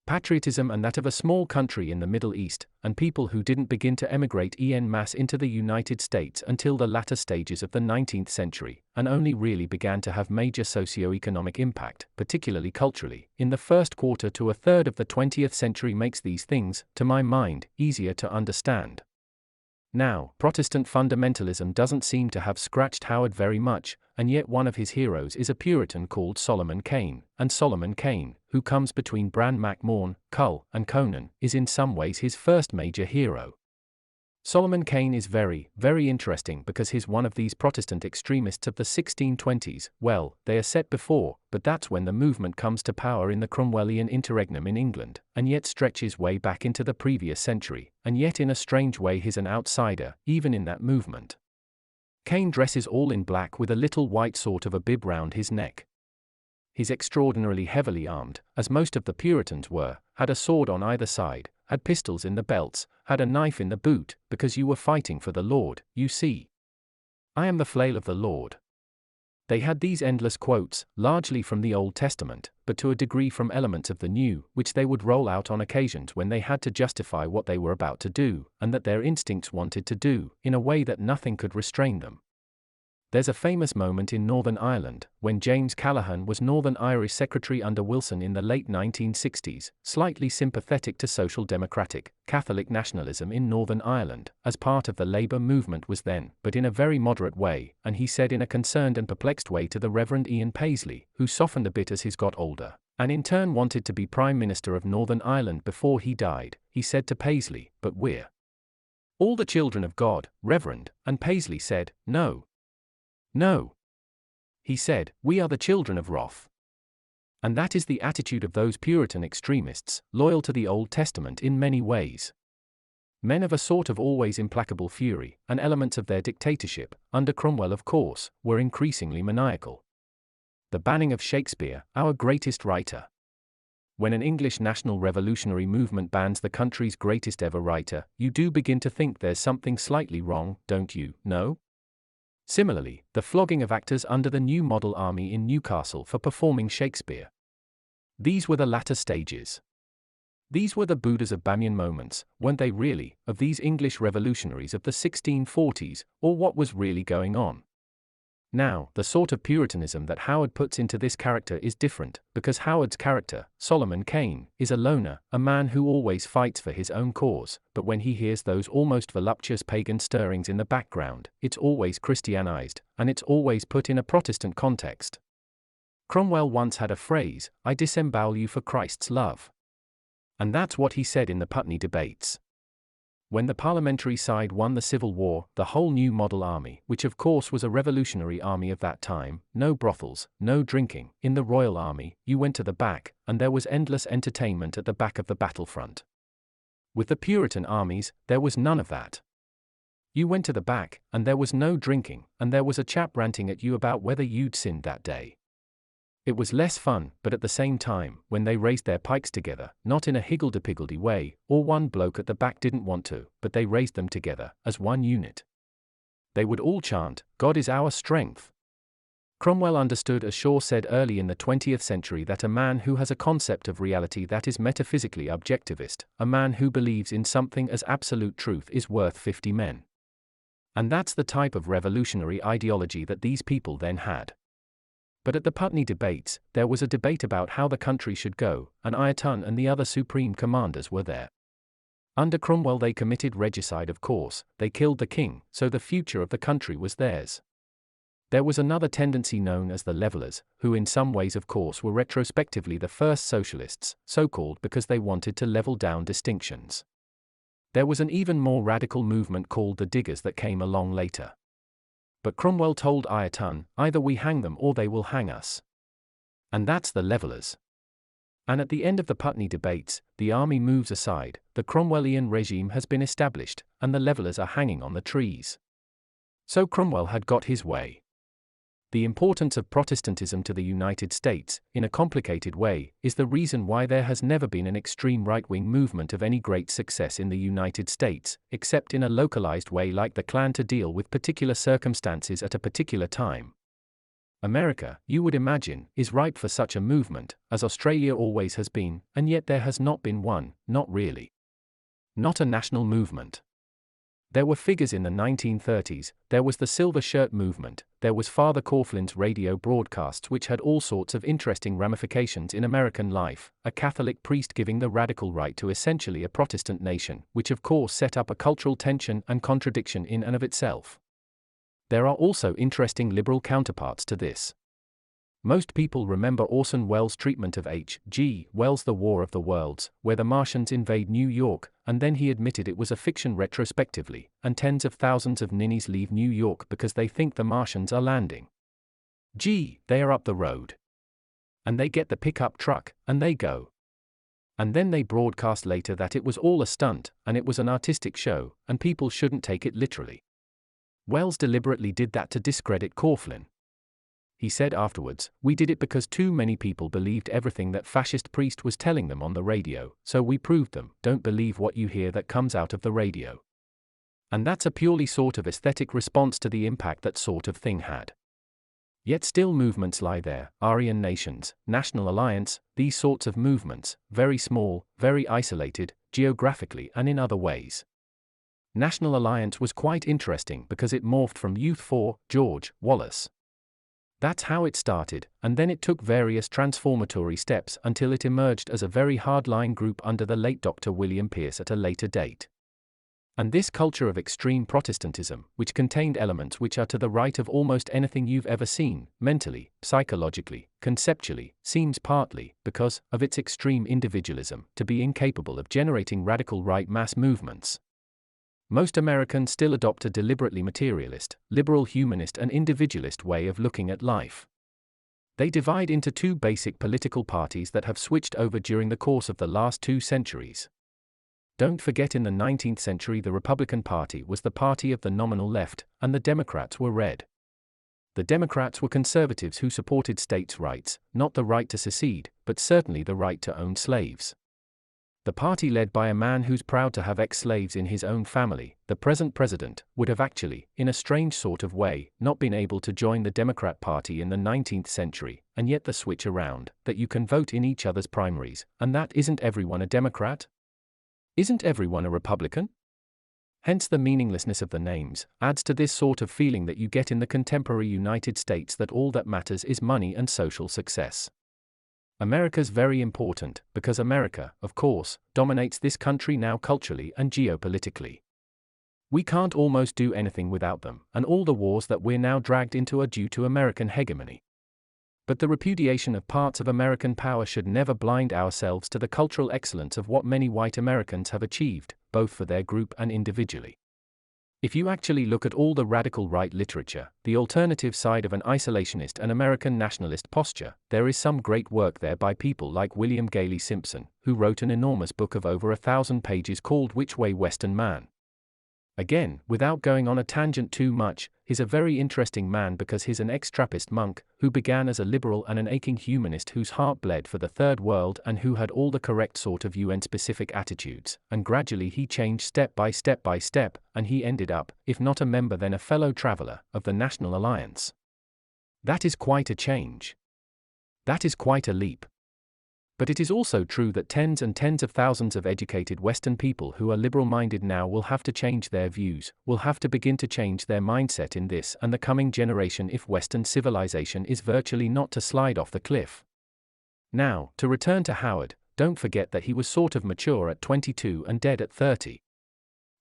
Speaker 1: patriotism and that of a small country in the Middle East, and people who didn't begin to emigrate en masse into the United States until the latter stages of the 19th century, and only really began to have major socio-economic impact, particularly culturally, in the first quarter to a third of the 20th century makes these things, to my mind, easier to understand. Now, Protestant fundamentalism doesn't seem to have scratched Howard very much, and yet one of his heroes is a Puritan called Solomon Kane, and Solomon Kane, who comes between Bran Mac Morn, Cull, and Conan, is in some ways his first major hero. Solomon Kane is very, very interesting because he's one of these Protestant extremists of the 1620s. Well, they are set before, but that's when the movement comes to power in the Cromwellian interregnum in England, and yet stretches way back into the previous century, and yet in a strange way he's an outsider, even in that movement. Kane dresses all in black with a little white sort of a bib round his neck. He's extraordinarily heavily armed, as most of the Puritans were, had a sword on either side, had pistols in the belts, had a knife in the boot, because you were fighting for the Lord, you see. I am the flail of the Lord. They had these endless quotes, largely from the Old Testament, but to a degree from elements of the New, which they would roll out on occasions when they had to justify what they were about to do, and that their instincts wanted to do, in a way that nothing could restrain them. There's a famous moment in Northern Ireland, when James Callaghan was Northern Irish Secretary under Wilson in the late 1960s, slightly sympathetic to social democratic, Catholic nationalism in Northern Ireland, as part of the Labour movement was then, but in a very moderate way, and he said in a concerned and perplexed way to the Reverend Ian Paisley, who softened a bit as he got older, and in turn wanted to be Prime Minister of Northern Ireland before he died, he said to Paisley, "But we're all the children of God, Reverend," and Paisley said, "No. No." He said, "We are the children of wrath." And that is the attitude of those Puritan extremists, loyal to the Old Testament in many ways. Men of a sort of always implacable fury, and elements of their dictatorship, under Cromwell of course, were increasingly maniacal. The banning of Shakespeare, our greatest writer. When an English national revolutionary movement bans the country's greatest ever writer, you do begin to think there's something slightly wrong, don't you, no? Similarly, the flogging of actors under the New Model Army in Newcastle for performing Shakespeare. These were the latter stages. These were the Buddhas of Bamiyan moments, weren't they really, of these English revolutionaries of the 1640s, or what was really going on? Now, the sort of Puritanism that Howard puts into this character is different, because Howard's character, Solomon Kane, is a loner, a man who always fights for his own cause, but when he hears those almost voluptuous pagan stirrings in the background, it's always Christianized, and it's always put in a Protestant context. Cromwell once had a phrase, "I disembowel you for Christ's love." And that's what he said in the Putney debates. When the parliamentary side won the Civil War, the whole New Model Army, which of course was a revolutionary army of that time, no brothels, no drinking, in the Royal Army, you went to the back, and there was endless entertainment at the back of the battlefront. With the Puritan armies, there was none of that. You went to the back, and there was no drinking, and there was a chap ranting at you about whether you'd sinned that day. It was less fun, but at the same time, when they raised their pikes together, not in a higgledy-piggledy way, or one bloke at the back didn't want to, but they raised them together, as one unit. They would all chant, "God is our strength." Cromwell understood, as Shaw said early in the 20th century, that a man who has a concept of reality that is metaphysically objectivist, a man who believes in something as absolute truth, is worth 50 men. And that's the type of revolutionary ideology that these people then had. But at the Putney debates, there was a debate about how the country should go, and Ireton and the other supreme commanders were there. Under Cromwell they committed regicide, of course, they killed the king, so the future of the country was theirs. There was another tendency known as the Levellers, who in some ways of course were retrospectively the first socialists, so-called because they wanted to level down distinctions. There was an even more radical movement called the Diggers that came along later. But Cromwell told Ireton, either we hang them or they will hang us. And that's the Levellers. And at the end of the Putney debates, the army moves aside, the Cromwellian regime has been established, and the Levellers are hanging on the trees. So Cromwell had got his way. The importance of Protestantism to the United States, in a complicated way, is the reason why there has never been an extreme right-wing movement of any great success in the United States, except in a localized way like the Klan to deal with particular circumstances at a particular time. America, you would imagine, is ripe for such a movement, as Australia always has been, and yet there has not been one, not really. Not a national movement. There were figures in the 1930s, there was the Silver Shirt movement, there was Father Coughlin's radio broadcasts which had all sorts of interesting ramifications in American life, a Catholic priest giving the radical right to essentially a Protestant nation, which of course set up a cultural tension and contradiction in and of itself. There are also interesting liberal counterparts to this. Most people remember Orson Welles' treatment of H.G. Wells' The War of the Worlds, where the Martians invade New York, and then he admitted it was a fiction retrospectively, and tens of thousands of ninnies leave New York because they think the Martians are landing. They are up the road. And they get the pickup truck, and they go. And then they broadcast later that it was all a stunt, and it was an artistic show, and people shouldn't take it literally. Wells deliberately did that to discredit Coughlin. He said afterwards, "We did it because too many people believed everything that fascist priest was telling them on the radio, so we proved them, don't believe what you hear that comes out of the radio." And that's a purely sort of aesthetic response to the impact that sort of thing had. Yet still movements lie there, Aryan nations, National Alliance, these sorts of movements, very small, very isolated, geographically and in other ways. National Alliance was quite interesting because it morphed from Youth for George Wallace. That's how it started, and then it took various transformatory steps until it emerged as a very hardline group under the late Dr. William Pierce at a later date. And this culture of extreme Protestantism, which contained elements which are to the right of almost anything you've ever seen, mentally, psychologically, conceptually, seems partly, because of its extreme individualism, to be incapable of generating radical right mass movements. Most Americans still adopt a deliberately materialist, liberal humanist and individualist way of looking at life. They divide into two basic political parties that have switched over during the course of the last 2 centuries. Don't forget, in the 19th century the Republican Party was the party of the nominal left, and the Democrats were red. The Democrats were conservatives who supported states' rights, not the right to secede, but certainly the right to own slaves. The party led by a man who's proud to have ex-slaves in his own family, the present president, would have actually, in a strange sort of way, not been able to join the Democrat Party in the 19th century, and yet the switch around, that you can vote in each other's primaries, and that isn't everyone a Democrat? Isn't everyone a Republican? Hence the meaninglessness of the names, adds to this sort of feeling that you get in the contemporary United States that all that matters is money and social success. America's very important, because America, of course, dominates this country now culturally and geopolitically. We can't almost do anything without them, and all the wars that we're now dragged into are due to American hegemony. But the repudiation of parts of American power should never blind ourselves to the cultural excellence of what many white Americans have achieved, both for their group and individually. If you actually look at all the radical right literature, the alternative side of an isolationist and American nationalist posture, there is some great work there by people like William Gailey Simpson, who wrote an enormous book of over 1,000 pages called Which Way Western Man? Again, without going on a tangent too much, he's a very interesting man because he's an ex-Trappist monk, who began as a liberal and an aching humanist whose heart bled for the Third World and who had all the correct sort of UN-specific attitudes, and gradually he changed step by step, and he ended up, if not a member then a fellow traveler, of the National Alliance. That is quite a change. That is quite a leap. But it is also true that tens and tens of thousands of educated Western people who are liberal-minded now will have to change their views, will have to begin to change their mindset in this and the coming generation if Western civilization is virtually not to slide off the cliff. Now, to return to Howard, don't forget that he was sort of mature at 22 and dead at 30.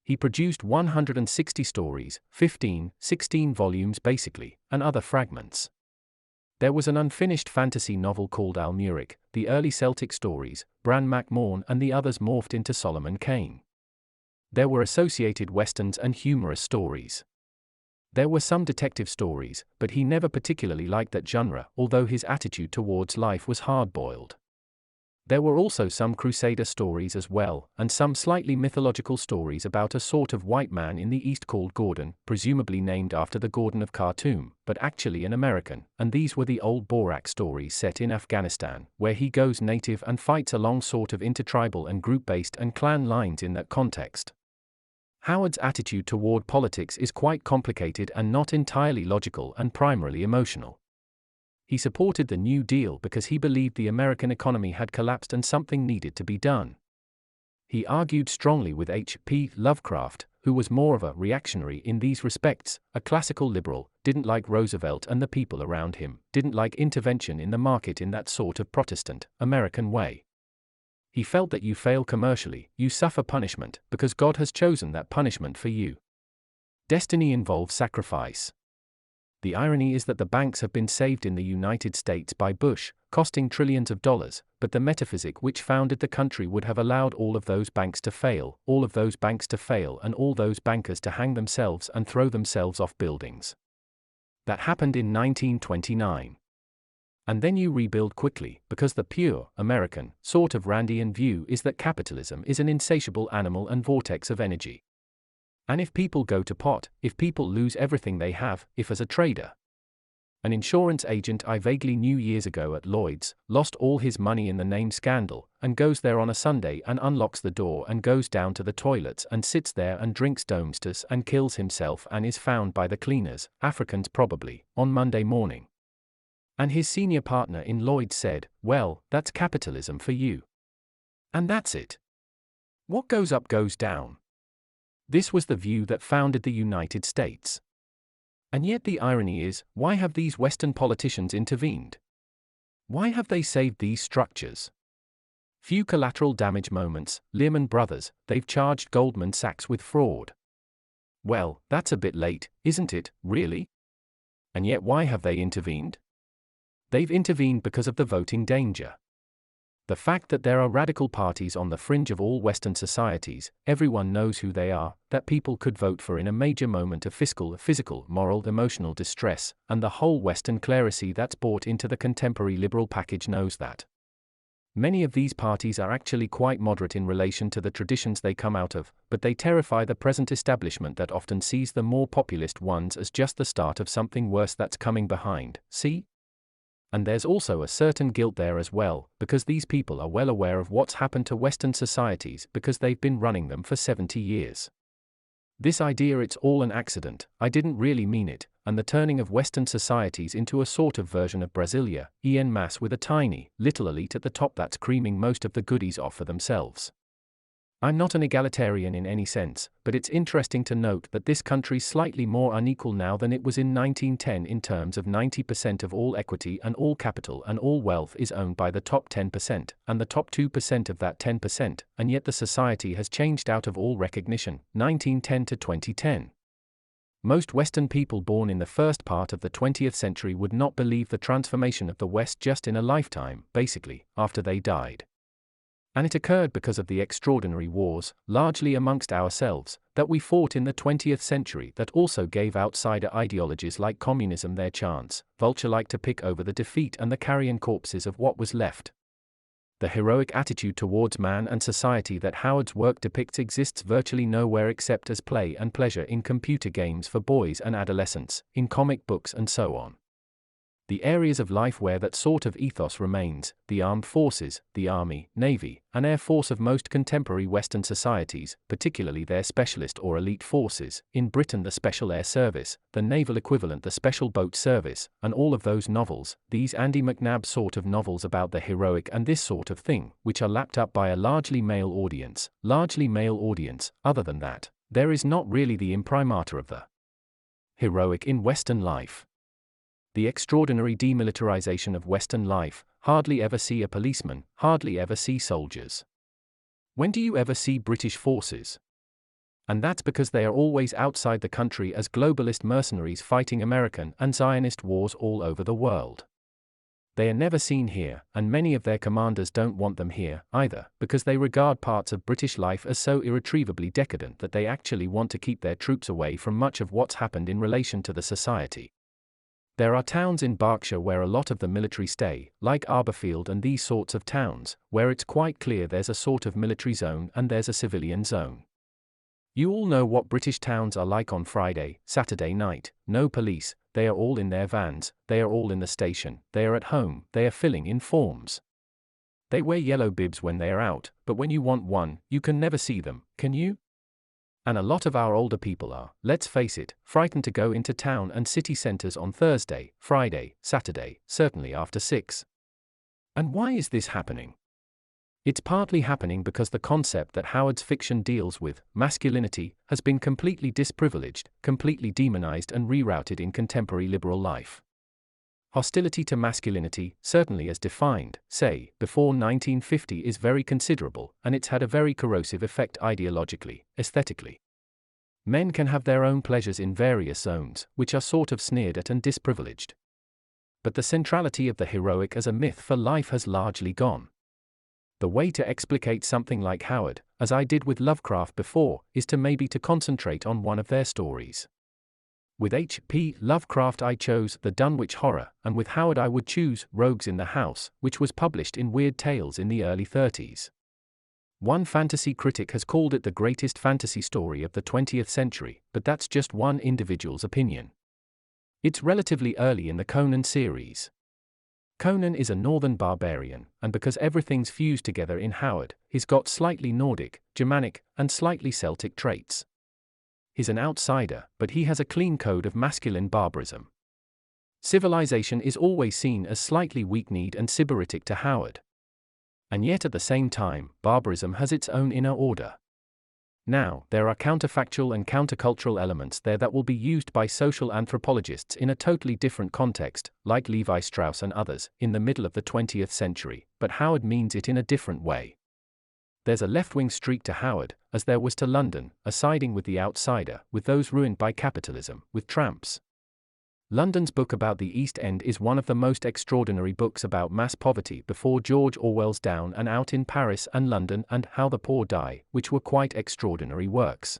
Speaker 1: He produced 160 stories, 16 volumes basically, and other fragments. There was an unfinished fantasy novel called Almuric, the early Celtic stories, Bran Mac Morn and the others morphed into Solomon Kane. There were associated westerns and humorous stories. There were some detective stories, but he never particularly liked that genre, although his attitude towards life was hard-boiled. There were also some crusader stories as well, and some slightly mythological stories about a sort of white man in the East called Gordon, presumably named after the Gordon of Khartoum, but actually an American, and these were the old Borak stories set in Afghanistan, where he goes native and fights along sort of intertribal and group-based and clan lines in that context. Howard's attitude toward politics is quite complicated and not entirely logical and primarily emotional. He supported the New Deal because he believed the American economy had collapsed and something needed to be done. He argued strongly with H.P. Lovecraft, who was more of a reactionary in these respects, a classical liberal, didn't like Roosevelt and the people around him, didn't like intervention in the market in that sort of Protestant, American way. He felt that you fail commercially, you suffer punishment, because God has chosen that punishment for you. Destiny involves sacrifice. The irony is that the banks have been saved in the United States by Bush, costing trillions of dollars, but the metaphysic which founded the country would have allowed all of those banks to fail, all of those banks to fail and all those bankers to hang themselves and throw themselves off buildings. That happened in 1929. And then you rebuild quickly, because the pure, American, sort of Randian view is that capitalism is an insatiable animal and vortex of energy. And if people go to pot, if people lose everything they have, if as a trader, an insurance agent I vaguely knew years ago at Lloyd's, lost all his money in the name scandal, and goes there on a Sunday and unlocks the door and goes down to the toilets and sits there and drinks domestos and kills himself and is found by the cleaners, Africans probably, on Monday morning. And his senior partner in Lloyd said, "Well, that's capitalism for you. And that's it. What goes up goes down." This was the view that founded the United States. And yet the irony is, why have these Western politicians intervened? Why have they saved these structures? Few collateral damage moments, Lehman Brothers, they've charged Goldman Sachs with fraud. Well, that's a bit late, isn't it, really? And yet why have they intervened? They've intervened because of the voting danger. The fact that there are radical parties on the fringe of all Western societies, everyone knows who they are, that people could vote for in a major moment of fiscal, physical, moral, emotional distress, and the whole Western clerisy that's bought into the contemporary liberal package knows that. Many of these parties are actually quite moderate in relation to the traditions they come out of, but they terrify the present establishment that often sees the more populist ones as just the start of something worse that's coming behind, see? And there's also a certain guilt there as well, because these people are well aware of what's happened to Western societies because they've been running them for 70 years. This idea it's all an accident, I didn't really mean it, and the turning of Western societies into a sort of version of Brasilia, en masse with a tiny, little elite at the top that's creaming most of the goodies off for themselves. I'm not an egalitarian in any sense, but it's interesting to note that this country's slightly more unequal now than it was in 1910 in terms of 90% of all equity and all capital and all wealth is owned by the top 10%, and the top 2% of that 10%, and yet the society has changed out of all recognition, 1910 to 2010. Most Western people born in the first part of the 20th century would not believe the transformation of the West just in a lifetime, basically, after they died. And it occurred because of the extraordinary wars, largely amongst ourselves, that we fought in the 20th century that also gave outsider ideologies like communism their chance, vulture-like to pick over the defeat and the carrion corpses of what was left. The heroic attitude towards man and society that Howard's work depicts exists virtually nowhere except as play and pleasure in computer games for boys and adolescents, in comic books and so on. The areas of life where that sort of ethos remains, the armed forces, the Army, Navy, and Air Force of most contemporary Western societies, particularly their specialist or elite forces, in Britain the Special Air Service, the naval equivalent the Special Boat Service, and all of those novels, these Andy McNab sort of novels about the heroic and this sort of thing, which are lapped up by a largely male audience, other than that, there is not really the imprimatur of the heroic in Western life. The extraordinary demilitarization of Western life, hardly ever see a policeman, hardly ever see soldiers. When do you ever see British forces? And that's because they are always outside the country as globalist mercenaries fighting American and Zionist wars all over the world. They are never seen here, and many of their commanders don't want them here, either, because they regard parts of British life as so irretrievably decadent that they actually want to keep their troops away from much of what's happened in relation to the society. There are towns in Berkshire where a lot of the military stay, like Arborfield and these sorts of towns, where it's quite clear there's a sort of military zone and there's a civilian zone. You all know what British towns are like on Friday, Saturday night, no police, they are all in their vans, they are all in the station, they are at home, they are filling in forms. They wear yellow bibs when they are out, but when you want one, you can never see them, can you? And a lot of our older people are, let's face it, frightened to go into town and city centers on Thursday, Friday, Saturday, certainly after 6. And why is this happening? It's partly happening because the concept that Howard's fiction deals with, masculinity, has been completely disprivileged, completely demonized and rerouted in contemporary liberal life. Hostility to masculinity, certainly as defined, say, before 1950 is very considerable, and it's had a very corrosive effect ideologically, aesthetically. Men can have their own pleasures in various zones, which are sort of sneered at and disprivileged. But the centrality of the heroic as a myth for life has largely gone. The way to explicate something like Howard, as I did with Lovecraft before, is to maybe to concentrate on one of their stories. With H.P. Lovecraft I chose The Dunwich Horror, and with Howard I would choose Rogues in the House, which was published in Weird Tales in the early 30s. One fantasy critic has called it the greatest fantasy story of the 20th century, but that's just one individual's opinion. It's relatively early in the Conan series. Conan is a northern barbarian, and because everything's fused together in Howard, he's got slightly Nordic, Germanic, and slightly Celtic traits. He's an outsider, but he has a clean code of masculine barbarism. Civilization is always seen as slightly weak-kneed and sybaritic to Howard. And yet at the same time, barbarism has its own inner order. Now, there are counterfactual and countercultural elements there that will be used by social anthropologists in a totally different context, like Levi Strauss and others, in the middle of the 20th century, but Howard means it in a different way. There's a left-wing streak to Howard, as there was to London, a siding with the outsider, with those ruined by capitalism, with tramps. London's book about the East End is one of the most extraordinary books about mass poverty before George Orwell's Down and Out in Paris and London and How the Poor Die, which were quite extraordinary works.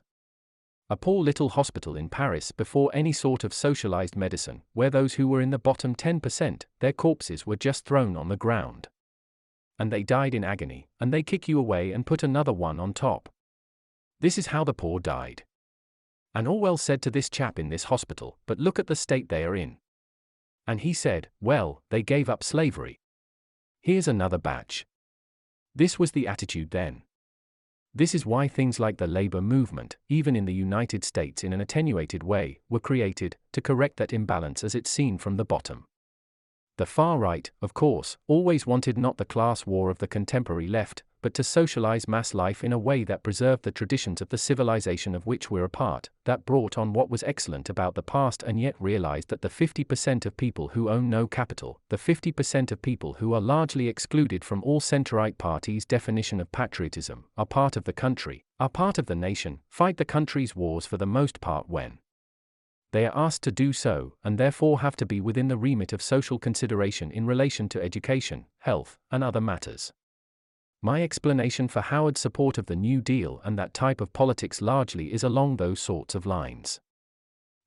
Speaker 1: A poor little hospital in Paris before any sort of socialized medicine, where those who were in the bottom 10%, their corpses were just thrown on the ground. And they died in agony, and they kick you away and put another one on top. This is how the poor died. And Orwell said to this chap in this hospital, but look at the state they are in. And he said, well, they gave up slavery. Here's another batch. This was the attitude then. This is why things like the labor movement, even in the United States in an attenuated way, were created, to correct that imbalance as it's seen from the bottom. The far right, of course, always wanted not the class war of the contemporary left, but to socialize mass life in a way that preserved the traditions of the civilization of which we're a part, that brought on what was excellent about the past and yet realized that the 50% of people who own no capital, the 50% of people who are largely excluded from all centre-right parties' definition of patriotism, are part of the country, are part of the nation, fight the country's wars for the most part when they are asked to do so, and therefore have to be within the remit of social consideration in relation to education, health, and other matters. My explanation for Howard's support of the New Deal and that type of politics largely is along those sorts of lines.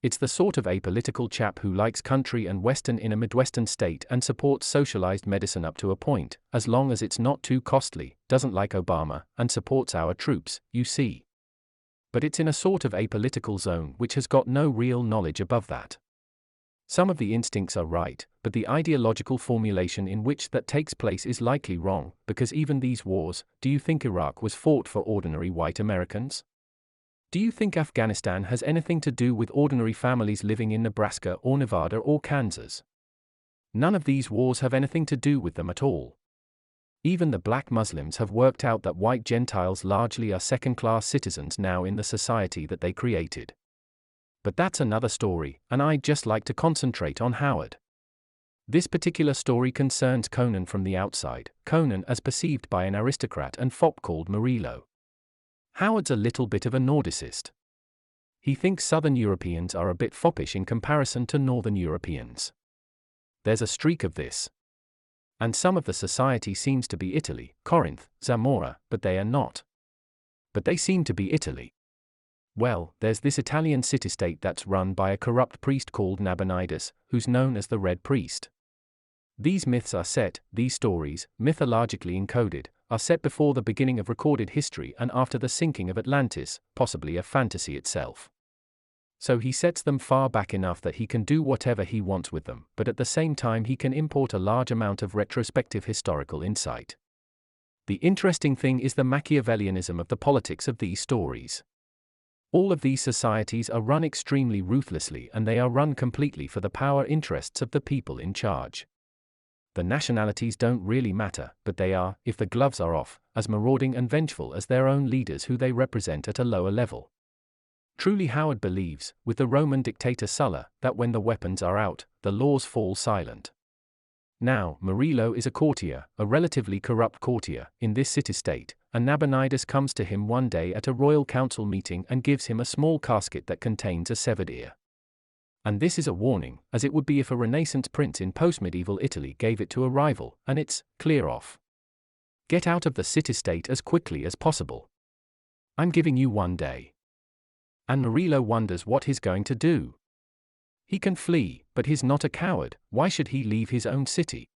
Speaker 1: It's the sort of apolitical chap who likes country and western in a Midwestern state and supports socialized medicine up to a point, as long as it's not too costly, doesn't like Obama, and supports our troops, you see. But it's in a sort of apolitical zone which has got no real knowledge above that. Some of the instincts are right, but the ideological formulation in which that takes place is likely wrong, because even these wars, do you think Iraq was fought for ordinary white Americans? Do you think Afghanistan has anything to do with ordinary families living in Nebraska or Nevada or Kansas? None of these wars have anything to do with them at all. Even the black Muslims have worked out that white Gentiles largely are second-class citizens now in the society that they created. But that's another story, and I'd just like to concentrate on Howard. This particular story concerns Conan from the outside, Conan as perceived by an aristocrat and fop called Murillo. Howard's a little bit of a Nordicist. He thinks Southern Europeans are a bit foppish in comparison to Northern Europeans. There's a streak of this. And some of the society seems to be Italy, Corinth, Zamora, but they are not. But they seem to be Italy. Well, there's this Italian city-state that's run by a corrupt priest called Nabonidus, who's known as the Red Priest. These myths are set, these stories, mythologically encoded, are set before the beginning of recorded history and after the sinking of Atlantis, possibly a fantasy itself. So he sets them far back enough that he can do whatever he wants with them, but at the same time he can import a large amount of retrospective historical insight. The interesting thing is the Machiavellianism of the politics of these stories. All of these societies are run extremely ruthlessly and they are run completely for the power interests of the people in charge. The nationalities don't really matter, but they are, if the gloves are off, as marauding and vengeful as their own leaders who they represent at a lower level. Truly Howard believes, with the Roman dictator Sulla, that when the weapons are out, the laws fall silent. Now, Murillo is a courtier, a relatively corrupt courtier, in this city-state, and Nabonidus comes to him one day at a royal council meeting and gives him a small casket that contains a severed ear. And this is a warning, as it would be if a Renaissance prince in post-medieval Italy gave it to a rival, and it's, clear off. Get out of the city-state as quickly as possible. I'm giving you 1 day. And Murillo wonders what he's going to do. He can flee, but he's not a coward, why should he leave his own city?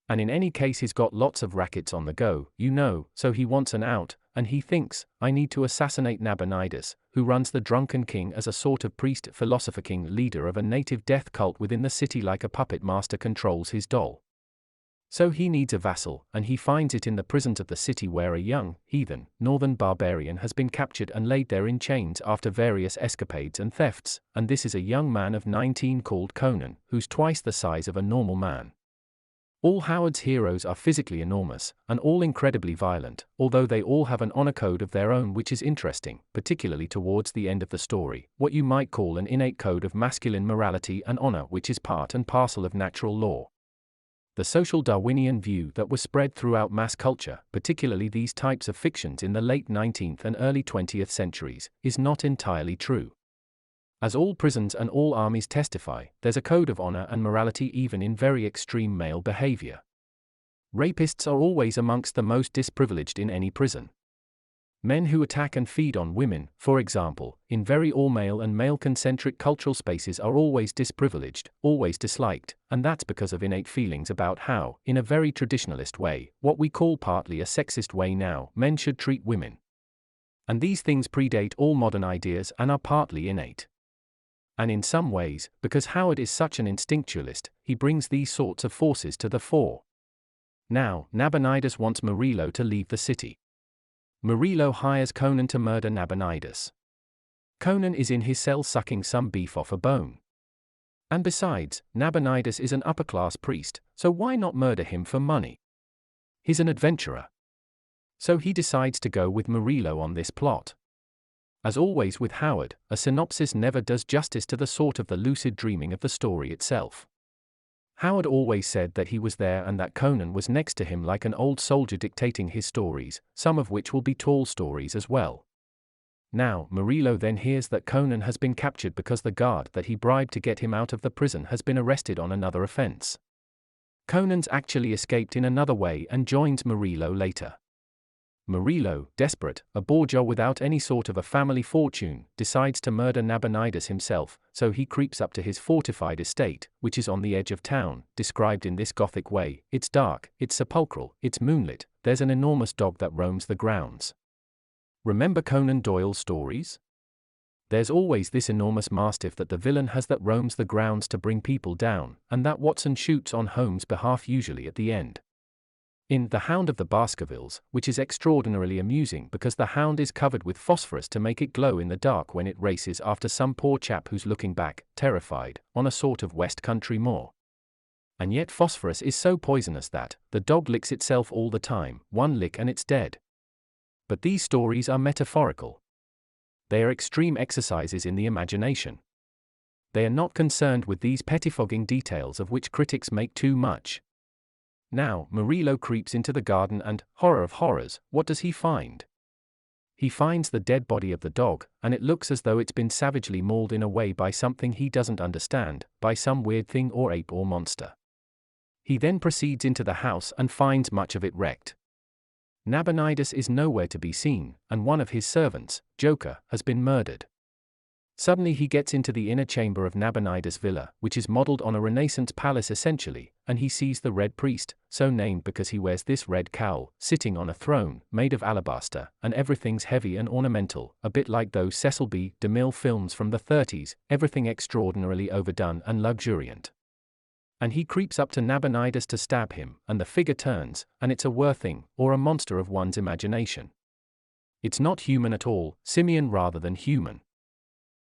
Speaker 1: And in any case he's got lots of rackets on the go, you know, so he wants an out, and he thinks, I need to assassinate Nabonidus, who runs the drunken king as a sort of priest-philosopher-king leader of a native death cult within the city like a puppet master controls his doll. So he needs a vassal, and he finds it in the prisons of the city where a young, heathen, northern barbarian has been captured and laid there in chains after various escapades and thefts, and this is a young man of 19 called Conan, who's twice the size of a normal man. All Howard's heroes are physically enormous, and all incredibly violent, although they all have an honor code of their own which is interesting, particularly towards the end of the story, what you might call an innate code of masculine morality and honor which is part and parcel of natural law. The social Darwinian view that was spread throughout mass culture, particularly these types of fictions in the late 19th and early 20th centuries, is not entirely true. As all prisons and all armies testify, there's a code of honor and morality even in very extreme male behavior. Rapists are always amongst the most disprivileged in any prison. Men who attack and feed on women, for example, in very all-male and male-concentric cultural spaces are always disprivileged, always disliked, and that's because of innate feelings about how, in a very traditionalist way, what we call partly a sexist way now, men should treat women. And these things predate all modern ideas and are partly innate. And in some ways, because Howard is such an instinctualist, he brings these sorts of forces to the fore. Now, Nabonidus wants Murillo to leave the city. Murillo hires Conan to murder Nabonidus. Conan is in his cell sucking some beef off a bone. And besides, Nabonidus is an upper-class priest, so why not murder him for money? He's an adventurer. So he decides to go with Murillo on this plot. As always with Howard, a synopsis never does justice to the sort of the lucid dreaming of the story itself. Howard always said that he was there and that Conan was next to him like an old soldier dictating his stories, some of which will be tall stories as well. Now, Murillo then hears that Conan has been captured because the guard that he bribed to get him out of the prison has been arrested on another offense. Conan's actually escaped in another way and joins Murillo later. Murillo, desperate, a bourgeois without any sort of a family fortune, decides to murder Nabonidus himself, so he creeps up to his fortified estate, which is on the edge of town, described in this Gothic way: it's dark, it's sepulchral, it's moonlit, there's an enormous dog that roams the grounds. Remember Conan Doyle's stories? There's always this enormous mastiff that the villain has that roams the grounds to bring people down, and that Watson shoots on Holmes' behalf usually at the end. In The Hound of the Baskervilles, which is extraordinarily amusing because the hound is covered with phosphorus to make it glow in the dark when it races after some poor chap who's looking back, terrified, on a sort of West Country moor. And yet phosphorus is so poisonous that the dog licks itself all the time, one lick and it's dead. But these stories are metaphorical. They are extreme exercises in the imagination. They are not concerned with these pettifogging details of which critics make too much. Now, Murillo creeps into the garden and, horror of horrors, what does he find? He finds the dead body of the dog, and it looks as though it's been savagely mauled in a way by something he doesn't understand, by some weird thing or ape or monster. He then proceeds into the house and finds much of it wrecked. Nabonidus is nowhere to be seen, and one of his servants, Joker, has been murdered. Suddenly he gets into the inner chamber of Nabonidus' villa, which is modeled on a Renaissance palace essentially, and he sees the Red Priest, so named because he wears this red cowl, sitting on a throne, made of alabaster, and everything's heavy and ornamental, a bit like those Cecil B. DeMille films from the 30s, everything extraordinarily overdone and luxuriant. And he creeps up to Nabonidus to stab him, and the figure turns, and it's a worthing, or a monster of one's imagination. It's not human at all, simian rather than human.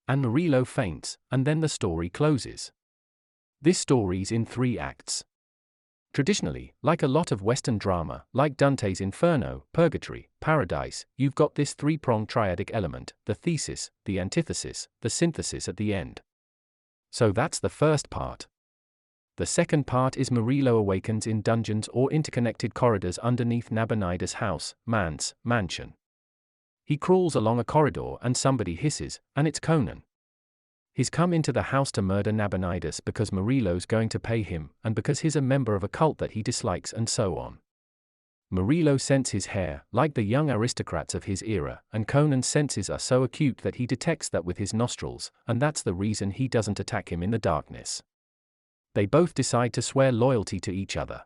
Speaker 1: And Murillo faints, and then the story closes. This story's in 3 acts. Traditionally, like a lot of Western drama, like Dante's Inferno, Purgatory, Paradise, you've got this 3-pronged triadic element: the thesis, the antithesis, the synthesis at the end. So that's the first part. The second part is Murillo awakens in dungeons or interconnected corridors underneath Nabonidus' house, mansion. He crawls along a corridor and somebody hisses, and it's Conan. He's come into the house to murder Nabonidus because Murillo's going to pay him, and because he's a member of a cult that he dislikes, and so on. Murillo scents his hair, like the young aristocrats of his era, and Conan's senses are so acute that he detects that with his nostrils, and that's the reason he doesn't attack him in the darkness. They both decide to swear loyalty to each other.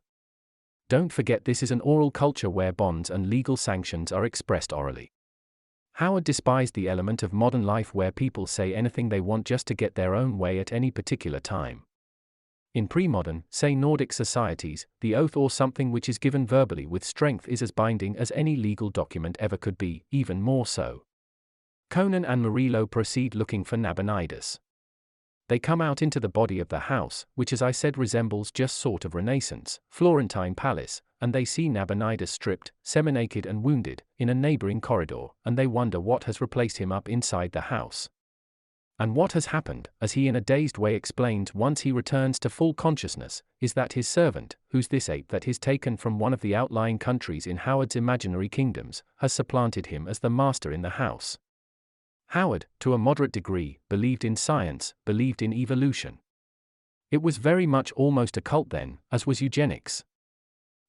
Speaker 1: Don't forget, this is an oral culture where bonds and legal sanctions are expressed orally. Howard despised the element of modern life where people say anything they want just to get their own way at any particular time. In pre-modern, say Nordic societies, the oath or something which is given verbally with strength is as binding as any legal document ever could be, even more so. Conan and Murillo proceed looking for Nabonidus. They come out into the body of the house, which as I said resembles just sort of Renaissance, Florentine palace, and they see Nabonidus stripped, semi-naked and wounded, in a neighboring corridor, and they wonder what has replaced him up inside the house. And what has happened, as he in a dazed way explains once he returns to full consciousness, is that his servant, who's this ape that is taken from one of the outlying countries in Howard's imaginary kingdoms, has supplanted him as the master in the house. Howard, to a moderate degree, believed in science, believed in evolution. It was very much almost a cult then, as was eugenics.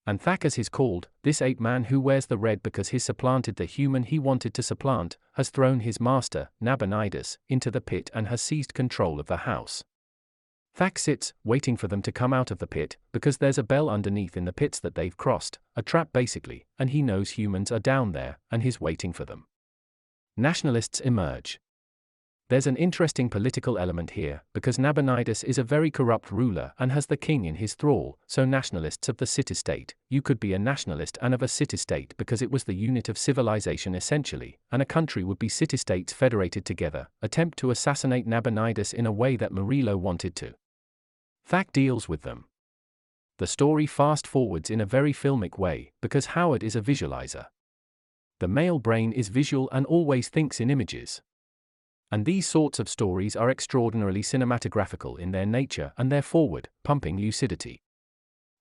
Speaker 1: And Thak, as he's called, this ape-man who wears the red because he's supplanted the human he wanted to supplant, has thrown his master, Nabonidus, into the pit and has seized control of the house. Thak sits, waiting for them to come out of the pit, because there's a bell underneath in the pits that they've crossed, a trap basically, and he knows humans are down there, and he's waiting for them. Nationalists emerge. There's an interesting political element here, because Nabonidus is a very corrupt ruler and has the king in his thrall, so nationalists of the city-state, you could be a nationalist and of a city-state because it was the unit of civilization essentially, and a country would be city-states federated together, attempt to assassinate Nabonidus in a way that Murillo wanted to. Thak deals with them. The story fast-forwards in a very filmic way, because Howard is a visualizer. The male brain is visual and always thinks in images. And these sorts of stories are extraordinarily cinematographical in their nature and their forward, pumping lucidity.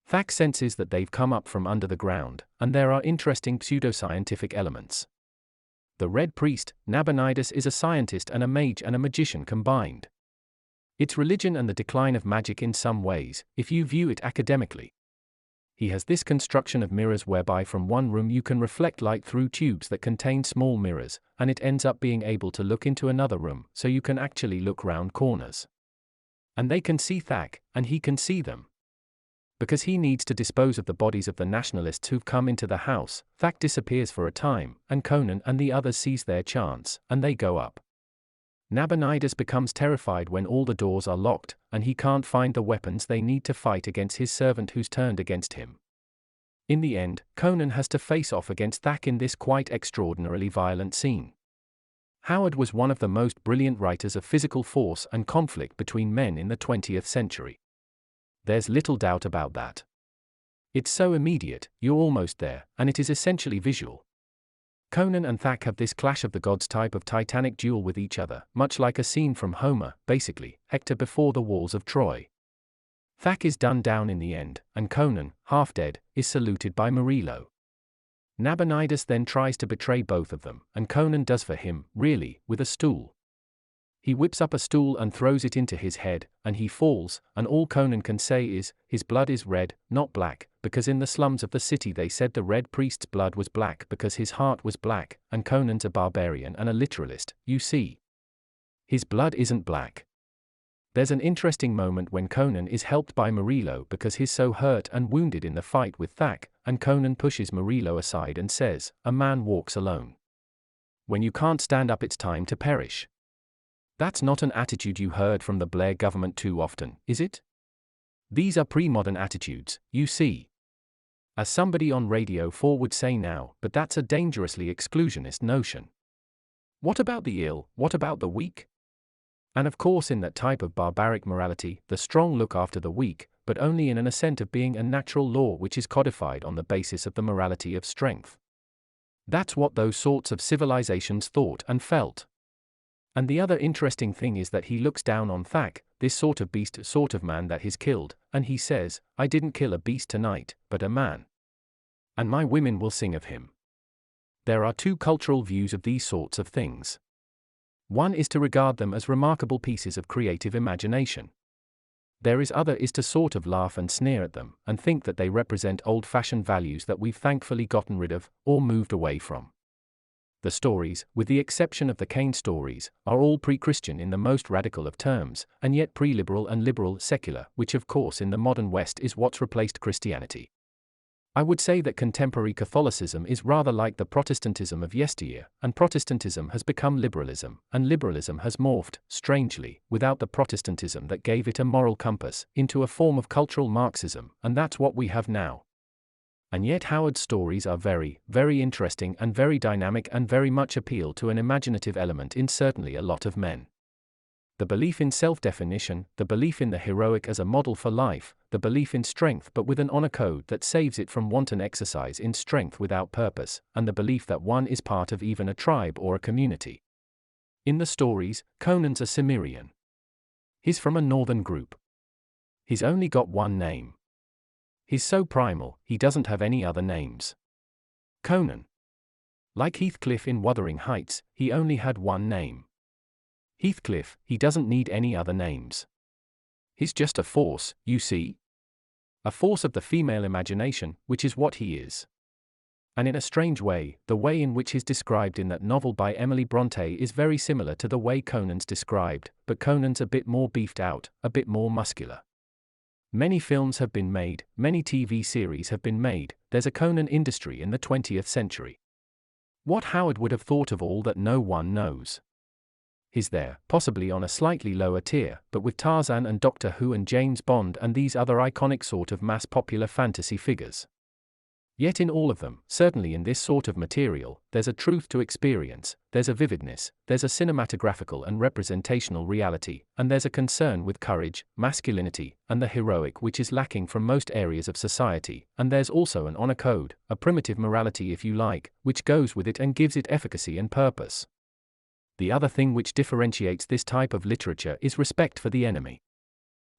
Speaker 1: Thak senses that they've come up from under the ground, and there are interesting pseudoscientific elements. The Red Priest, Nabonidus, is a scientist and a mage and a magician combined. It's religion and the decline of magic in some ways, if you view it academically. He has this construction of mirrors whereby from one room you can reflect light through tubes that contain small mirrors, and it ends up being able to look into another room, so you can actually look round corners. And they can see Thak, and he can see them. Because he needs to dispose of the bodies of the nationalists who've come into the house, Thak disappears for a time, and Conan and the others seize their chance, and they go up. Nabonidus becomes terrified when all the doors are locked, and he can't find the weapons they need to fight against his servant who's turned against him. In the end, Conan has to face off against Thak in this quite extraordinarily violent scene. Howard was one of the most brilliant writers of physical force and conflict between men in the 20th century. There's little doubt about that. It's so immediate, you're almost there, and it is essentially visual. Conan and Thak have this clash of the gods type of titanic duel with each other, much like a scene from Homer, basically, Hector before the walls of Troy. Thak is done down in the end, and Conan, half dead, is saluted by Murillo. Nabonidus then tries to betray both of them, and Conan does for him, really, with a stool. He whips up a stool and throws it into his head, and he falls, and all Conan can say is, his blood is red, not black, because in the slums of the city they said the Red Priest's blood was black because his heart was black, and Conan's a barbarian and a literalist, you see. His blood isn't black. There's an interesting moment when Conan is helped by Murillo because he's so hurt and wounded in the fight with Thak, and Conan pushes Murillo aside and says, "A man walks alone. When you can't stand up, it's time to perish." That's not an attitude you heard from the Blair government too often, is it? These are pre-modern attitudes, you see. As somebody on Radio 4 would say now, but that's a dangerously exclusionist notion. What about the ill, what about the weak? And of course in that type of barbaric morality, the strong look after the weak, but only in an assent of being a natural law which is codified on the basis of the morality of strength. That's what those sorts of civilizations thought and felt. And the other interesting thing is that he looks down on Thak, this sort of beast, sort of man that he's killed, and he says, "I didn't kill a beast tonight, but a man. And my women will sing of him." There are two cultural views of these sorts of things. One is to regard them as remarkable pieces of creative imagination. There is other is to sort of laugh and sneer at them, and think that they represent old-fashioned values that we've thankfully gotten rid of, or moved away from. The stories, with the exception of the Cain stories, are all pre-Christian in the most radical of terms, and yet pre-liberal and liberal secular, which of course in the modern West is what's replaced Christianity. I would say that contemporary Catholicism is rather like the Protestantism of yesteryear, and Protestantism has become liberalism, and liberalism has morphed, strangely, without the Protestantism that gave it a moral compass, into a form of cultural Marxism, and that's what we have now. And yet Howard's stories are very, very interesting and very dynamic and very much appeal to an imaginative element in certainly a lot of men. The belief in self-definition, the belief in the heroic as a model for life, the belief in strength but with an honor code that saves it from wanton exercise in strength without purpose, and the belief that one is part of even a tribe or a community. In the stories, Conan's a Cimmerian. He's from a northern group. He's only got one name. He's so primal, he doesn't have any other names. Conan. Like Heathcliff in Wuthering Heights, he only had one name. Heathcliff, he doesn't need any other names. He's just a force, you see? A force of the female imagination, which is what he is. And in a strange way, the way in which he's described in that novel by Emily Bronte is very similar to the way Conan's described, but Conan's a bit more beefed out, a bit more muscular. Many films have been made, many TV series have been made, there's a Conan industry in the 20th century. What Howard would have thought of all that no one knows. He's there, possibly on a slightly lower tier, but with Tarzan and Doctor Who and James Bond and these other iconic sort of mass-popular fantasy figures. Yet in all of them, certainly in this sort of material, there's a truth to experience, there's a vividness, there's a cinematographical and representational reality, and there's a concern with courage, masculinity, and the heroic which is lacking from most areas of society, and there's also an honor code, a primitive morality if you like, which goes with it and gives it efficacy and purpose. The other thing which differentiates this type of literature is respect for the enemy.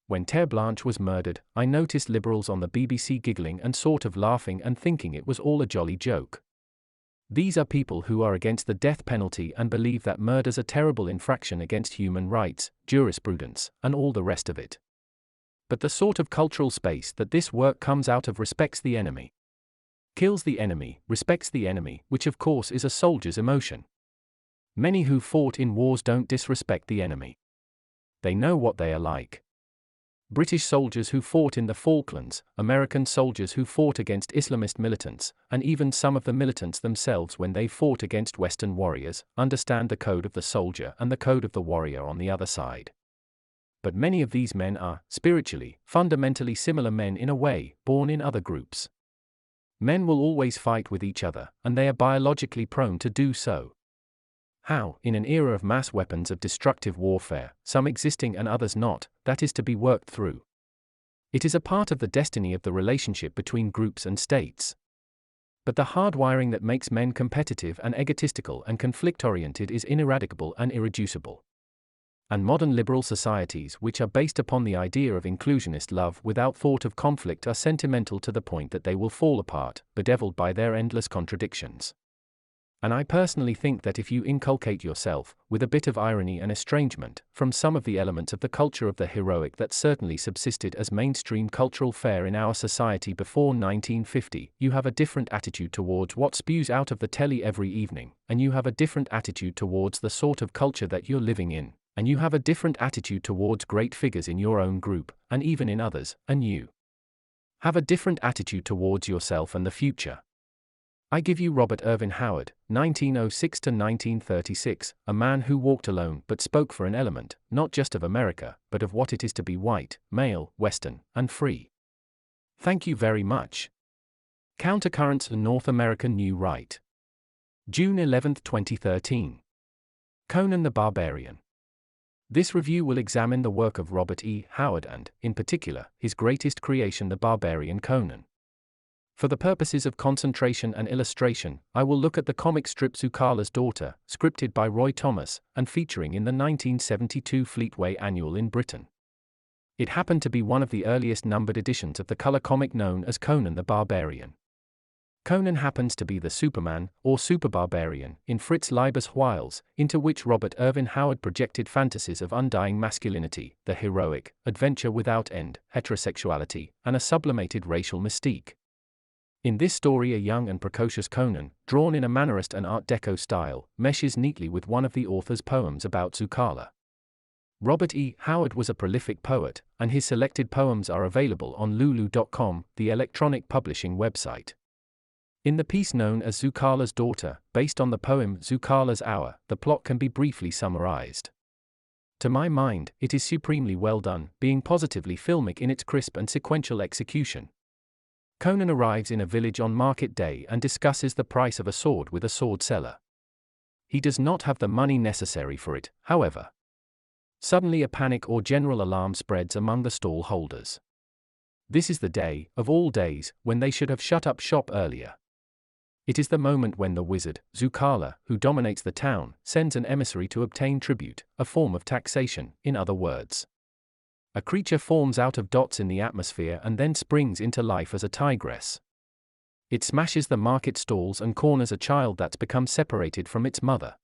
Speaker 1: When Terre Blanche was murdered, I noticed liberals on the BBC giggling and sort of laughing and thinking it was all a jolly joke. These are people who are against the death penalty and believe that murder's a terrible infraction against human rights, jurisprudence, and all the rest of it. But the sort of cultural space that this work comes out of respects the enemy. Kills the enemy, respects the enemy, which of course is a soldier's emotion. Many who fought in wars don't disrespect the enemy. They know what they are like. British soldiers who fought in the Falklands, American soldiers who fought against Islamist militants, and even some of the militants themselves when they fought against Western warriors, understand the code of the soldier and the code of the warrior on the other side. But many of these men are, spiritually, fundamentally similar men in a way, born in other groups. Men will always fight with each other, and they are biologically prone to do so. How, in an era of mass weapons of destructive warfare, some existing and others not, that is to be worked through. It is a part of the destiny of the relationship between groups and states. But the hardwiring that makes men competitive and egotistical and conflict-oriented is ineradicable and irreducible. And modern liberal societies which are based upon the idea of inclusionist love without thought of conflict are sentimental to the point that they will fall apart, bedeviled by their endless contradictions. And I personally think that if you inculcate yourself, with a bit of irony and estrangement, from some of the elements of the culture of the heroic that certainly subsisted as mainstream cultural fare in our society before 1950, you have a different attitude towards what spews out of the telly every evening, and you have a different attitude towards the sort of culture that you're living in, and you have a different attitude towards great figures in your own group, and even in others, and you have a different attitude towards yourself and the future. I give you Robert Irvin Howard, 1906 to 1936, a man who walked alone but spoke for an element, not just of America, but of what it is to be white, male, Western, and free. Thank you very much. Countercurrents and North American New Right. June 11, 2013. Conan the Barbarian. This review will examine the work of Robert E. Howard and, in particular, his greatest creation, the barbarian Conan. For the purposes of concentration and illustration, I will look at the comic strip Zucala's Daughter, scripted by Roy Thomas, and featuring in the 1972 Fleetway Annual in Britain. It happened to be one of the earliest numbered editions of the color comic known as Conan the Barbarian. Conan happens to be the Superman, or Super-Barbarian, in Fritz Leiber's Wiles, into which Robert Irvin Howard projected fantasies of undying masculinity, the heroic, adventure without end, heterosexuality, and a sublimated racial mystique. In this story, a young and precocious Conan, drawn in a Mannerist and Art Deco style, meshes neatly with one of the author's poems about Zucala. Robert E. Howard was a prolific poet, and his selected poems are available on Lulu.com, the electronic publishing website. In the piece known as Zucala's Daughter, based on the poem Zucala's Hour, the plot can be briefly summarized. To my mind, it is supremely well done, being positively filmic in its crisp and sequential execution. Conan arrives in a village on market day and discusses the price of a sword with a sword seller. He does not have the money necessary for it, however. Suddenly a panic or general alarm spreads among the stall holders. This is the day, of all days, when they should have shut up shop earlier. It is the moment when the wizard, Zucala, who dominates the town, sends an emissary to obtain tribute, a form of taxation, in other words. A creature forms out of dots in the atmosphere and then springs into life as a tigress. It smashes the market stalls and corners a child that's become separated from its mother.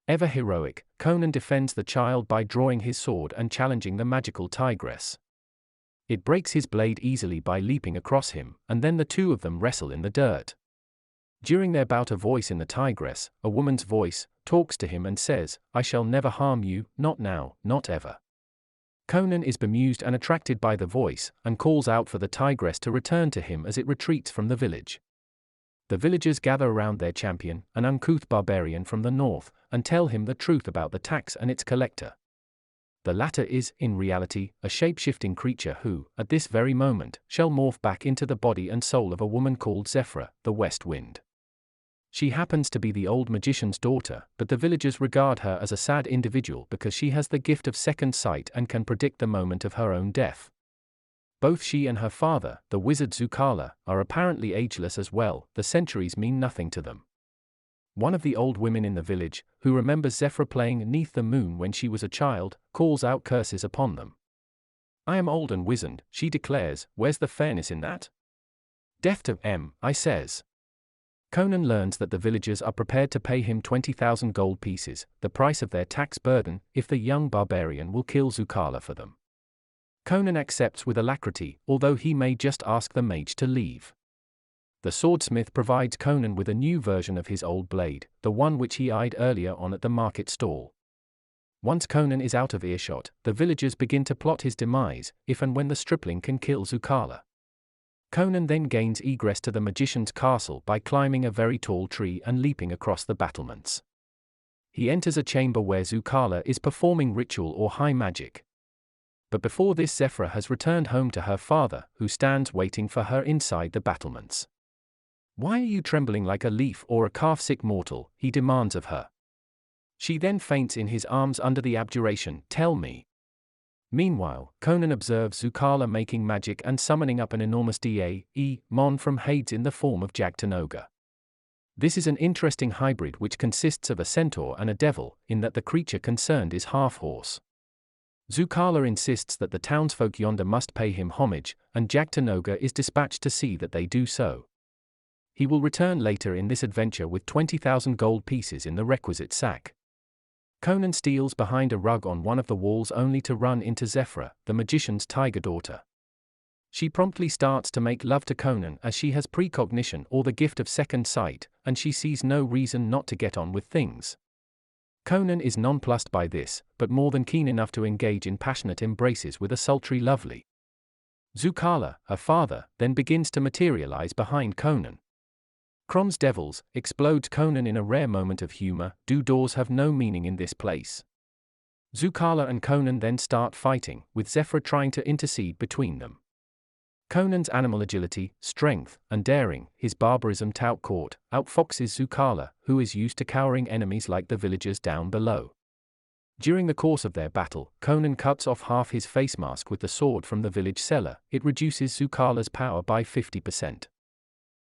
Speaker 1: Ever heroic, Conan defends the child by drawing his sword and challenging the magical tigress. It breaks his blade easily by leaping across him, and then the two of them wrestle in the dirt. During their bout, a voice in the tigress, a woman's voice, talks to him and says, "I shall never harm you, not now, not ever." Conan is bemused and attracted by the voice, and calls out for the tigress to return to him as it retreats from the village. The villagers gather around their champion, an uncouth barbarian from the north, and tell him the truth about the tax and its collector. The latter is, in reality, a shape-shifting creature who, at this very moment, shall morph back into the body and soul of a woman called Zephyra, the West Wind. She happens to be the old magician's daughter, but the villagers regard her as a sad individual because she has the gift of second sight and can predict the moment of her own death. Both she and her father, the wizard Zucala, are apparently ageless as well. The centuries mean nothing to them. One of the old women in the village, who remembers Zephyra playing 'neath the moon when she was a child, calls out curses upon them. "I am old and wizened," she declares, "where's the fairness in that? Death to I says." Conan learns that the villagers are prepared to pay him 20,000 gold pieces, the price of their tax burden, if the young barbarian will kill Zucala for them. Conan accepts with alacrity, although he may just ask the mage to leave. The swordsmith provides Conan with a new version of his old blade, the one which he eyed earlier on at the market stall. Once Conan is out of earshot, the villagers begin to plot his demise, if and when the stripling can kill Zucala. Conan then gains egress to the magician's castle by climbing a very tall tree and leaping across the battlements. He enters a chamber where Zucala is performing ritual or high magic. But before this, Zephyra has returned home to her father, who stands waiting for her inside the battlements. "Why are you trembling like a leaf or a calf-sick mortal?" he demands of her. She then faints in his arms under the abjuration, "Tell me." Meanwhile, Conan observes Zucala making magic and summoning up an enormous mon from Hades in the form of Jagdtanoga. This is an interesting hybrid which consists of a centaur and a devil, in that the creature concerned is half-horse. Zucala insists that the townsfolk yonder must pay him homage, and Jagdtanoga is dispatched to see that they do so. He will return later in this adventure with 20,000 gold pieces in the requisite sack. Conan steals behind a rug on one of the walls only to run into Zephyra, the magician's tiger daughter. She promptly starts to make love to Conan as she has precognition or the gift of second sight, and she sees no reason not to get on with things. Conan is nonplussed by this, but more than keen enough to engage in passionate embraces with a sultry lovely. Zucala, her father, then begins to materialize behind Conan. "Crom's devils," explodes Conan in a rare moment of humor. "Do doors have no meaning in this place?" Zucala and Conan then start fighting, with Zephyra trying to intercede between them. Conan's animal agility, strength, and daring, his barbarism tout court, outfoxes Zucala, who is used to cowering enemies like the villagers down below. During the course of their battle, Conan cuts off half his face mask with the sword from the village cellar. It reduces Zucala's power by 50%.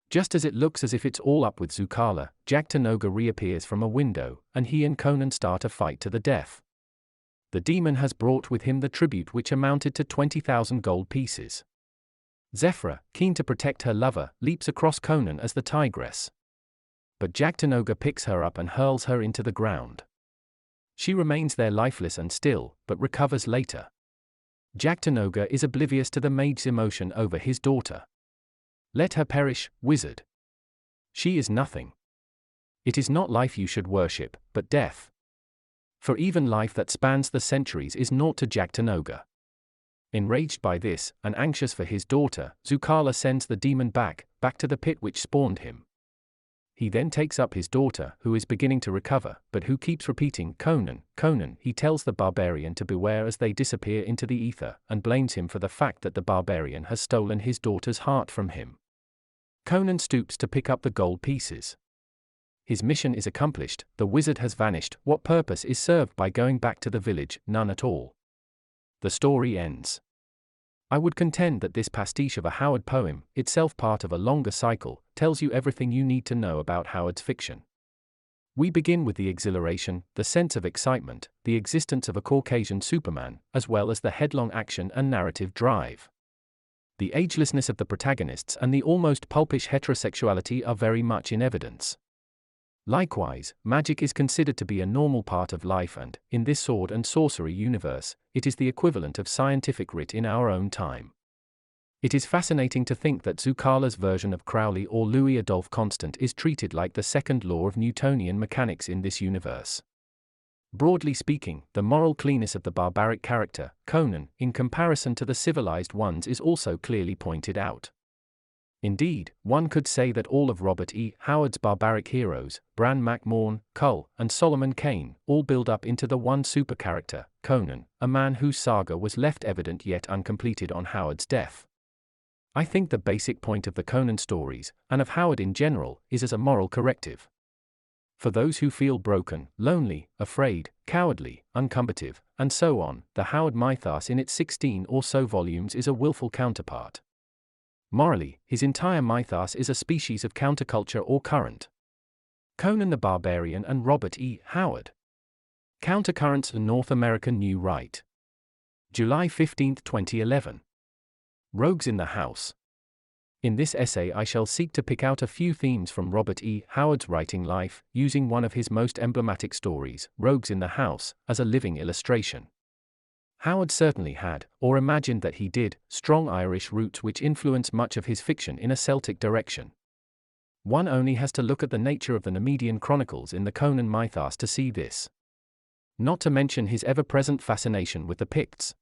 Speaker 1: Just as it looks as if it's all up with Zucala, Jagdtanoga reappears from a window, and he and Conan start a fight to the death. The demon has brought with him the tribute which amounted to 20,000 gold pieces. Zephyra, keen to protect her lover, leaps across Conan as the tigress. But Jagdtanoga picks her up and hurls her into the ground. She remains there lifeless and still, but recovers later. Jagdtanoga is oblivious to the mage's emotion over his daughter. "Let her perish, wizard. She is nothing. It is not life you should worship, but death." For even life that spans the centuries is naught to Jack Tanoga. Enraged by this, and anxious for his daughter, Zucala sends the demon back to the pit which spawned him. He then takes up his daughter, who is beginning to recover, but who keeps repeating, "Conan, Conan." He tells the barbarian to beware as they disappear into the ether, and blames him for the fact that the barbarian has stolen his daughter's heart from him. Conan stoops to pick up the gold pieces. His mission is accomplished, the wizard has vanished. What purpose is served by going back to the village? None at all. The story ends. I would contend that this pastiche of a Howard poem, itself part of a longer cycle, tells you everything you need to know about Howard's fiction. We begin with the exhilaration, the sense of excitement, the existence of a Caucasian Superman, as well as the headlong action and narrative drive. The agelessness of the protagonists and the almost pulpish heterosexuality are very much in evidence. Likewise, magic is considered to be a normal part of life and, in this sword and sorcery universe, it is the equivalent of scientific writ in our own time. It is fascinating to think that Zucala's version of Crowley or Louis Adolphe Constant is treated like the second law of Newtonian mechanics in this universe. Broadly speaking, the moral cleanness of the barbaric character, Conan, in comparison to the civilized ones is also clearly pointed out. Indeed, one could say that all of Robert E. Howard's barbaric heroes, Bran Mak Morn, Kull, and Solomon Kane, all build up into the one super character, Conan, a man whose saga was left evident yet uncompleted on Howard's death. I think the basic point of the Conan stories, and of Howard in general, is as a moral corrective. For those who feel broken, lonely, afraid, cowardly, uncombative, and so on, the Howard mythos in its 16 or so volumes is a willful counterpart. Morally, his entire mythos is a species of counterculture or current. Conan the Barbarian and Robert E. Howard. Countercurrents and North American New Right. July 15, 2011. Rogues in the House. In this essay I shall seek to pick out a few themes from Robert E. Howard's writing life, using one of his most emblematic stories, Rogues in the House, as a living illustration. Howard certainly had, or imagined that he did, strong Irish roots which influence much of his fiction in a Celtic direction. One only has to look at the nature of the Nemedian chronicles in the Conan mythos to see this. Not to mention his ever-present fascination with the Picts.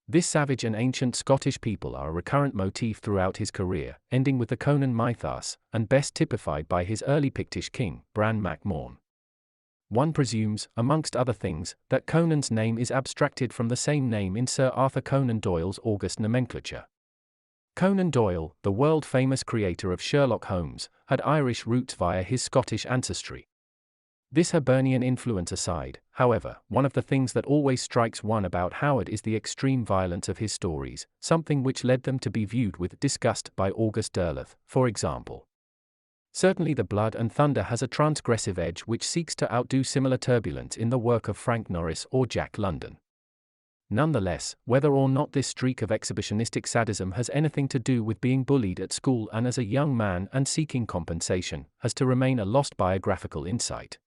Speaker 1: This savage and ancient Scottish people are a recurrent motif throughout his career, ending with the Conan mythos, and best typified by his early Pictish king, Bran Mak Morn. One presumes, amongst other things, that Conan's name is abstracted from the same name in Sir Arthur Conan Doyle's August nomenclature. Conan Doyle, the world-famous creator of Sherlock Holmes, had Irish roots via his Scottish ancestry. This Hibernian influence aside, however, one of the things that always strikes one about Howard is the extreme violence of his stories, something which led them to be viewed with disgust by August Derleth, for example. Certainly the Blood and Thunder has a transgressive edge which seeks to outdo similar turbulence in the work of Frank Norris or Jack London. Nonetheless, whether or not this streak of exhibitionistic sadism has anything to do with being bullied at school and as a young man and seeking compensation, has to remain a lost biographical insight.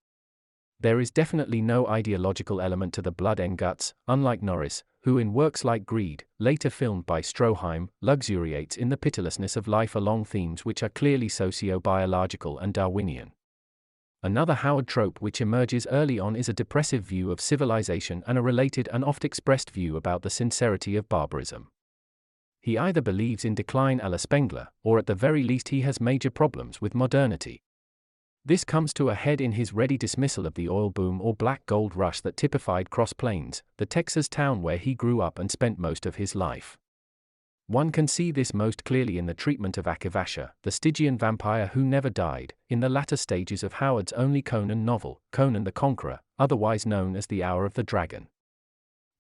Speaker 1: There is definitely no ideological element to the Blood and Guts, unlike Norris, who in works like Greed, later filmed by Stroheim, luxuriates in the pitilessness of life along themes which are clearly socio-biological and Darwinian. Another Howard trope which emerges early on is a depressive view of civilization and a related and oft-expressed view about the sincerity of barbarism. He either believes in decline à la Spengler, or at the very least he has major problems with modernity. This comes to a head in his ready dismissal of the oil boom or black gold rush that typified Cross Plains, the Texas town where he grew up and spent most of his life. One can see this most clearly in the treatment of Akivasha, the Stygian vampire who never died, in the latter stages of Howard's only Conan novel, Conan the Conqueror, otherwise known as The Hour of the Dragon.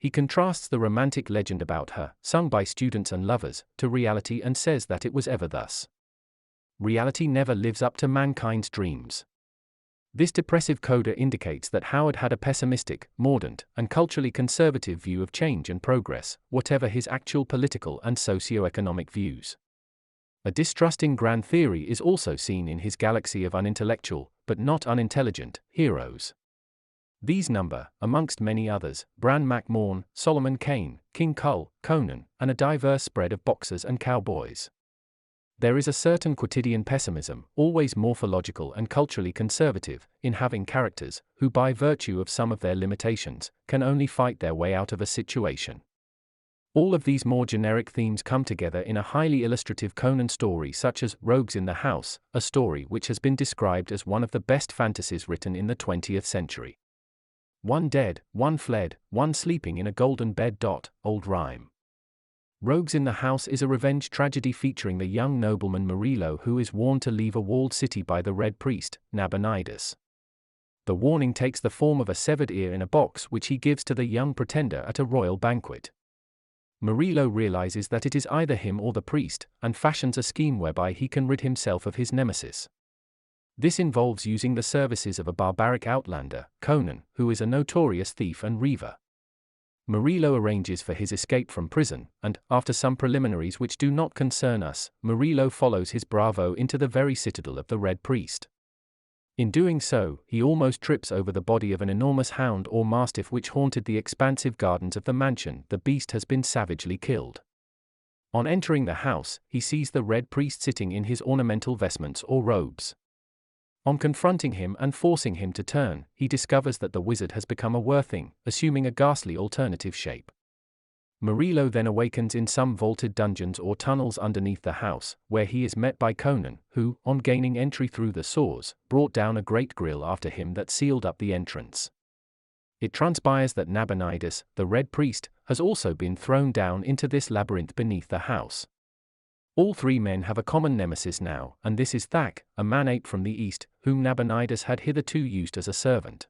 Speaker 1: He contrasts the romantic legend about her, sung by students and lovers, to reality and says that it was ever thus. Reality never lives up to mankind's dreams. This depressive coda indicates that Howard had a pessimistic, mordant, and culturally conservative view of change and progress, whatever his actual political and socio-economic views. A distrust in grand theory is also seen in his galaxy of unintellectual, but not unintelligent, heroes. These number, amongst many others, Bran Mak Morn, Solomon Kane, King Kull, Conan, and a diverse spread of boxers and cowboys. There is a certain quotidian pessimism, always morphological and culturally conservative, in having characters, who by virtue of some of their limitations, can only fight their way out of a situation. All of these more generic themes come together in a highly illustrative Conan story such as Rogues in the House, a story which has been described as one of the best fantasies written in the 20th century. One dead, one fled, one sleeping in a golden bed. Old rhyme. Rogues in the House is a revenge tragedy featuring the young nobleman Murillo who is warned to leave a walled city by the Red Priest, Nabonidus. The warning takes the form of a severed ear in a box which he gives to the young pretender at a royal banquet. Murillo realizes that it is either him or the priest, and fashions a scheme whereby he can rid himself of his nemesis. This involves using the services of a barbaric outlander, Conan, who is a notorious thief and reiver. Murillo arranges for his escape from prison, and, after some preliminaries which do not concern us, Murillo follows his bravo into the very citadel of the Red Priest. In doing so, he almost trips over the body of an enormous hound or mastiff which haunted the expansive gardens of the mansion. The beast has been savagely killed. On entering the house, he sees the Red Priest sitting in his ornamental vestments or robes. On confronting him and forcing him to turn, he discovers that the wizard has become a worthing, assuming a ghastly alternative shape. Murillo then awakens in some vaulted dungeons or tunnels underneath the house, where he is met by Conan, who, on gaining entry through the source, brought down a great grille after him that sealed up the entrance. It transpires that Nabonidus, the Red Priest, has also been thrown down into this labyrinth beneath the house. All three men have a common nemesis now, and this is Thak, a man-ape from the east, whom Nabonidus had hitherto used as a servant.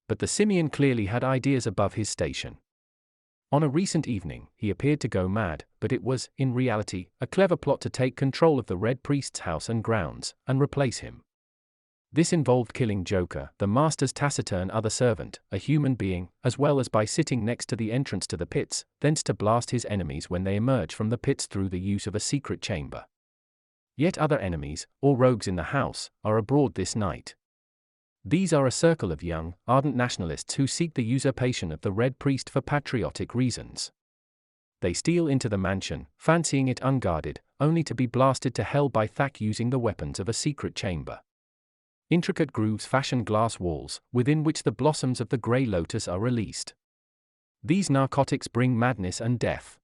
Speaker 1: But the simian clearly had ideas above his station. On a recent evening, he appeared to go mad, but it was, in reality, a clever plot to take control of the Red Priest's house and grounds, and replace him. This involved killing Joker, the master's taciturn other servant, a human being, as well as by sitting next to the entrance to the pits, thence to blast his enemies when they emerge from the pits through the use of a secret chamber. Yet other enemies, or rogues in the house, are abroad this night. These are a circle of young, ardent nationalists who seek the usurpation of the Red Priest for patriotic reasons. They steal into the mansion, fancying it unguarded, only to be blasted to hell by Thak using the weapons of a secret chamber. Intricate grooves fashion glass walls, within which the blossoms of the grey lotus are released. These narcotics bring madness and death.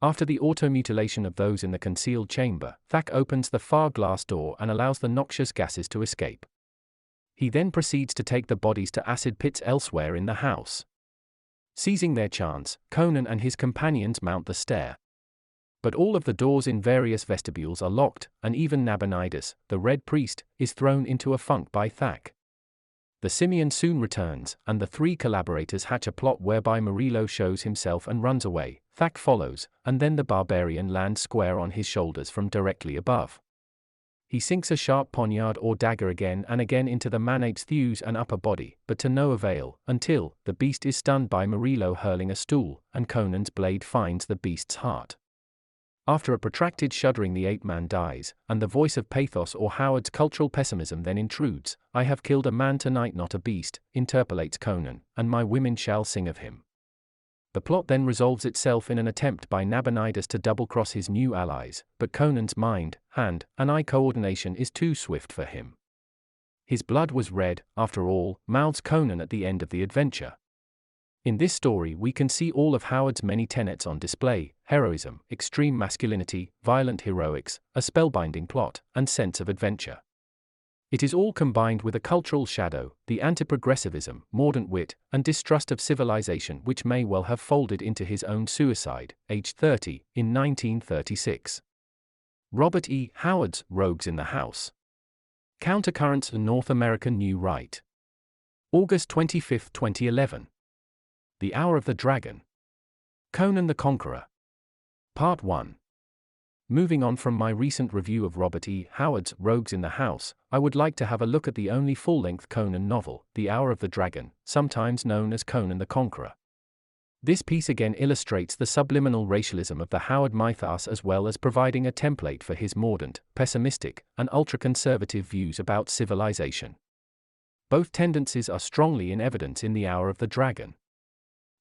Speaker 1: After the automutilation of those in the concealed chamber, Thak opens the far glass door and allows the noxious gases to escape. He then proceeds to take the bodies to acid pits elsewhere in the house. Seizing their chance, Conan and his companions mount the stair. But all of the doors in various vestibules are locked, and even Nabonidus, the Red Priest, is thrown into a funk by Thak. The simian soon returns, and the three collaborators hatch a plot whereby Murillo shows himself and runs away, Thak follows, and then the barbarian lands square on his shoulders from directly above. He sinks a sharp poniard or dagger again and again into the man-ape's thews and upper body, but to no avail, until the beast is stunned by Murillo hurling a stool, and Conan's blade finds the beast's heart. After a protracted shuddering, the ape-man dies, and the voice of pathos or Howard's cultural pessimism then intrudes. "I have killed a man tonight, not a beast," interpolates Conan, "and my women shall sing of him." The plot then resolves itself in an attempt by Nabonidus to double-cross his new allies, but Conan's mind, hand, and eye coordination is too swift for him. His blood was red, after all, mouths Conan at the end of the adventure. In this story we can see all of Howard's many tenets on display: heroism, extreme masculinity, violent heroics, a spellbinding plot, and sense of adventure. It is all combined with a cultural shadow, the anti-progressivism, mordant wit, and distrust of civilization which may well have folded into his own suicide, aged 30, in 1936. Robert E. Howard's Rogues in the House. Countercurrents, North American New Right. August 25, 2011. The Hour of the Dragon. Conan the Conqueror. Part 1. Moving on from my recent review of Robert E. Howard's Rogues in the House, I would like to have a look at the only full-length Conan novel, The Hour of the Dragon, sometimes known as Conan the Conqueror. This piece again illustrates the subliminal racialism of the Howard mythos as well as providing a template for his mordant, pessimistic, and ultra-conservative views about civilization. Both tendencies are strongly in evidence in The Hour of the Dragon.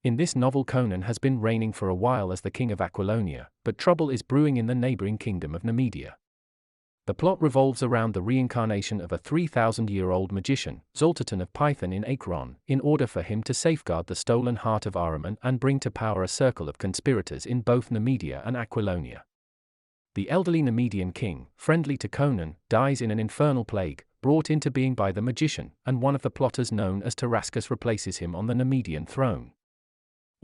Speaker 1: In this novel, Conan has been reigning for a while as the king of Aquilonia, but trouble is brewing in the neighboring kingdom of Nemedia. The plot revolves around the reincarnation of a 3,000-year-old magician, Zoltan of Python in Acheron, in order for him to safeguard the stolen heart of Ahriman and bring to power a circle of conspirators in both Nemedia and Aquilonia. The elderly Nemedian king, friendly to Conan, dies in an infernal plague, brought into being by the magician, and one of the plotters known as Tarascus replaces him on the Nemedian throne.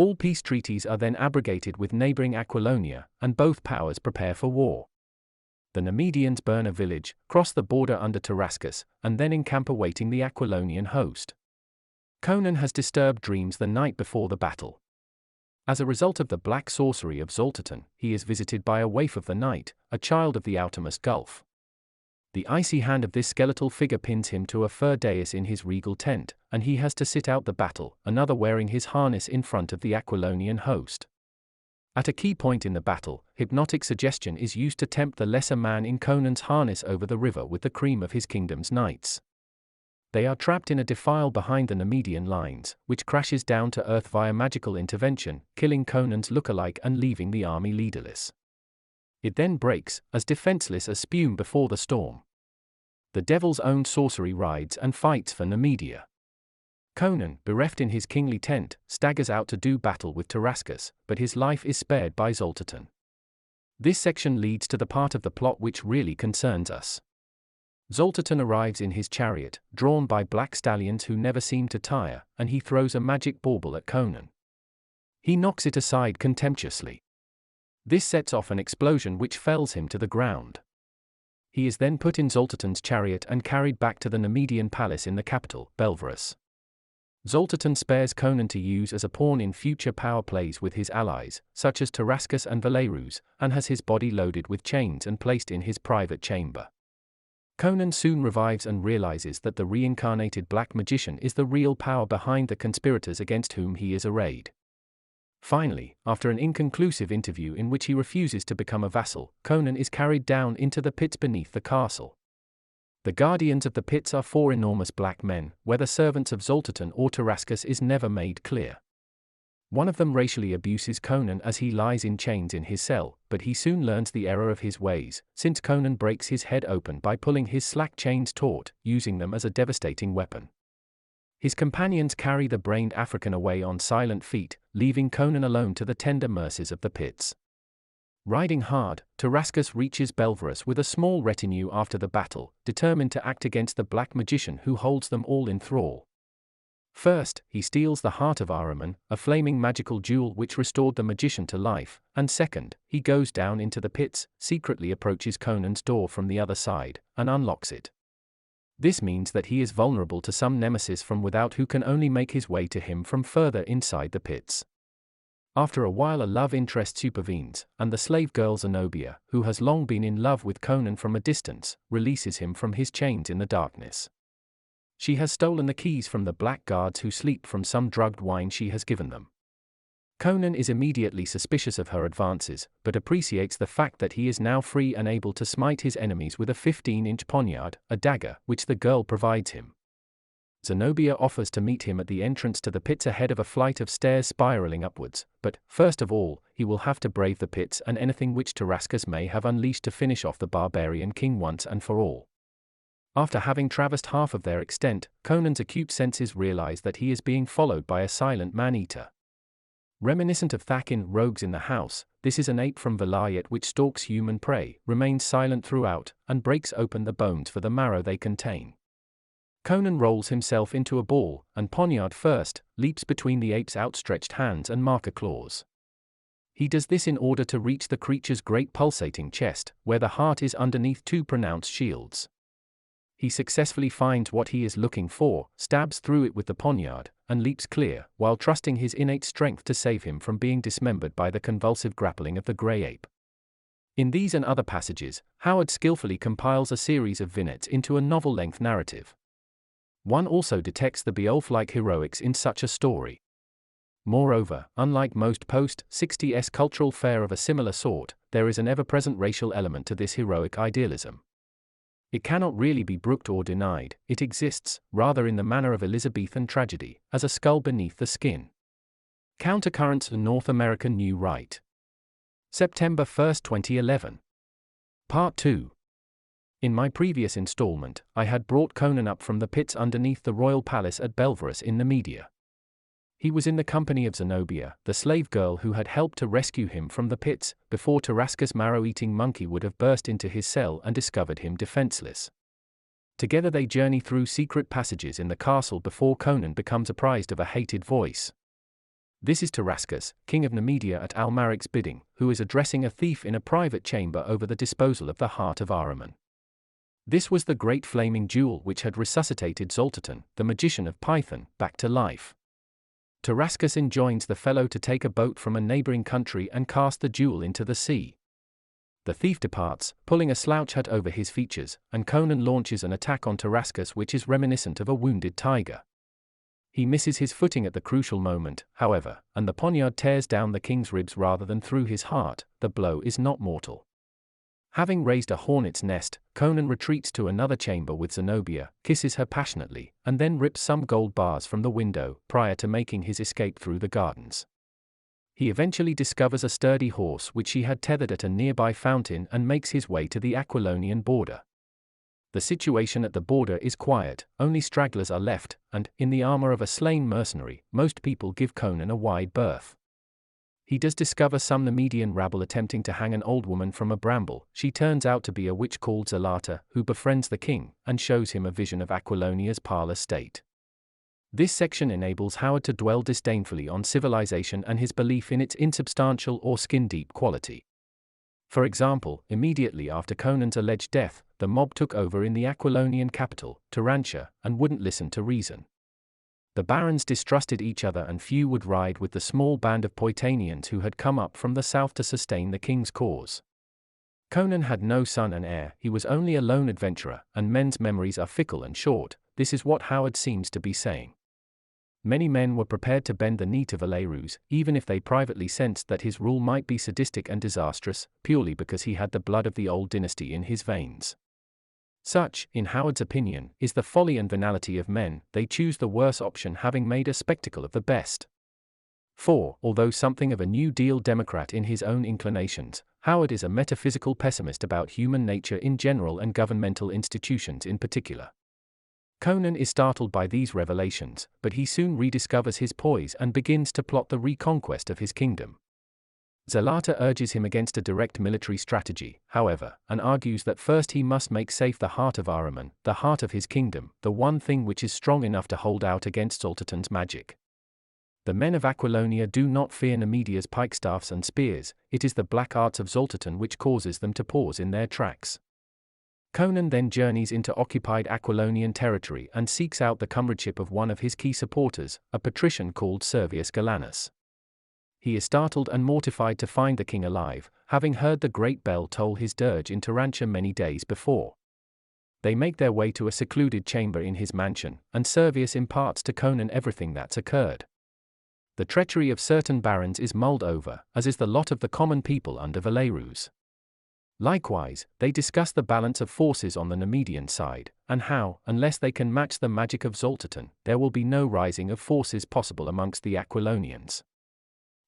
Speaker 1: All peace treaties are then abrogated with neighboring Aquilonia, and both powers prepare for war. The Nemedians burn a village, cross the border under Tarascus, and then encamp awaiting the Aquilonian host. Conan has disturbed dreams the night before the battle. As a result of the black sorcery of Zoltan, he is visited by a waif of the night, a child of the outermost gulf. The icy hand of this skeletal figure pins him to a fur dais in his regal tent, and he has to sit out the battle, another wearing his harness in front of the Aquilonian host. At a key point in the battle, hypnotic suggestion is used to tempt the lesser man in Conan's harness over the river with the cream of his kingdom's knights. They are trapped in a defile behind the Nemedian lines, which crashes down to earth via magical intervention, killing Conan's lookalike and leaving the army leaderless. It then breaks, as defenseless as spume before the storm. The devil's own sorcery rides and fights for Nemedia. Conan, bereft in his kingly tent, staggers out to do battle with Tarascus, but his life is spared by Zoltan. This section leads to the part of the plot which really concerns us. Zoltan arrives in his chariot, drawn by black stallions who never seem to tire, and he throws a magic bauble at Conan. He knocks it aside contemptuously. This sets off an explosion which fells him to the ground. He is then put in Zoltan's chariot and carried back to the Nemedian palace in the capital, Belverus. Zoltan spares Conan to use as a pawn in future power plays with his allies, such as Tarascus and Valerus, and has his body loaded with chains and placed in his private chamber. Conan soon revives and realizes that the reincarnated black magician is the real power behind the conspirators against whom he is arrayed. Finally, after an inconclusive interview in which he refuses to become a vassal, Conan is carried down into the pits beneath the castle. The guardians of the pits are four enormous black men, whether servants of Zoltan or Tarascus is never made clear. One of them racially abuses Conan as he lies in chains in his cell, but he soon learns the error of his ways, since Conan breaks his head open by pulling his slack chains taut, using them as a devastating weapon. His companions carry the brained African away on silent feet, leaving Conan alone to the tender mercies of the pits. Riding hard, Tarascus reaches Belverus with a small retinue after the battle, determined to act against the black magician who holds them all in thrall. First, he steals the heart of Ahriman, a flaming magical jewel which restored the magician to life, and second, he goes down into the pits, secretly approaches Conan's door from the other side, and unlocks it. This means that he is vulnerable to some nemesis from without who can only make his way to him from further inside the pits. After a while a love interest supervenes, and the slave girl Zenobia, who has long been in love with Conan from a distance, releases him from his chains in the darkness. She has stolen the keys from the black guards who sleep from some drugged wine she has given them. Conan is immediately suspicious of her advances, but appreciates the fact that he is now free and able to smite his enemies with a 15-inch poniard, a dagger, which the girl provides him. Zenobia offers to meet him at the entrance to the pits ahead of a flight of stairs spiraling upwards, but, first of all, he will have to brave the pits and anything which Tarascus may have unleashed to finish off the barbarian king once and for all. After having traversed half of their extent, Conan's acute senses realize that he is being followed by a silent man-eater. Reminiscent of Thakin rogues in the house, this is an ape from Velayat which stalks human prey, remains silent throughout, and breaks open the bones for the marrow they contain. Conan rolls himself into a ball, and poniard first, leaps between the ape's outstretched hands and marker claws. He does this in order to reach the creature's great pulsating chest, where the heart is underneath two pronounced shields. He successfully finds what he is looking for, stabs through it with the poniard, and leaps clear, while trusting his innate strength to save him from being dismembered by the convulsive grappling of the grey ape. In these and other passages, Howard skillfully compiles a series of vignettes into a novel-length narrative. One also detects the Beowulf-like heroics in such a story. Moreover, unlike most post-60s cultural fare of a similar sort, there is an ever-present racial element to this heroic idealism. It cannot really be brooked or denied, it exists, rather in the manner of Elizabethan tragedy, as a skull beneath the skin. Countercurrents in North American New Right. September 1, 2011. Part 2. In my previous installment, I had brought Conan up from the pits underneath the royal palace at Belverus in Nemedia. He was in the company of Zenobia, the slave girl who had helped to rescue him from the pits, before Tarascus' marrow-eating monkey would have burst into his cell and discovered him defenseless. Together they journey through secret passages in the castle before Conan becomes apprised of a hated voice. This is Tarascus, king of Nemedia at Almaric's bidding, who is addressing a thief in a private chamber over the disposal of the heart of Ahriman. This was the great flaming jewel which had resuscitated Zoltaton, the magician of Python, back to life. Tarascus enjoins the fellow to take a boat from a neighboring country and cast the jewel into the sea. The thief departs, pulling a slouch hat over his features, and Conan launches an attack on Tarascus which is reminiscent of a wounded tiger. He misses his footing at the crucial moment, however, and the poniard tears down the king's ribs rather than through his heart. The blow is not mortal. Having raised a hornet's nest, Conan retreats to another chamber with Zenobia, kisses her passionately, and then rips some gold bars from the window, prior to making his escape through the gardens. He eventually discovers a sturdy horse which she had tethered at a nearby fountain and makes his way to the Aquilonian border. The situation at the border is quiet, only stragglers are left, and, in the armor of a slain mercenary, most people give Conan a wide berth. He does discover some Nemedian rabble attempting to hang an old woman from a bramble. She turns out to be a witch called Zelata, who befriends the king, and shows him a vision of Aquilonia's parlor state. This section enables Howard to dwell disdainfully on civilization and his belief in its insubstantial or skin-deep quality. For example, immediately after Conan's alleged death, the mob took over in the Aquilonian capital, Turantia, and wouldn't listen to reason. The barons distrusted each other and few would ride with the small band of Poitanians who had come up from the south to sustain the king's cause. Conan had no son and heir, he was only a lone adventurer, and men's memories are fickle and short. This is what Howard seems to be saying. Many men were prepared to bend the knee to Valerus, even if they privately sensed that his rule might be sadistic and disastrous, purely because he had the blood of the old dynasty in his veins. Such, in Howard's opinion, is the folly and venality of men. They choose the worse option, having made a spectacle of the best. For, although something of a New Deal Democrat in his own inclinations, Howard is a metaphysical pessimist about human nature in general and governmental institutions in particular. Conan is startled by these revelations, but he soon rediscovers his poise and begins to plot the reconquest of his kingdom. Zelata urges him against a direct military strategy, however, and argues that first he must make safe the heart of Ahriman, the heart of his kingdom, the one thing which is strong enough to hold out against Zoltaton's magic. The men of Aquilonia do not fear Nemedia's pikestaffs and spears, it is the black arts of Zoltaton which causes them to pause in their tracks. Conan then journeys into occupied Aquilonian territory and seeks out the comradeship of one of his key supporters, a patrician called Servius Galanus. He is startled and mortified to find the king alive, having heard the great bell toll his dirge in Turantia many days before. They make their way to a secluded chamber in his mansion, and Servius imparts to Conan everything that's occurred. The treachery of certain barons is mulled over, as is the lot of the common people under Valerus. Likewise, they discuss the balance of forces on the Nemedian side, and how, unless they can match the magic of Zoltaton, there will be no rising of forces possible amongst the Aquilonians.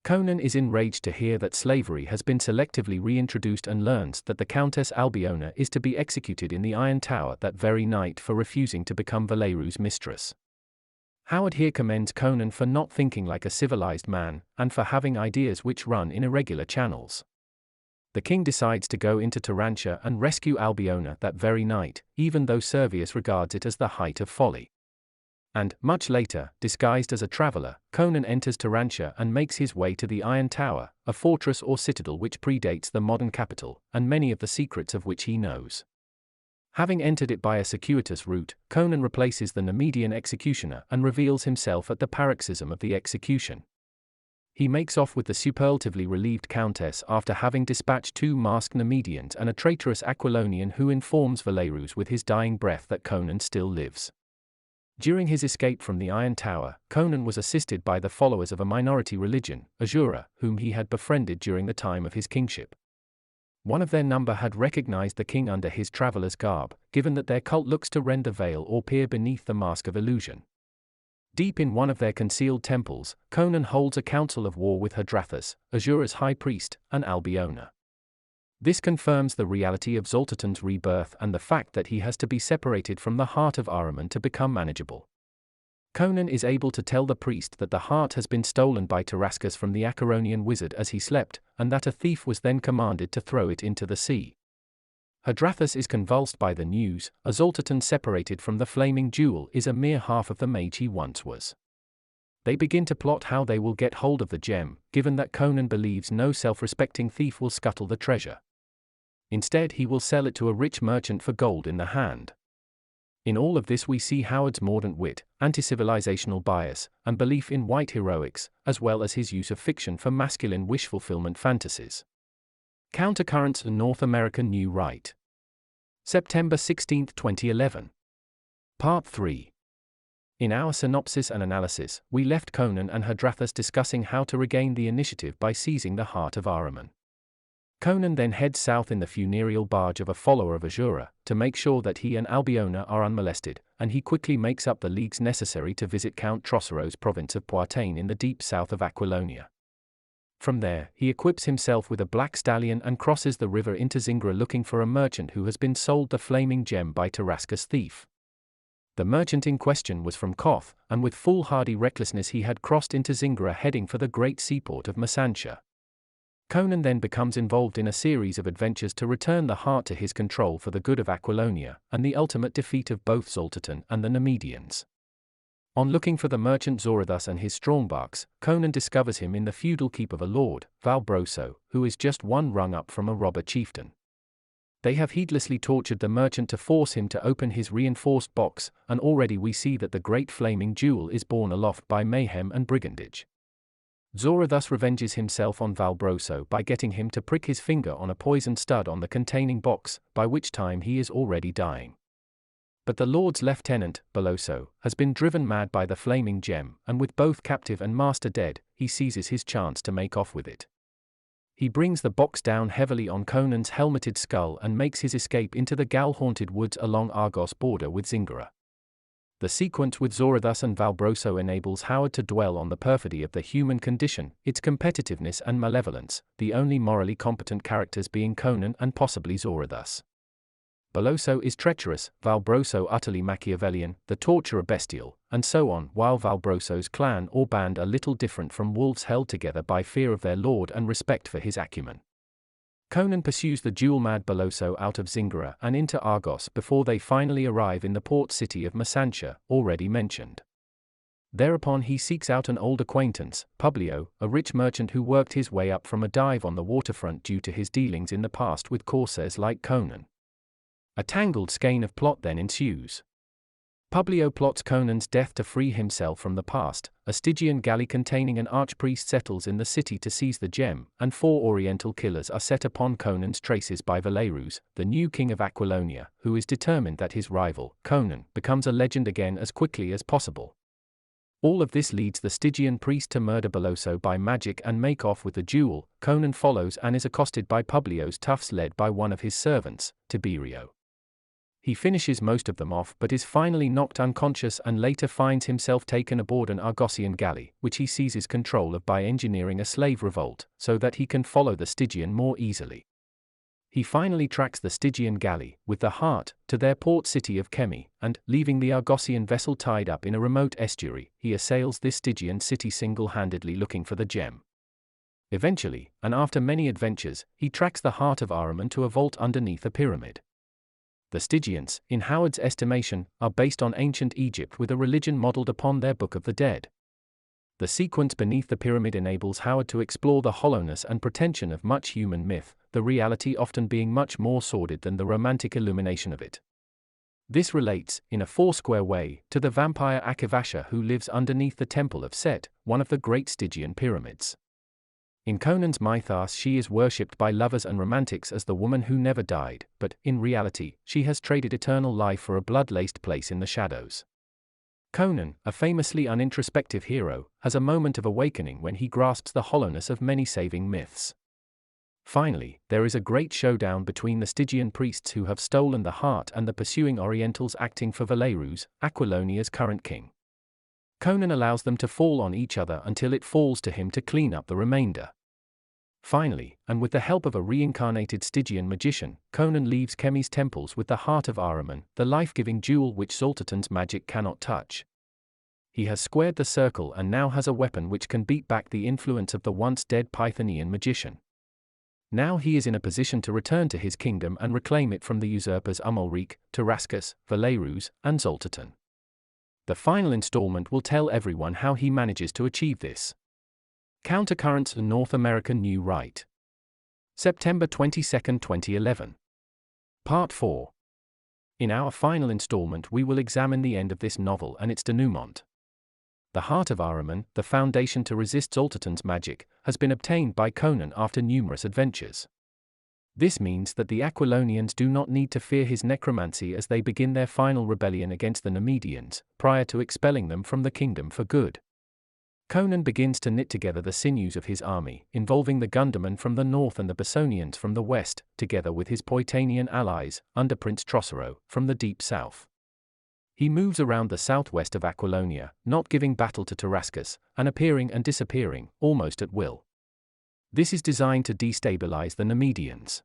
Speaker 1: Conan is enraged to hear that slavery has been selectively reintroduced and learns that the Countess Albiona is to be executed in the Iron Tower that very night for refusing to become Valerus' mistress. Howard here commends Conan for not thinking like a civilized man, and for having ideas which run in irregular channels. The king decides to go into Turantia and rescue Albiona that very night, even though Servius regards it as the height of folly. And, much later, disguised as a traveler, Conan enters Turantia and makes his way to the Iron Tower, a fortress or citadel which predates the modern capital, and many of the secrets of which he knows. Having entered it by a circuitous route, Conan replaces the Nemedian executioner and reveals himself at the paroxysm of the execution. He makes off with the superlatively relieved countess after having dispatched 2 masked Nemedians and a traitorous Aquilonian who informs Valerus with his dying breath that Conan still lives. During his escape from the Iron Tower, Conan was assisted by the followers of a minority religion, Azura, whom he had befriended during the time of his kingship. One of their number had recognized the king under his traveler's garb, given that their cult looks to rend the veil or peer beneath the mask of illusion. Deep in one of their concealed temples, Conan holds a council of war with Hadrathas, Azura's high priest, and Albiona. This confirms the reality of Zoltatan's rebirth and the fact that he has to be separated from the heart of Ahriman to become manageable. Conan is able to tell the priest that the heart has been stolen by Tarascus from the Acheronian wizard as he slept, and that a thief was then commanded to throw it into the sea. Hadrathas is convulsed by the news. Zoltatan separated from the flaming jewel is a mere half of the mage he once was. They begin to plot how they will get hold of the gem, given that Conan believes no self-respecting thief will scuttle the treasure. Instead, he will sell it to a rich merchant for gold in the hand. In all of this we see Howard's mordant wit, anti-civilizational bias, and belief in white heroics, as well as his use of fiction for masculine wish-fulfillment fantasies. Countercurrents in North American New Right. September 16, 2011. Part 3. In our synopsis and analysis, we left Conan and Hadrathas discussing how to regain the initiative by seizing the heart of Ahriman. Conan then heads south in the funereal barge of a follower of Azura, to make sure that he and Albiona are unmolested, and he quickly makes up the leagues necessary to visit Count Trossero's province of Poitain in the deep south of Aquilonia. From there, he equips himself with a black stallion and crosses the river into Zingra looking for a merchant who has been sold the flaming gem by Tarascus thief. The merchant in question was from Koth, and with foolhardy recklessness he had crossed into Zingra heading for the great seaport of Masantia. Conan then becomes involved in a series of adventures to return the heart to his control for the good of Aquilonia, and the ultimate defeat of both Zoltatan and the Nemedians. On looking for the merchant Zorathus and his strongbarks, Conan discovers him in the feudal keep of a lord, Valbroso, who is just one rung up from a robber chieftain. They have heedlessly tortured the merchant to force him to open his reinforced box, and already we see that the great flaming jewel is borne aloft by mayhem and brigandage. Zora thus revenges himself on Valbroso by getting him to prick his finger on a poisoned stud on the containing box, by which time he is already dying. But the Lord's lieutenant, Beloso, has been driven mad by the flaming gem, and with both captive and master dead, he seizes his chance to make off with it. He brings the box down heavily on Conan's helmeted skull and makes his escape into the Gal-haunted woods along Argos border with Zingara. The sequence with Zorathus and Valbroso enables Howard to dwell on the perfidy of the human condition, its competitiveness and malevolence, the only morally competent characters being Conan and possibly Zorathus. Beloso is treacherous, Valbroso utterly Machiavellian, the torturer bestial, and so on, while Valbroso's clan or band are little different from wolves held together by fear of their lord and respect for his acumen. Conan pursues the duel-mad Beloso out of Zingara and into Argos before they finally arrive in the port city of Masantia, already mentioned. Thereupon he seeks out an old acquaintance, Publio, a rich merchant who worked his way up from a dive on the waterfront due to his dealings in the past with corsairs like Conan. A tangled skein of plot then ensues. Publio plots Conan's death to free himself from the past, a Stygian galley containing an archpriest settles in the city to seize the gem, and 4 Oriental killers are set upon Conan's traces by Valerus, the new king of Aquilonia, who is determined that his rival, Conan, becomes a legend again as quickly as possible. All of this leads the Stygian priest to murder Beloso by magic and make off with the jewel. Conan follows and is accosted by Publio's toughs led by one of his servants, Tiberio. He finishes most of them off but is finally knocked unconscious and later finds himself taken aboard an Argosian galley, which he seizes control of by engineering a slave revolt, so that he can follow the Stygian more easily. He finally tracks the Stygian galley, with the heart, to their port city of Chemi, and, leaving the Argosian vessel tied up in a remote estuary, he assails this Stygian city single-handedly looking for the gem. Eventually, and after many adventures, he tracks the heart of Ahriman to a vault underneath a pyramid. The Stygians, in Howard's estimation, are based on ancient Egypt with a religion modeled upon their Book of the Dead. The sequence beneath the pyramid enables Howard to explore the hollowness and pretension of much human myth, the reality often being much more sordid than the romantic illumination of it. This relates, in a foursquare way, to the vampire Akivasha who lives underneath the temple of Set, one of the great Stygian pyramids. In Conan's mythos she is worshipped by lovers and romantics as the woman who never died, but, in reality, she has traded eternal life for a blood-laced place in the shadows. Conan, a famously unintrospective hero, has a moment of awakening when he grasps the hollowness of many saving myths. Finally, there is a great showdown between the Stygian priests who have stolen the heart and the pursuing Orientals acting for Valerus, Aquilonia's current king. Conan allows them to fall on each other until it falls to him to clean up the remainder. Finally, and with the help of a reincarnated Stygian magician, Conan leaves Chemmy's temples with the heart of Ahriman, the life-giving jewel which Zoltatan's magic cannot touch. He has squared the circle and now has a weapon which can beat back the influence of the once-dead Pythonian magician. Now he is in a position to return to his kingdom and reclaim it from the usurpers Amalric, Tarascus, Valerus, and Zoltatan. The final installment will tell everyone how he manages to achieve this. Countercurrents in North American New Right. September 22, 2011. Part 4. In our final installment we will examine the end of this novel and its denouement. The heart of Ahriman, the foundation to resist Zoltatan's magic, has been obtained by Conan after numerous adventures. This means that the Aquilonians do not need to fear his necromancy as they begin their final rebellion against the Numidians, prior to expelling them from the kingdom for good. Conan begins to knit together the sinews of his army, involving the Gundermen from the north and the Bessonians from the west, together with his Poitanian allies, under Prince Trocero, from the deep south. He moves around the southwest of Aquilonia, not giving battle to Tarascus, and appearing and disappearing, almost at will. This is designed to destabilize the Numidians.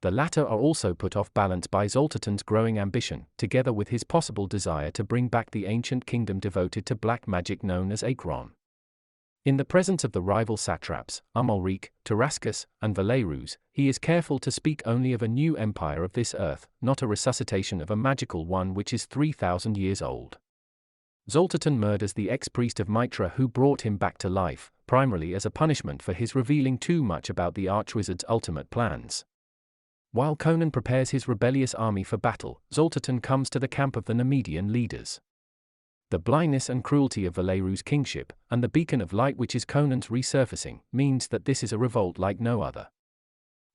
Speaker 1: The latter are also put off balance by Zoltatan's growing ambition, together with his possible desire to bring back the ancient kingdom devoted to black magic known as Akron. In the presence of the rival satraps, Amalric, Tarascus, and Valerus, he is careful to speak only of a new empire of this earth, not a resuscitation of a magical one which is 3,000 years old. Zoltatan murders the ex-priest of Mitra who brought him back to life, primarily as a punishment for his revealing too much about the archwizard's ultimate plans. While Conan prepares his rebellious army for battle, Zoltatan comes to the camp of the Numidian leaders. The blindness and cruelty of Valerus' kingship, and the beacon of light which is Conan's resurfacing, means that this is a revolt like no other.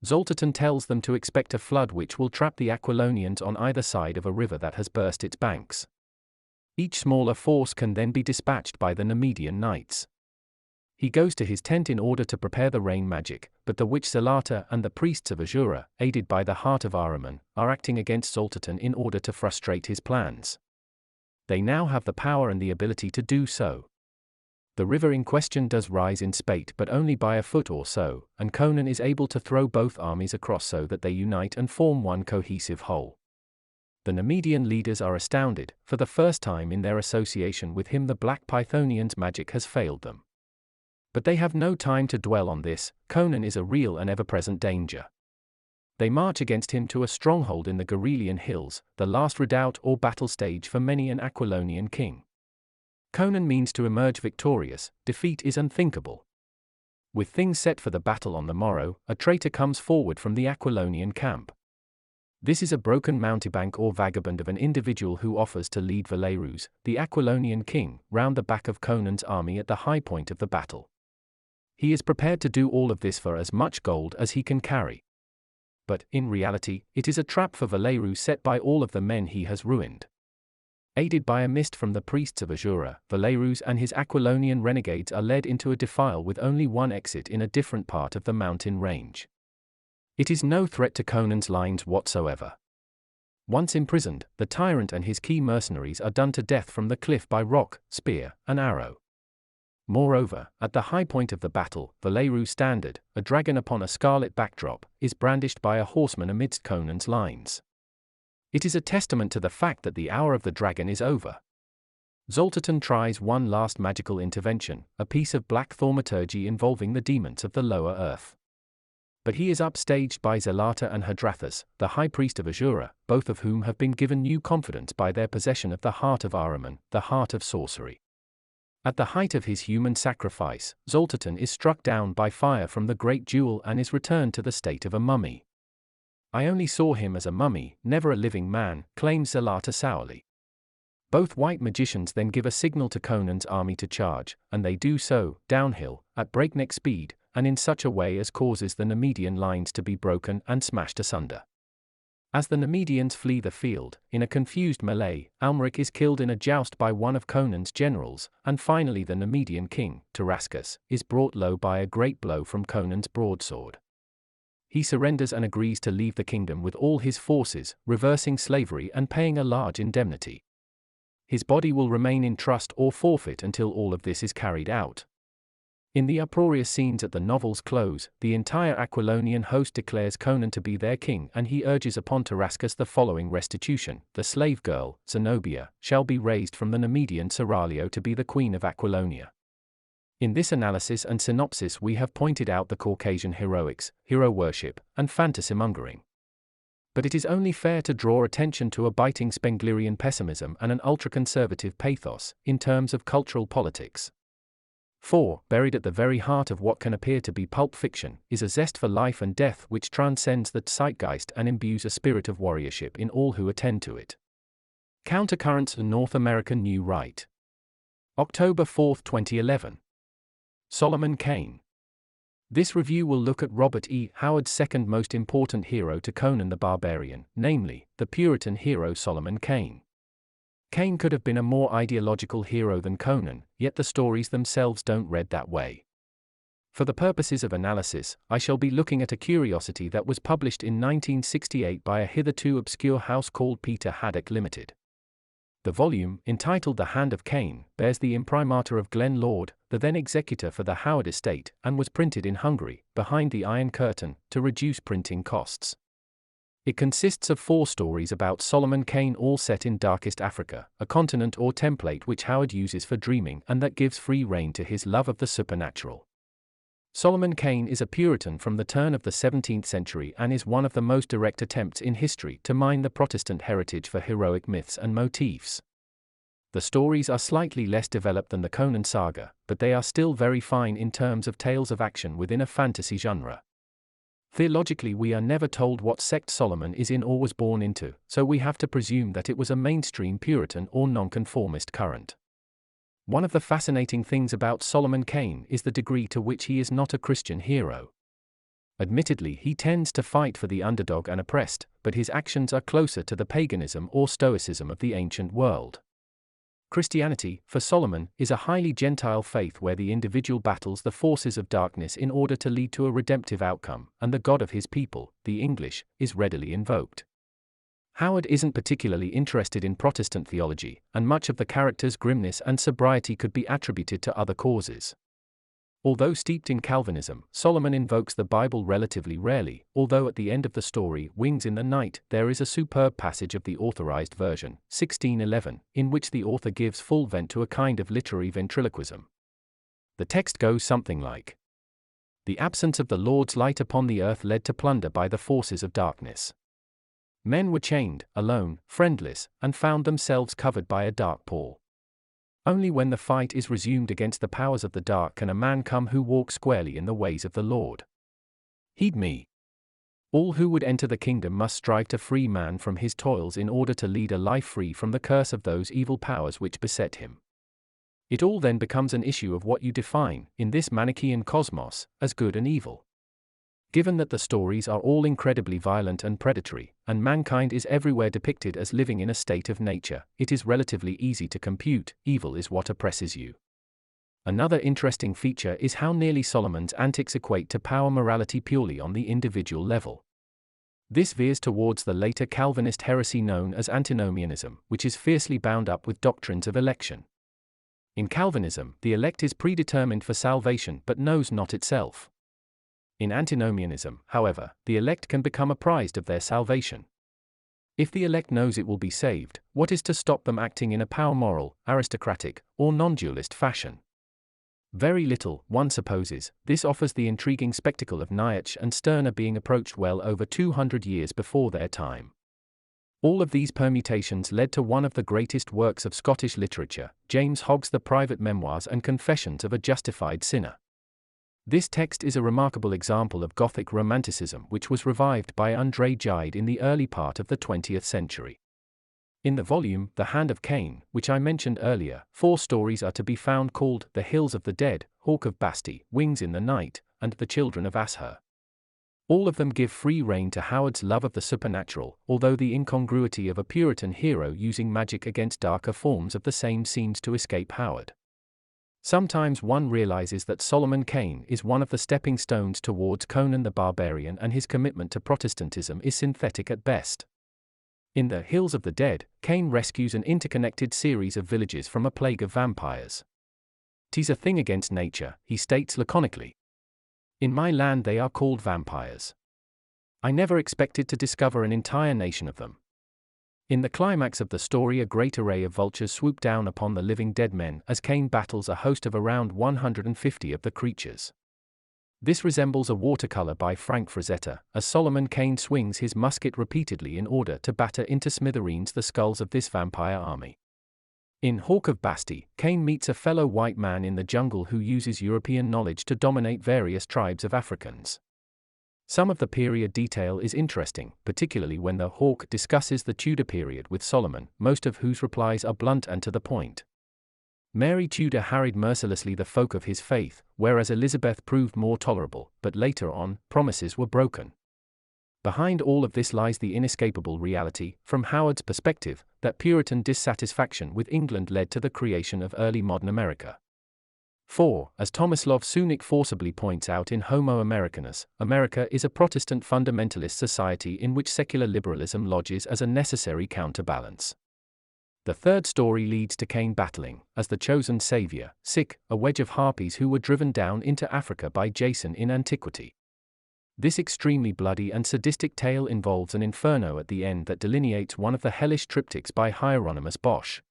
Speaker 1: Zoltatan tells them to expect a flood which will trap the Aquilonians on either side of a river that has burst its banks. Each smaller force can then be dispatched by the Numidian knights. He goes to his tent in order to prepare the rain magic, but the witch Zelata and the priests of Azura, aided by the heart of Ahriman, are acting against Zoltatan in order to frustrate his plans. They now have the power and the ability to do so. The river in question does rise in spate but only by a foot or so, and Conan is able to throw both armies across so that they unite and form one cohesive whole. The Numidian leaders are astounded. For the first time in their association with him the Black Pythonians' magic has failed them. But they have no time to dwell on this. Conan is a real and ever-present danger. They march against him to a stronghold in the Garelian hills, the last redoubt or battle stage for many an Aquilonian king. Conan means to emerge victorious. Defeat is unthinkable. With things set for the battle on the morrow, a traitor comes forward from the Aquilonian camp. This is a broken mountebank or vagabond of an individual who offers to lead Valerus, the Aquilonian king, round the back of Conan's army at the high point of the battle. He is prepared to do all of this for as much gold as he can carry. But, in reality, it is a trap for Valerus set by all of the men he has ruined. Aided by a mist from the priests of Azura, Valerus and his Aquilonian renegades are led into a defile with only one exit in a different part of the mountain range. It is no threat to Conan's lines whatsoever. Once imprisoned, the tyrant and his key mercenaries are done to death from the cliff by rock, spear, and arrow. Moreover, at the high point of the battle, Valerus' standard, a dragon upon a scarlet backdrop, is brandished by a horseman amidst Conan's lines. It is a testament to the fact that the hour of the dragon is over. Zoltatan tries one last magical intervention, a piece of black thaumaturgy involving the demons of the lower earth. But he is upstaged by Zelata and Hadrathus, the high priest of Azura, both of whom have been given new confidence by their possession of the heart of Ahriman, the heart of sorcery. At the height of his human sacrifice, Zoltatan is struck down by fire from the great jewel and is returned to the state of a mummy. "I only saw him as a mummy, never a living man," claims Zelata sourly. Both white magicians then give a signal to Conan's army to charge, and they do so, downhill, at breakneck speed, and in such a way as causes the Numidian lines to be broken and smashed asunder. As the Numidians flee the field, in a confused melee, Amalric is killed in a joust by one of Conan's generals, and finally the Numidian king, Tarascus, is brought low by a great blow from Conan's broadsword. He surrenders and agrees to leave the kingdom with all his forces, reversing slavery and paying a large indemnity. His body will remain in trust or forfeit until all of this is carried out. In the uproarious scenes at the novel's close, the entire Aquilonian host declares Conan to be their king, and he urges upon Tarascus the following restitution: the slave girl, Zenobia, shall be raised from the Nemedian Seraglio to be the queen of Aquilonia. In this analysis and synopsis we have pointed out the Caucasian heroics, hero worship, and fantasy-mongering. But it is only fair to draw attention to a biting Spenglerian pessimism and an ultra-conservative pathos, in terms of cultural politics. For, buried at the very heart of what can appear to be pulp fiction, is a zest for life and death which transcends the zeitgeist and imbues a spirit of warriorship in all who attend to it. Countercurrents in North American New Right. October 4, 2011. Solomon Kane. This review will look at Robert E. Howard's second most important hero to Conan the Barbarian, namely, the Puritan hero Solomon Kane. Kane could have been a more ideological hero than Conan, yet the stories themselves don't read that way. For the purposes of analysis, I shall be looking at a curiosity that was published in 1968 by a hitherto obscure house called Peter Haddock Limited. The volume, entitled The Hand of Cain, bears the imprimatur of Glenn Lord, the then executor for the Howard estate, and was printed in Hungary, behind the Iron Curtain, to reduce printing costs. It consists of 4 stories about Solomon Kane, all set in darkest Africa, a continent or template which Howard uses for dreaming and that gives free rein to his love of the supernatural. Solomon Kane is a Puritan from the turn of the 17th century and is one of the most direct attempts in history to mine the Protestant heritage for heroic myths and motifs. The stories are slightly less developed than the Conan saga, but they are still very fine in terms of tales of action within a fantasy genre. Theologically, we are never told what sect Solomon is in or was born into, so we have to presume that it was a mainstream Puritan or nonconformist current. One of the fascinating things about Solomon Kane is the degree to which he is not a Christian hero. Admittedly, he tends to fight for the underdog and oppressed, but his actions are closer to the paganism or stoicism of the ancient world. Christianity, for Solomon, is a highly Gentile faith where the individual battles the forces of darkness in order to lead to a redemptive outcome, and the God of his people, the English, is readily invoked. Howard isn't particularly interested in Protestant theology, and much of the character's grimness and sobriety could be attributed to other causes. Although steeped in Calvinism, Solomon invokes the Bible relatively rarely, although at the end of the story, Wings in the Night, there is a superb passage of the Authorized Version, 1611, in which the author gives full vent to a kind of literary ventriloquism. The text goes something like, "The absence of the Lord's light upon the earth led to plunder by the forces of darkness. Men were chained, alone, friendless, and found themselves covered by a dark pall. Only when the fight is resumed against the powers of the dark can a man come who walks squarely in the ways of the Lord. Heed me. All who would enter the kingdom must strive to free man from his toils in order to lead a life free from the curse of those evil powers which beset him. It all then becomes an issue of what you define, in this Manichaean cosmos, as good and evil. Given that the stories are all incredibly violent and predatory, and mankind is everywhere depicted as living in a state of nature, it is relatively easy to compute, evil is what oppresses you." Another interesting feature is how nearly Solomon's antics equate to power morality purely on the individual level. This veers towards the later Calvinist heresy known as antinomianism, which is fiercely bound up with doctrines of election. In Calvinism, the elect is predetermined for salvation but knows not itself. In antinomianism, however, the elect can become apprised of their salvation. If the elect knows it will be saved, what is to stop them acting in a power-moral, aristocratic, or non-dualist fashion? Very little, one supposes. This offers the intriguing spectacle of Nietzsche and Stirner being approached well over 200 years before their time. All of these permutations led to one of the greatest works of Scottish literature, James Hogg's The Private Memoirs and Confessions of a Justified Sinner. This text is a remarkable example of Gothic Romanticism which was revived by André Gide in the early part of the 20th century. In the volume, The Hand of Cain, which I mentioned earlier, 4 stories are to be found called The Hills of the Dead, Hawk of Basti, Wings in the Night, and The Children of Ashur. All of them give free rein to Howard's love of the supernatural, although the incongruity of a Puritan hero using magic against darker forms of the same seems to escape Howard. Sometimes one realizes that Solomon Kane is one of the stepping stones towards Conan the Barbarian, and his commitment to Protestantism is synthetic at best. In The Hills of the Dead, Kane rescues an interconnected series of villages from a plague of vampires. "'Tis a thing against nature," he states laconically. "In my land they are called vampires. I never expected to discover an entire nation of them." In the climax of the story, a great array of vultures swoop down upon the living dead men as Kane battles a host of around 150 of the creatures. This resembles a watercolor by Frank Frazetta, as Solomon Kane swings his musket repeatedly in order to batter into smithereens the skulls of this vampire army. In Hawk of Basti, Kane meets a fellow white man in the jungle who uses European knowledge to dominate various tribes of Africans. Some of the period detail is interesting, particularly when the Hawk discusses the Tudor period with Solomon, most of whose replies are blunt and to the point. Mary Tudor harried mercilessly the folk of his faith, whereas Elizabeth proved more tolerable, but later on, promises were broken. Behind all of this lies the inescapable reality, from Howard's perspective, that Puritan dissatisfaction with England led to the creation of early modern America. For, as Tomislav Sunik forcibly points out in Homo Americanus, America is a Protestant fundamentalist society in which secular liberalism lodges as a necessary counterbalance. The third story leads to Kane battling, as the chosen savior, a wedge of harpies who were driven down into Africa by Jason in antiquity. This extremely bloody and sadistic tale involves an inferno at the end that delineates one of the hellish triptychs by Hieronymus Bosch.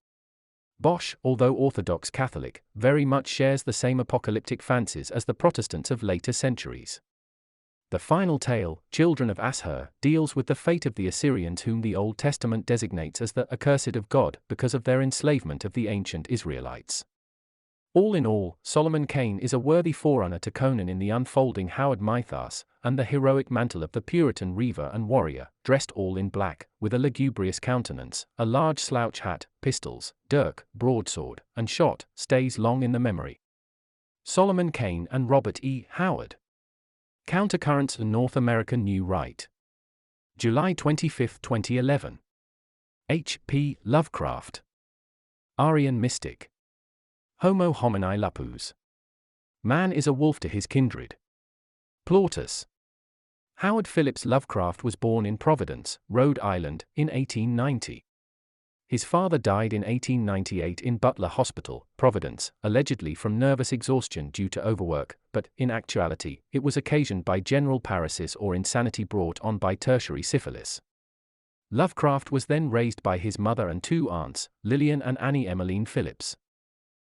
Speaker 1: Bosch, although Orthodox Catholic, very much shares the same apocalyptic fancies as the Protestants of later centuries. The final tale, Children of Ashur, deals with the fate of the Assyrians, whom the Old Testament designates as the accursed of God because of their enslavement of the ancient Israelites. All in all, Solomon Kane is a worthy forerunner to Conan in the unfolding Howard mythos, and the heroic mantle of the Puritan reaver and warrior, dressed all in black, with a lugubrious countenance, a large slouch hat, pistols, dirk, broadsword, and shot, stays long in the memory. Solomon Kane and Robert E. Howard. Countercurrents in North American New Right. July 25, 2011. H. P. Lovecraft. Aryan Mystic. Homo homini lupus. Man is a wolf to his kindred. Plautus. Howard Phillips Lovecraft was born in Providence, Rhode Island, in 1890. His father died in 1898 in Butler Hospital, Providence, allegedly from nervous exhaustion due to overwork, but, in actuality, it was occasioned by general paresis or insanity brought on by tertiary syphilis. Lovecraft was then raised by his mother and two aunts, Lillian and Annie Emmeline Phillips.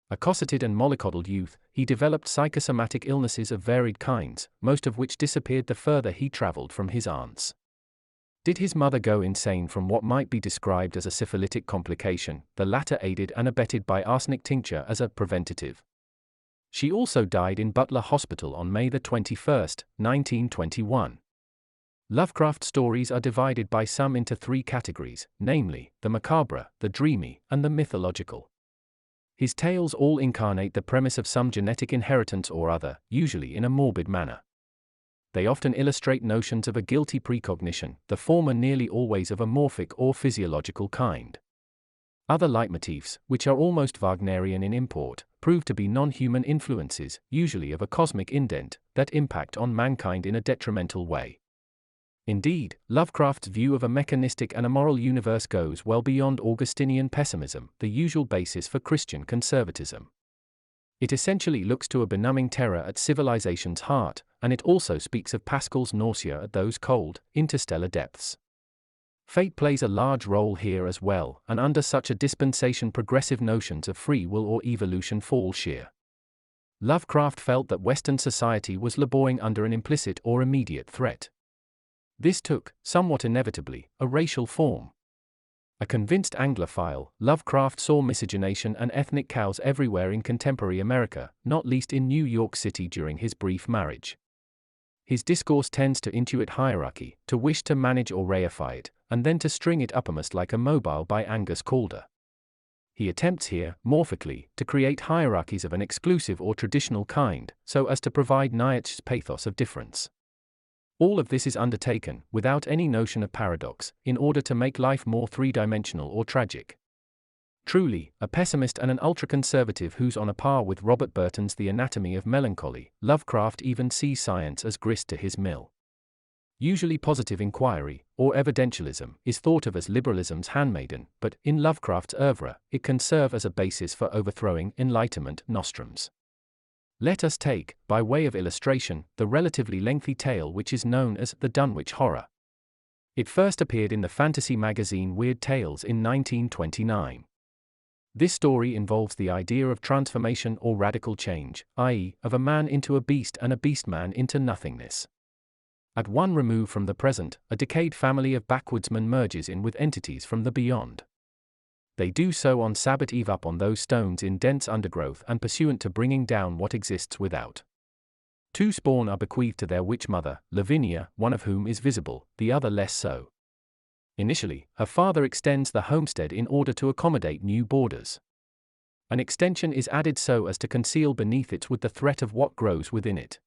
Speaker 1: A cosseted and mollycoddled youth, he developed psychosomatic illnesses of varied kinds, most of which disappeared the further he traveled from his aunts. Did his mother go insane from what might be described as a syphilitic complication, the latter aided and abetted by arsenic tincture as a preventative? She also died in Butler Hospital on May 21, 1921. Lovecraft stories are divided by some into three categories, namely, the macabre, the dreamy, and the mythological. His tales all incarnate the premise of some genetic inheritance or other, usually in a morbid manner. They often illustrate notions of a guilty precognition, the former nearly always of a morphic or physiological kind. Other leitmotifs, which are almost Wagnerian in import, prove to be non-human influences, usually of a cosmic indent, that impact on mankind in a detrimental way. Indeed, Lovecraft's view of a mechanistic and immoral universe goes well beyond Augustinian pessimism, the usual basis for Christian conservatism. It essentially looks to a benumbing terror at civilization's heart, and it also speaks of Pascal's nausea at those cold, interstellar depths. Fate plays a large role here as well, and under such a dispensation progressive notions of free will or evolution fall sheer. Lovecraft felt that Western society was laboring under an implicit or immediate threat. This took, somewhat inevitably, a racial form. A convinced Anglophile, Lovecraft saw miscegenation and ethnic cows everywhere in contemporary America, not least in New York City during his brief marriage. His discourse tends to intuit hierarchy, to wish to manage or reify it, and then to string it uppermost like a mobile by Angus Calder. He attempts here, morphically, to create hierarchies of an exclusive or traditional kind, so as to provide Nietzsche's pathos of difference. All of this is undertaken, without any notion of paradox, in order to make life more three-dimensional or tragic. Truly, a pessimist and an ultra-conservative who's on a par with Robert Burton's The Anatomy of Melancholy, Lovecraft even sees science as grist to his mill. Usually positive inquiry, or evidentialism, is thought of as liberalism's handmaiden, but, in Lovecraft's oeuvre, it can serve as a basis for overthrowing Enlightenment nostrums. Let us take, by way of illustration, the relatively lengthy tale which is known as the Dunwich Horror. It first appeared in the fantasy magazine Weird Tales in 1929. This story involves the idea of transformation or radical change, i.e., of a man into a beast and a beast-man into nothingness. At one remove from the present, a decayed family of backwoodsmen merges in with entities from the beyond. They do so on Sabbath Eve up on those stones in dense undergrowth and pursuant to bringing down what exists without. Two spawn are bequeathed to their witch mother, Lavinia, one of whom is visible, the other less so. Initially, her father extends the homestead in order to accommodate new boarders. An extension is added so as to conceal beneath it with the threat of what grows within it.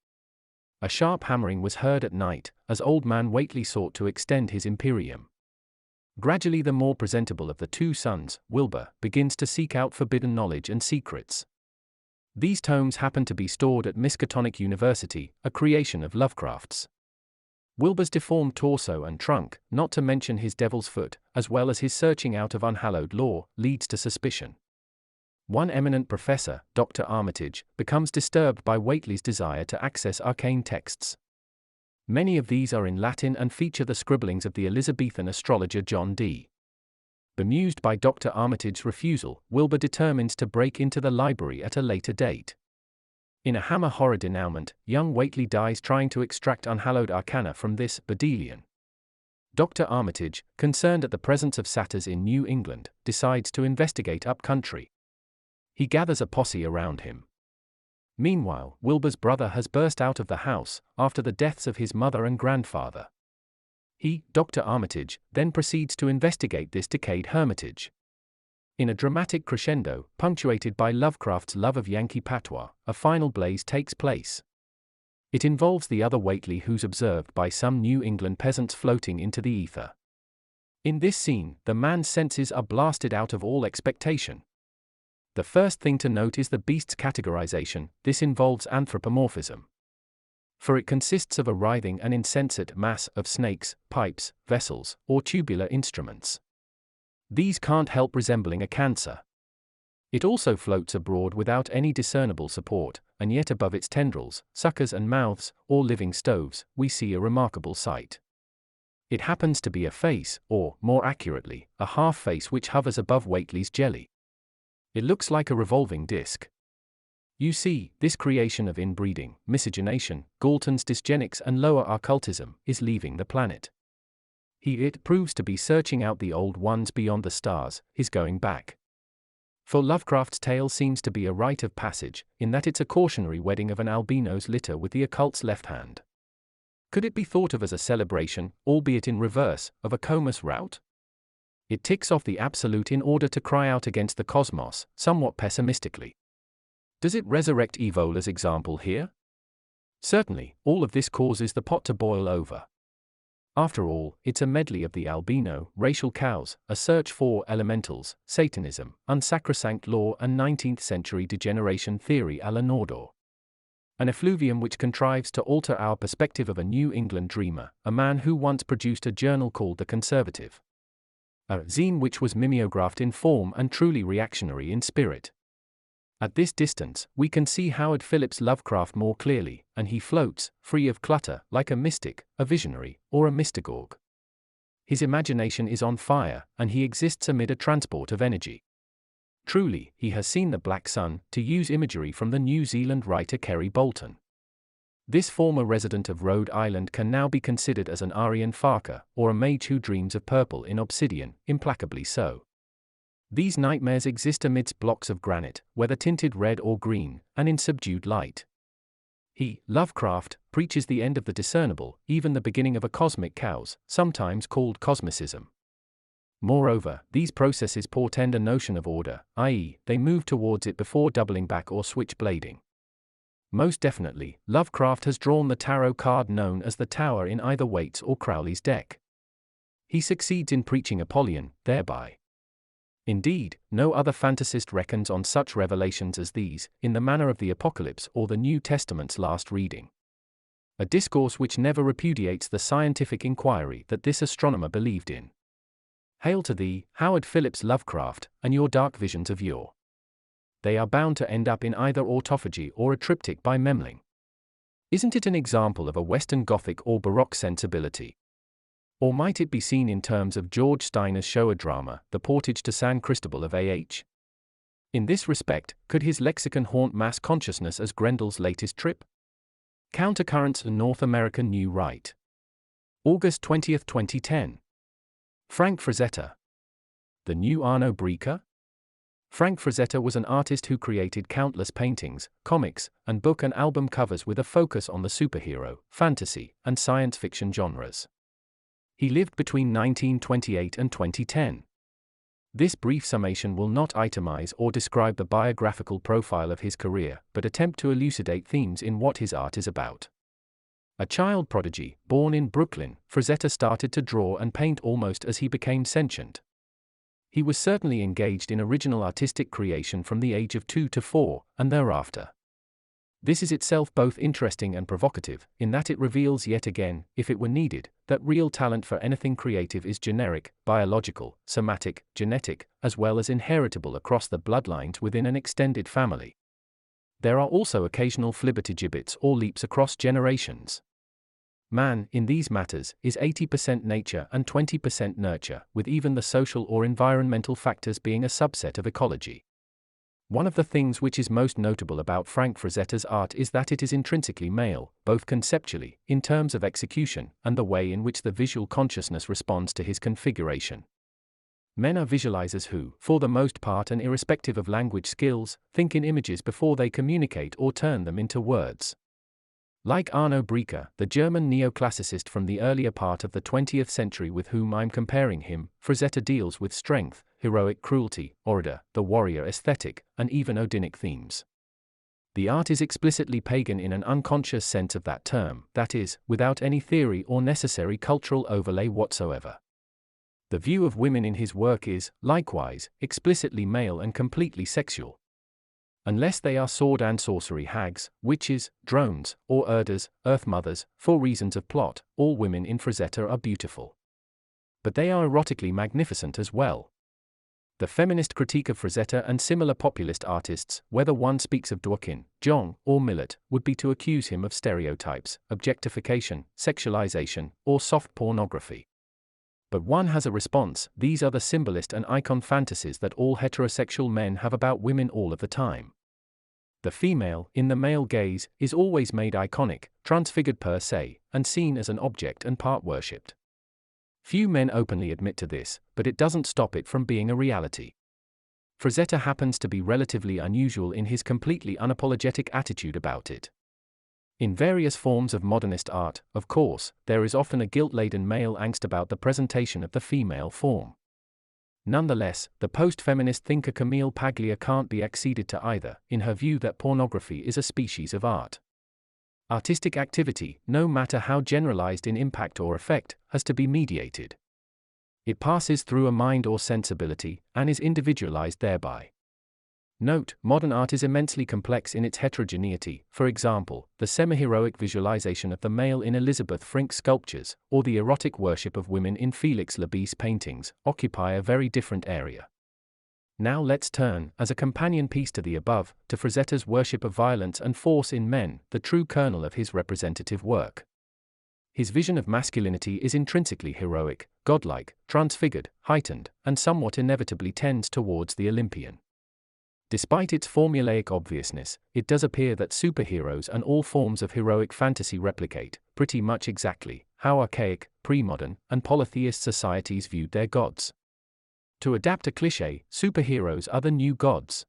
Speaker 1: A sharp hammering was heard at night, as Old Man Whately sought to extend his imperium. Gradually the more presentable of the two sons, Wilbur, begins to seek out forbidden knowledge and secrets. These tomes happen to be stored at Miskatonic University, a creation of Lovecraft's. Wilbur's deformed torso and trunk, not to mention his devil's foot, as well as his searching out of unhallowed lore, leads to suspicion. One eminent professor, Dr. Armitage, becomes disturbed by Whately's desire to access arcane texts. Many of these are in Latin and feature the scribblings of the Elizabethan astrologer John Dee. Bemused by Dr. Armitage's refusal, Wilbur determines to break into the library at a later date. In a Hammer horror denouement, young Whately dies trying to extract unhallowed arcana from this Bedelian. Dr. Armitage, concerned at the presence of satyrs in New England, decides to investigate up-country. He gathers a posse around him. Meanwhile, Wilbur's brother has burst out of the house, after the deaths of his mother and grandfather. He, Dr. Armitage, then proceeds to investigate this decayed hermitage. In a dramatic crescendo, punctuated by Lovecraft's love of Yankee patois, a final blaze takes place. It involves the other Whately who's observed by some New England peasants floating into the ether. In this scene, the man's senses are blasted out of all expectation. The first thing to note is the beast's categorization. This involves anthropomorphism. For it consists of a writhing and insensate mass of snakes, pipes, vessels, or tubular instruments. These can't help resembling a cancer. It also floats abroad without any discernible support, and yet above its tendrils, suckers and mouths, or living stoves, we see a remarkable sight. It happens to be a face, or, more accurately, a half-face which hovers above Whately's jelly. It looks like a revolving disc. You see, this creation of inbreeding, miscegenation, Galton's dysgenics and lower occultism, is leaving the planet. It proves to be searching out the old ones beyond the stars, his going back. For Lovecraft's tale seems to be a rite of passage, in that it's a cautionary wedding of an albino's litter with the occult's left hand. Could it be thought of as a celebration, albeit in reverse, of a Comus rout? It ticks off the absolute in order to cry out against the cosmos, somewhat pessimistically. Does it resurrect Evola's example here? Certainly, all of this causes the pot to boil over. After all, it's a medley of the albino, racial cows, a search for elementals, Satanism, unsacrosanct law and 19th-century degeneration theory à la Nordor. An effluvium which contrives to alter our perspective of a New England dreamer, a man who once produced a journal called The Conservative. A zine which was mimeographed in form and truly reactionary in spirit. At this distance, we can see Howard Phillips' Lovecraft more clearly, and he floats, free of clutter, like a mystic, a visionary, or a mystagogue. His imagination is on fire, and he exists amid a transport of energy. Truly, he has seen the black sun, to use imagery from the New Zealand writer Kerry Bolton. This former resident of Rhode Island can now be considered as an Aryan Farker, or a mage who dreams of purple in obsidian, implacably so. These nightmares exist amidst blocks of granite, whether tinted red or green, and in subdued light. He, Lovecraft, preaches the end of the discernible, even the beginning of a cosmic chaos, sometimes called cosmicism. Moreover, these processes portend a notion of order, i.e., they move towards it before doubling back or switch-blading. Most definitely, Lovecraft has drawn the tarot card known as the Tower in either Waite's or Crowley's deck. He succeeds in preaching Apollyon, thereby. Indeed, no other fantasist reckons on such revelations as these, in the manner of the Apocalypse or the New Testament's last reading. A discourse which never repudiates the scientific inquiry that this astronomer believed in. Hail to thee, Howard Phillips Lovecraft, and your dark visions of yore. They are bound to end up in either autophagy or a triptych by Memling. Isn't it an example of a Western Gothic or Baroque sensibility? Or might it be seen in terms of George Steiner's Shoah drama, The Portage to San Cristobal of A.H.? In this respect, could his lexicon haunt mass consciousness as Grendel's latest trip? Countercurrents in North American New Right. August 20, 2010. Frank Frazetta. The new Arno Breker? Frank Frazetta was an artist who created countless paintings, comics, and book and album covers with a focus on the superhero, fantasy, and science fiction genres. He lived between 1928 and 2010. This brief summation will not itemize or describe the biographical profile of his career, but attempt to elucidate themes in what his art is about. A child prodigy, born in Brooklyn, Frazetta started to draw and paint almost as he became sentient. He was certainly engaged in original artistic creation from the age of 2 to 4, and thereafter. This is itself both interesting and provocative, in that it reveals yet again, if it were needed, that real talent for anything creative is generic, biological, somatic, genetic, as well as inheritable across the bloodlines within an extended family. There are also occasional flibbertigibbets or leaps across generations. Man, in these matters, is 80% nature and 20% nurture, with even the social or environmental factors being a subset of ecology. One of the things which is most notable about Frank Frazetta's art is that it is intrinsically male, both conceptually, in terms of execution, and the way in which the visual consciousness responds to his configuration. Men are visualizers who, for the most part and irrespective of language skills, think in images before they communicate or turn them into words. Like Arno Breker, the German neoclassicist from the earlier part of the 20th century with whom I'm comparing him, Frazetta deals with strength, heroic cruelty, order, the warrior aesthetic, and even Odinic themes. The art is explicitly pagan in an unconscious sense of that term, that is, without any theory or necessary cultural overlay whatsoever. The view of women in his work is, likewise, explicitly male and completely sexual. Unless they are sword and sorcery hags, witches, drones, or urders, earth mothers, for reasons of plot, all women in Frazetta are beautiful. But they are erotically magnificent as well. The feminist critique of Frazetta and similar populist artists, whether one speaks of Dworkin, Jong, or Millet, would be to accuse him of stereotypes, objectification, sexualization, or soft pornography. But one has a response: these are the symbolist and icon fantasies that all heterosexual men have about women all of the time. The female, in the male gaze, is always made iconic, transfigured per se, and seen as an object and part worshipped. Few men openly admit to this, but it doesn't stop it from being a reality. Frazetta happens to be relatively unusual in his completely unapologetic attitude about it. In various forms of modernist art, of course, there is often a guilt-laden male angst about the presentation of the female form. Nonetheless, the post-feminist thinker Camille Paglia can't be acceded to either, in her view that pornography is a species of art. Artistic activity, no matter how generalized in impact or effect, has to be mediated. It passes through a mind or sensibility, and is individualized thereby. Note, modern art is immensely complex in its heterogeneity. For example, the semi-heroic visualization of the male in Elizabeth Frink's sculptures, or the erotic worship of women in Félix Labisse paintings, occupy a very different area. Now let's turn, as a companion piece to the above, to Frazetta's worship of violence and force in men, the true kernel of his representative work. His vision of masculinity is intrinsically heroic, godlike, transfigured, heightened, and somewhat inevitably tends towards the Olympian. Despite its formulaic obviousness, it does appear that superheroes and all forms of heroic fantasy replicate, pretty much exactly, how archaic, pre-modern, and polytheist societies viewed their gods. To adapt a cliché, superheroes are the new gods.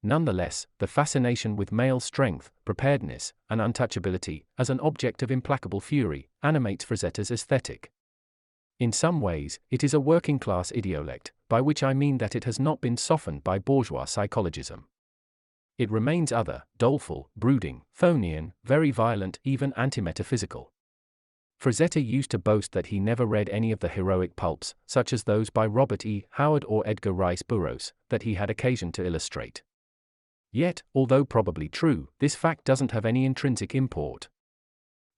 Speaker 1: Nonetheless, the fascination with male strength, preparedness, and untouchability, as an object of implacable fury, animates Frazetta's aesthetic. In some ways, it is a working-class idiolect, by which I mean that it has not been softened by bourgeois psychologism. It remains other, doleful, brooding, Thonian, very violent, even anti-metaphysical. Frazetta used to boast that he never read any of the heroic pulps, such as those by Robert E. Howard or Edgar Rice Burroughs, that he had occasion to illustrate. Yet, although probably true, this fact doesn't have any intrinsic import.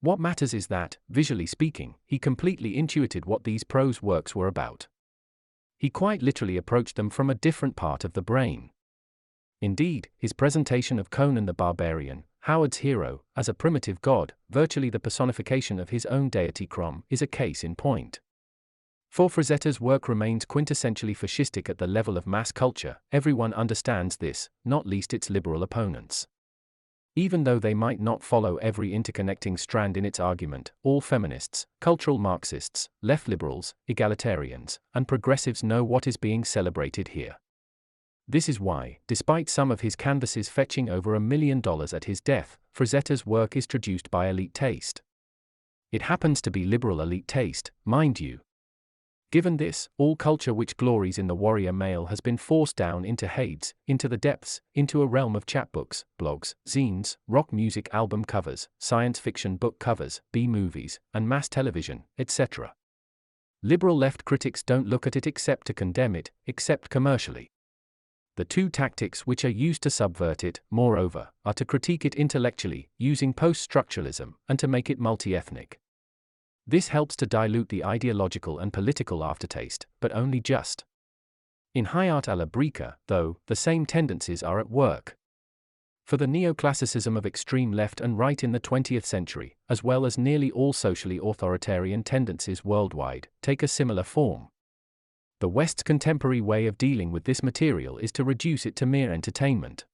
Speaker 1: What matters is that, visually speaking, he completely intuited what these prose works were about. He quite literally approached them from a different part of the brain. Indeed, his presentation of Conan the Barbarian, Howard's hero, as a primitive god, virtually the personification of his own deity Crom, is a case in point. For Frazetta's work remains quintessentially fascistic at the level of mass culture. Everyone understands this, not least its liberal opponents. Even though they might not follow every interconnecting strand in its argument, all feminists, cultural Marxists, left liberals, egalitarians, and progressives know what is being celebrated here. This is why, despite some of his canvases fetching over $1 million at his death, Frazetta's work is traduced by elite taste. It happens to be liberal elite taste, mind you. Given this, all culture which glories in the warrior male has been forced down into Hades, into the depths, into a realm of chapbooks, blogs, zines, rock music album covers, science fiction book covers, B-movies, and mass television, etc. Liberal left critics don't look at it except to condemn it, except commercially. The two tactics which are used to subvert it, moreover, are to critique it intellectually, using post-structuralism, and to make it multi-ethnic. This helps to dilute the ideological and political aftertaste, but only just. In High Art alla Brica, though, the same tendencies are at work. For the neoclassicism of extreme left and right in the 20th century, as well as nearly all socially authoritarian tendencies worldwide, take a similar form. The West's contemporary way of dealing with this material is to reduce it to mere entertainment.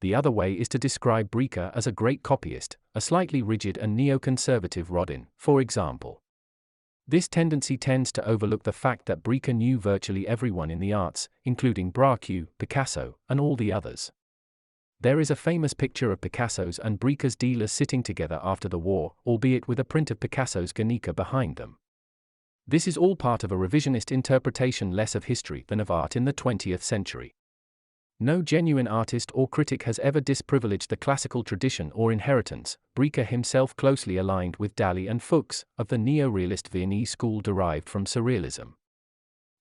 Speaker 1: The other way is to describe Brica as a great copyist, a slightly rigid and neoconservative Rodin, for example. This tendency tends to overlook the fact that Brica knew virtually everyone in the arts, including Braque, Picasso, and all the others. There is a famous picture of Picasso's and Brica's dealers sitting together after the war, albeit with a print of Picasso's Guernica behind them. This is all part of a revisionist interpretation less of history than of art in the 20th century. No genuine artist or critic has ever disprivileged the classical tradition or inheritance. Brica himself closely aligned with Dalí and Fuchs, of the neo-realist Viennese school derived from Surrealism.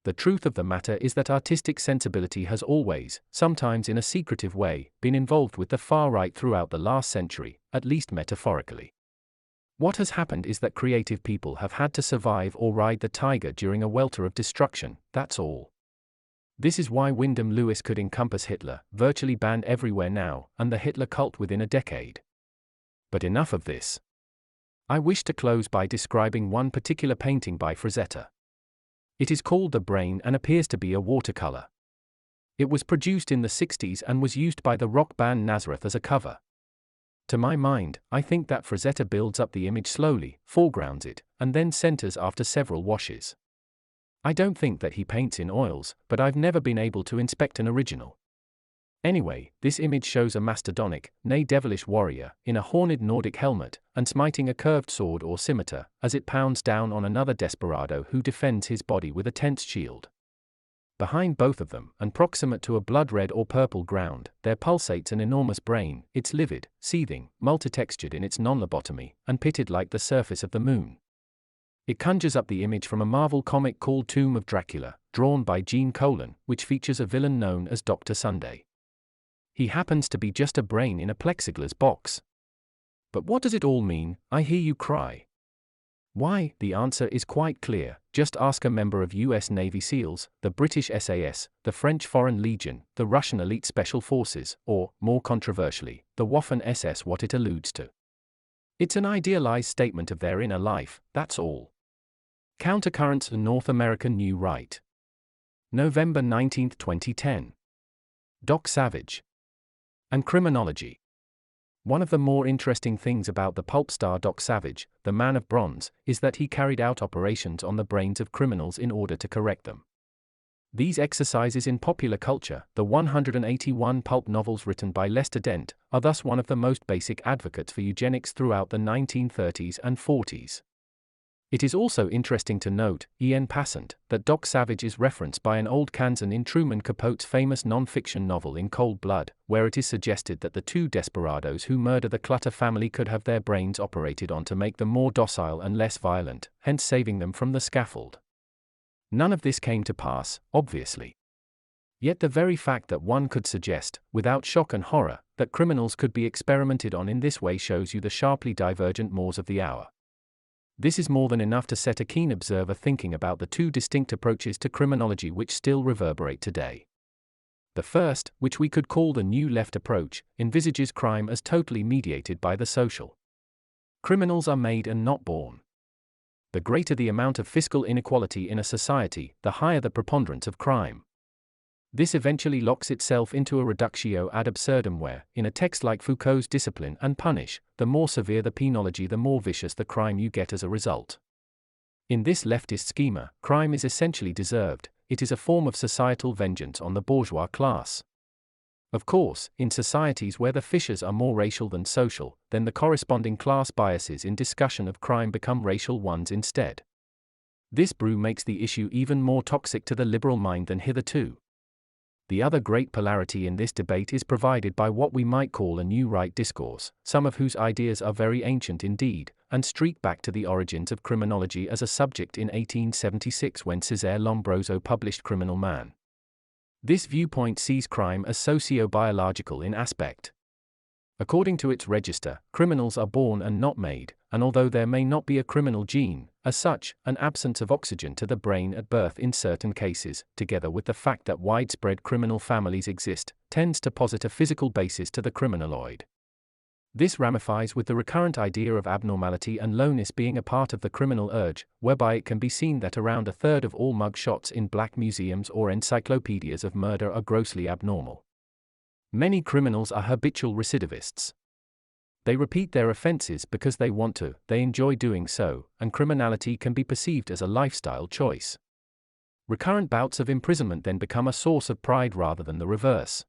Speaker 1: The truth of the matter is that artistic sensibility has always, sometimes in a secretive way, been involved with the far right throughout the last century, at least metaphorically. What has happened is that creative people have had to survive or ride the tiger during a welter of destruction, that's all. This is why Wyndham Lewis could encompass Hitler, virtually banned everywhere now, and the Hitler cult within a decade. But enough of this. I wish to close by describing one particular painting by Frazetta. It is called The Brain and appears to be a watercolor. It was produced in the 60s and was used by the rock band Nazareth as a cover. To my mind, I think that Frazetta builds up the image slowly, foregrounds it, and then centers after several washes. I don't think that he paints in oils, but I've never been able to inspect an original. Anyway, this image shows a mastodonic, nay devilish warrior, in a horned Nordic helmet, and smiting a curved sword or scimitar, as it pounds down on another desperado who defends his body with a tense shield. Behind both of them, and proximate to a blood-red or purple ground, there pulsates an enormous brain. It's livid, seething, multitextured in its non-lobotomy, and pitted like the surface of the moon. It conjures up the image from a Marvel comic called Tomb of Dracula, drawn by Gene Colan, which features a villain known as Dr. Sunday. He happens to be just a brain in a plexiglass box. But what does it all mean, I hear you cry? Why, the answer is quite clear. Just ask a member of US Navy SEALs, the British SAS, the French Foreign Legion, the Russian Elite Special Forces, or, more controversially, the Waffen SS what it alludes to. It's an idealized statement of their inner life, that's all. Countercurrents, North American New Right. November 19, 2010. Doc Savage. And Criminology. One of the more interesting things about the pulp star Doc Savage, the Man of Bronze, is that he carried out operations on the brains of criminals in order to correct them. These exercises in popular culture, the 181 pulp novels written by Lester Dent, are thus one of the most basic advocates for eugenics throughout the 1930s and 40s. It is also interesting to note, en passant, that Doc Savage is referenced by an old Kansan in Truman Capote's famous non-fiction novel In Cold Blood, where it is suggested that the two desperados who murder the Clutter family could have their brains operated on to make them more docile and less violent, hence saving them from the scaffold. None of this came to pass, obviously. Yet the very fact that one could suggest, without shock and horror, that criminals could be experimented on in this way shows you the sharply divergent mores of the hour. This is more than enough to set a keen observer thinking about the two distinct approaches to criminology which still reverberate today. The first, which we could call the New Left approach, envisages crime as totally mediated by the social. Criminals are made and not born. The greater the amount of fiscal inequality in a society, the higher the preponderance of crime. This eventually locks itself into a reductio ad absurdum where, in a text like Foucault's Discipline and Punish, the more severe the penology the more vicious the crime you get as a result. In this leftist schema, crime is essentially deserved, it is a form of societal vengeance on the bourgeois class. Of course, in societies where the fissures are more racial than social, then the corresponding class biases in discussion of crime become racial ones instead. This brew makes the issue even more toxic to the liberal mind than hitherto. The other great polarity in this debate is provided by what we might call a new right discourse, some of whose ideas are very ancient indeed, and streak back to the origins of criminology as a subject in 1876 when Cesare Lombroso published Criminal Man. This viewpoint sees crime as socio-biological in aspect. According to its register, criminals are born and not made, and although there may not be a criminal gene, as such, an absence of oxygen to the brain at birth in certain cases, together with the fact that widespread criminal families exist, tends to posit a physical basis to the criminaloid. This ramifies with the recurrent idea of abnormality and lowness being a part of the criminal urge, whereby it can be seen that around a third of all mug shots in black museums or encyclopedias of murder are grossly abnormal. Many criminals are habitual recidivists. They repeat their offenses because they want to, they enjoy doing so, and criminality can be perceived as a lifestyle choice. Recurrent bouts of imprisonment then become a source of pride rather than the reverse.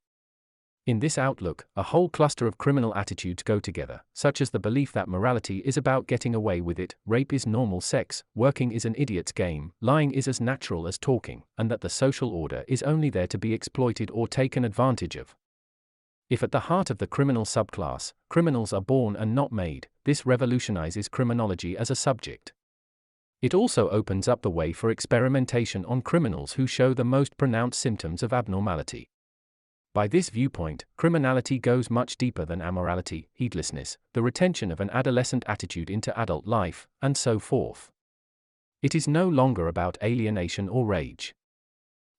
Speaker 1: In this outlook, a whole cluster of criminal attitudes go together, such as the belief that morality is about getting away with it, rape is normal sex, working is an idiot's game, lying is as natural as talking, and that the social order is only there to be exploited or taken advantage of. If at the heart of the criminal subclass, criminals are born and not made, this revolutionizes criminology as a subject. It also opens up the way for experimentation on criminals who show the most pronounced symptoms of abnormality. By this viewpoint, criminality goes much deeper than amorality, heedlessness, the retention of an adolescent attitude into adult life, and so forth. It is no longer about alienation or rage.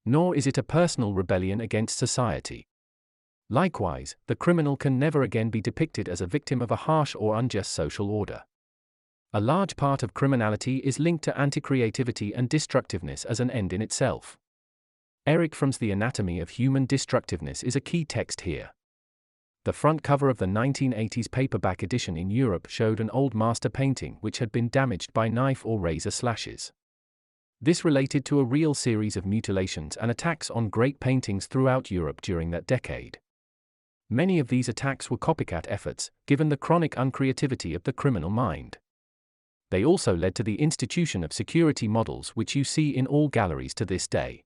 Speaker 1: Nor is it a personal rebellion against society. Likewise, the criminal can never again be depicted as a victim of a harsh or unjust social order. A large part of criminality is linked to anti-creativity and destructiveness as an end in itself. Erich Fromm's The Anatomy of Human Destructiveness is a key text here. The front cover of the 1980s paperback edition in Europe showed an old master painting which had been damaged by knife or razor slashes. This related to a real series of mutilations and attacks on great paintings throughout Europe during that decade. Many of these attacks were copycat efforts, given the chronic uncreativity of the criminal mind. They also led to the institution of security models which you see in all galleries to this day.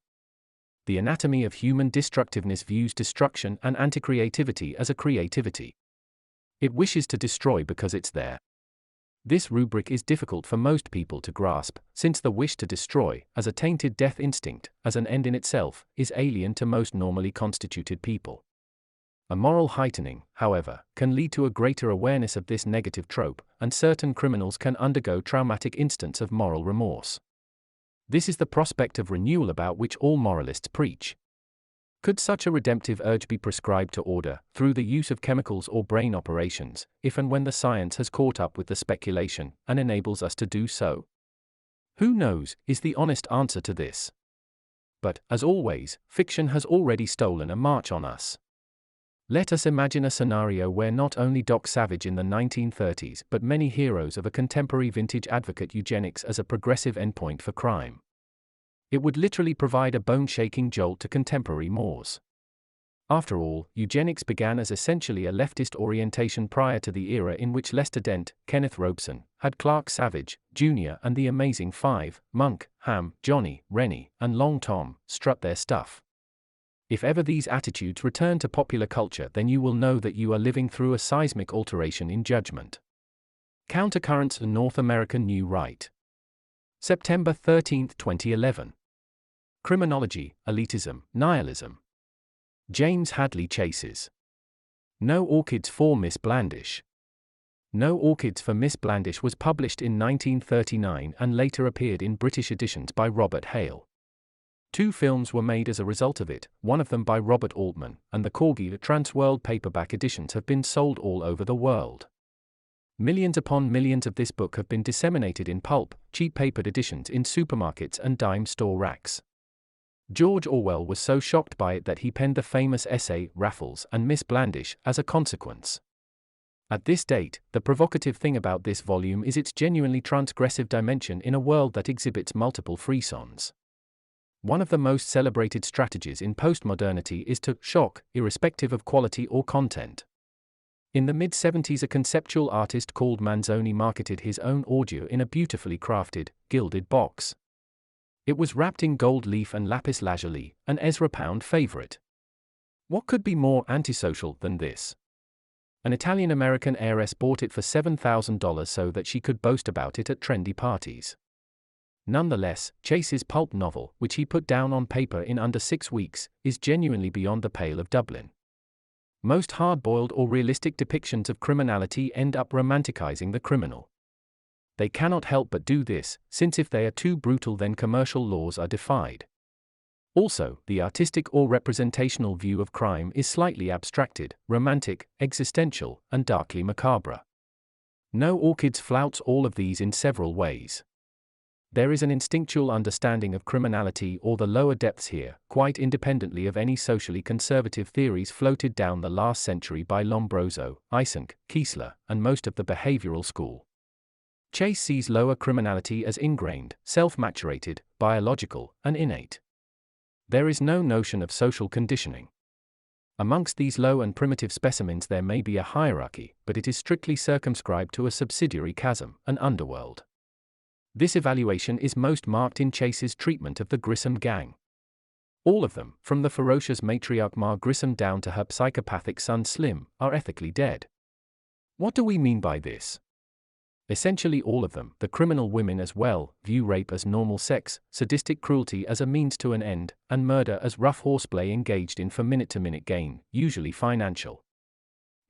Speaker 1: The Anatomy of Human Destructiveness views destruction and anti-creativity as a creativity. It wishes to destroy because it's there. This rubric is difficult for most people to grasp, since the wish to destroy, as a tainted death instinct, as an end in itself, is alien to most normally constituted people. A moral heightening, however, can lead to a greater awareness of this negative trope, and certain criminals can undergo traumatic instants of moral remorse. This is the prospect of renewal about which all moralists preach. Could such a redemptive urge be prescribed to order, through the use of chemicals or brain operations, if and when the science has caught up with the speculation, and enables us to do so? Who knows, is the honest answer to this. But, as always, fiction has already stolen a march on us. Let us imagine a scenario where not only Doc Savage in the 1930s but many heroes of a contemporary vintage advocate eugenics as a progressive endpoint for crime. It would literally provide a bone-shaking jolt to contemporary mores. After all, eugenics began as essentially a leftist orientation prior to the era in which Lester Dent, Kenneth Robeson, had Clark Savage, Jr. and the Amazing Five, Monk, Ham, Johnny, Rennie, and Long Tom, strut their stuff. If ever these attitudes return to popular culture, then you will know that you are living through a seismic alteration in judgment. Countercurrents and North American New Right. September 13, 2011. Criminology, elitism, nihilism. James Hadley Chase's No Orchids for Miss Blandish. No Orchids for Miss Blandish was published in 1939 and later appeared in British editions by Robert Hale. 2 films were made as a result of it, one of them by Robert Altman, and the Corgi Transworld paperback editions have been sold all over the world. Millions upon millions of this book have been disseminated in pulp, cheap papered editions in supermarkets and dime store racks. George Orwell was so shocked by it that he penned the famous essay, Raffles and Miss Blandish, as a consequence. At this date, the provocative thing about this volume is its genuinely transgressive dimension in a world that exhibits multiple frisons. One of the most celebrated strategies in postmodernity is to shock, irrespective of quality or content. In the mid-70s, a conceptual artist called Manzoni marketed his own audio in a beautifully crafted, gilded box. It was wrapped in gold leaf and lapis lazuli, an Ezra Pound favorite. What could be more antisocial than this? An Italian-American heiress bought it for $7,000 so that she could boast about it at trendy parties. Nonetheless, Chase's pulp novel, which he put down on paper in under 6 weeks, is genuinely beyond the pale of Dublin. Most hard-boiled or realistic depictions of criminality end up romanticizing the criminal. They cannot help but do this, since if they are too brutal then commercial laws are defied. Also, the artistic or representational view of crime is slightly abstracted, romantic, existential, and darkly macabre. No Orchids flouts all of these in several ways. There is an instinctual understanding of criminality or the lower depths here, quite independently of any socially conservative theories floated down the last century by Lombroso, Eysenck, Kiesler, and most of the behavioral school. Chase sees lower criminality as ingrained, self-maturated, biological, and innate. There is no notion of social conditioning. Amongst these low and primitive specimens there may be a hierarchy, but it is strictly circumscribed to a subsidiary chasm, an underworld. This evaluation is most marked in Chase's treatment of the Grissom gang. All of them, from the ferocious matriarch Ma Grissom down to her psychopathic son Slim, are ethically dead. What do we mean by this? Essentially all of them, the criminal women as well, view rape as normal sex, sadistic cruelty as a means to an end, and murder as rough horseplay engaged in for minute-to-minute gain, usually financial.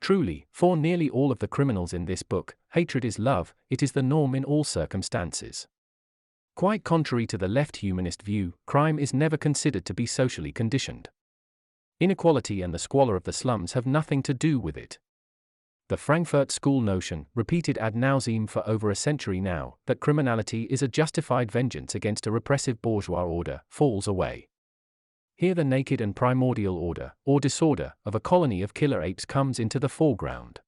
Speaker 1: Truly, for nearly all of the criminals in this book, hatred is love, it is the norm in all circumstances. Quite contrary to the left humanist view, crime is never considered to be socially conditioned. Inequality and the squalor of the slums have nothing to do with it. The Frankfurt School notion, repeated ad nauseam for over a century now, that criminality is a justified vengeance against a repressive bourgeois order, falls away. Here the naked and primordial order, or disorder, of a colony of killer apes comes into the foreground.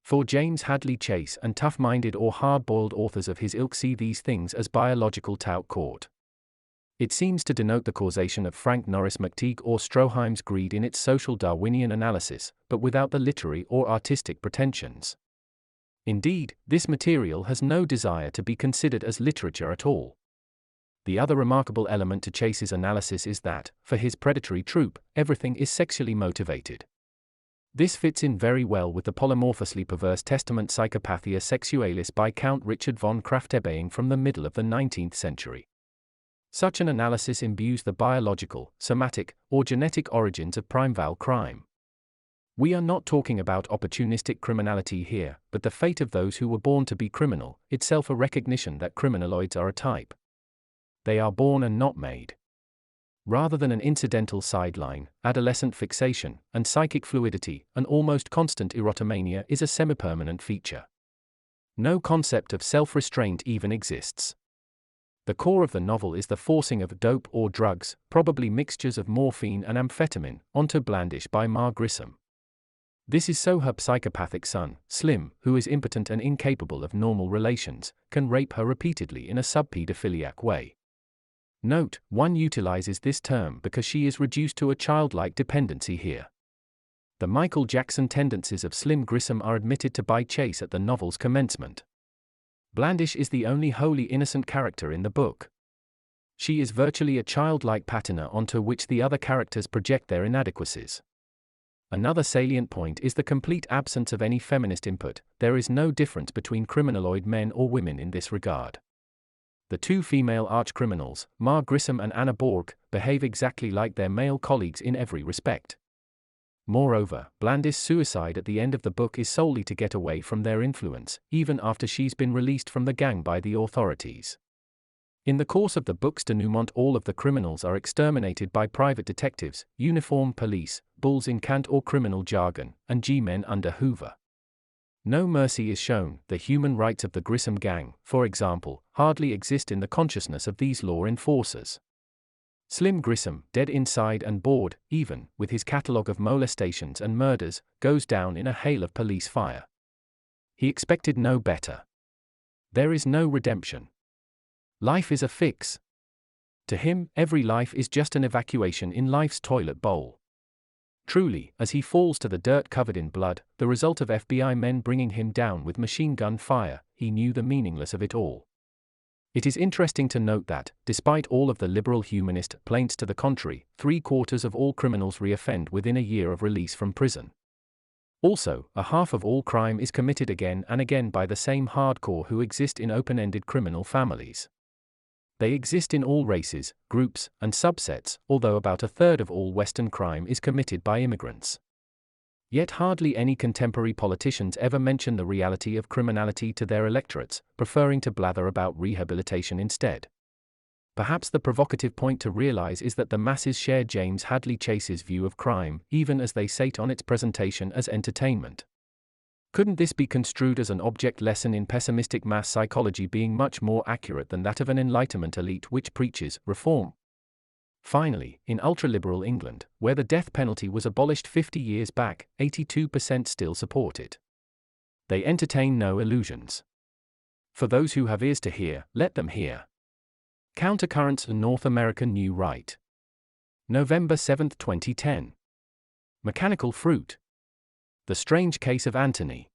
Speaker 1: For James Hadley Chase and tough-minded or hard-boiled authors of his ilk see these things as biological tout court. It seems to denote the causation of Frank Norris McTeague or Stroheim's greed in its social Darwinian analysis, but without the literary or artistic pretensions. Indeed, this material has no desire to be considered as literature at all. The other remarkable element to Chase's analysis is that, for his predatory troupe, everything is sexually motivated. This fits in very well with the polymorphously perverse Testament Psychopathia Sexualis by Count Richard von Krafft-Ebing from the middle of the 19th century. Such an analysis imbues the biological, somatic, or genetic origins of primeval crime. We are not talking about opportunistic criminality here, but the fate of those who were born to be criminal, itself a recognition that criminaloids are a type. They are born and not made. Rather than an incidental sideline, adolescent fixation, and psychic fluidity, an almost constant erotomania is a semi-permanent feature. No concept of self-restraint even exists. The core of the novel is the forcing of dope or drugs, probably mixtures of morphine and amphetamine, onto Blandish by Ma Grissom. This is so her psychopathic son, Slim, who is impotent and incapable of normal relations, can rape her repeatedly in a sub-pedophiliac way. Note, one utilizes this term because she is reduced to a childlike dependency here. The Michael Jackson tendencies of Slim Grissom are admitted to by Chase at the novel's commencement. Blandish is the only wholly innocent character in the book. She is virtually a childlike patina onto which the other characters project their inadequacies. Another salient point is the complete absence of any feminist input. There is no difference between criminaloid men or women in this regard. The two female arch-criminals, Ma Grissom and Anna Borg, behave exactly like their male colleagues in every respect. Moreover, Blandis' suicide at the end of the book is solely to get away from their influence, even after she's been released from the gang by the authorities. In the course of the book's denouement, all of the criminals are exterminated by private detectives, uniformed police, bulls in cant or criminal jargon, and G-men under Hoover. No mercy is shown. The human rights of the Grissom gang, for example, hardly exist in the consciousness of these law enforcers. Slim Grissom, dead inside and bored, even, with his catalogue of molestations and murders, goes down in a hail of police fire. He expected no better. There is no redemption. Life is a fix. To him, every life is just an evacuation in life's toilet bowl. Truly, as he falls to the dirt covered in blood, the result of FBI men bringing him down with machine gun fire, he knew the meaningless of it all. It is interesting to note that, despite all of the liberal humanist plaints to the contrary, 3/4 of all criminals reoffend within a year of release from prison. Also, a half of all crime is committed again and again by the same hardcore who exist in open-ended criminal families. They exist in all races, groups, and subsets, although about a third of all Western crime is committed by immigrants. Yet hardly any contemporary politicians ever mention the reality of criminality to their electorates, preferring to blather about rehabilitation instead. Perhaps the provocative point to realize is that the masses share James Hadley Chase's view of crime, even as they sate on its presentation as entertainment. Couldn't this be construed as an object lesson in pessimistic mass psychology being much more accurate than that of an Enlightenment elite which preaches reform? Finally, in ultra-liberal England, where the death penalty was abolished 50 years back, 82% still support it. They entertain no illusions. For those who have ears to hear, let them hear. Countercurrents in North American New Right. November 7, 2010. Mechanical Fruit. The Strange Case of Anthony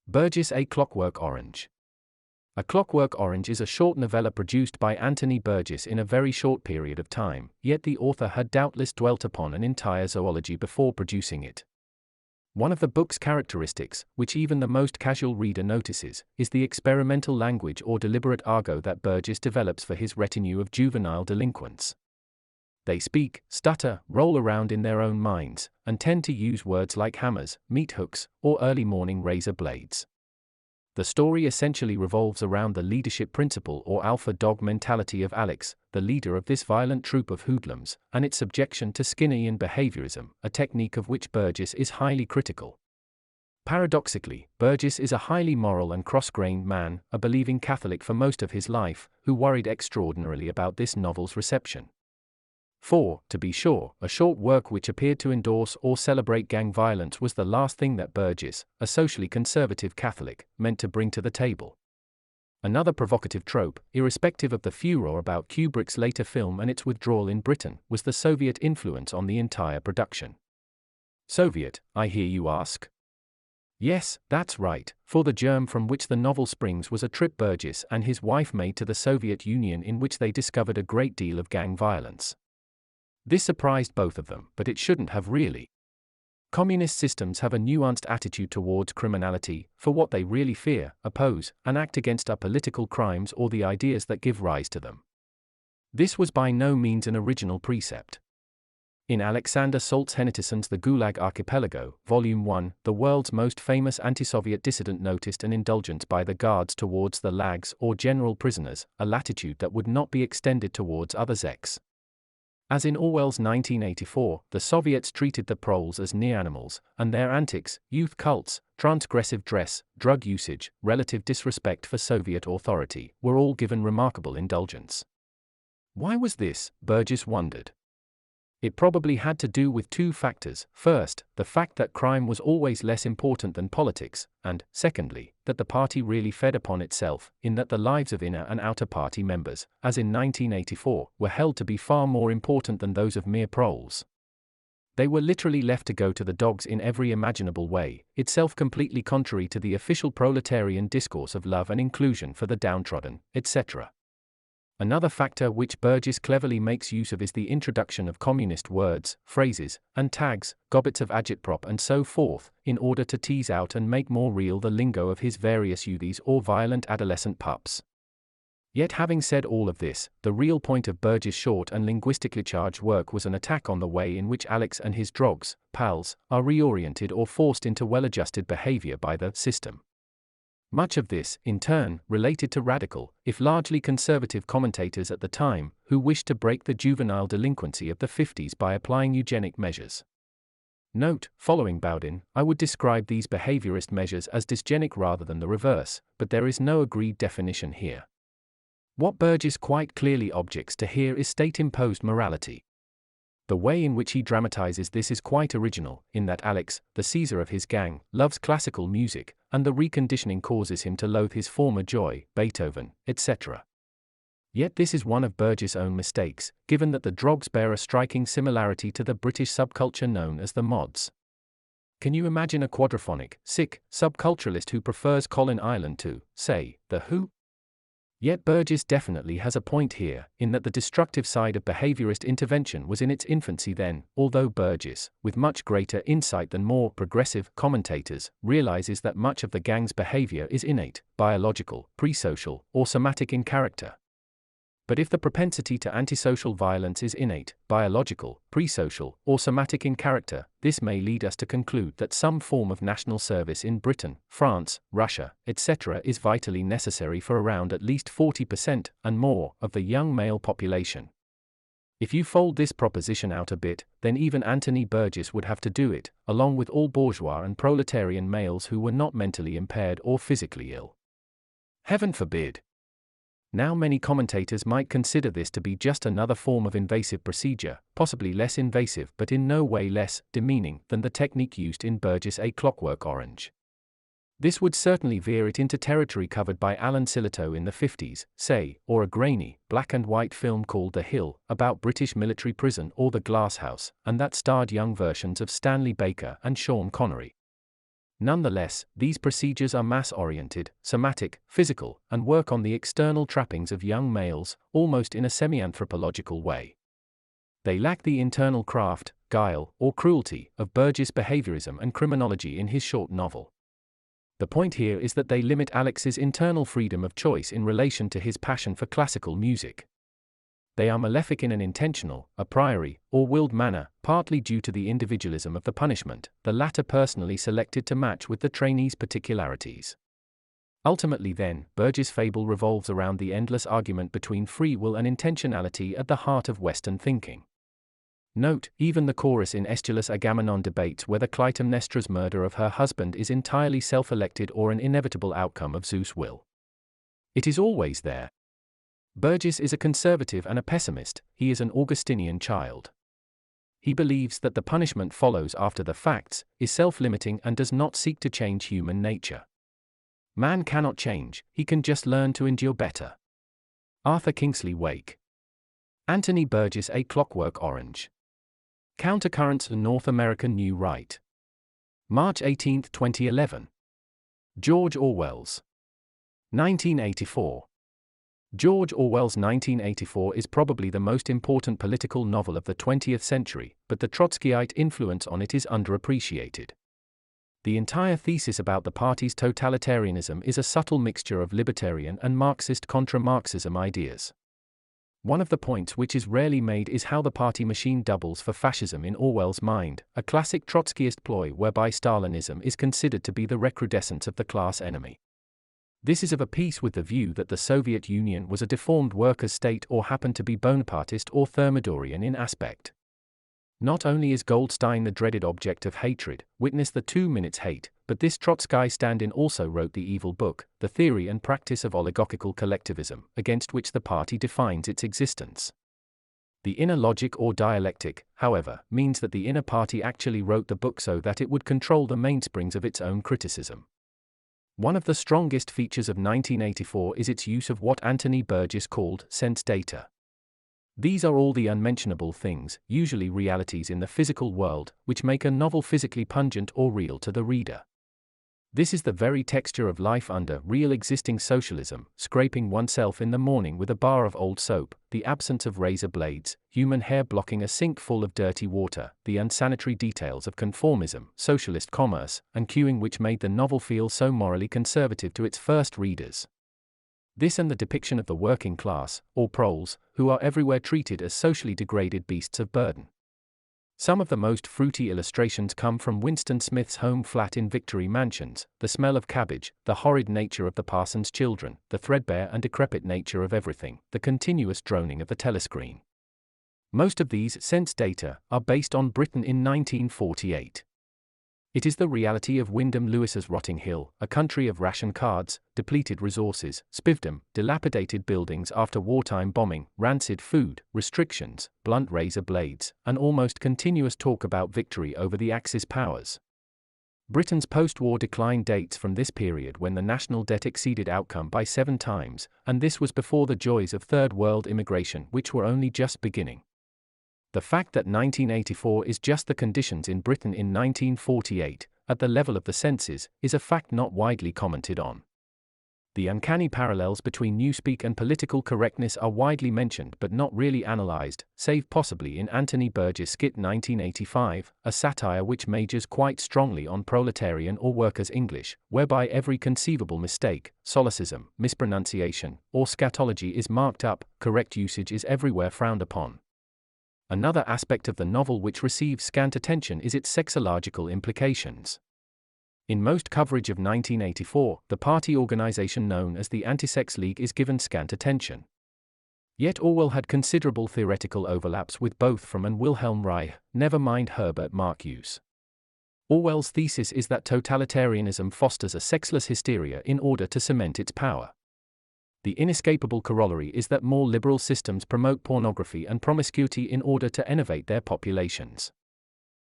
Speaker 1: Burgess. A Clockwork Orange. A Clockwork Orange is a short novella produced by Anthony Burgess in a very short period of time, yet the author had doubtless dwelt upon an entire zoology before producing it. One of the book's characteristics, which even the most casual reader notices, is the experimental language or deliberate argot that Burgess develops for his retinue of juvenile delinquents. They speak, stutter, roll around in their own minds, and tend to use words like hammers, meat hooks, or early morning razor blades. The story essentially revolves around the leadership principle or alpha dog mentality of Alex, the leader of this violent troop of hoodlums, and its subjection to Skinnerian behaviorism, a technique of which Burgess is highly critical. Paradoxically, Burgess is a highly moral and cross-grained man, a believing Catholic for most of his life, who worried extraordinarily about this novel's reception. For, to be sure, a short work which appeared to endorse or celebrate gang violence was the last thing that Burgess, a socially conservative Catholic, meant to bring to the table. Another provocative trope, irrespective of the furor about Kubrick's later film and its withdrawal in Britain, was the Soviet influence on the entire production. Soviet, I hear you ask? Yes, that's right, for the germ from which the novel springs was a trip Burgess and his wife made to the Soviet Union in which they discovered a great deal of gang violence. This surprised both of them, but it shouldn't have really. Communist systems have a nuanced attitude towards criminality, for what they really fear, oppose, and act against are political crimes or the ideas that give rise to them. This was by no means an original precept. In Alexander Solzhenitsyn's The Gulag Archipelago, Volume 1, the world's most famous anti-Soviet dissident noticed an indulgence by the guards towards the lags or general prisoners, a latitude that would not be extended towards other Zeks. As in Orwell's 1984, the Soviets treated the proles as near-animals, and their antics, youth cults, transgressive dress, drug usage, relative disrespect for Soviet authority, were all given remarkable indulgence. Why was this, Burgess wondered? It probably had to do with two factors: first, the fact that crime was always less important than politics, and, secondly, that the party really fed upon itself, in that the lives of inner and outer party members, as in 1984, were held to be far more important than those of mere proles. They were literally left to go to the dogs in every imaginable way, itself completely contrary to the official proletarian discourse of love and inclusion for the downtrodden, etc. Another factor which Burgess cleverly makes use of is the introduction of communist words, phrases, and tags, gobbets of agitprop and so forth, in order to tease out and make more real the lingo of his various youthies or violent adolescent pups. Yet having said all of this, the real point of Burgess' short and linguistically charged work was an attack on the way in which Alex and his drogs, pals, are reoriented or forced into well-adjusted behavior by the system. Much of this, in turn, related to radical, if largely conservative commentators at the time, who wished to break the juvenile delinquency of the 50s by applying eugenic measures. Note, following Bowden, I would describe these behaviorist measures as dysgenic rather than the reverse, but there is no agreed definition here. What Burgess quite clearly objects to here is state-imposed morality. The way in which he dramatizes this is quite original, in that Alex, the Caesar of his gang, loves classical music, and the reconditioning causes him to loathe his former joy, Beethoven, etc. Yet this is one of Burgess' own mistakes, given that the drogs bear a striking similarity to the British subculture known as the mods. Can you imagine a quadraphonic, sick, subculturalist who prefers Colin Island to, say, The Who? Yet Burgess definitely has a point here, in that the destructive side of behaviorist intervention was in its infancy then, although Burgess, with much greater insight than more progressive commentators, realizes that much of the gang's behavior is innate, biological, pre-social, or somatic in character. But if the propensity to antisocial violence is innate, biological, pre-social, or somatic in character, this may lead us to conclude that some form of national service in Britain, France, Russia, etc. is vitally necessary for around at least 40% and more of the young male population. If you fold this proposition out a bit, then even Anthony Burgess would have to do it, along with all bourgeois and proletarian males who were not mentally impaired or physically ill. Heaven forbid! Now many commentators might consider this to be just another form of invasive procedure, possibly less invasive but in no way less demeaning than the technique used in Burgess' A Clockwork Orange. This would certainly veer it into territory covered by Alan Sillitoe in the 50s, say, or a grainy, black and white film called The Hill, about British military prison, or The Glass House, and that starred young versions of Stanley Baker and Sean Connery. Nonetheless, these procedures are mass-oriented, somatic, physical, and work on the external trappings of young males, almost in a semi-anthropological way. They lack the internal craft, guile, or cruelty of Burgess' behaviorism and criminology in his short novel. The point here is that they limit Alex's internal freedom of choice in relation to his passion for classical music. They are malefic in an intentional, a priori, or willed manner, partly due to the individualism of the punishment, the latter personally selected to match with the trainee's particularities. Ultimately then, Burgess' fable revolves around the endless argument between free will and intentionality at the heart of Western thinking. Note, even the chorus in Aeschylus' Agamemnon debates whether Clytemnestra's murder of her husband is entirely self-elected or an inevitable outcome of Zeus' will. It is always there. Burgess is a conservative and a pessimist, he is an Augustinian child. He believes that the punishment follows after the facts, is self-limiting and does not seek to change human nature. Man cannot change, he can just learn to endure better. Arthur Kingsley Wake. Anthony Burgess, A Clockwork Orange. Countercurrents, North American New Right. March 18, 2011. George Orwell's 1984. George Orwell's 1984 is probably the most important political novel of the 20th century, but the Trotskyite influence on it is underappreciated. The entire thesis about the party's totalitarianism is a subtle mixture of libertarian and Marxist contra-Marxism ideas. One of the points which is rarely made is how the party machine doubles for fascism in Orwell's mind, a classic Trotskyist ploy whereby Stalinism is considered to be the recrudescence of the class enemy. This is of a piece with the view that the Soviet Union was a deformed workers' state or happened to be Bonapartist or Thermidorian in aspect. Not only is Goldstein the dreaded object of hatred, witness the 2 Minutes Hate, but this Trotsky stand-in also wrote the evil book, The Theory and Practice of Oligarchical Collectivism, against which the party defines its existence. The inner logic or dialectic, however, means that the inner party actually wrote the book so that it would control the mainsprings of its own criticism. One of the strongest features of 1984 is its use of what Anthony Burgess called sense data. These are all the unmentionable things, usually realities in the physical world, which make a novel physically pungent or real to the reader. This is the very texture of life under real existing socialism, scraping oneself in the morning with a bar of old soap, the absence of razor blades, human hair blocking a sink full of dirty water, the unsanitary details of conformism, socialist commerce, and queuing which made the novel feel so morally conservative to its first readers. This and the depiction of the working class, or proles, who are everywhere treated as socially degraded beasts of burden. Some of the most fruity illustrations come from Winston Smith's home flat in Victory Mansions: the smell of cabbage, the horrid nature of the parson's children, the threadbare and decrepit nature of everything, the continuous droning of the telescreen. Most of these sense data are based on Britain in 1948. It is the reality of Wyndham Lewis's Rotting Hill, a country of ration cards, depleted resources, spivdom, dilapidated buildings after wartime bombing, rancid food, restrictions, blunt razor blades, and almost continuous talk about victory over the Axis powers. Britain's post-war decline dates from this period when the national debt exceeded outcome by 7 times, and this was before the joys of Third World immigration, which were only just beginning. The fact that 1984 is just the conditions in Britain in 1948, at the level of the senses, is a fact not widely commented on. The uncanny parallels between newspeak and political correctness are widely mentioned but not really analysed, save possibly in Anthony Burgess' skit 1985, a satire which majors quite strongly on proletarian or workers' English, whereby every conceivable mistake, solecism, mispronunciation, or scatology is marked up, correct usage is everywhere frowned upon. Another aspect of the novel which receives scant attention is its sexological implications. In most coverage of 1984, the party organization known as the Anti-Sex League is given scant attention. Yet Orwell had considerable theoretical overlaps with both Fromm and Wilhelm Reich, never mind Herbert Marcuse. Orwell's thesis is that totalitarianism fosters a sexless hysteria in order to cement its power. The inescapable corollary is that more liberal systems promote pornography and promiscuity in order to enervate their populations.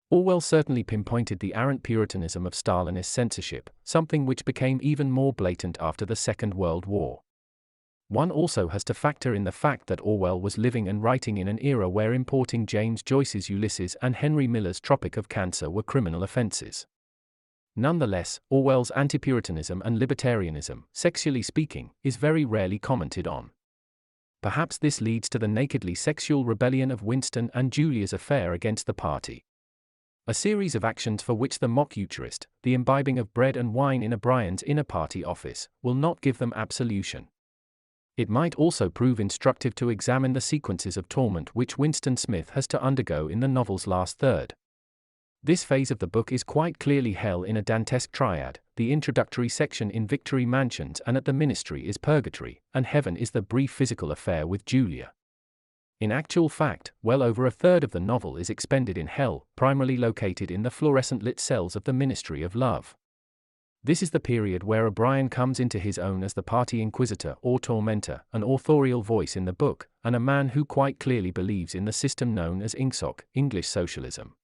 Speaker 1: Orwell certainly pinpointed the arrant puritanism of Stalinist censorship, something which became even more blatant after the Second World War. One also has to factor in the fact that Orwell was living and writing in an era where importing James Joyce's Ulysses and Henry Miller's Tropic of Cancer were criminal offenses. Nonetheless, Orwell's anti-Puritanism and libertarianism, sexually speaking, is very rarely commented on. Perhaps this leads to the nakedly sexual rebellion of Winston and Julia's affair against the party. A series of actions for which the mock Eucharist, the imbibing of bread and wine in O'Brien's inner party office, will not give them absolution. It might also prove instructive to examine the sequences of torment which Winston Smith has to undergo in the novel's last third. This phase of the book is quite clearly hell in a Dantesque triad. The introductory section in Victory Mansions and at the Ministry is purgatory, and heaven is the brief physical affair with Julia. In actual fact, well over a third of the novel is expended in hell, primarily located in the fluorescent-lit cells of the Ministry of Love. This is the period where O'Brien comes into his own as the party inquisitor or tormentor, an authorial voice in the book, and a man who quite clearly believes in the system known as INGSOC, English Socialism.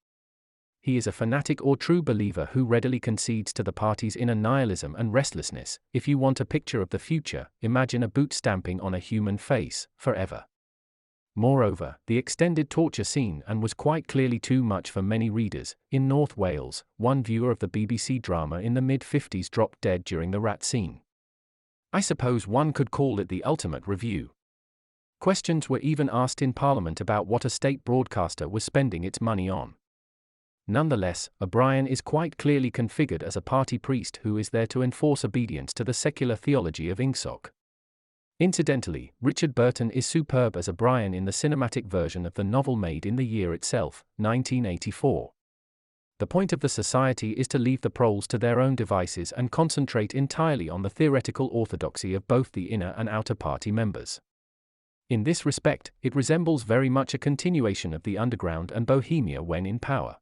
Speaker 1: He is a fanatic or true believer who readily concedes to the party's inner nihilism and restlessness. If you want a picture of the future, imagine a boot stamping on a human face, forever. Moreover, the extended torture scene and was quite clearly too much for many readers. In North Wales, one viewer of the BBC drama in the mid-50s dropped dead during the rat scene. I suppose one could call it the ultimate review. Questions were even asked in Parliament about what a state broadcaster was spending its money on. Nonetheless, O'Brien is quite clearly configured as a party priest who is there to enforce obedience to the secular theology of INGSOC. Incidentally, Richard Burton is superb as O'Brien in the cinematic version of the novel made in the year itself, 1984. The point of the society is to leave the proles to their own devices and concentrate entirely on the theoretical orthodoxy of both the inner and outer party members. In this respect, it resembles very much a continuation of the underground and Bohemia when in power.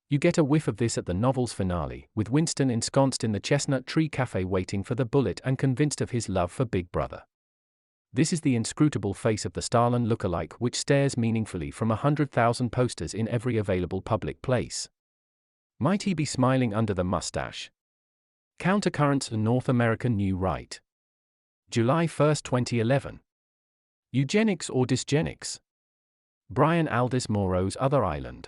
Speaker 1: You get a whiff of this at the novel's finale, with Winston ensconced in the Chestnut Tree Cafe waiting for the bullet and convinced of his love for Big Brother. This is the inscrutable face of the Stalin lookalike which stares meaningfully from 100,000 posters in every available public place. Might he be smiling under the mustache? Countercurrents, North American New Right. July 1, 2011. Eugenics or dysgenics? Brian Aldiss Moreau's Other Island.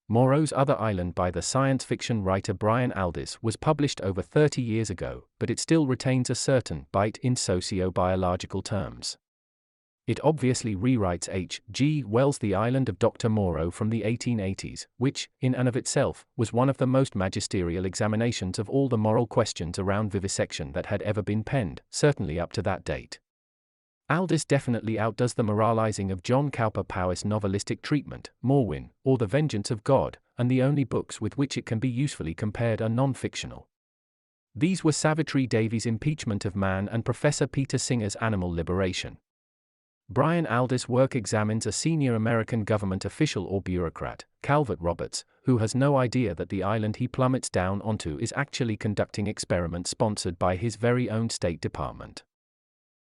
Speaker 1: Moreau's Other Island by the science fiction writer Brian Aldiss was published over 30 years ago, but it still retains a certain bite in socio-biological terms. It obviously rewrites H. G. Wells' The Island of Dr. Moreau from the 1880s, which, in and of itself, was one of the most magisterial examinations of all the moral questions around vivisection that had ever been penned, certainly up to that date. Aldous definitely outdoes the moralizing of John Cowper Powys' novelistic treatment, Morwin, or The Vengeance of God, and the only books with which it can be usefully compared are non-fictional. These were Savitri Davies' Impeachment of Man and Professor Peter Singer's Animal Liberation. Brian Aldiss' work examines a senior American government official or bureaucrat, Calvert Roberts, who has no idea that the island he plummets down onto is actually conducting experiments sponsored by his very own State Department.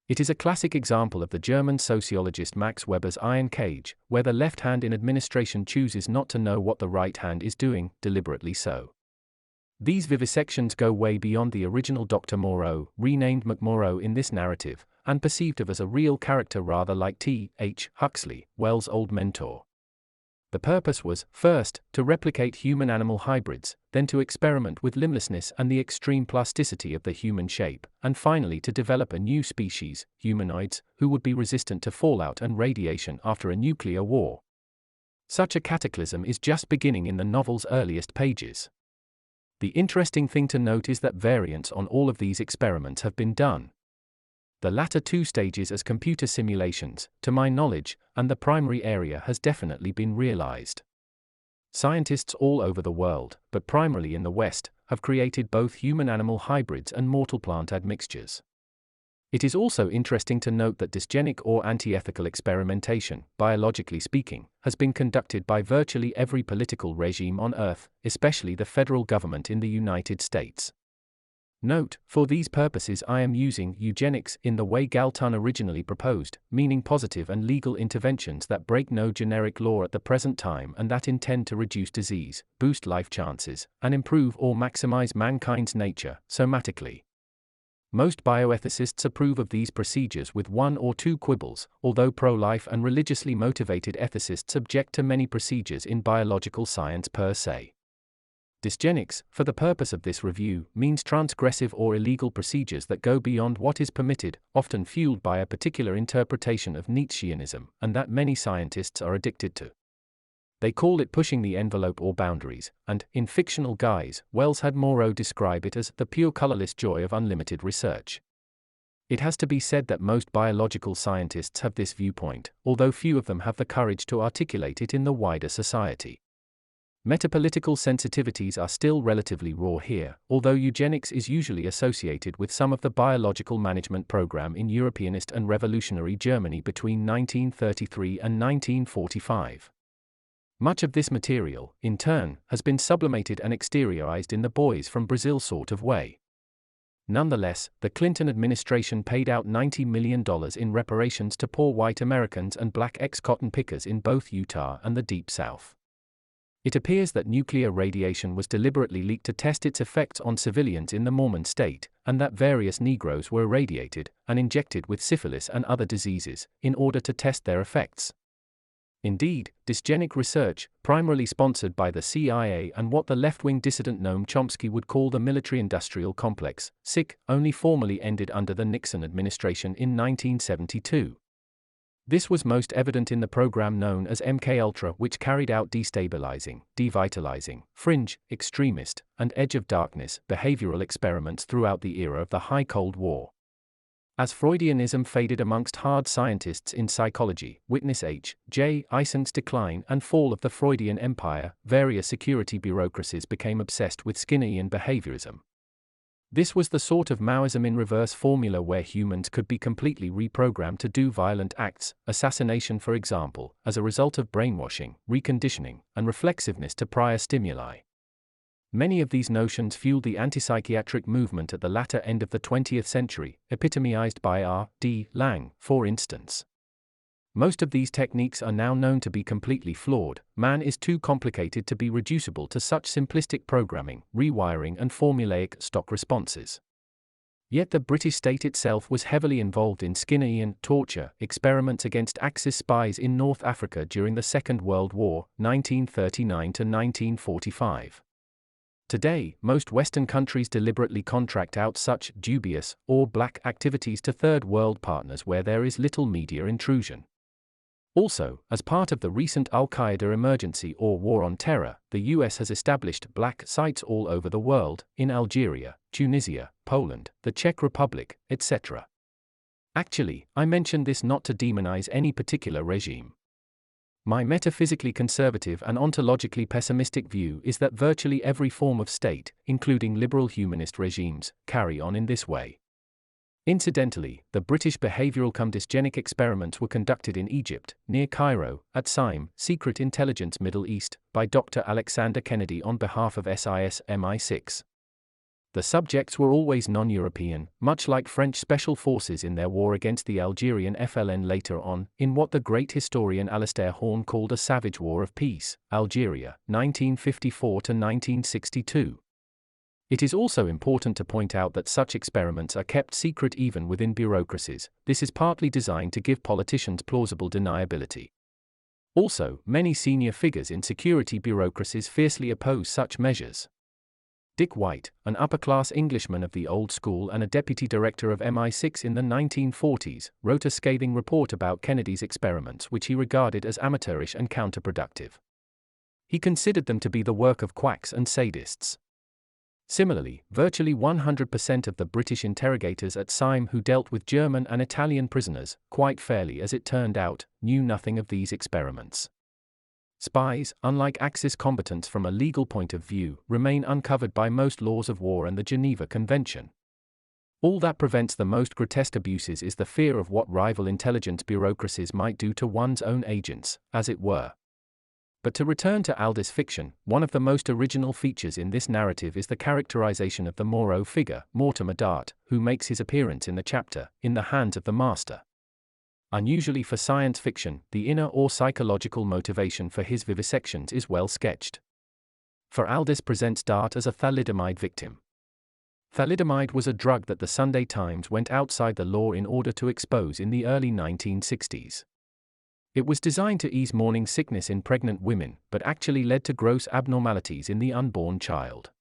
Speaker 1: It is a classic example of the German sociologist Max Weber's iron cage, where the left hand in administration chooses not to know what the right hand is doing, deliberately so. These vivisections go way beyond the original Dr. Moreau, renamed McMorrow in this narrative, and perceived of as a real character rather like T. H. Huxley, Wells' old mentor. The purpose was, first, to replicate human-animal hybrids, then to experiment with limblessness and the extreme plasticity of the human shape, and finally to develop a new species, humanoids, who would be resistant to fallout and radiation after a nuclear war. Such a cataclysm is just beginning in the novel's earliest pages. The interesting thing to note is that variants on all of these experiments have been done. The latter two stages as computer simulations, to my knowledge, and the primary area has definitely been realized. Scientists all over the world, but primarily in the West, have created both human-animal hybrids and mortal plant admixtures. It is also interesting to note that dysgenic or anti-ethical experimentation, biologically speaking, has been conducted by virtually every political regime on Earth, especially the federal government in the United States. Note, for these purposes I am using eugenics in the way Galton originally proposed, meaning positive and legal interventions that break no generic law at the present time and that intend to reduce disease, boost life chances, and improve or maximize mankind's nature, somatically. Most bioethicists approve of these procedures with one or two quibbles, although pro-life and religiously motivated ethicists object to many procedures in biological science per se. Dysgenics, for the purpose of this review, means transgressive or illegal procedures that go beyond what is permitted, often fueled by a particular interpretation of Nietzscheanism, and that many scientists are addicted to. They call it pushing the envelope or boundaries, and, in fictional guise, Wells had Moreau describe it as the pure colorless joy of unlimited research. It has to be said that most biological scientists have this viewpoint, although few of them have the courage to articulate it in the wider society. Metapolitical sensitivities are still relatively raw here, although eugenics is usually associated with some of the biological management program in Europeanist and revolutionary Germany between 1933 and 1945. Much of this material, in turn, has been sublimated and exteriorized in the boys from Brazil sort of way. Nonetheless, the Clinton administration paid out $90 million in reparations to poor white Americans and black ex-cotton pickers in both Utah and the Deep South. It appears that nuclear radiation was deliberately leaked to test its effects on civilians in the Mormon state, and that various Negroes were irradiated and injected with syphilis and other diseases, in order to test their effects. Indeed, dysgenic research, primarily sponsored by the CIA and what the left-wing dissident Noam Chomsky would call the military-industrial complex, SIC, only formally ended under the Nixon administration in 1972. This was most evident in the program known as MKUltra, which carried out destabilizing, devitalizing, fringe, extremist, and edge of darkness behavioral experiments throughout the era of the High Cold War. As Freudianism faded amongst hard scientists in psychology, witness H. J. Eysenck's decline and fall of the Freudian empire, various security bureaucracies became obsessed with Skinnerian behaviorism. This was the sort of Maoism in reverse formula where humans could be completely reprogrammed to do violent acts, assassination for example, as a result of brainwashing, reconditioning, and reflexiveness to prior stimuli. Many of these notions fueled the anti-psychiatric movement at the latter end of the 20th century, epitomized by R. D. Laing, for instance. Most of these techniques are now known to be completely flawed. Man is too complicated to be reducible to such simplistic programming, rewiring and formulaic stock responses. Yet the British state itself was heavily involved in Skinnerian torture experiments against Axis spies in North Africa during the Second World War, 1939 to 1945. Today, most Western countries deliberately contract out such dubious or black activities to third world partners where there is little media intrusion. Also, as part of the recent Al-Qaeda emergency or war on terror, the US has established black sites all over the world, in Algeria, Tunisia, Poland, the Czech Republic, etc. Actually, I mention this not to demonize any particular regime. My metaphysically conservative and ontologically pessimistic view is that virtually every form of state, including liberal humanist regimes, carry on in this way. Incidentally, the British behavioral-cum-dysgenic experiments were conducted in Egypt, near Cairo, at SIME, Secret Intelligence Middle East, by Dr. Alexander Kennedy on behalf of SIS MI6. The subjects were always non-European, much like French special forces in their war against the Algerian FLN later on, in what the great historian Alistair Horn called a savage war of peace, Algeria, 1954 to 1962. It is also important to point out that such experiments are kept secret even within bureaucracies. This is partly designed to give politicians plausible deniability. Also, many senior figures in security bureaucracies fiercely oppose such measures. Dick White, an upper-class Englishman of the old school and a deputy director of MI6 in the 1940s, wrote a scathing report about Kennedy's experiments which he regarded as amateurish and counterproductive. He considered them to be the work of quacks and sadists. Similarly, virtually 100% of the British interrogators at SIME who dealt with German and Italian prisoners, quite fairly as it turned out, knew nothing of these experiments. Spies, unlike Axis combatants from a legal point of view, remain uncovered by most laws of war and the Geneva Convention. All that prevents the most grotesque abuses is the fear of what rival intelligence bureaucracies might do to one's own agents, as it were. But to return to Aldous' fiction, one of the most original features in this narrative is the characterization of the Moreau figure, Mortimer Dart, who makes his appearance in the chapter, In the Hands of the Master. Unusually for science fiction, the inner or psychological motivation for his vivisections is well sketched. For Aldous presents Dart as a thalidomide victim. Thalidomide was a drug that the Sunday Times went outside the law in order to expose in the early 1960s. It was designed to ease morning sickness in pregnant women, but actually led to gross abnormalities in the unborn child.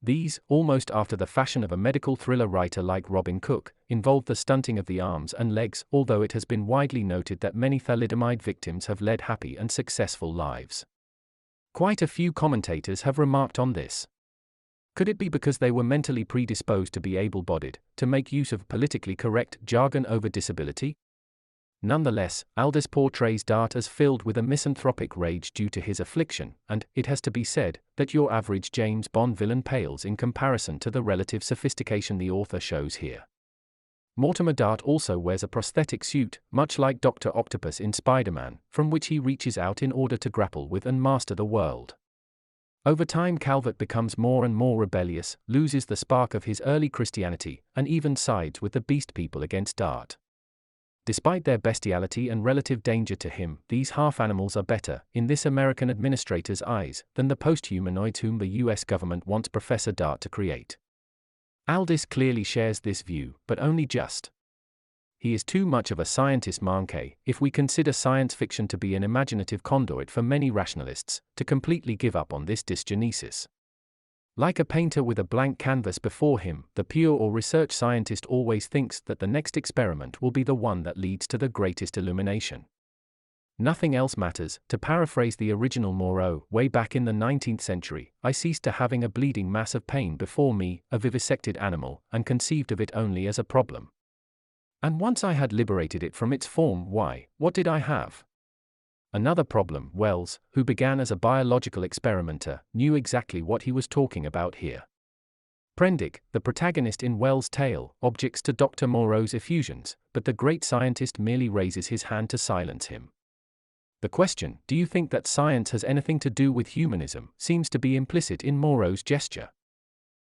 Speaker 1: These, almost after the fashion of a medical thriller writer like Robin Cook, involved the stunting of the arms and legs, although it has been widely noted that many thalidomide victims have led happy and successful lives. Quite a few commentators have remarked on this. Could it be because they were mentally predisposed to be able-bodied, to make use of politically correct jargon over disability? Nonetheless, Aldous portrays Dart as filled with a misanthropic rage due to his affliction, and, it has to be said, that your average James Bond villain pales in comparison to the relative sophistication the author shows here. Mortimer Dart also wears a prosthetic suit, much like Dr. Octopus in Spider-Man, from which he reaches out in order to grapple with and master the world. Over time Calvert becomes more and more rebellious, loses the spark of his early Christianity, and even sides with the Beast People against Dart. Despite their bestiality and relative danger to him, these half-animals are better, in this American administrator's eyes, than the post-humanoids whom the US government wants Professor Dart to create. Aldous clearly shares this view, but only just. He is too much of a scientist manqué, if we consider science fiction to be an imaginative conduit for many rationalists, to completely give up on this dysgenesis. Like a painter with a blank canvas before him, the pure or research scientist always thinks that the next experiment will be the one that leads to the greatest illumination. Nothing else matters. To paraphrase the original Moreau, way back in the 19th century, I ceased to having a bleeding mass of pain before me, a vivisected animal, and conceived of it only as a problem. And once I had liberated it from its form, why, what did I have? Another problem. Wells, who began as a biological experimenter, knew exactly what he was talking about here. Prendick, the protagonist in Wells' tale, objects to Dr. Moreau's effusions, but the great scientist merely raises his hand to silence him. The question, do you think that science has anything to do with humanism, seems to be implicit in Moreau's gesture.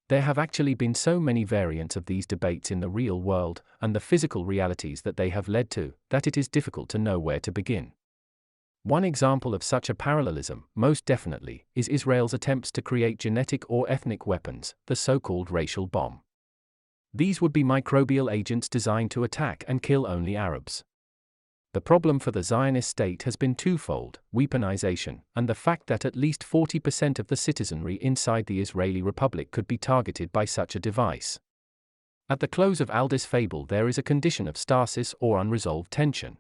Speaker 1: There have actually been so many variants of these debates in the real world, and the physical realities that they have led to, that it is difficult to know where to begin. One example of such a parallelism, most definitely, is Israel's attempts to create genetic or ethnic weapons, the so-called racial bomb. These would be microbial agents designed to attack and kill only Arabs. The problem for the Zionist state has been twofold: weaponization, and the fact that at least 40% of the citizenry inside the Israeli Republic could be targeted by such a device. At the close of Aldous' fable there is a condition of stasis or unresolved tension.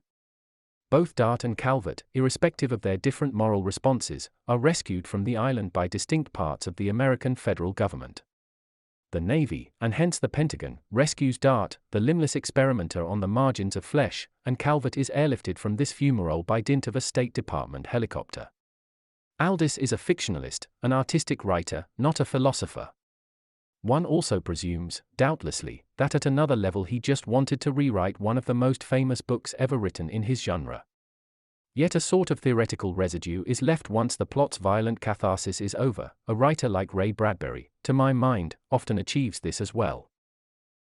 Speaker 1: Both Dart and Calvert, irrespective of their different moral responses, are rescued from the island by distinct parts of the American federal government. The Navy, and hence the Pentagon, rescues Dart, the limbless experimenter on the margins of flesh, and Calvert is airlifted from this fumarole by dint of a State Department helicopter. Aldous is a fictionalist, an artistic writer, not a philosopher. One also presumes, doubtlessly, that at another level he just wanted to rewrite one of the most famous books ever written in his genre. Yet a sort of theoretical residue is left once the plot's violent catharsis is over. A writer like Ray Bradbury, to my mind, often achieves this as well.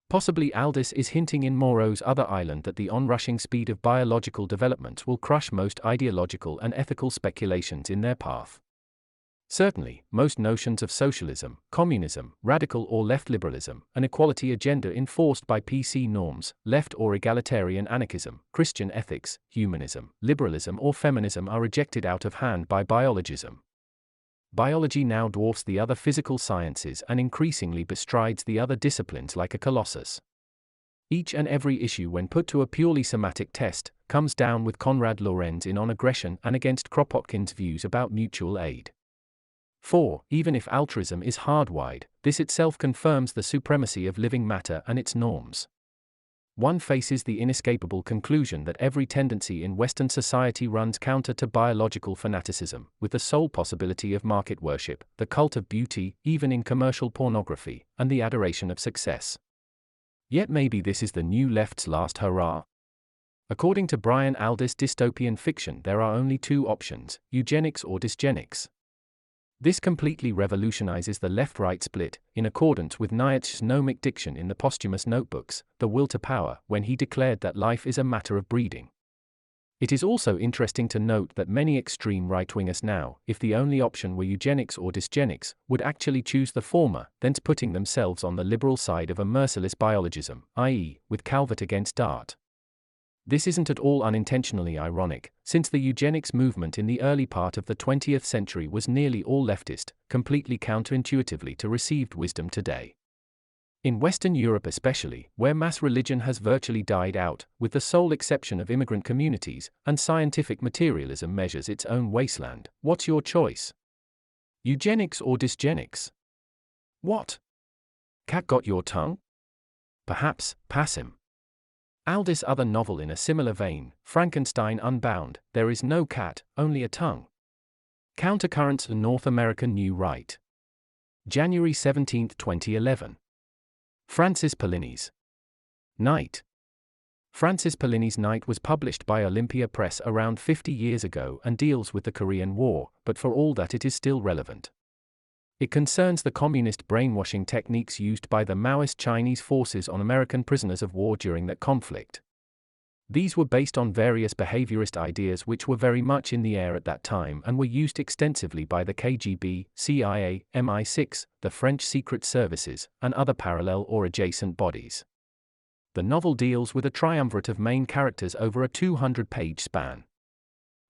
Speaker 1: Possibly Aldous is hinting in Moreau's Other Island that the onrushing speed of biological developments will crush most ideological and ethical speculations in their path. Certainly, most notions of socialism, communism, radical or left liberalism, an equality agenda enforced by PC norms, left or egalitarian anarchism, Christian ethics, humanism, liberalism or feminism are rejected out of hand by biologism. Biology now dwarfs the other physical sciences and increasingly bestrides the other disciplines like a colossus. Each and every issue, when put to a purely somatic test, comes down with Konrad Lorenz in On Aggression and against Kropotkin's views about mutual aid. For, even if altruism is hardwired, this itself confirms the supremacy of living matter and its norms. One faces the inescapable conclusion that every tendency in Western society runs counter to biological fanaticism, with the sole possibility of market worship, the cult of beauty, even in commercial pornography, and the adoration of success. Yet maybe this is the new left's last hurrah. According to Brian Aldiss' dystopian fiction, there are only two options: eugenics or dysgenics. This completely revolutionizes the left-right split, in accordance with Nietzsche's gnomic diction in the posthumous notebooks, The Will to Power, when he declared that life is a matter of breeding. It is also interesting to note that many extreme right-wingers now, if the only option were eugenics or dysgenics, would actually choose the former, thence putting themselves on the liberal side of a merciless biologism, i.e., with Calvert against Dart. This isn't at all unintentionally ironic, since the eugenics movement in the early part of the 20th century was nearly all leftist, completely counterintuitively to received wisdom today. In Western Europe especially, where mass religion has virtually died out, with the sole exception of immigrant communities, and scientific materialism measures its own wasteland, what's your choice? Eugenics or dysgenics? What? Cat got your tongue? Perhaps, pass him. Aldous' other novel in a similar vein, Frankenstein Unbound, there is no cat, only a tongue. Countercurrents to North American New Right. January 17, 2011. Francis Pollini's Night. Francis Pollini's Night was published by Olympia Press around 50 years ago and deals with the Korean War, but for all that it is still relevant. It concerns the communist brainwashing techniques used by the Maoist Chinese forces on American prisoners of war during that conflict. These were based on various behaviorist ideas which were very much in the air at that time and were used extensively by the KGB, CIA, MI6, the French Secret Services, and other parallel or adjacent bodies. The novel deals with a triumvirate of main characters over a 200-page span.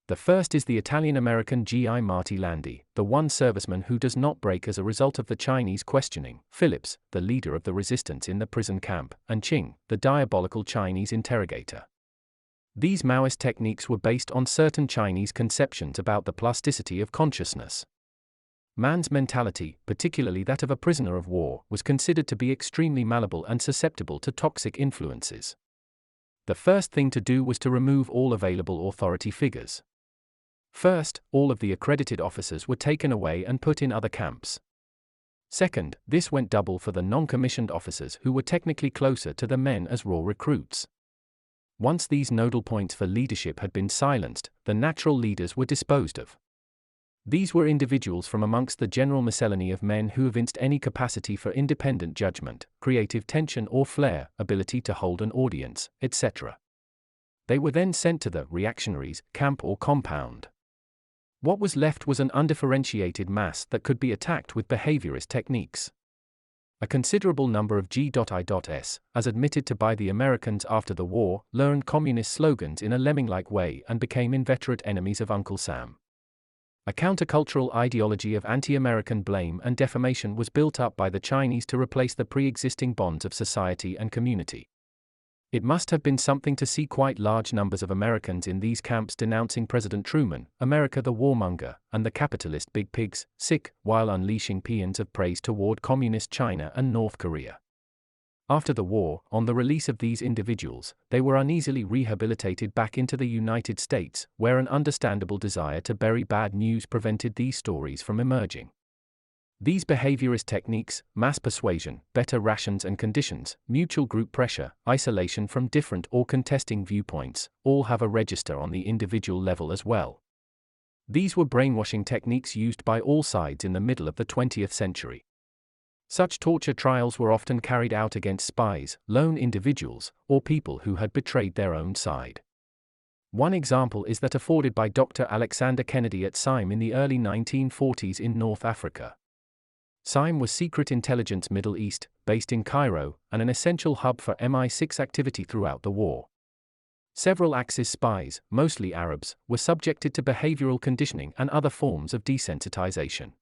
Speaker 1: The first is the Italian-American G.I. Marty Landi, the one serviceman who does not break as a result of the Chinese questioning, Phillips, the leader of the resistance in the prison camp, and Ching, the diabolical Chinese interrogator. These Maoist techniques were based on certain Chinese conceptions about the plasticity of consciousness. Man's mentality, particularly that of a prisoner of war, was considered to be extremely malleable and susceptible to toxic influences. The first thing to do was to remove all available authority figures. First, all of the accredited officers were taken away and put in other camps. Second, this went double for the non-commissioned officers who were technically closer to the men as raw recruits. Once these nodal points for leadership had been silenced, the natural leaders were disposed of. These were individuals from amongst the general miscellany of men who evinced any capacity for independent judgment, creative tension or flair, ability to hold an audience, etc. They were then sent to the reactionaries' camp or compound. What was left was an undifferentiated mass that could be attacked with behaviorist techniques. A considerable number of G.I.S., as admitted to by the Americans after the war, learned communist slogans in a lemming-like way and became inveterate enemies of Uncle Sam. A countercultural ideology of anti-American blame and defamation was built up by the Chinese to replace the pre-existing bonds of society and community. It must have been something to see quite large numbers of Americans in these camps denouncing President Truman, America the warmonger, and the capitalist big pigs, while unleashing paeans of praise toward communist China and North Korea. After the war, on the release of these individuals, they were uneasily rehabilitated back into the United States, where an understandable desire to bury bad news prevented these stories from emerging. These behaviorist techniques, mass persuasion, better rations and conditions, mutual group pressure, isolation from different or contesting viewpoints, all have a register on the individual level as well. These were brainwashing techniques used by all sides in the middle of the 20th century. Such torture trials were often carried out against spies, lone individuals, or people who had betrayed their own side. One example is that afforded by Dr. Alexander Kennedy at Sime in the early 1940s in North Africa. Sime was secret intelligence Middle East, based in Cairo, and an essential hub for MI6 activity throughout the war. Several Axis spies, mostly Arabs, were subjected to behavioral conditioning and other forms of desensitization.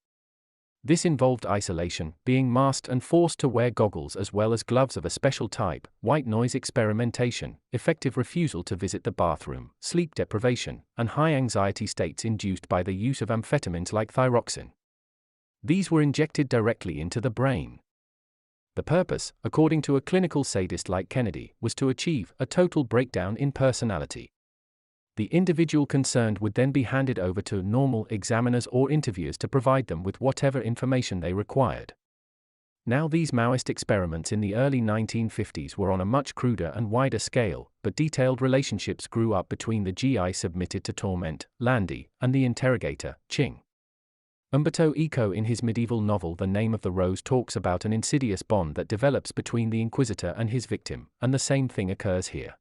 Speaker 1: This involved isolation, being masked and forced to wear goggles as well as gloves of a special type, white noise experimentation, effective refusal to visit the bathroom, sleep deprivation, and high anxiety states induced by the use of amphetamines like thyroxine. These were injected directly into the brain. The purpose, according to a clinical sadist like Kennedy, was to achieve a total breakdown in personality. The individual concerned would then be handed over to normal examiners or interviewers to provide them with whatever information they required. Now these Maoist experiments in the early 1950s were on a much cruder and wider scale, but detailed relationships grew up between the GI submitted to torment, Landy, and the interrogator, Ching. Umberto Eco in his medieval novel The Name of the Rose talks about an insidious bond that develops between the inquisitor and his victim, and the same thing occurs here.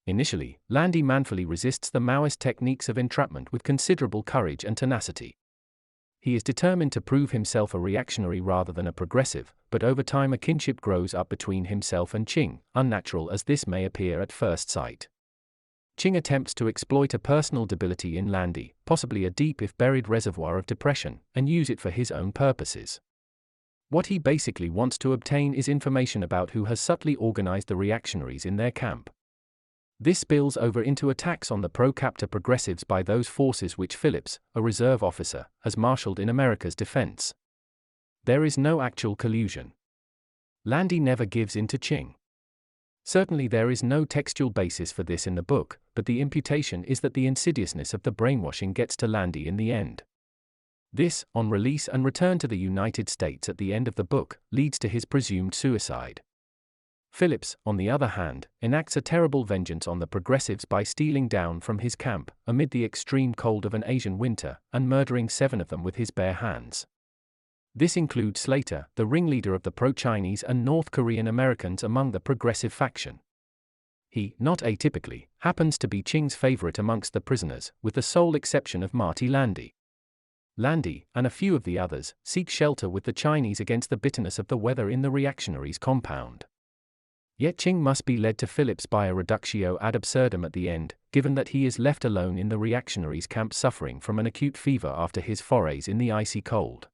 Speaker 1: Initially, Landy manfully resists the Maoist techniques of entrapment with considerable courage and tenacity. He is determined to prove himself a reactionary rather than a progressive, but over time a kinship grows up between himself and Ching, unnatural as this may appear at first sight. Ching attempts to exploit a personal debility in Landy, possibly a deep if buried reservoir of depression, and use it for his own purposes. What he basically wants to obtain is information about who has subtly organized the reactionaries in their camp. This spills over into attacks on the pro-captor progressives by those forces which Phillips, a reserve officer, has marshaled in America's defense. There is no actual collusion. Landy never gives in to Ching. Certainly there is no textual basis for this in the book, but the imputation is that the insidiousness of the brainwashing gets to Landy in the end. This, on release and return to the United States at the end of the book, leads to his presumed suicide. Phillips, on the other hand, enacts a terrible vengeance on the progressives by stealing down from his camp, amid the extreme cold of an Asian winter, and murdering 7 of them with his bare hands. This includes Slater, the ringleader of the pro-Chinese and North Korean Americans among the progressive faction. He, not atypically, happens to be Ching's favorite amongst the prisoners, with the sole exception of Marty Landy. Landy, and a few of the others, seek shelter with the Chinese against the bitterness of the weather in the reactionaries' compound. Yet Ching must be led to Phillips by a reductio ad absurdum at the end, given that he is left alone in the reactionaries' camp suffering from an acute fever after his forays in the icy cold.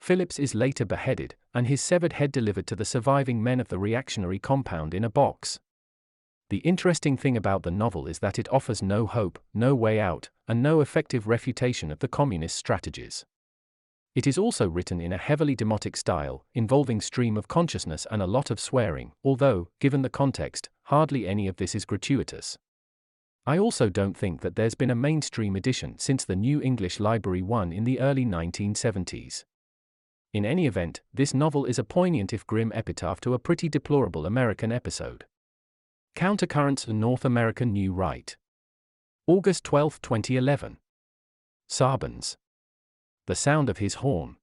Speaker 1: Phillips is later beheaded, and his severed head delivered to the surviving men of the reactionary compound in a box. The interesting thing about the novel is that it offers no hope, no way out, and no effective refutation of the communist strategies. It is also written in a heavily demotic style, involving stream of consciousness and a lot of swearing, although, given the context, hardly any of this is gratuitous. I also don't think that there's been a mainstream edition since the New English Library one in the early 1970s. In any event, this novel is a poignant if grim epitaph to a pretty deplorable American episode. Countercurrents in North American New Right. August 12, 2011. Sarbans. The Sound of His Horn.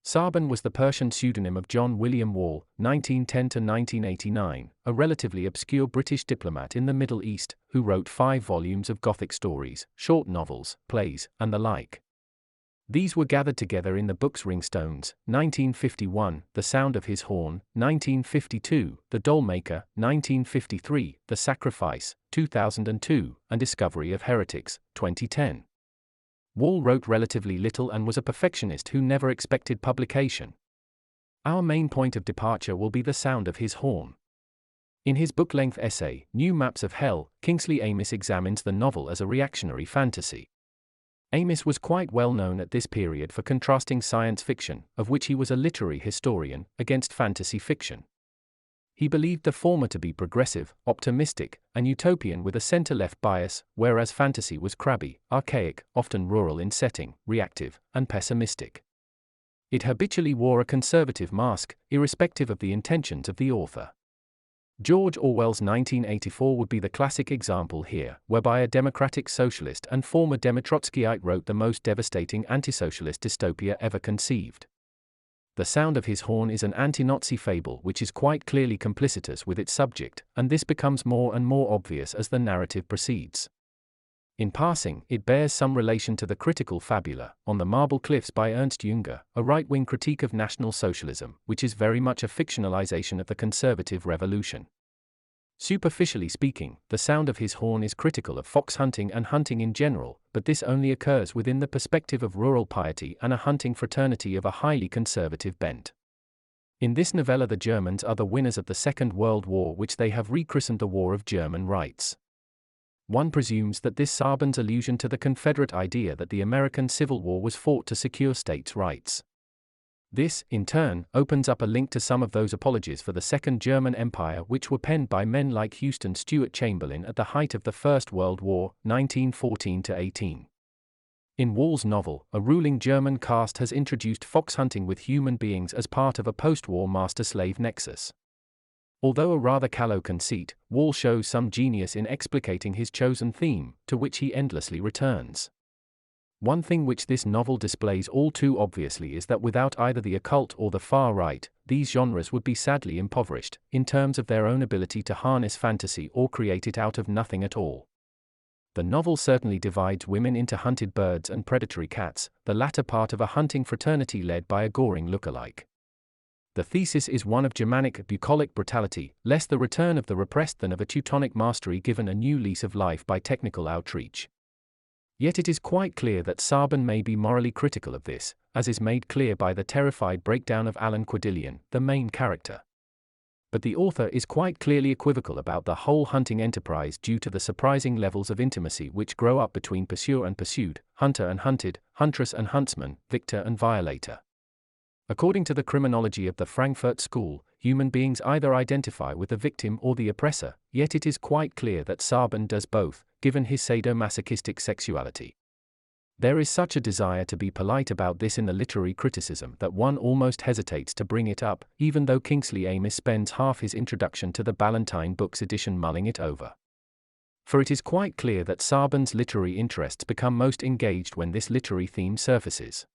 Speaker 1: Sarban was the Persian pseudonym of John William Wall, 1910–1989, a relatively obscure British diplomat in the Middle East, who wrote 5 volumes of Gothic stories, short novels, plays, and the like. These were gathered together in the books Ringstones, 1951, The Sound of His Horn, 1952, The Dollmaker, 1953, The Sacrifice, 2002, and Discovery of Heretics, 2010. Wall wrote relatively little and was a perfectionist who never expected publication. Our main point of departure will be The Sound of His Horn. In his book-length essay, New Maps of Hell, Kingsley Amis examines the novel as a reactionary fantasy. Amis was quite well known at this period for contrasting science fiction, of which he was a literary historian, against fantasy fiction. He believed the former to be progressive, optimistic, and utopian with a center-left bias, whereas fantasy was crabby, archaic, often rural in setting, reactive, and pessimistic. It habitually wore a conservative mask, irrespective of the intentions of the author. George Orwell's 1984 would be the classic example here, whereby a democratic socialist and former Trotskyite wrote the most devastating anti-socialist dystopia ever conceived. The Sound of His Horn is an anti-Nazi fable which is quite clearly complicitous with its subject, and this becomes more and more obvious as the narrative proceeds. In passing, it bears some relation to the critical fabula, On the Marble Cliffs by Ernst Jünger, a right-wing critique of National Socialism, which is very much a fictionalization of the conservative revolution. Superficially speaking, The Sound of His Horn is critical of fox hunting and hunting in general, but this only occurs within the perspective of rural piety and a hunting fraternity of a highly conservative bent. In this novella the Germans are the winners of the Second World War, which they have rechristened the War of German Rights. One presumes that this Saban's allusion to the Confederate idea that the American Civil War was fought to secure states' rights. This, in turn, opens up a link to some of those apologies for the Second German Empire which were penned by men like Houston Stewart Chamberlain at the height of the First World War, 1914–18. In Wall's novel, a ruling German caste has introduced fox hunting with human beings as part of a post-war master-slave nexus. Although a rather callow conceit, Wall shows some genius in explicating his chosen theme, to which he endlessly returns. One thing which this novel displays all too obviously is that without either the occult or the far right, these genres would be sadly impoverished, in terms of their own ability to harness fantasy or create it out of nothing at all. The novel certainly divides women into hunted birds and predatory cats, the latter part of a hunting fraternity led by a goring lookalike. The thesis is one of Germanic bucolic brutality, less the return of the repressed than of a Teutonic mastery given a new lease of life by technical outreach. Yet it is quite clear that Saban may be morally critical of this, as is made clear by the terrified breakdown of Alan Quadillion, the main character. But the author is quite clearly equivocal about the whole hunting enterprise due to the surprising levels of intimacy which grow up between pursuer and pursued, hunter and hunted, huntress and huntsman, victor and violator. According to the criminology of the Frankfurt School, human beings either identify with the victim or the oppressor, yet it is quite clear that Saban does both, given his sadomasochistic sexuality. There is such a desire to be polite about this in the literary criticism that one almost hesitates to bring it up, even though Kingsley Amis spends half his introduction to the Ballantine Books edition mulling it over. For it is quite clear that Saban's literary interests become most engaged when this literary theme surfaces.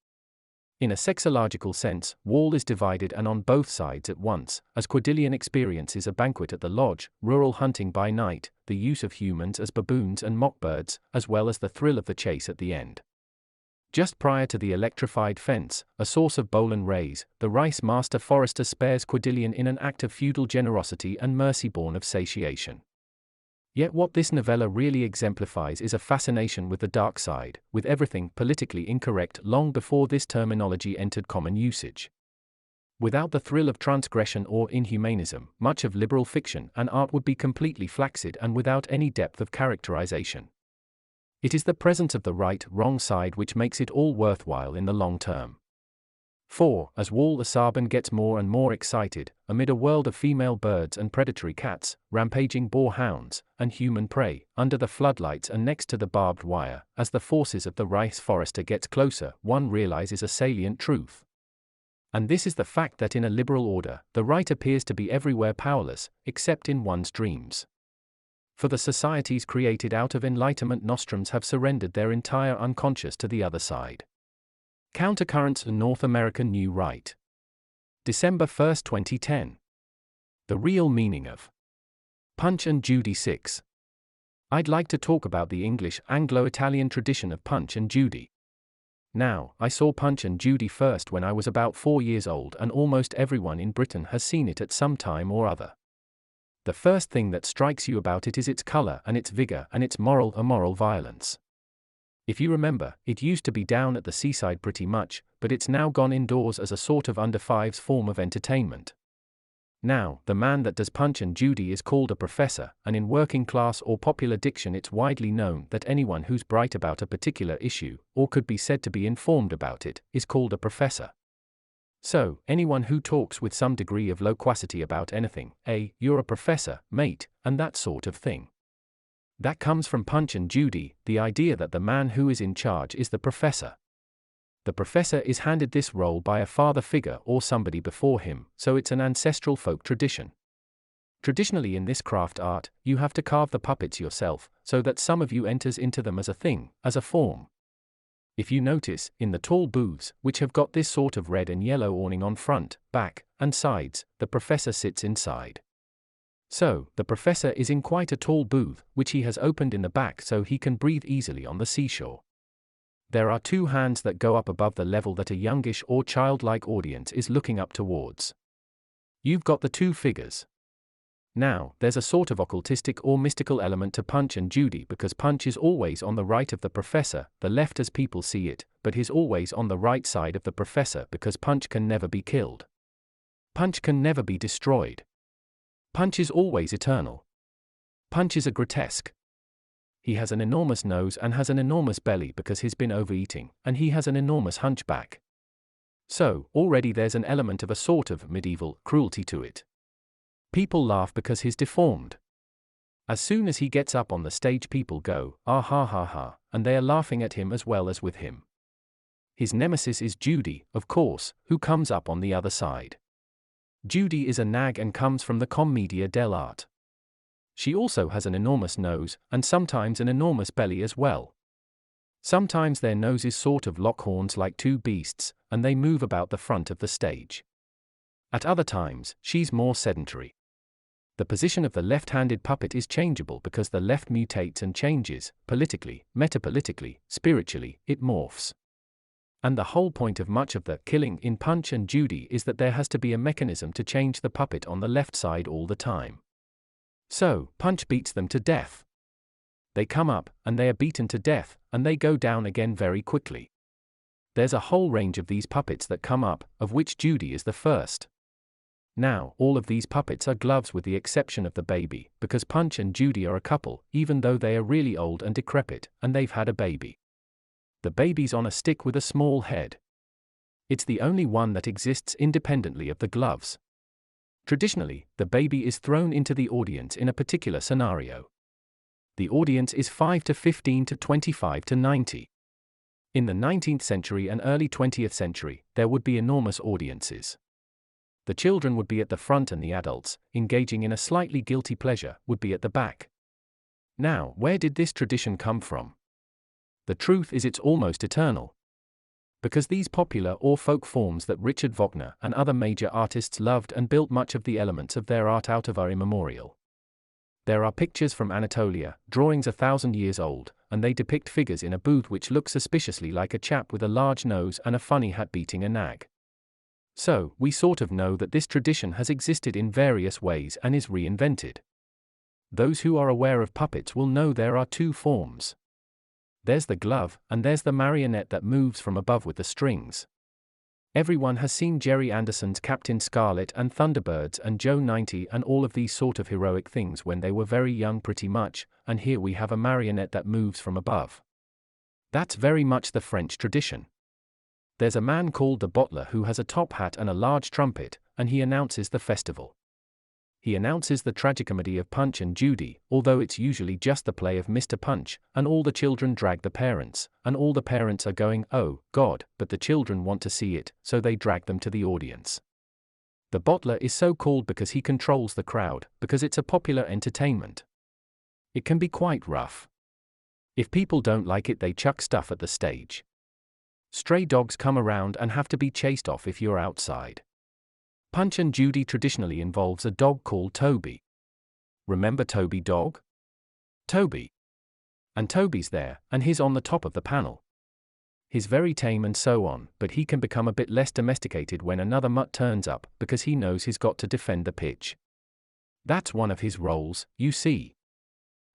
Speaker 1: In a sexological sense, Wall is divided and on both sides at once, as Quadillion experiences a banquet at the lodge, rural hunting by night, the use of humans as baboons and mockbirds, as well as the thrill of the chase at the end. Just prior to the electrified fence, a source of Bolan rays, the rice master forester spares Quadillion in an act of feudal generosity and mercy born of satiation. Yet what this novella really exemplifies is a fascination with the dark side, with everything politically incorrect long before this terminology entered common usage. Without the thrill of transgression or inhumanism, much of liberal fiction and art would be completely flaccid and without any depth of characterization. It is the presence of the right-wrong side which makes it all worthwhile in the long term. For, as Wall Saban gets more and more excited, amid a world of female birds and predatory cats, rampaging boar hounds, and human prey, under the floodlights and next to the barbed wire, as the forces of the rice forester gets closer, one realizes a salient truth. And this is the fact that in a liberal order, the right appears to be everywhere powerless, except in one's dreams. For the societies created out of Enlightenment nostrums have surrendered their entire unconscious to the other side. Countercurrents in North American New Right. December 1, 2010. The real meaning of Punch and Judy 6. I'd like to talk about the English Anglo-Italian tradition of Punch and Judy. Now, I saw Punch and Judy first when I was about 4 years old, and almost everyone in Britain has seen it at some time or other. The first thing that strikes you about it is its color and its vigor and its immoral violence. If you remember, it used to be down at the seaside pretty much, but it's now gone indoors as a sort of under-fives form of entertainment. Now, the man that does Punch and Judy is called a professor, and in working class or popular diction it's widely known that anyone who's bright about a particular issue, or could be said to be informed about it, is called a professor. So, anyone who talks with some degree of loquacity about anything, you're a professor, mate, and that sort of thing. That comes from Punch and Judy, the idea that the man who is in charge is the professor. The professor is handed this role by a father figure or somebody before him, so it's an ancestral folk tradition. Traditionally in this craft art, you have to carve the puppets yourself, so that some of you enters into them as a thing, as a form. If you notice, in the tall booths, which have got this sort of red and yellow awning on front, back, and sides, the professor sits inside. So, the professor is in quite a tall booth, which he has opened in the back so he can breathe easily on the seashore. There are 2 hands that go up above the level that a youngish or childlike audience is looking up towards. You've got the 2 figures. Now, there's a sort of occultistic or mystical element to Punch and Judy because Punch is always on the right of the professor, the left as people see it, but he's always on the right side of the professor because Punch can never be killed. Punch can never be destroyed. Punch is always eternal. Punch is a grotesque. He has an enormous nose and has an enormous belly because he's been overeating, and he has an enormous hunchback. So, already there's an element of a sort of medieval cruelty to it. People laugh because he's deformed. As soon as he gets up on the stage people go, ah ha ha ha, and they are laughing at him as well as with him. His nemesis is Judy, of course, who comes up on the other side. Judy is a nag and comes from the commedia dell'arte. She also has an enormous nose, and sometimes an enormous belly as well. Sometimes their noses sort of lock horns like 2 beasts, and they move about the front of the stage. At other times, she's more sedentary. The position of the left-handed puppet is changeable because the left mutates and changes, politically, metapolitically, spiritually, it morphs. And the whole point of much of the killing in Punch and Judy is that there has to be a mechanism to change the puppet on the left side all the time. So, Punch beats them to death. They come up, and they are beaten to death, and they go down again very quickly. There's a whole range of these puppets that come up, of which Judy is the first. Now, all of these puppets are gloves with the exception of the baby, because Punch and Judy are a couple, even though they are really old and decrepit, and they've had a baby. The baby's on a stick with a small head. It's the only one that exists independently of the gloves. Traditionally, the baby is thrown into the audience in a particular scenario. The audience is 5 to 15 to 25 to 90. In the 19th century and early 20th century, there would be enormous audiences. The children would be at the front and the adults, engaging in a slightly guilty pleasure, would be at the back. Now, where did this tradition come from? The truth is it's almost eternal. Because these popular or folk forms that Richard Wagner and other major artists loved and built much of the elements of their art out of are immemorial. There are pictures from Anatolia, drawings 1,000 years old, and they depict figures in a booth which look suspiciously like a chap with a large nose and a funny hat beating a nag. So, we sort of know that this tradition has existed in various ways and is reinvented. Those who are aware of puppets will know there are 2 forms. There's the glove, and there's the marionette that moves from above with the strings. Everyone has seen Jerry Anderson's Captain Scarlet and Thunderbirds and Joe 90 and all of these sort of heroic things when they were very young pretty much, and here we have a marionette that moves from above. That's very much the French tradition. There's a man called the Bottler who has a top hat and a large trumpet, and he announces the festival. He announces the tragicomedy of Punch and Judy, although it's usually just the play of Mr. Punch, and all the children drag the parents, and all the parents are going, oh, God, but the children want to see it, so they drag them to the audience. The Bottler is so called because he controls the crowd, because it's a popular entertainment. It can be quite rough. If people don't like it, they chuck stuff at the stage. Stray dogs come around and have to be chased off if you're outside. Punch and Judy traditionally involves a dog called Toby. Remember Toby Dog? Toby. And Toby's there, and he's on the top of the panel. He's very tame and so on, but he can become a bit less domesticated when another mutt turns up, because he knows he's got to defend the pitch. That's one of his roles, you see.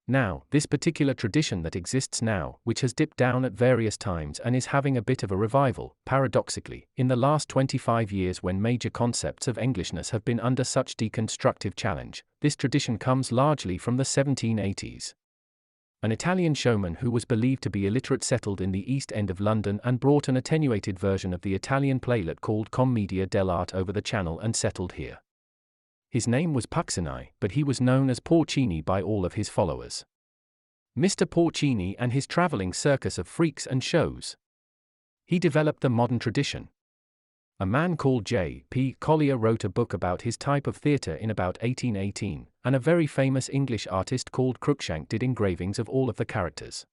Speaker 1: Now, this particular tradition that exists now, which has dipped down at various times and is having a bit of a revival, paradoxically, in the last 25 years when major concepts of Englishness have been under such deconstructive challenge, this tradition comes largely from the 1780s. An Italian showman who was believed to be illiterate settled in the East End of London and brought an attenuated version of the Italian playlet called Commedia dell'arte over the channel and settled here. His name was Puccini, but he was known as Porcini by all of his followers. Mr. Porcini and his traveling circus of freaks and shows. He developed the modern tradition. A man called J. P. Collier wrote a book about his type of theatre in about 1818, and a very famous English artist called Cruikshank did engravings of all of the characters.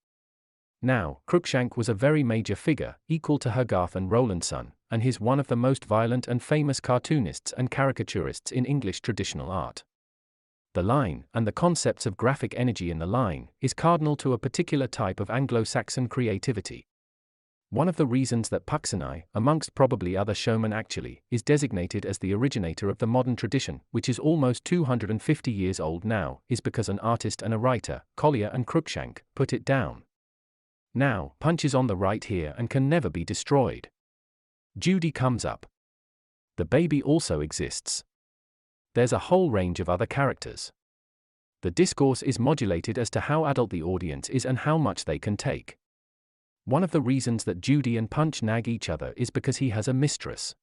Speaker 1: Now, Cruikshank was a very major figure, equal to Hogarth and Rowlandson, and he's one of the most violent and famous cartoonists and caricaturists in English traditional art. The line, and the concepts of graphic energy in the line, is cardinal to a particular type of Anglo-Saxon creativity. One of the reasons that Puccini, amongst probably other showmen actually, is designated as the originator of the modern tradition, which is almost 250 years old now, is because an artist and a writer, Collier and Cruikshank, put it down. Now, Punch is on the right here and can never be destroyed. Judy comes up. The baby also exists. There's a whole range of other characters. The discourse is modulated as to how adult the audience is and how much they can take. One of the reasons that Judy and Punch nag each other is because he has a mistress.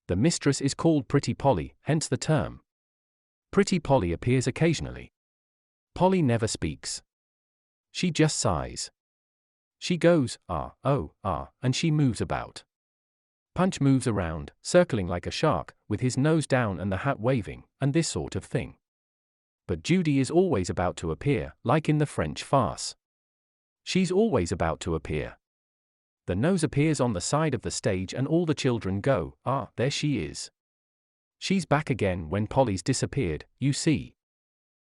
Speaker 1: The mistress is called Pretty Polly, hence the term. Pretty Polly appears occasionally. Polly never speaks. She just sighs. She goes, ah, oh, ah, and she moves about. Punch moves around, circling like a shark, with his nose down and the hat waving, and this sort of thing. But Judy is always about to appear, like in the French farce. She's always about to appear. The nose appears on the side of the stage and all the children go, ah, there she is. She's back again when Polly's disappeared, you see.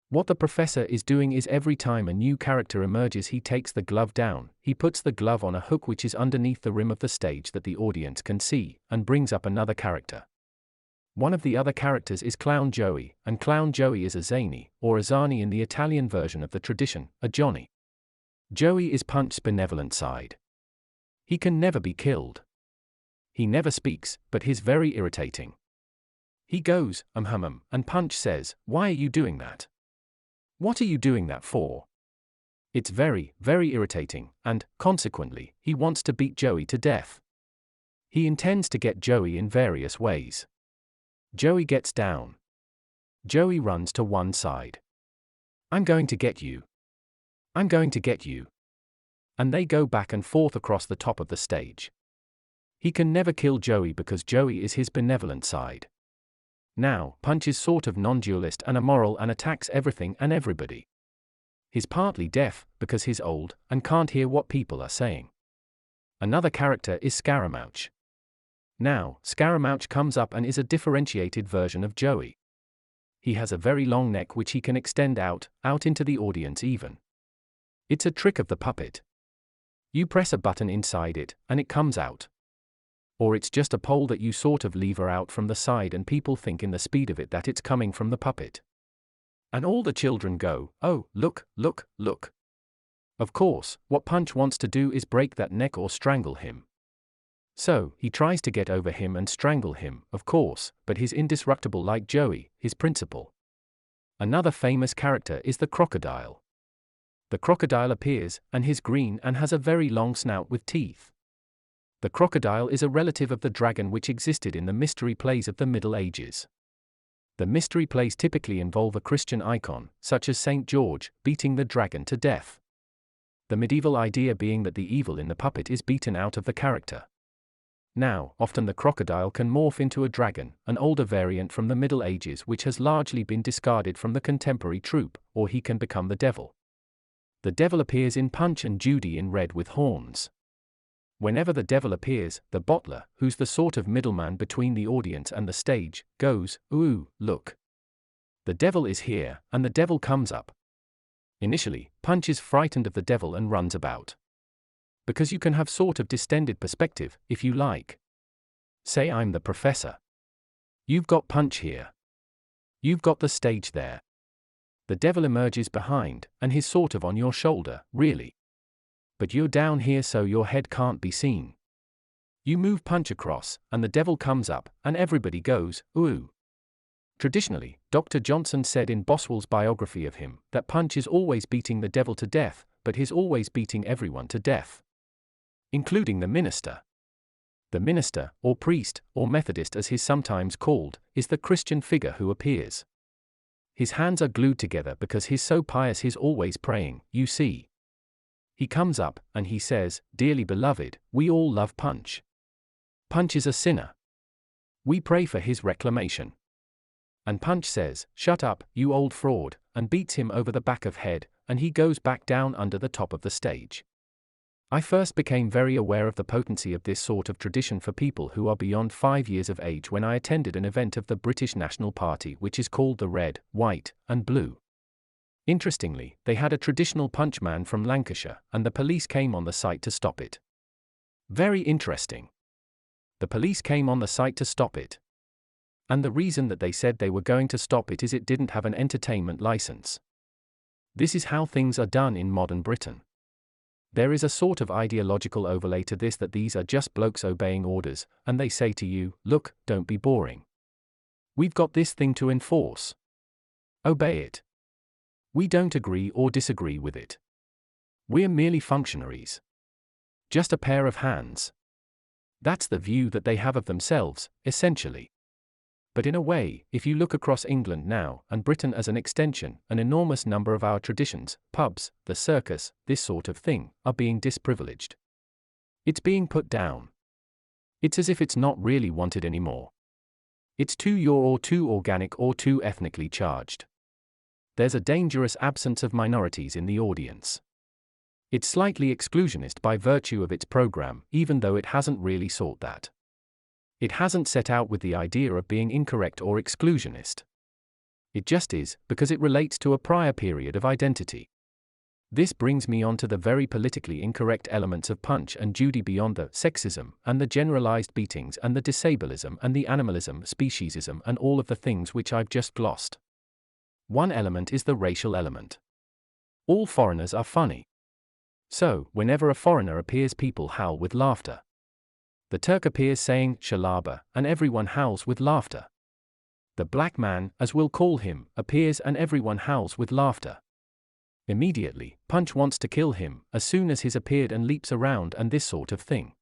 Speaker 1: What the professor is doing is every time a new character emerges he takes the glove down, he puts the glove on a hook which is underneath the rim of the stage that the audience can see, and brings up another character. One of the other characters is Clown Joey, and Clown Joey is a zany, or a zani in the Italian version of the tradition, a Johnny. Joey is Punch's benevolent side. He can never be killed. He never speaks, but he's very irritating. He goes, and Punch says, "Why are you doing that? What are you doing that for?" It's very, very irritating, and, consequently, he wants to beat Joey to death. He intends to get Joey in various ways. Joey gets down. Joey runs to one side. "I'm going to get you. I'm going to get you." And they go back and forth across the top of the stage. He can never kill Joey because Joey is his benevolent side. Now, Punch is sort of non-dualist and immoral and attacks everything and everybody. He's partly deaf, because he's old, and can't hear what people are saying. Another character is Scaramouche. Now, Scaramouche comes up and is a differentiated version of Joey. He has a very long neck which he can extend out into the audience even. It's a trick of the puppet. You press a button inside it, and it comes out. Or it's just a pole that you sort of lever out from the side and people think in the speed of it that it's coming from the puppet. And all the children go, "Oh, look, look, look." Of course, what Punch wants to do is break that neck or strangle him. So, he tries to get over him and strangle him, of course, but he's indestructible like Joey, his principal. Another famous character is the crocodile. The crocodile appears, and he's green and has a very long snout with teeth. The crocodile is a relative of the dragon which existed in the mystery plays of the Middle Ages. The mystery plays typically involve a Christian icon, such as St. George, beating the dragon to death. The medieval idea being that the evil in the puppet is beaten out of the character. Now, often the crocodile can morph into a dragon, an older variant from the Middle Ages which has largely been discarded from the contemporary troupe, or he can become the devil. The devil appears in Punch and Judy in red with horns. Whenever the devil appears, the bottler, who's the sort of middleman between the audience and the stage, goes, "Ooh, look. The devil is here," and the devil comes up. Initially, Punch is frightened of the devil and runs about. Because you can have sort of distended perspective, if you like. Say I'm the professor. You've got Punch here. You've got the stage there. The devil emerges behind, and he's sort of on your shoulder, really. But you're down here so your head can't be seen. You move Punch across, and the devil comes up, and everybody goes, ooh. Traditionally, Dr. Johnson said in Boswell's biography of him, that Punch is always beating the devil to death, but he's always beating everyone to death. Including the minister. The minister, or priest, or Methodist as he's sometimes called, is the Christian figure who appears. His hands are glued together because he's so pious he's always praying, you see. He comes up, and he says, "Dearly beloved, we all love Punch. Punch is a sinner. We pray for his reclamation." And Punch says, "Shut up, you old fraud," and beats him over the back of head, and he goes back down under the top of the stage. I first became very aware of the potency of this sort of tradition for people who are beyond 5 years of age when I attended an event of the British National Party which is called the Red, White, and Blue. Interestingly, they had a traditional Punch man from Lancashire, and the police came on the site to stop it. Very interesting. The police came on the site to stop it. And the reason that they said they were going to stop it is it didn't have an entertainment license. This is how things are done in modern Britain. There is a sort of ideological overlay to this that these are just blokes obeying orders, and they say to you, "Look, don't be boring. We've got this thing to enforce. Obey it. We don't agree or disagree with it. We're merely functionaries. Just a pair of hands." That's the view that they have of themselves, essentially. But in a way, if you look across England now, and Britain as an extension, an enormous number of our traditions, pubs, the circus, this sort of thing, are being disprivileged. It's being put down. It's as if it's not really wanted anymore. It's too your or too organic or too ethnically charged. There's a dangerous absence of minorities in the audience. It's slightly exclusionist by virtue of its program, even though it hasn't really sought that. It hasn't set out with the idea of being incorrect or exclusionist. It just is, because it relates to a prior period of identity. This brings me on to the very politically incorrect elements of Punch and Judy beyond the sexism, and the generalized beatings and the disableism and the animalism, speciesism and all of the things which I've just glossed. One element is the racial element. All foreigners are funny. So, whenever a foreigner appears, people howl with laughter. The Turk appears saying, "Shalaba," and everyone howls with laughter. The black man, as we'll call him, appears and everyone howls with laughter. Immediately, Punch wants to kill him, as soon as he's appeared and leaps around and this sort of thing.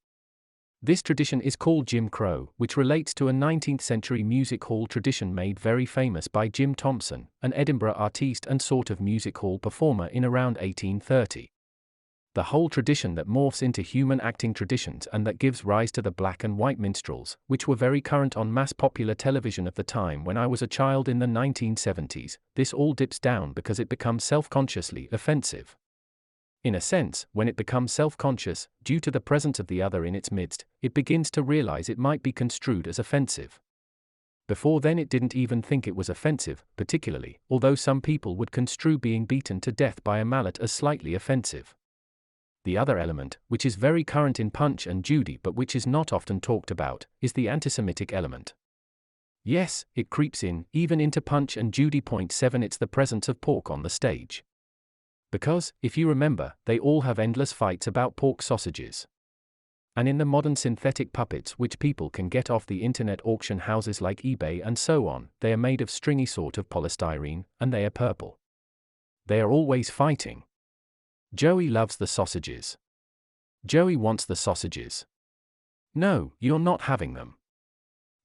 Speaker 1: This tradition is called Jim Crow, which relates to a 19th century music hall tradition made very famous by Jim Thompson, an Edinburgh artiste and sort of music hall performer in around 1830. The whole tradition that morphs into human acting traditions and that gives rise to the black and white minstrels, which were very current on mass popular television of the time when I was a child in the 1970s, this all dips down because it becomes self-consciously offensive. In a sense, when it becomes self-conscious, due to the presence of the other in its midst, it begins to realize it might be construed as offensive. Before then it didn't even think it was offensive, particularly, although some people would construe being beaten to death by a mallet as slightly offensive. The other element, which is very current in Punch and Judy but which is not often talked about, is the anti-Semitic element. Yes, it creeps in, even into Punch and Judy. Point 7 It's the presence of pork on the stage. Because, if you remember, they all have endless fights about pork sausages. And in the modern synthetic puppets which people can get off the internet auction houses like eBay and so on, they are made of stringy sort of polystyrene, and they are purple. They are always fighting. Joey loves the sausages. Joey wants the sausages. No, you're not having them.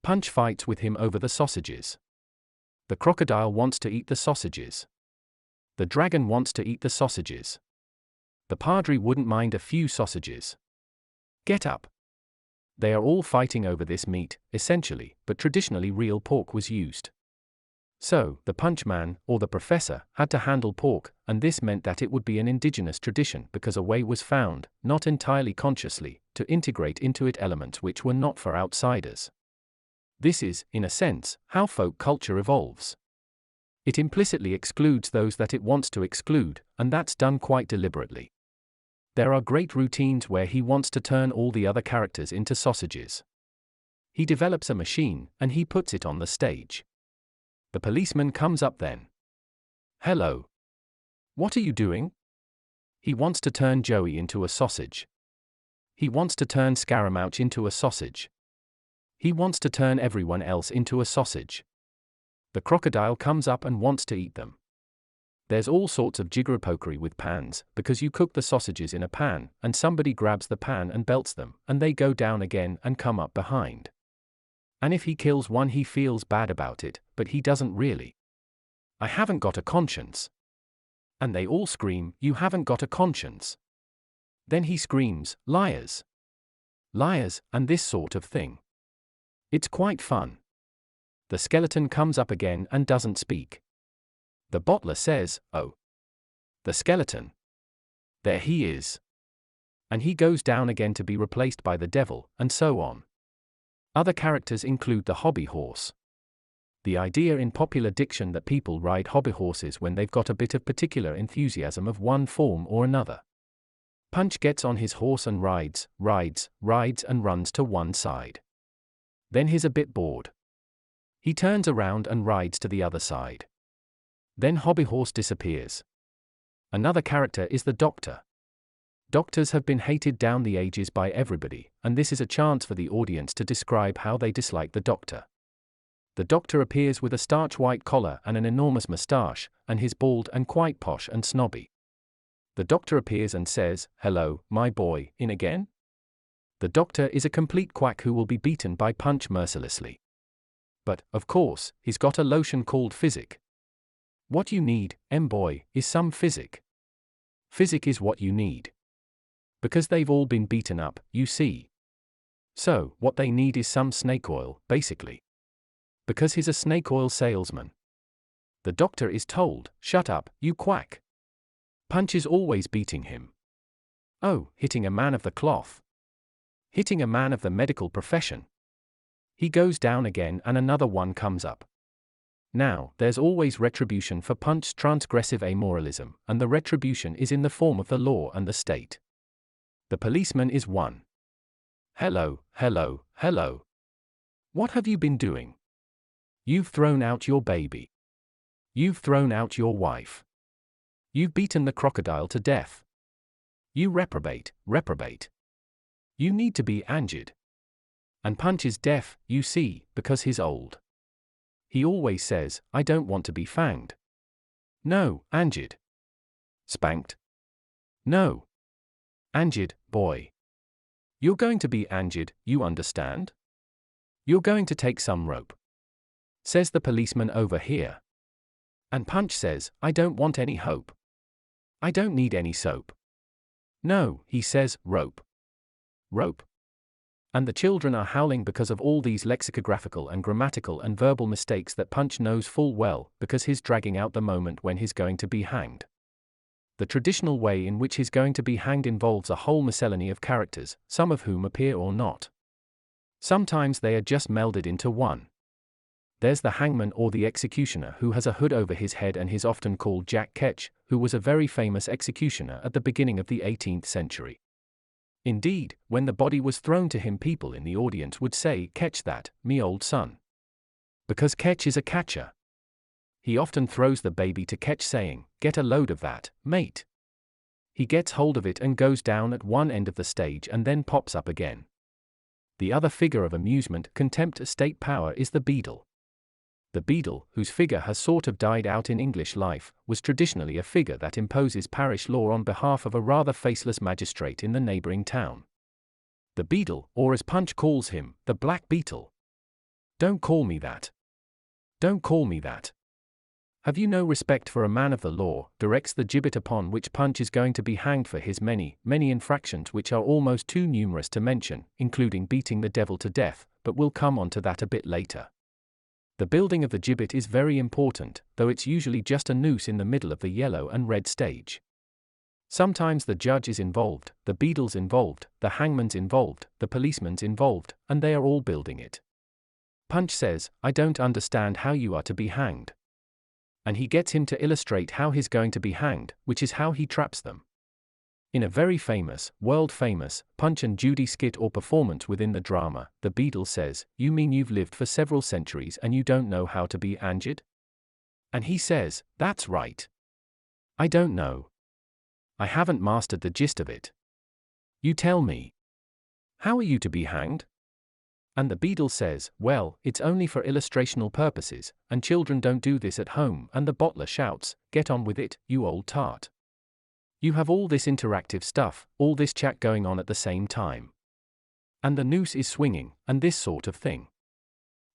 Speaker 1: Punch fights with him over the sausages. The crocodile wants to eat the sausages. The dragon wants to eat the sausages. The padre wouldn't mind a few sausages. Get up. They are all fighting over this meat, essentially, but traditionally real pork was used. So, the Punch man, or the professor, had to handle pork, and this meant that it would be an indigenous tradition because a way was found, not entirely consciously, to integrate into it elements which were not for outsiders. This is, in a sense, how folk culture evolves. It implicitly excludes those that it wants to exclude, and that's done quite deliberately. There are great routines where he wants to turn all the other characters into sausages. He develops a machine, and he puts it on the stage. The policeman comes up then. Hello. What are you doing? He wants to turn Joey into a sausage. He wants to turn Scaramouche into a sausage. He wants to turn everyone else into a sausage. The crocodile comes up and wants to eat them. There's all sorts of jiggery-pokery with pans, because you cook the sausages in a pan, and somebody grabs the pan and belts them, and they go down again and come up behind. And if he kills one, he feels bad about it, but he doesn't really. I haven't got a conscience. And they all scream, you haven't got a conscience. Then he screams, liars. Liars, and this sort of thing. It's quite fun. The skeleton comes up again and doesn't speak. The bottler says, oh. The skeleton. There he is. And he goes down again to be replaced by the devil, and so on. Other characters include the hobby horse. The idea in popular diction that people ride hobby horses when they've got a bit of particular enthusiasm of one form or another. Punch gets on his horse and rides, and runs to one side. Then he's a bit bored. He turns around and rides to the other side. Then hobby horse disappears. Another character is the doctor. Doctors have been hated down the ages by everybody, and this is a chance for the audience to describe how they dislike the doctor. The doctor appears with a starch white collar and an enormous moustache, and he's bald and quite posh and snobby. The doctor appears and says, hello, my boy, in again? The doctor is a complete quack who will be beaten by Punch mercilessly. But, of course, he's got a lotion called Physic. What you need, boy, is some Physic. Physic is what you need. Because they've all been beaten up, you see. So, what they need is some snake oil, basically. Because he's a snake oil salesman. The doctor is told, shut up, you quack. Punch is always beating him. Oh, hitting a man of the cloth. Hitting a man of the medical profession. He goes down again and another one comes up. Now, there's always retribution for Punch's transgressive amoralism, and the retribution is in the form of the law and the state. The policeman is one. Hello, hello, hello. What have you been doing? You've thrown out your baby. You've thrown out your wife. You've beaten the crocodile to death. You reprobate, reprobate. You need to be angered. And Punch is deaf, you see, because he's old. He always says, I don't want to be fanged. No, angered. Spanked? No. Angered, boy. You're going to be angered, you understand? You're going to take some rope. Says the policeman over here. And Punch says, I don't want any hope. I don't need any soap. No, he says, rope. Rope. And the children are howling because of all these lexicographical and grammatical and verbal mistakes that Punch knows full well, because he's dragging out the moment when he's going to be hanged. The traditional way in which he's going to be hanged involves a whole miscellany of characters, some of whom appear or not. Sometimes they are just melded into one. There's the hangman or the executioner who has a hood over his head and is often called Jack Ketch, who was a very famous executioner at the beginning of the 18th century. Indeed, when the body was thrown to him, people in the audience would say, "Catch that, me old son." Because Ketch is a catcher. He often throws the baby to Ketch saying, "Get a load of that, mate." He gets hold of it and goes down at one end of the stage and then pops up again. The other figure of amusement, contempt, state power is the beadle. The beadle, whose figure has sort of died out in English life, was traditionally a figure that imposes parish law on behalf of a rather faceless magistrate in the neighboring town. The beadle, or as Punch calls him, the Black Beetle. Don't call me that. Don't call me that. Have you no respect for a man of the law, directs the gibbet upon which Punch is going to be hanged for his many, many infractions which are almost too numerous to mention, including beating the devil to death, but we'll come on to that a bit later. The building of the gibbet is very important, though it's usually just a noose in the middle of the yellow and red stage. Sometimes the judge is involved, the beadle's involved, the hangman's involved, the policeman's involved, and they are all building it. Punch says, "I don't understand how you are to be hanged." And he gets him to illustrate how he's going to be hanged, which is how he traps them. In a very famous, world-famous, Punch and Judy skit or performance within the drama, the Beadle says, "You mean you've lived for several centuries and you don't know how to be hanged?" And he says, "That's right. I don't know. I haven't mastered the gist of it. You tell me. How are you to be hanged?" And the Beadle says, "Well, it's only for illustrational purposes, and children don't do this at home." And the bottler shouts, "Get on with it, you old tart. You have all this interactive stuff, all this chat going on at the same time. And the noose is swinging, and this sort of thing."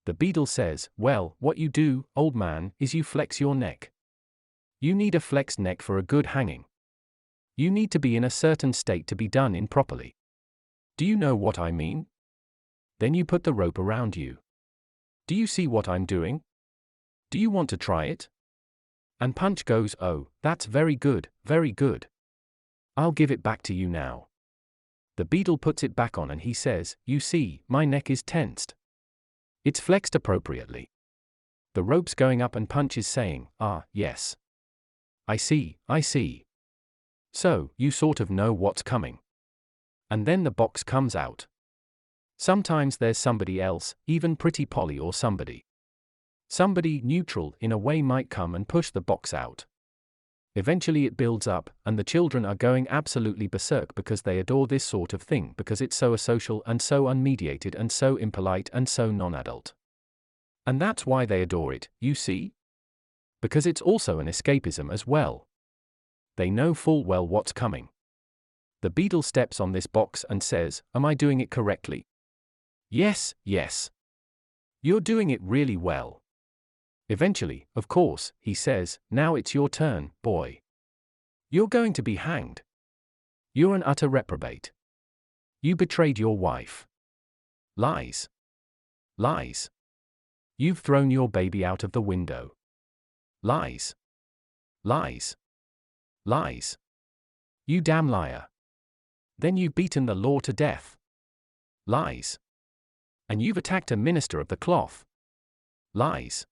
Speaker 1: The Beadle says, "Well, what you do, old man, is you flex your neck. You need a flexed neck for a good hanging. You need to be in a certain state to be done in properly. Do you know what I mean? Then you put the rope around you. Do you see what I'm doing? Do you want to try it?" And Punch goes, "Oh, that's very good, very good. I'll give it back to you now." The Beadle puts it back on and he says, "You see, my neck is tensed. It's flexed appropriately. The rope's going up and Punch is saying, 'Ah, yes. I see, I see. So, you sort of know what's coming.' And then the box comes out. Sometimes there's somebody else, even Pretty Polly or somebody. Somebody neutral in a way might come and push the box out. Eventually it builds up, and the children are going absolutely berserk because they adore this sort of thing because it's so asocial and so unmediated and so impolite and so non-adult. And that's why they adore it, you see? Because it's also an escapism as well. They know full well what's coming. The Beadle steps on this box and says, "Am I doing it correctly?" "Yes, yes. You're doing it really well." Eventually, of course, he says, "Now it's your turn, boy. You're going to be hanged. You're an utter reprobate. You betrayed your wife. Lies. Lies. You've thrown your baby out of the window. Lies. Lies. Lies. You damn liar. Then you've beaten the law to death. Lies. And you've attacked a minister of the cloth. Lies.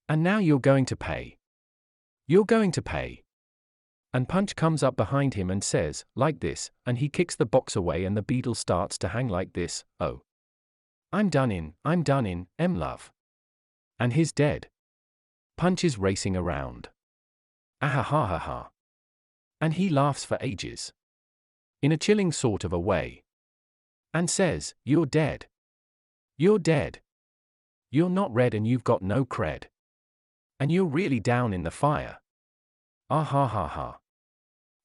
Speaker 1: And now you're going to pay. You're going to pay." And Punch comes up behind him and says, "Like this," and he kicks the box away and the Beadle starts to hang like this. "Oh. I'm done in, love. And he's dead." Punch is racing around. "Ah ha ha ha ha." And he laughs for ages. In a chilling sort of a way. And says, "You're dead. You're dead. You're not red and you've got no cred. And you're really down in the fire. Ah ha ha ha."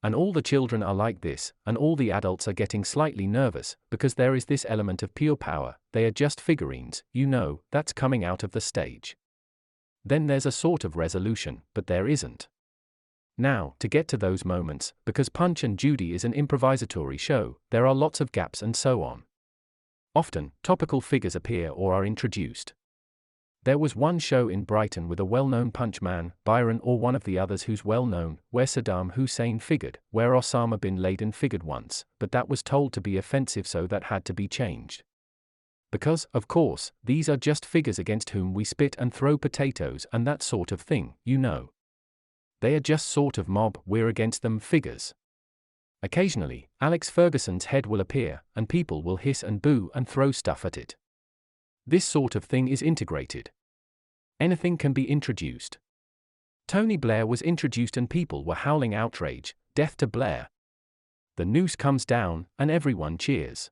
Speaker 1: And all the children are like this, and all the adults are getting slightly nervous, because there is this element of pure power, they are just figurines, you know, that's coming out of the stage. Then there's a sort of resolution, but there isn't. Now, to get to those moments, because Punch and Judy is an improvisatory show, there are lots of gaps and so on. Often, topical figures appear or are introduced. There was one show in Brighton with a well-known Punch man, Byron or one of the others who's well-known, where Saddam Hussein figured, where Osama bin Laden figured once, but that was told to be offensive so that had to be changed. Because, of course, these are just figures against whom we spit and throw potatoes and that sort of thing, you know. They are just sort of mob, we're against them figures. Occasionally, Alex Ferguson's head will appear, and people will hiss and boo and throw stuff at it. This sort of thing is integrated. Anything can be introduced. Tony Blair was introduced and people were howling outrage, "Death to Blair." The noose comes down, and everyone cheers.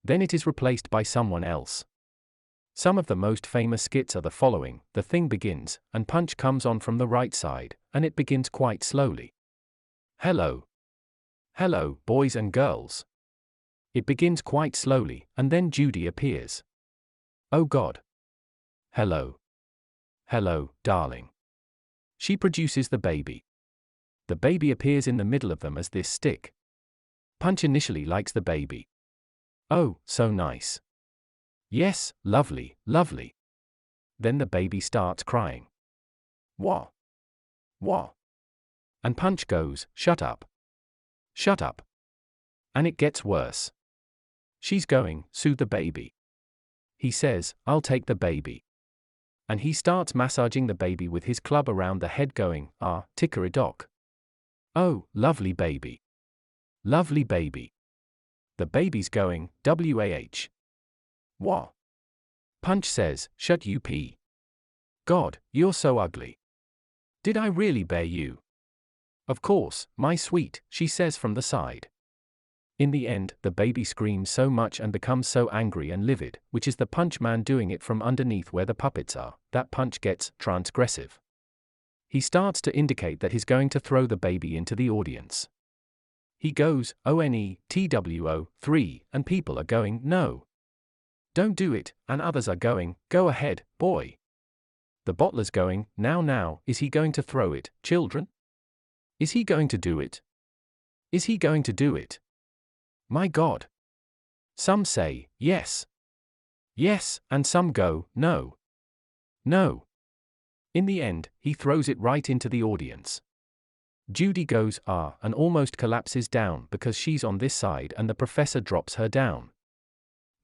Speaker 1: Then it is replaced by someone else. Some of the most famous skits are the following: the thing begins, and Punch comes on from the right side, and it begins quite slowly. "Hello. Hello, boys and girls." It begins quite slowly, and then Judy appears. "Oh God. Hello. Hello, darling." She produces the baby. The baby appears in the middle of them as this stick. Punch initially likes the baby. "Oh, so nice. Yes, lovely, lovely." Then the baby starts crying. "What? What?" And Punch goes, "Shut up. Shut up." And it gets worse. She's going, "Soothe the baby." He says, "I'll take the baby." And he starts massaging the baby with his club around the head going, "Ah, tickery-dock. Oh, lovely baby. Lovely baby. The baby's going, WAH. What? Punch says, shut you p. God, you're so ugly. Did I really bear you? Of course, my sweet, she says from the side. In the end, the baby screams so much and becomes so angry and livid, which is the Punch man doing it from underneath where the puppets are, that Punch gets transgressive. He starts to indicate that he's going to throw the baby into the audience. He goes, ONETWO, 3, and people are going, no. Don't do it, and others are going, go ahead, boy. The bottler's going, now, is he going to throw it, children? Is he going to do it? Is he going to do it? My God. Some say, yes. Yes, and some go, no. No. In the end, he throws it right into the audience. Judy goes, and almost collapses down because she's on this side and the professor drops her down.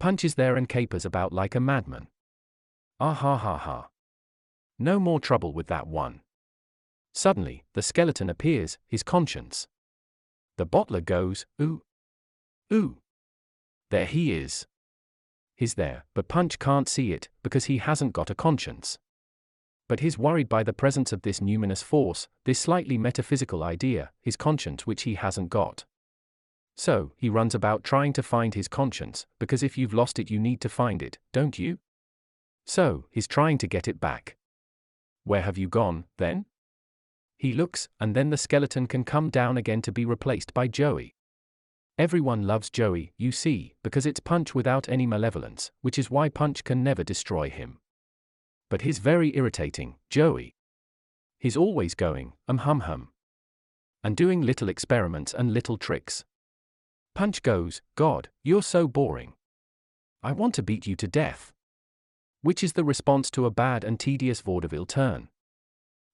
Speaker 1: Punch is there and capers about like a madman. Ah ha ha ha. No more trouble with that one. Suddenly, the skeleton appears, his conscience. The bottler goes, ooh. Ooh. There he is. He's there, but Punch can't see it, because he hasn't got a conscience. But he's worried by the presence of this numinous force, this slightly metaphysical idea, his conscience which he hasn't got. So, he runs about trying to find his conscience, because if you've lost it you need to find it, don't you? So, he's trying to get it back. Where have you gone, then? He looks, and then the skeleton can come down again to be replaced by Joey. Everyone loves Joey, you see, because it's Punch without any malevolence, which is why Punch can never destroy him. But he's very irritating, Joey. He's always going, hum. And doing little experiments and little tricks. Punch goes, God, you're so boring. I want to beat you to death. Which is the response to a bad and tedious vaudeville turn.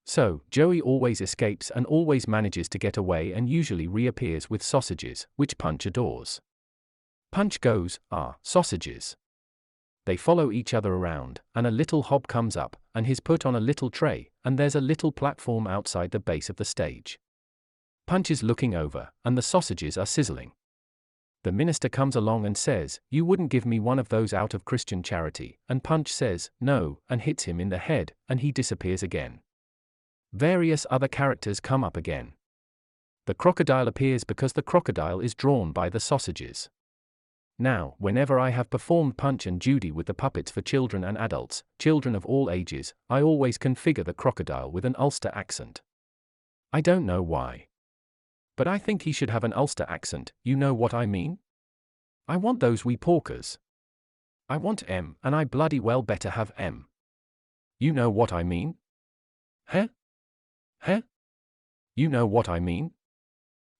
Speaker 1: So, Joey always escapes and always manages to get away and usually reappears with sausages, which Punch adores. Punch goes, sausages. They follow each other around, and a little hob comes up, and he's put on a little tray, and there's a little platform outside the base of the stage. Punch is looking over, and the sausages are sizzling. The minister comes along and says, you wouldn't give me one of those out of Christian charity, and Punch says, no, and hits him in the head, and he disappears again. Various other characters come up again. The crocodile appears because the crocodile is drawn by the sausages. Now, whenever I have performed Punch and Judy with the puppets for children and adults, children of all ages, I always configure the crocodile with an Ulster accent. I don't know why. But I think he should have an Ulster accent, you know what I mean? I want those wee porkers. I want M, and I bloody well better have M. You know what I mean? Huh? Huh? You know what I mean?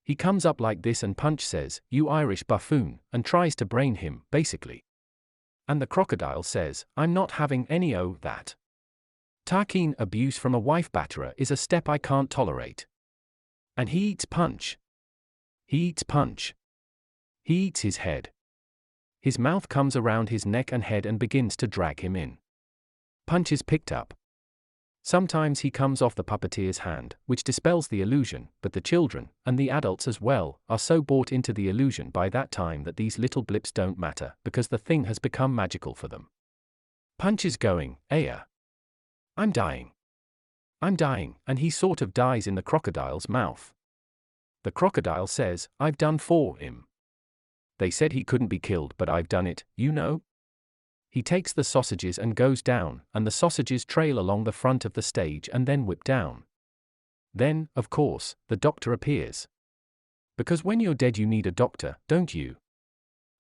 Speaker 1: He comes up like this and Punch says, you Irish buffoon, and tries to brain him, basically. And the crocodile says, I'm not having any o' that. Tarkeen abuse from a wife batterer is a step I can't tolerate. And he eats Punch. He eats Punch. He eats his head. His mouth comes around his neck and head and begins to drag him in. Punch is picked up. Sometimes he comes off the puppeteer's hand, which dispels the illusion, but the children, and the adults as well, are so bought into the illusion by that time that these little blips don't matter, because the thing has become magical for them. Punch is going, Aya. I'm dying. I'm dying, and he sort of dies in the crocodile's mouth. The crocodile says, I've done for him. They said he couldn't be killed, but I've done it, you know? He takes the sausages and goes down, and the sausages trail along the front of the stage and then whip down. Then, of course, the doctor appears. Because when you're dead you need a doctor, don't you?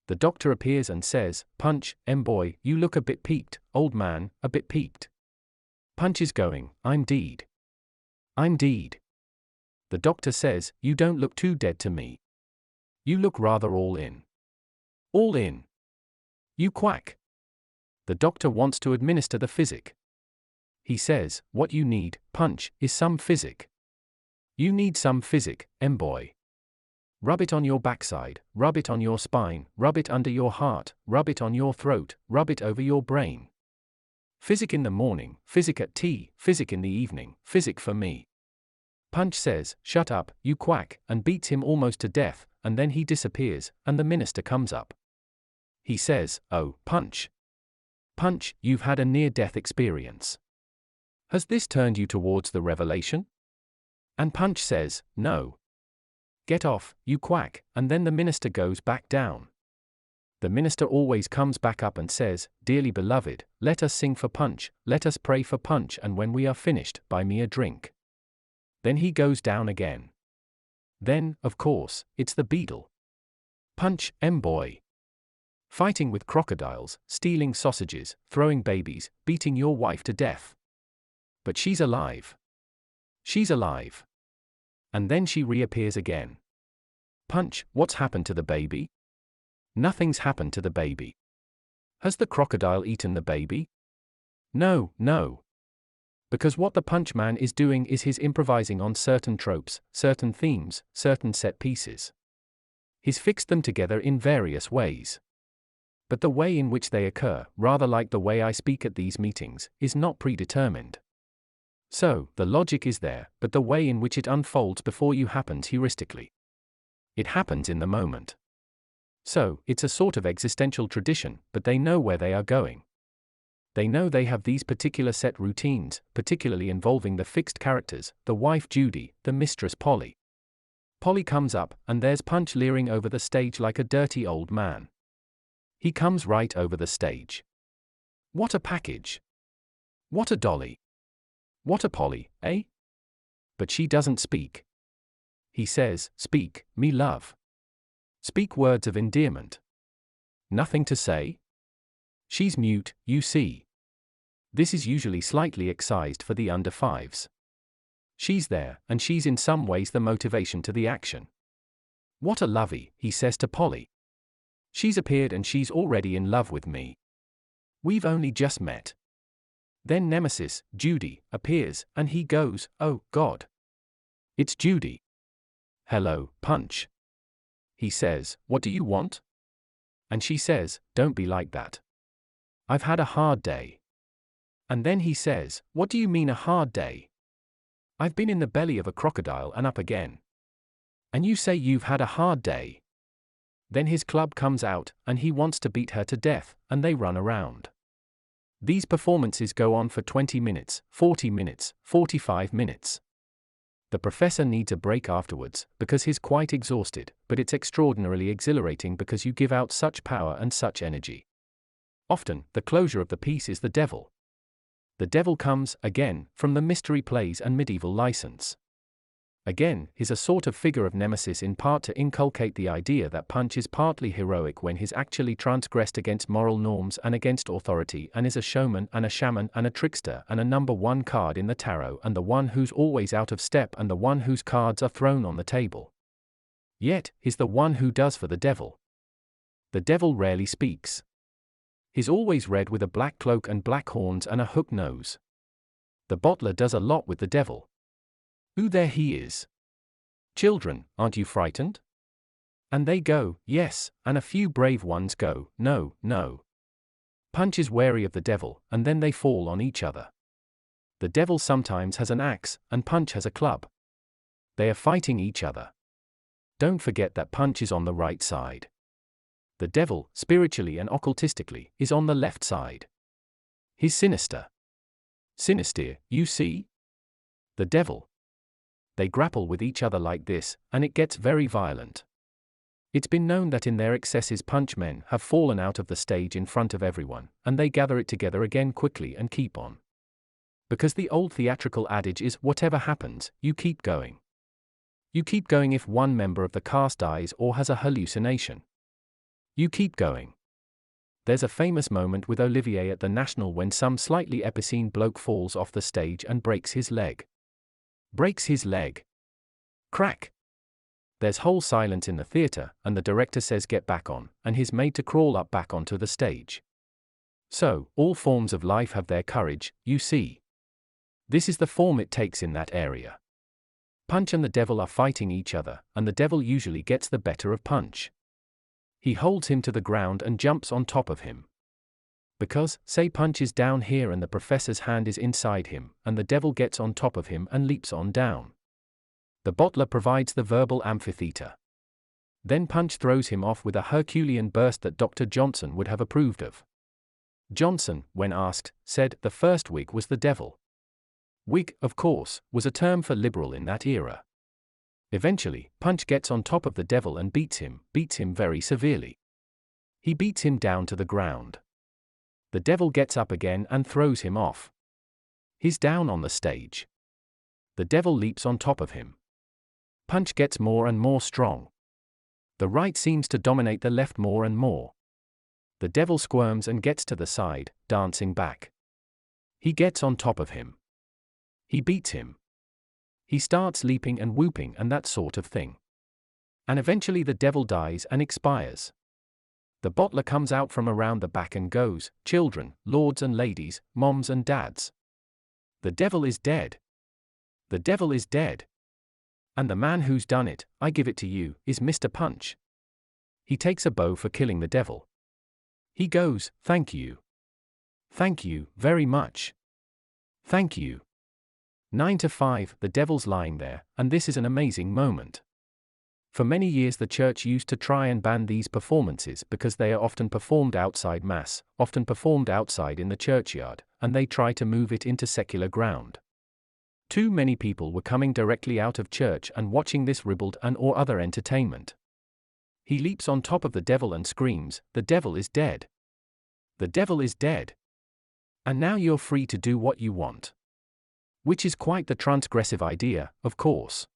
Speaker 1: The doctor appears and says, Punch, boy, you look a bit peaked, old man, a bit peaked. Punch is going, I'm deed. I'm deed. The doctor says, you don't look too dead to me. You look rather all in. All in. You quack. The doctor wants to administer the physic. He says, what you need, Punch, is some physic. You need some physic, boy. Rub it on your backside, rub it on your spine, rub it under your heart, rub it on your throat, rub it over your brain. Physic in the morning, physic at tea, physic in the evening, physic for me. Punch says, shut up, you quack, and beats him almost to death, and then he disappears, and the minister comes up. He says, "Oh, Punch. Punch, you've had a near-death experience. Has this turned you towards the revelation?" And Punch says, "No. Get off, you quack," and then the minister goes back down. The minister always comes back up and says, "Dearly beloved, let us sing for Punch, let us pray for Punch, and when we are finished, buy me a drink." Then he goes down again. Then, of course, it's the beadle. Punch, boy. Fighting with crocodiles, stealing sausages, throwing babies, beating your wife to death. But she's alive. She's alive. And then she reappears again. Punch, what's happened to the baby? Nothing's happened to the baby. Has the crocodile eaten the baby? No, no. Because what the Punch Man is doing is he's improvising on certain tropes, certain themes, certain set pieces. He's fixed them together in various ways. But the way in which they occur, rather like the way I speak at these meetings, is not predetermined. So, the logic is there, but the way in which it unfolds before you happens heuristically. It happens in the moment. So, it's a sort of existential tradition, but they know where they are going. They know they have these particular set routines, particularly involving the fixed characters, the wife Judy, the mistress Polly. Polly comes up, and there's Punch leering over the stage like a dirty old man. He comes right over the stage. What a package! What a dolly! What a Polly, eh? But she doesn't speak. He says, "Speak, me love. Speak words of endearment." Nothing to say? She's mute, you see. This is usually slightly excised for the under fives. She's there, and she's in some ways the motivation to the action. "What a lovey," he says to Polly. "She's appeared and she's already in love with me. We've only just met." Then Nemesis, Judy, appears, and he goes, "Oh, God. It's Judy. Hello, Punch." He says, "What do you want?" And she says, "Don't be like that. I've had a hard day." And then he says, "What do you mean a hard day? I've been in the belly of a crocodile and up again. And you say you've had a hard day?" Then his club comes out, and he wants to beat her to death, and they run around. These performances go on for 20 minutes, 40 minutes, 45 minutes. The professor needs a break afterwards, because he's quite exhausted, but it's extraordinarily exhilarating because you give out such power and such energy. Often, the closure of the piece is the devil. The devil comes, again, from the mystery plays and medieval license. Again, he's a sort of figure of Nemesis in part to inculcate the idea that Punch is partly heroic when he's actually transgressed against moral norms and against authority and is a showman and a shaman and a trickster and a number one card in the tarot and the one who's always out of step and the one whose cards are thrown on the table. Yet, he's the one who does for the devil. The devil rarely speaks. He's always red with a black cloak and black horns and a hook nose. The bottler does a lot with the devil. Ooh, there he is. Children, aren't you frightened? And they go, yes, and a few brave ones go, no, no. Punch is wary of the devil, and then they fall on each other. The devil sometimes has an axe, and Punch has a club. They are fighting each other. Don't forget that Punch is on the right side. The devil, spiritually and occultistically, is on the left side. He's sinister. Sinister, you see? The devil. They grapple with each other like this, and it gets very violent. It's been known that in their excesses Punch men have fallen out of the stage in front of everyone, and they gather it together again quickly and keep on. Because the old theatrical adage is, whatever happens, you keep going. You keep going if one member of the cast dies or has a hallucination. You keep going. There's a famous moment with Olivier at the National when some slightly epicene bloke falls off the stage and breaks his leg. Breaks his leg. Crack. There's whole silence in the theater, and the director says get back on, and he's made to crawl up back onto the stage. So, all forms of life have their courage, you see. This is the form it takes in that area. Punch and the devil are fighting each other, and the devil usually gets the better of Punch. He holds him to the ground and jumps on top of him. Because, say Punch is down here and the professor's hand is inside him, and the devil gets on top of him and leaps on down. The bottler provides the verbal amphitheater. Then Punch throws him off with a Herculean burst that Dr. Johnson would have approved of. Johnson, when asked, said the first Whig was the devil. Whig, of course, was a term for liberal in that era. Eventually, Punch gets on top of the devil and beats him very severely. He beats him down to the ground. The devil gets up again and throws him off. He's down on the stage. The devil leaps on top of him. Punch gets more and more strong. The right seems to dominate the left more and more. The devil squirms and gets to the side, dancing back. He gets on top of him. He beats him. He starts leaping and whooping and that sort of thing. And eventually the devil dies and expires. The bottler comes out from around the back and goes, "Children, lords and ladies, moms and dads. The devil is dead. The devil is dead. And the man who's done it, I give it to you, is Mr. Punch." He takes a bow for killing the devil. He goes, "Thank you. Thank you, very much. Thank you." 9 to 5, the devil's lying there, and this is an amazing moment. For many years the church used to try and ban these performances because they are often performed outside Mass, often performed outside in the churchyard, and they try to move it into secular ground. Too many people were coming directly out of church and watching this ribald and or other entertainment. He leaps on top of the devil and screams, "The devil is dead. The devil is dead. And now you're free to do what you want." Which is quite the transgressive idea, of course.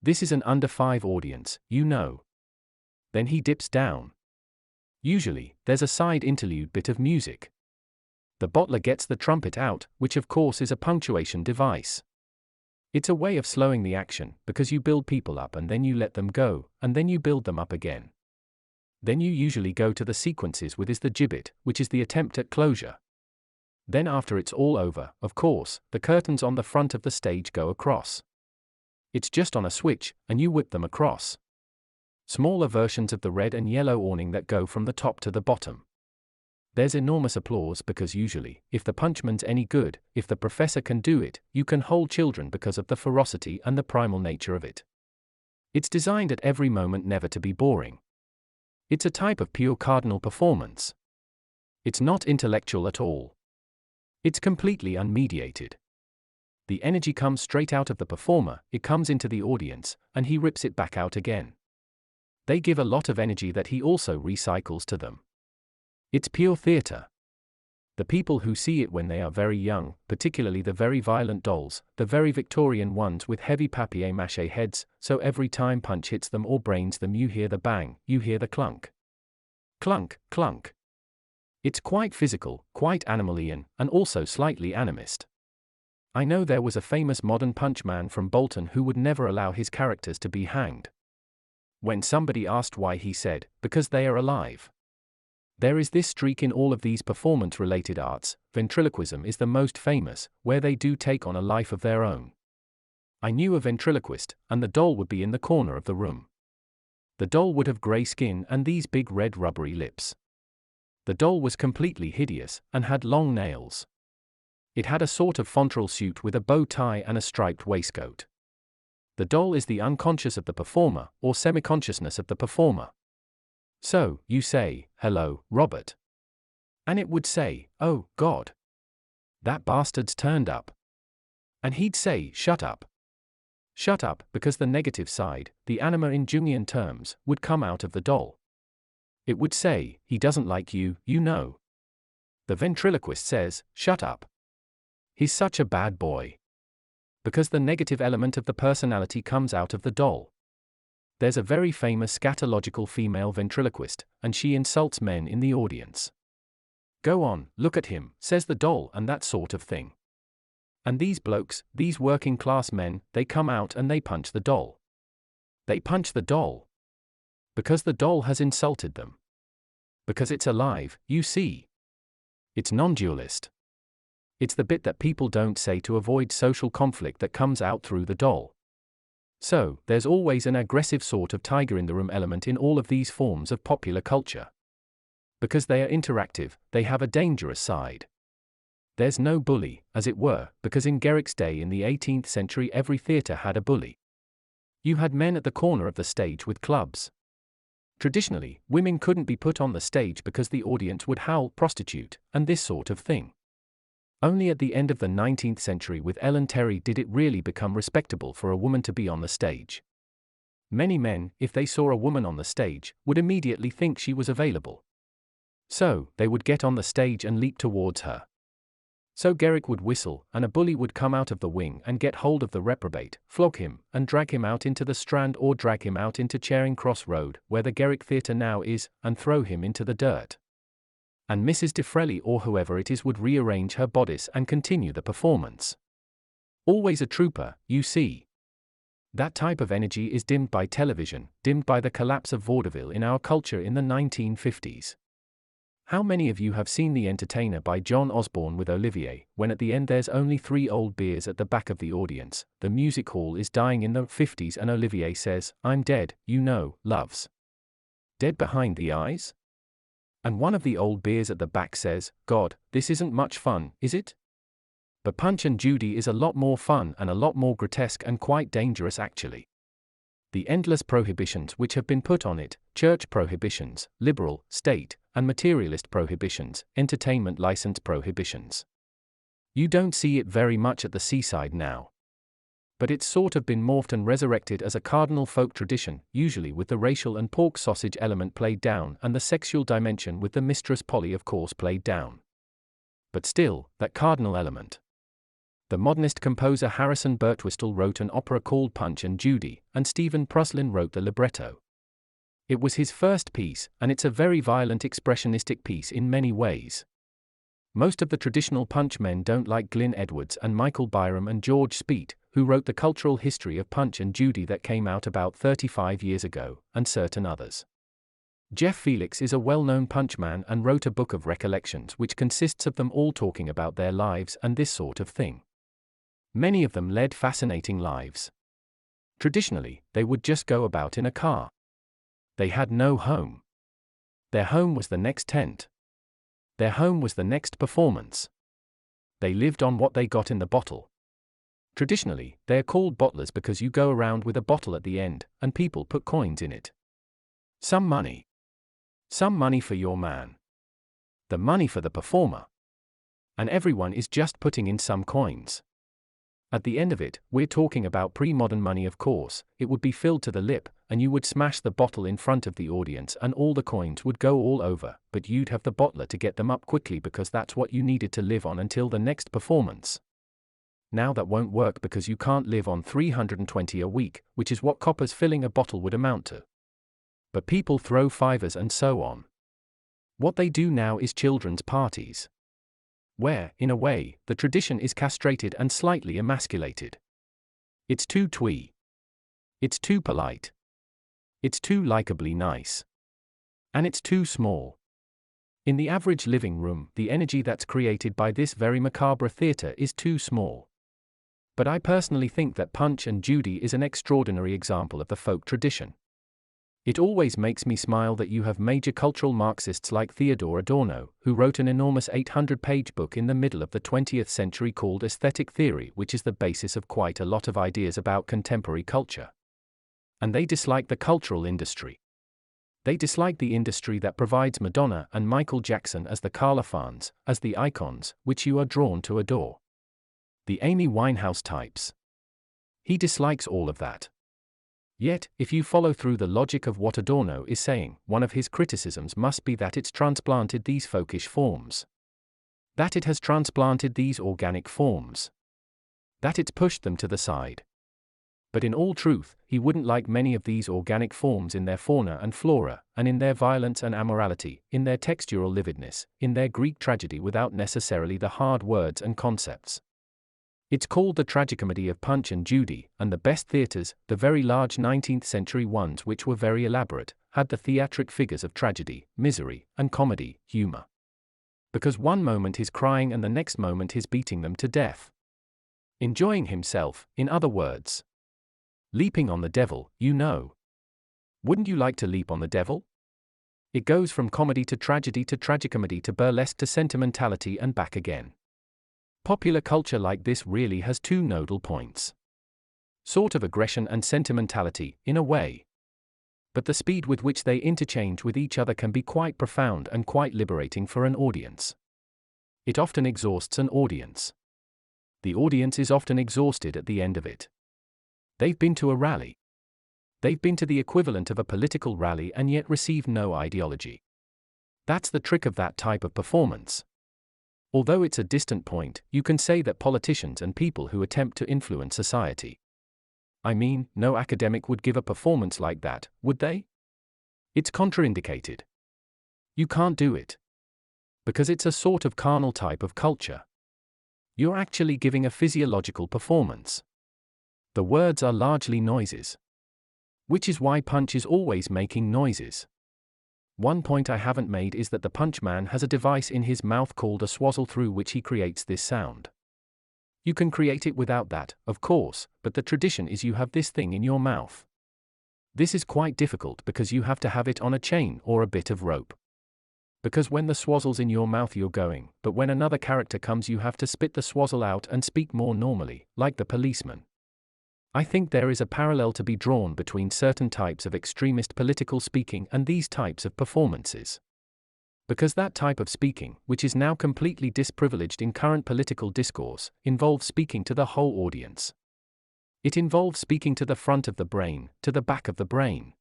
Speaker 1: This is an under 5 audience, you know. Then he dips down. Usually, there's a side interlude bit of music. The bottler gets the trumpet out, which of course is a punctuation device. It's a way of slowing the action, because you build people up and then you let them go, and then you build them up again. Then you usually go to the sequences with is the gibbet, which is the attempt at closure. Then after it's all over, of course, the curtains on the front of the stage go across. It's just on a switch, and you whip them across. Smaller versions of the red and yellow awning that go from the top to the bottom. There's enormous applause because usually, if the punchman's any good, if the professor can do it, you can hold children because of the ferocity and the primal nature of it. It's designed at every moment never to be boring. It's a type of pure cardinal performance. It's not intellectual at all. It's completely unmediated. The energy comes straight out of the performer, it comes into the audience, and he rips it back out again. They give a lot of energy that he also recycles to them. It's pure theater. The people who see it when they are very young, particularly the very violent dolls, the very Victorian ones with heavy papier-mâché heads, so every time Punch hits them or brains them you hear the bang, you hear the clunk. Clunk, clunk. It's quite physical, quite animalian, and also slightly animist. I know there was a famous modern punch man from Bolton who would never allow his characters to be hanged. When somebody asked why he said, "Because they are alive." There is this streak in all of these performance-related arts, ventriloquism is the most famous, where they do take on a life of their own. I knew a ventriloquist, and the doll would be in the corner of the room. The doll would have grey skin and these big red rubbery lips. The doll was completely hideous, and had long nails. It had a sort of fontrelle suit with a bow tie and a striped waistcoat. The doll is the unconscious of the performer, or semi-consciousness of the performer. So, you say, "Hello, Robert." And it would say, "Oh, God. That bastard's turned up." And he'd say, "Shut up. Shut up," because the negative side, the anima in Jungian terms, would come out of the doll. It would say, "He doesn't like you, you know." The ventriloquist says, "Shut up. He's such a bad boy." Because the negative element of the personality comes out of the doll. There's a very famous scatological female ventriloquist, and she insults men in the audience. "Go on, look at him," says the doll, and that sort of thing. And these blokes, these working class men, they come out and they punch the doll. They punch the doll. Because the doll has insulted them. Because it's alive, you see. It's non-dualist. It's the bit that people don't say to avoid social conflict that comes out through the doll. So, there's always an aggressive sort of tiger-in-the-room element in all of these forms of popular culture. Because they are interactive, they have a dangerous side. There's no bully, as it were, because in Garrick's day in the 18th century every theatre had a bully. You had men at the corner of the stage with clubs. Traditionally, women couldn't be put on the stage because the audience would howl prostitute, and this sort of thing. Only at the end of the 19th century with Ellen Terry did it really become respectable for a woman to be on the stage. Many men, if they saw a woman on the stage, would immediately think she was available. So, they would get on the stage and leap towards her. So Garrick would whistle, and a bully would come out of the wing and get hold of the reprobate, flog him, and drag him out into the Strand or drag him out into Charing Cross Road, where the Garrick Theatre now is, and throw him into the dirt. And Mrs. Disraeli or whoever it is would rearrange her bodice and continue the performance. Always a trooper, you see. That type of energy is dimmed by television, dimmed by the collapse of vaudeville in our culture in the 1950s. How many of you have seen The Entertainer by John Osborne with Olivier, when at the end there's only 3 old beers at the back of the audience, the music hall is dying in the 50s and Olivier says, "I'm dead, you know, loves." Dead behind the eyes? And one of the old beers at the back says, "God, this isn't much fun, is it?" But Punch and Judy is a lot more fun and a lot more grotesque and quite dangerous actually. The endless prohibitions which have been put on it, church prohibitions, liberal, state, and materialist prohibitions, entertainment license prohibitions. You don't see it very much at the seaside now. But it's sort of been morphed and resurrected as a cardinal folk tradition, usually with the racial and pork sausage element played down and the sexual dimension with the Mistress Polly of course played down. But still, that cardinal element. The modernist composer Harrison Birtwistle wrote an opera called Punch and Judy, and Stephen Pruslin wrote the libretto. It was his first piece, and it's a very violent expressionistic piece in many ways. Most of the traditional Punch men don't like Glyn Edwards and Michael Byram and George Speet, who wrote the cultural history of Punch and Judy that came out about 35 years ago, and certain others. Jeff Felix is a well-known Punch man and wrote a book of recollections which consists of them all talking about their lives and this sort of thing. Many of them led fascinating lives. Traditionally, they would just go about in a car. They had no home. Their home was the next tent. Their home was the next performance. They lived on what they got in the bottle. Traditionally, they are called bottlers because you go around with a bottle at the end, and people put coins in it. Some money. Some money for your man. The money for the performer. And everyone is just putting in some coins. At the end of it, we're talking about pre-modern money of course, it would be filled to the lip, and you would smash the bottle in front of the audience and all the coins would go all over, but you'd have the bottler to get them up quickly because that's what you needed to live on until the next performance. Now that won't work because you can't live on $320 a week, which is what coppers filling a bottle would amount to. But people throw fivers and so on. What they do now is children's parties. Where, in a way, the tradition is castrated and slightly emasculated. It's too twee. It's too polite. It's too likably nice. And it's too small. In the average living room, the energy that's created by this very macabre theatre is too small. But I personally think that Punch and Judy is an extraordinary example of the folk tradition. It always makes me smile that you have major cultural Marxists like Theodore Adorno, who wrote an enormous 800-page book in the middle of the 20th century called Aesthetic Theory, which is the basis of quite a lot of ideas about contemporary culture. And they dislike the cultural industry. They dislike the industry that provides Madonna and Michael Jackson as the Carla fans, as the icons, which you are drawn to adore. The Amy Winehouse types. He dislikes all of that. Yet, if you follow through the logic of what Adorno is saying, one of his criticisms must be that it's transplanted these folkish forms. That it has transplanted these organic forms. That it's pushed them to the side. But in all truth, he wouldn't like many of these organic forms in their fauna and flora, and in their violence and amorality, in their textural lividness, in their Greek tragedy without necessarily the hard words and concepts. It's called the tragicomedy of Punch and Judy, and the best theatres, the very large 19th century ones which were very elaborate, had the theatric figures of tragedy, misery, and comedy, humour. Because one moment he's crying and the next moment he's beating them to death. Enjoying himself, in other words. Leaping on the devil, you know. Wouldn't you like to leap on the devil? It goes from comedy to tragicomedy to burlesque to sentimentality and back again. Popular culture like this really has two nodal points. Sort of aggression and sentimentality, in a way. But the speed with which they interchange with each other can be quite profound and quite liberating for an audience. It often exhausts an audience. The audience is often exhausted at the end of it. They've been to a rally. They've been to the equivalent of a political rally and yet received no ideology. That's the trick of that type of performance. Although it's a distant point, you can say that politicians and people who attempt to influence society. I mean, no academic would give a performance like that, would they? It's contraindicated. You can't do it. Because it's a sort of carnal type of culture. You're actually giving a physiological performance. The words are largely noises. Which is why Punch is always making noises. One point I haven't made is that the Punch Man has a device in his mouth called a swazzle through which he creates this sound. You can create it without that, of course, but the tradition is you have this thing in your mouth. This is quite difficult because you have to have it on a chain or a bit of rope. Because when the swazzle's in your mouth you're going, but when another character comes you have to spit the swazzle out and speak more normally, like the policeman. I think there is a parallel to be drawn between certain types of extremist political speaking and these types of performances. Because that type of speaking, which is now completely disprivileged in current political discourse, involves speaking to the whole audience. It involves speaking to the front of the brain, to the back of the brain.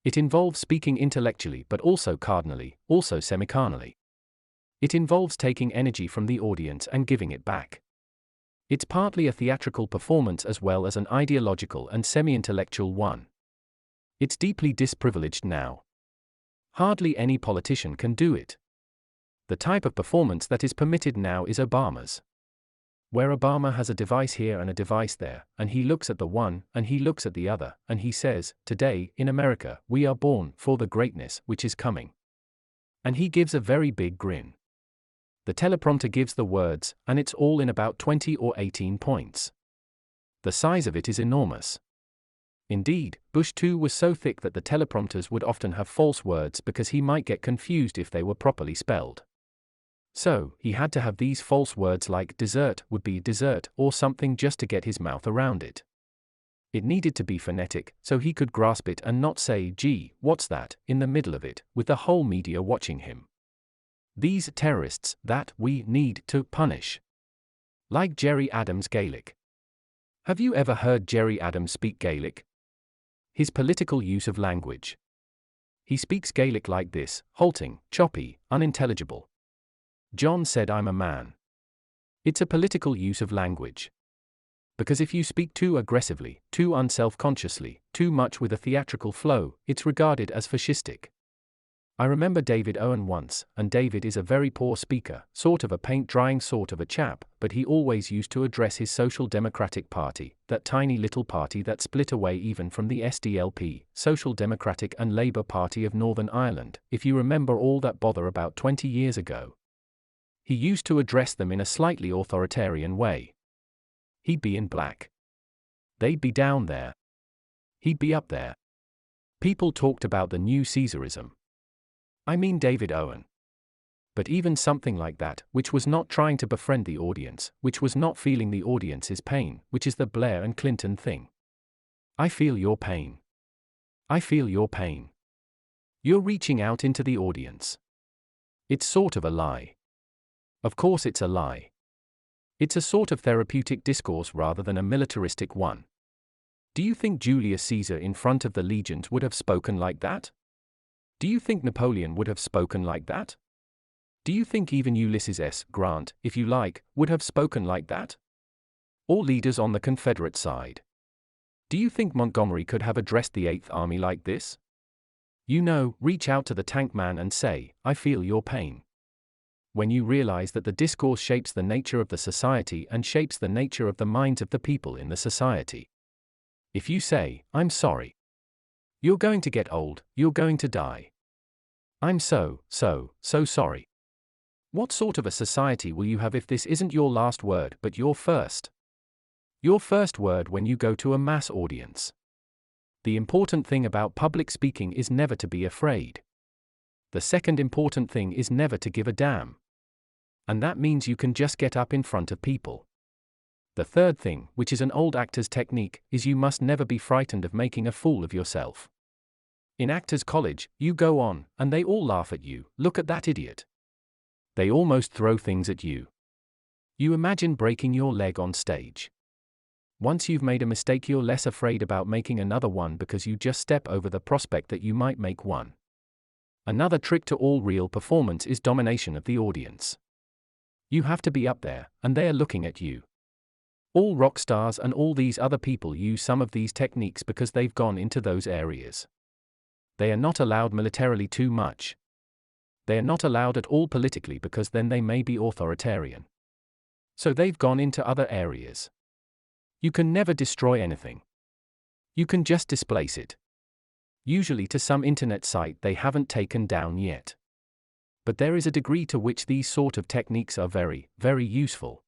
Speaker 1: It involves speaking intellectually but also cardinally, also semicarnally. It involves taking energy from the audience and giving it back. It's partly a theatrical performance as well as an ideological and semi-intellectual one. It's deeply disprivileged now. Hardly any politician can do it. The type of performance that is permitted now is Obama's. Where Obama has a device here and a device there, and he looks at the one, and he looks at the other, and he says, "Today, in America, we are born for the greatness which is coming." And he gives a very big grin. The teleprompter gives the words, and it's all in about 20 or 18 points. The size of it is enormous. Indeed, Bush too was so thick that the teleprompters would often have false words because he might get confused if they were properly spelled. So, he had to have these false words like dessert would be dessert or something just to get his mouth around it. It needed to be phonetic, so he could grasp it and not say, "Gee, what's that," in the middle of it, with the whole media watching him. These terrorists that we need to punish. Like Jerry Adams Gaelic. Have you ever heard Jerry Adams speak Gaelic? His political use of language. He speaks Gaelic like this, halting, choppy, unintelligible. John said I'm a man. It's a political use of language. Because if you speak too aggressively, too unself-consciously, too much with a theatrical flow, it's regarded as fascistic. I remember David Owen once, and David is a very poor speaker, sort of a paint-drying sort of a chap, but he always used to address his Social Democratic Party, that tiny little party that split away even from the SDLP, Social Democratic and Labour Party of Northern Ireland, if you remember all that bother about 20 years ago. He used to address them in a slightly authoritarian way. He'd be in black. They'd be down there. He'd be up there. People talked about the new Caesarism. I mean David Owen. But even something like that, which was not trying to befriend the audience, which was not feeling the audience's pain, which is the Blair and Clinton thing. I feel your pain. I feel your pain. You're reaching out into the audience. It's sort of a lie. Of course it's a lie. It's a sort of therapeutic discourse rather than a militaristic one. Do you think Julius Caesar in front of the legions would have spoken like that? Do you think Napoleon would have spoken like that? Do you think even Ulysses S. Grant, if you like, would have spoken like that? Or leaders on the Confederate side? Do you think Montgomery could have addressed the Eighth Army like this? You know, reach out to the tank man and say, "I feel your pain." When you realize that the discourse shapes the nature of the society and shapes the nature of the minds of the people in the society. If you say, "I'm sorry. You're going to get old, you're going to die. I'm so sorry." What sort of a society will you have if this isn't your last word but your first? Your first word when you go to a mass audience. The important thing about public speaking is never to be afraid. The second important thing is never to give a damn. And that means you can just get up in front of people. The third thing, which is an old actor's technique, is you must never be frightened of making a fool of yourself. In Actors College, you go on, and they all laugh at you. Look at that idiot. They almost throw things at you. You imagine breaking your leg on stage. Once you've made a mistake, you're less afraid about making another one because you just step over the prospect that you might make one. Another trick to all real performance is domination of the audience. You have to be up there, and they are looking at you. All rock stars and all these other people use some of these techniques because they've gone into those areas. They are not allowed militarily too much. They are not allowed at all politically because then they may be authoritarian. So they've gone into other areas. You can never destroy anything. You can just displace it. Usually to some internet site they haven't taken down yet. But there is a degree to which these sort of techniques are very, very useful.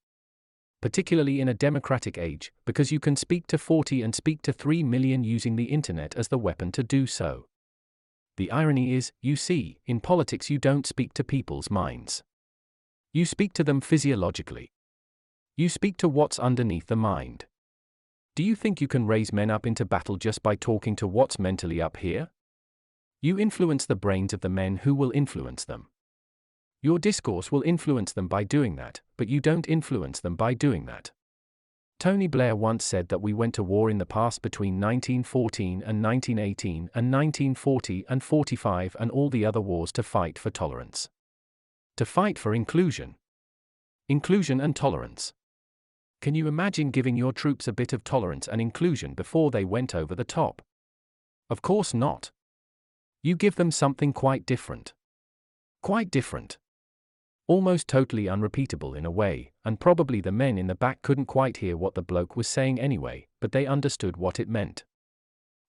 Speaker 1: Particularly in a democratic age, because you can speak to 40 and speak to 3 million using the internet as the weapon to do so. The irony is, you see, in politics you don't speak to people's minds. You speak to them physiologically. You speak to what's underneath the mind. Do you think you can raise men up into battle just by talking to what's mentally up here? You influence the brains of the men who will influence them. Your discourse will influence them by doing that, but you don't influence them by doing that. Tony Blair once said that we went to war in the past between 1914 and 1918 and 1940 and 45 and all the other wars to fight for tolerance. To fight for inclusion. Inclusion and tolerance. Can you imagine giving your troops a bit of tolerance and inclusion before they went over the top? Of course not. You give them something quite different. Quite different. Almost totally unrepeatable in a way, and probably the men in the back couldn't quite hear what the bloke was saying anyway, but they understood what it meant.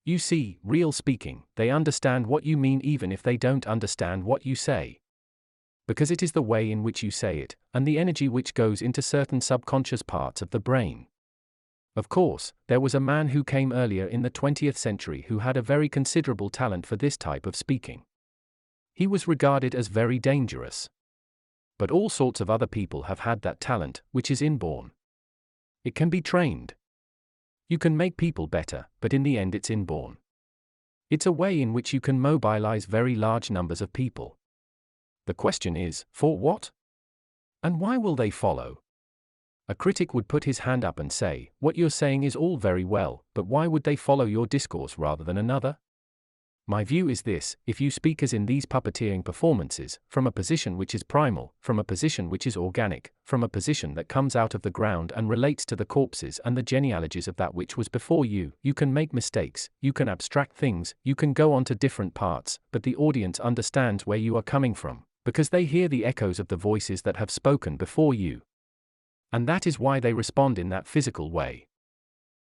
Speaker 1: You see, real speaking, they understand what you mean even if they don't understand what you say. Because it is the way in which you say it, and the energy which goes into certain subconscious parts of the brain. Of course, there was a man who came earlier in the 20th century who had a very considerable talent for this type of speaking. He was regarded as very dangerous. But all sorts of other people have had that talent, which is inborn. It can be trained. You can make people better, but in the end it's inborn. It's a way in which you can mobilize very large numbers of people. The question is, for what? And why will they follow? A critic would put his hand up and say, what you're saying is all very well, but why would they follow your discourse rather than another? My view is this: if you speak as in these puppeteering performances, from a position which is primal, from a position which is organic, from a position that comes out of the ground and relates to the corpses and the genealogies of that which was before you, you can make mistakes, you can abstract things, you can go on to different parts, but the audience understands where you are coming from, because they hear the echoes of the voices that have spoken before you. And that is why they respond in that physical way.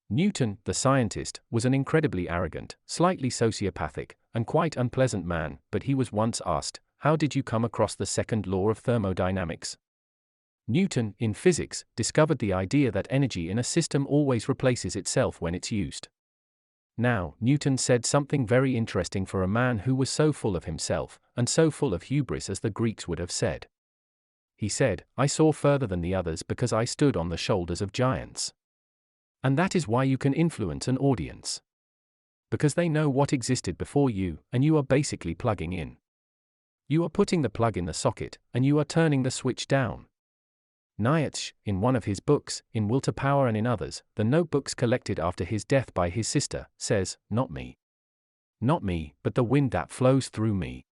Speaker 1: Newton, the scientist, was an incredibly arrogant, slightly sociopathic, and quite unpleasant man, but he was once asked, "How did you come across the second law of thermodynamics?" Newton, in physics, discovered the idea that energy in a system always replaces itself when it's used. Now, Newton said something very interesting for a man who was so full of himself, and so full of hubris as the Greeks would have said. He said, "I saw further than the others because I stood on the shoulders of giants." And that is why you can influence an audience. Because they know what existed before you, and you are basically plugging in. You are putting the plug in the socket, and you are turning the switch down. Nietzsche, in one of his books, In Will to Power and in others, the notebooks collected after his death by his sister, says, "Not me. Not me, but the wind that flows through me."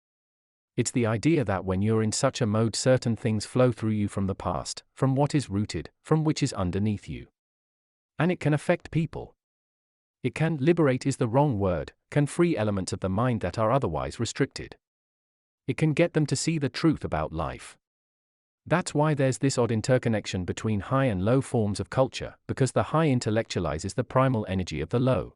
Speaker 1: It's the idea that when you're in such a mode certain things flow through you from the past, from what is rooted, from which is underneath you. And it can affect people. It can, liberate is the wrong word, can free elements of the mind that are otherwise restricted. It can get them to see the truth about life. That's why there's this odd interconnection between high and low forms of culture, because the high intellectualizes the primal energy of the low.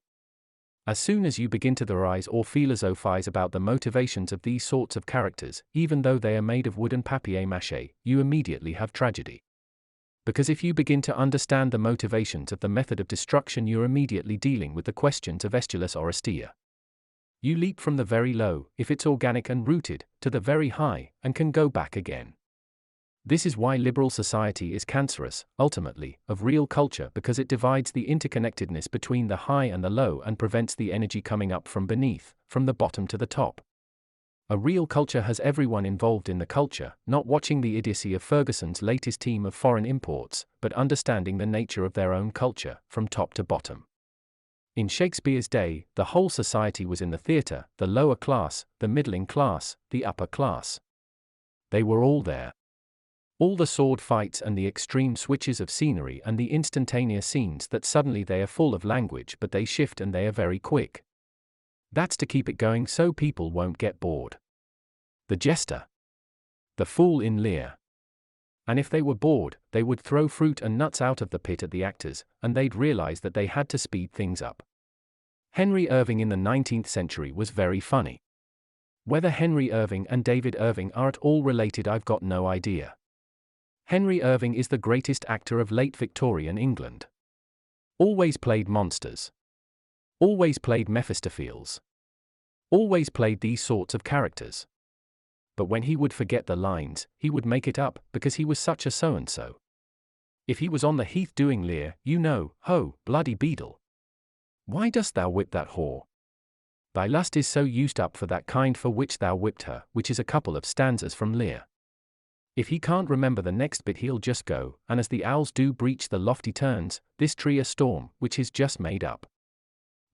Speaker 1: As soon as you begin to theorize or philosophize about the motivations of these sorts of characters, even though they are made of wood and papier-mâché, you immediately have tragedy. Because if you begin to understand the motivations of the method of destruction, you're immediately dealing with the questions of Aeschylus or Aestia. You leap from the very low, if it's organic and rooted, to the very high, and can go back again. This is why liberal society is cancerous, ultimately, of real culture, because it divides the interconnectedness between the high and the low and prevents the energy coming up from beneath, from the bottom to the top. A real culture has everyone involved in the culture, not watching the idiocy of Ferguson's latest team of foreign imports, but understanding the nature of their own culture, from top to bottom. In Shakespeare's day, the whole society was in the theatre, the lower class, the middling class, the upper class. They were all there. All the sword fights and the extreme switches of scenery and the instantaneous scenes that suddenly they are full of language, but they shift and they are very quick. That's to keep it going so people won't get bored. The jester. The fool in Lear. And if they were bored, they would throw fruit and nuts out of the pit at the actors, and they'd realize that they had to speed things up. Henry Irving in the 19th century was very funny. Whether Henry Irving and David Irving are at all related, I've got no idea. Henry Irving is the greatest actor of late Victorian England. Always played monsters. Always played Mephistopheles. Always played these sorts of characters. But when he would forget the lines, he would make it up, because he was such a so-and-so. If he was on the heath doing Lear, you know, ho, bloody beadle. Why dost thou whip that whore? Thy lust is so used up for that kind for which thou whipped her, which is a couple of stanzas from Lear. If he can't remember the next bit, he'll just go, and as the owls do breach the lofty turns, this tree a storm, which is just made up.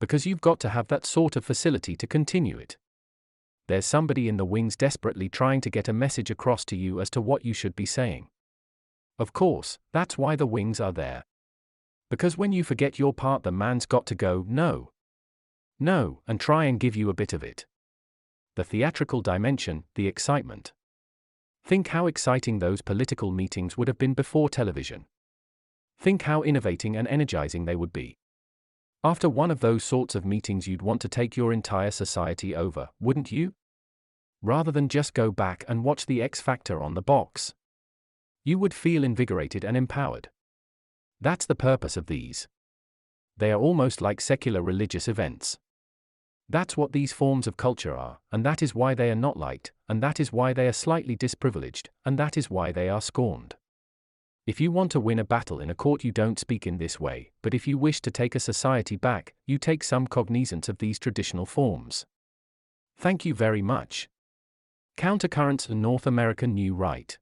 Speaker 1: Because you've got to have that sort of facility to continue it. There's somebody in the wings desperately trying to get a message across to you as to what you should be saying. Of course, that's why the wings are there. Because when you forget your part, the man's got to go, no, and try and give you a bit of it. The theatrical dimension, the excitement. Think how exciting those political meetings would have been before television. Think how innovating and energizing they would be. After one of those sorts of meetings, you'd want to take your entire society over, wouldn't you? Rather than just go back and watch the X Factor on the box. You would feel invigorated and empowered. That's the purpose of these. They are almost like secular religious events. That's what these forms of culture are, and that is why they are not liked, and that is why they are slightly disprivileged, and that is why they are scorned. If you want to win a battle in a court, you don't speak in this way, but if you wish to take a society back, you take some cognizance of these traditional forms. Thank you very much. Countercurrents and North American New Right.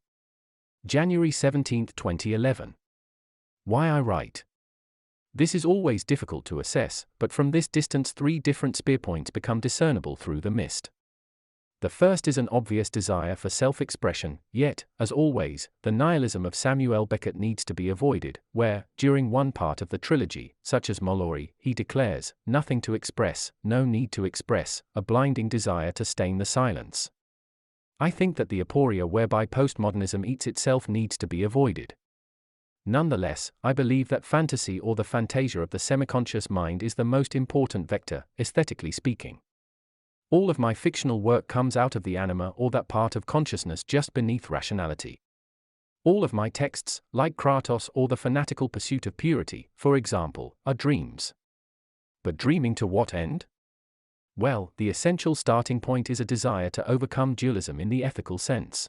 Speaker 1: January 17, 2011. Why I write. This is always difficult to assess, but from this distance 3 different spear points become discernible through the mist. The first is an obvious desire for self-expression, yet, as always, the nihilism of Samuel Beckett needs to be avoided, where, during one part of the trilogy, such as Mallory, he declares, nothing to express, no need to express, a blinding desire to stain the silence. I think that the aporia whereby postmodernism eats itself needs to be avoided. Nonetheless, I believe that fantasy or the fantasia of the semiconscious mind is the most important vector, aesthetically speaking. All of my fictional work comes out of the anima or that part of consciousness just beneath rationality. All of my texts, like Kratos or the fanatical pursuit of purity, for example, are dreams. But dreaming to what end? Well, the essential starting point is a desire to overcome dualism in the ethical sense.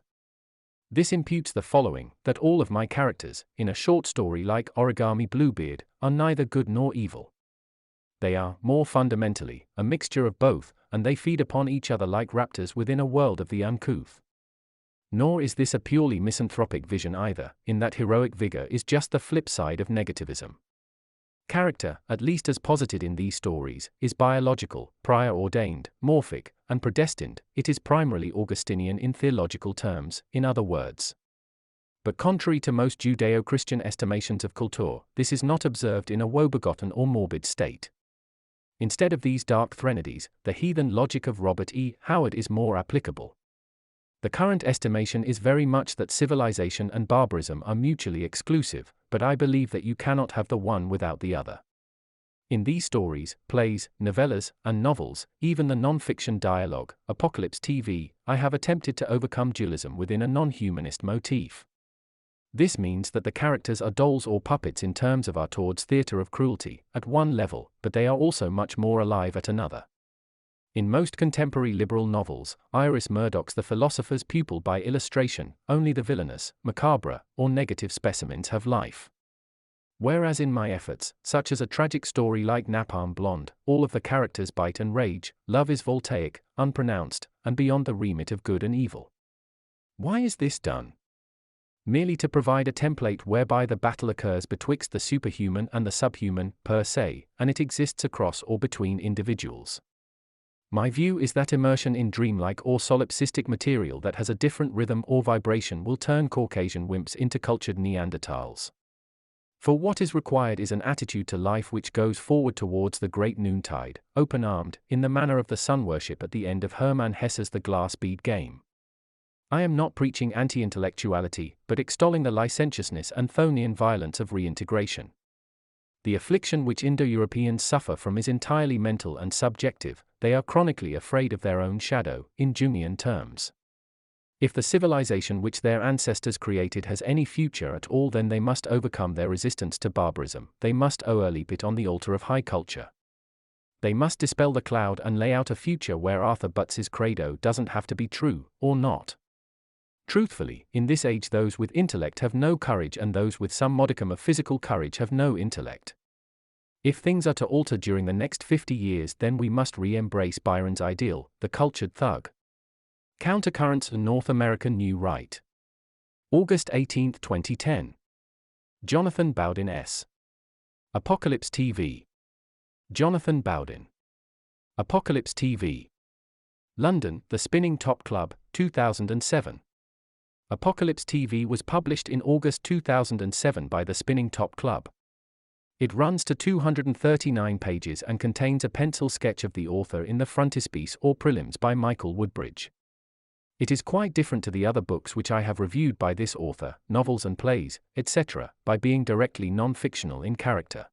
Speaker 1: This imputes the following, that all of my characters, in a short story like Origami Bluebeard, are neither good nor evil. They are, more fundamentally, a mixture of both, and they feed upon each other like raptors within a world of the uncouth. Nor is this a purely misanthropic vision either, in that heroic vigor is just the flip side of negativism. Character, at least as posited in these stories, is biological, prior ordained, morphic, and predestined. It is primarily Augustinian in theological terms, in other words. But contrary to most Judeo-Christian estimations of culture, this is not observed in a woe-begotten or morbid state. Instead of these dark threnodies, the heathen logic of Robert E. Howard is more applicable. The current estimation is very much that civilization and barbarism are mutually exclusive, but I believe that you cannot have the one without the other. In these stories, plays, novellas, and novels, even the non-fiction dialogue, Apocalypse TV, I have attempted to overcome dualism within a non-humanist motif. This means that the characters are dolls or puppets in terms of Artaud's theatre of cruelty, at one level, but they are also much more alive at another. In most contemporary liberal novels, Iris Murdoch's the philosopher's pupil by illustration, only the villainous, macabre, or negative specimens have life. Whereas in my efforts, such as a tragic story like Napalm Blonde, all of the characters bite and rage, love is voltaic, unpronounced, and beyond the remit of good and evil. Why is this done? Merely to provide a template whereby the battle occurs betwixt the superhuman and the subhuman, per se, and it exists across or between individuals. My view is that immersion in dreamlike or solipsistic material that has a different rhythm or vibration will turn Caucasian wimps into cultured Neanderthals. For what is required is an attitude to life which goes forward towards the great noontide, open-armed, in the manner of the sun worship at the end of Hermann Hesse's The Glass Bead Game. I am not preaching anti-intellectuality, but extolling the licentiousness and Thonian violence of reintegration. The affliction which Indo-Europeans suffer from is entirely mental and subjective. They are chronically afraid of their own shadow, in Jungian terms. If the civilization which their ancestors created has any future at all, then they must overcome their resistance to barbarism. They must leap it on the altar of high culture. They must dispel the cloud and lay out a future where Arthur Butts's credo doesn't have to be true, or not. Truthfully, in this age those with intellect have no courage and those with some modicum of physical courage have no intellect. If things are to alter during the next 50 years, then we must re-embrace Byron's ideal, the cultured thug. Countercurrents in North American New Right. August 18, 2010. Jonathan Bowden S. Apocalypse TV. Jonathan Bowden. Apocalypse TV. London, The Spinning Top Club, 2007. Apocalypse TV was published in August 2007 by The Spinning Top Club. It runs to 239 pages and contains a pencil sketch of the author in the frontispiece or prelims by Michael Woodbridge. It is quite different to the other books which I have reviewed by this author, novels and plays, etc., by being directly non-fictional in character.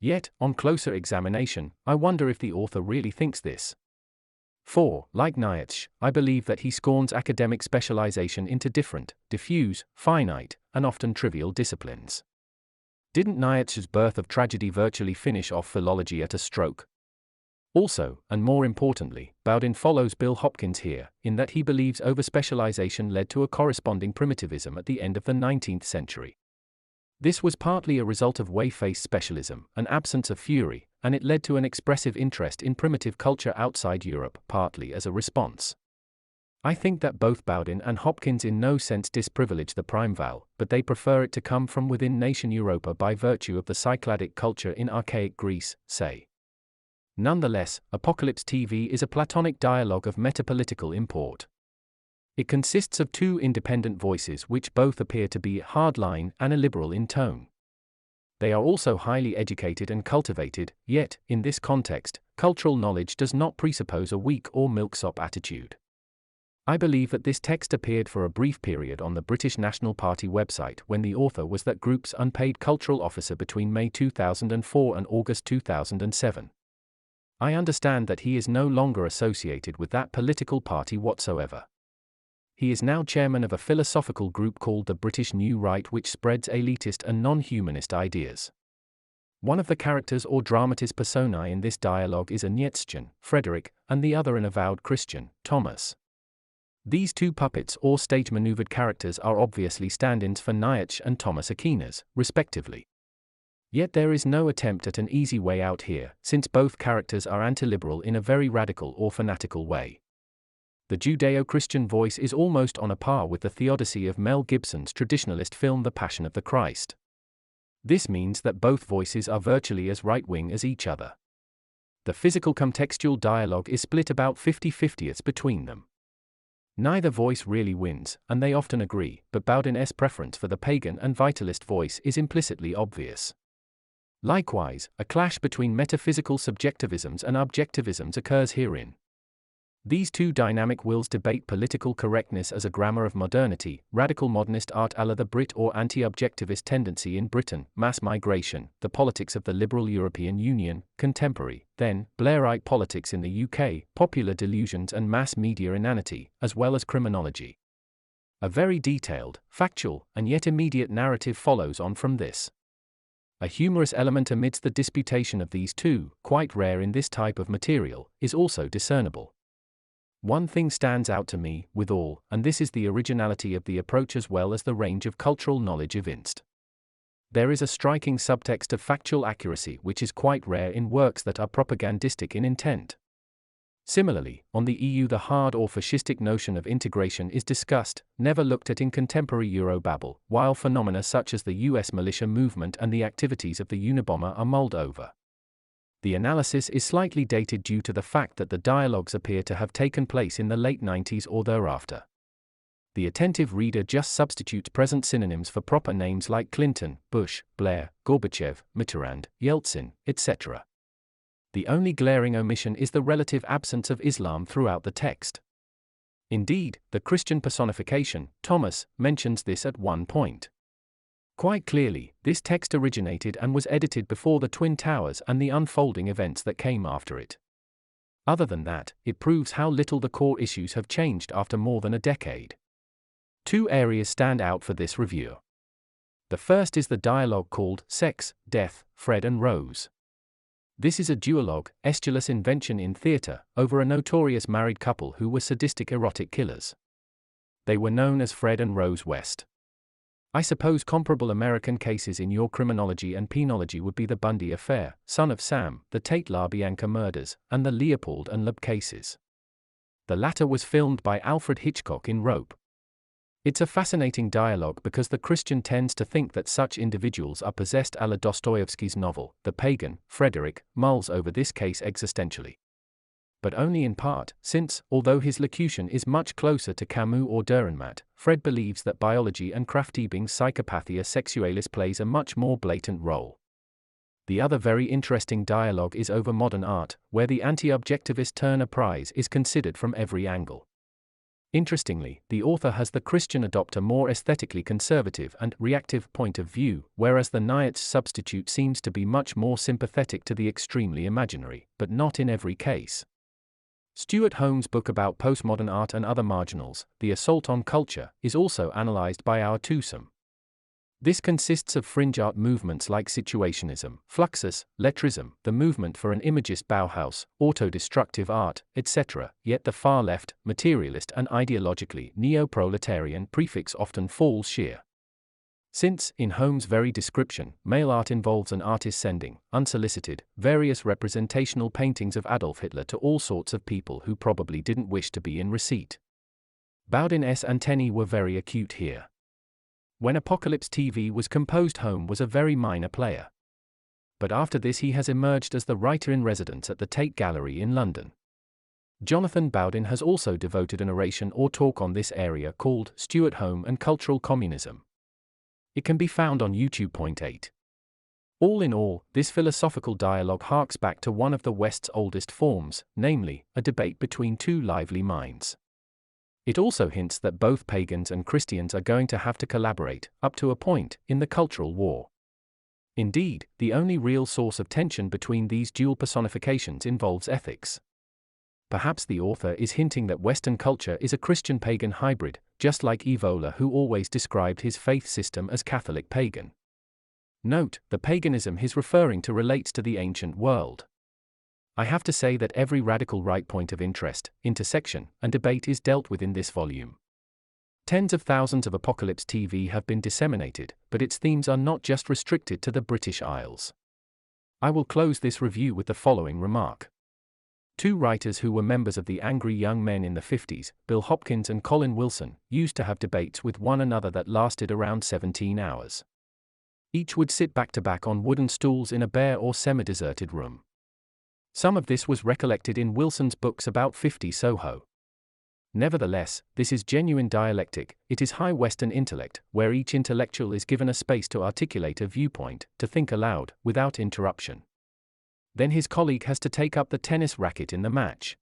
Speaker 1: Yet, on closer examination, I wonder if the author really thinks this. For, like Nietzsche, I believe that he scorns academic specialization into different, diffuse, finite, and often trivial disciplines. Didn't Nietzsche's Birth of Tragedy virtually finish off philology at a stroke? Also, and more importantly, Bowden follows Bill Hopkins here, in that he believes overspecialization led to a corresponding primitivism at the end of the 19th century. This was partly a result of way-faced specialism, an absence of fury, and it led to an expressive interest in primitive culture outside Europe, partly as a response. I think that both Bowden and Hopkins in no sense disprivilege the primeval, but they prefer it to come from within nation Europa by virtue of the Cycladic culture in archaic Greece, say. Nonetheless, Apocalypse TV is a Platonic dialogue of metapolitical import. It consists of two independent voices which both appear to be hardline and illiberal in tone. They are also highly educated and cultivated, yet, in this context, cultural knowledge does not presuppose a weak or milksop attitude. I believe that this text appeared for a brief period on the British National Party website when the author was that group's unpaid cultural officer between May 2004 and August 2007. I understand that he is no longer associated with that political party whatsoever. He is now chairman of a philosophical group called the British New Right, which spreads elitist and non-humanist ideas. One of the characters or dramatis personae in this dialogue is a Nietzschean, Frederick, and the other an avowed Christian, Thomas. These two puppets or stage-maneuvered characters are obviously stand-ins for Nietzsche and Thomas Aquinas, respectively. Yet there is no attempt at an easy way out here, since both characters are anti-liberal in a very radical or fanatical way. The Judeo-Christian voice is almost on a par with the theodicy of Mel Gibson's traditionalist film The Passion of the Christ. This means that both voices are virtually as right-wing as each other. The physical-contextual dialogue is split about 50-50ths between them. Neither voice really wins, and they often agree, but Bowden's preference for the pagan and vitalist voice is implicitly obvious. Likewise, a clash between metaphysical subjectivisms and objectivisms occurs herein. These two dynamic wills debate political correctness as a grammar of modernity, radical modernist art à la the Brit or anti-objectivist tendency in Britain, mass migration, the politics of the liberal European Union, contemporary, then, Blairite politics in the UK, popular delusions and mass media inanity, as well as criminology. A very detailed, factual, and yet immediate narrative follows on from this. A humorous element amidst the disputation of these two, quite rare in this type of material, is also discernible. One thing stands out to me, withal, and this is the originality of the approach as well as the range of cultural knowledge evinced. There is a striking subtext of factual accuracy which is quite rare in works that are propagandistic in intent. Similarly, on the EU the hard or fascistic notion of integration is discussed, never looked at in contemporary Eurobabble, while phenomena such as the US militia movement and the activities of the Unabomber are mulled over. The analysis is slightly dated due to the fact that the dialogues appear to have taken place in the late 90s or thereafter. The attentive reader just substitutes present synonyms for proper names like Clinton, Bush, Blair, Gorbachev, Mitterrand, Yeltsin, etc. The only glaring omission is the relative absence of Islam throughout the text. Indeed, the Christian personification, Thomas, mentions this at one point. Quite clearly, this text originated and was edited before the Twin Towers and the unfolding events that came after it. Other than that, it proves how little the core issues have changed after more than a decade. Two areas stand out for this reviewer. The first is the dialogue called Sex, Death, Fred and Rose. This is a duologue, Aeschylus' invention in theatre, over a notorious married couple who were sadistic erotic killers. They were known as Fred and Rose West. I suppose comparable American cases in your criminology and penology would be the Bundy affair, Son of Sam, the Tate LaBianca murders, and the Leopold and Loeb cases. The latter was filmed by Alfred Hitchcock in Rope. It's a fascinating dialogue because the Christian tends to think that such individuals are possessed a la Dostoevsky's novel, The Pagan. Frederick mulls over this case existentially. But only in part, since, although his locution is much closer to Camus or Dürrenmatt, Fred believes that biology and Krafft-Ebing's Psychopathia Sexualis plays a much more blatant role. The other very interesting dialogue is over modern art, where the anti-objectivist Turner Prize is considered from every angle. Interestingly, the author has the Christian adopt a more aesthetically conservative and reactive point of view, whereas the Nietzsche substitute seems to be much more sympathetic to the extremely imaginary, but not in every case. Stuart Holmes' book about postmodern art and other marginals, The Assault on Culture, is also analyzed by our twosome. This consists of fringe art movements like situationism, fluxus, lettrism, the movement for an imagist Bauhaus, autodestructive art, etc., yet the far left, materialist and ideologically neo-proletarian prefix often falls sheer. Since, in Holmes' very description, male art involves an artist sending, unsolicited, various representational paintings of Adolf Hitler to all sorts of people who probably didn't wish to be in receipt. Bowden's antennae were very acute here. When Apocalypse TV was composed, Holmes was a very minor player. But after this he has emerged as the writer-in-residence at the Tate Gallery in London. Jonathan Bowden has also devoted an oration or talk on this area called Stuart Home and Cultural Communism. It can be found on YouTube. 8. All in all, this philosophical dialogue harks back to one of the West's oldest forms, namely, a debate between two lively minds. It also hints that both pagans and Christians are going to have to collaborate, up to a point, in the cultural war. Indeed, the only real source of tension between these dual personifications involves ethics. Perhaps the author is hinting that Western culture is a Christian-pagan hybrid, just like Evola, who always described his faith system as Catholic pagan. Note, the paganism he's referring to relates to the ancient world. I have to say that every radical right point of interest, intersection, and debate is dealt with in this volume. Tens of thousands of Apocalypse TV have been disseminated, but its themes are not just restricted to the British Isles. I will close this review with the following remark. Two writers who were members of the Angry Young Men in the 50s, Bill Hopkins and Colin Wilson, used to have debates with one another that lasted around 17 hours. Each would sit back to back on wooden stools in a bare or semi-deserted room. Some of this was recollected in Wilson's books about 50 Soho. Nevertheless, this is genuine dialectic, it is high Western intellect, where each intellectual is given a space to articulate a viewpoint, to think aloud, without interruption. Then his colleague has to take up the tennis racket in the match.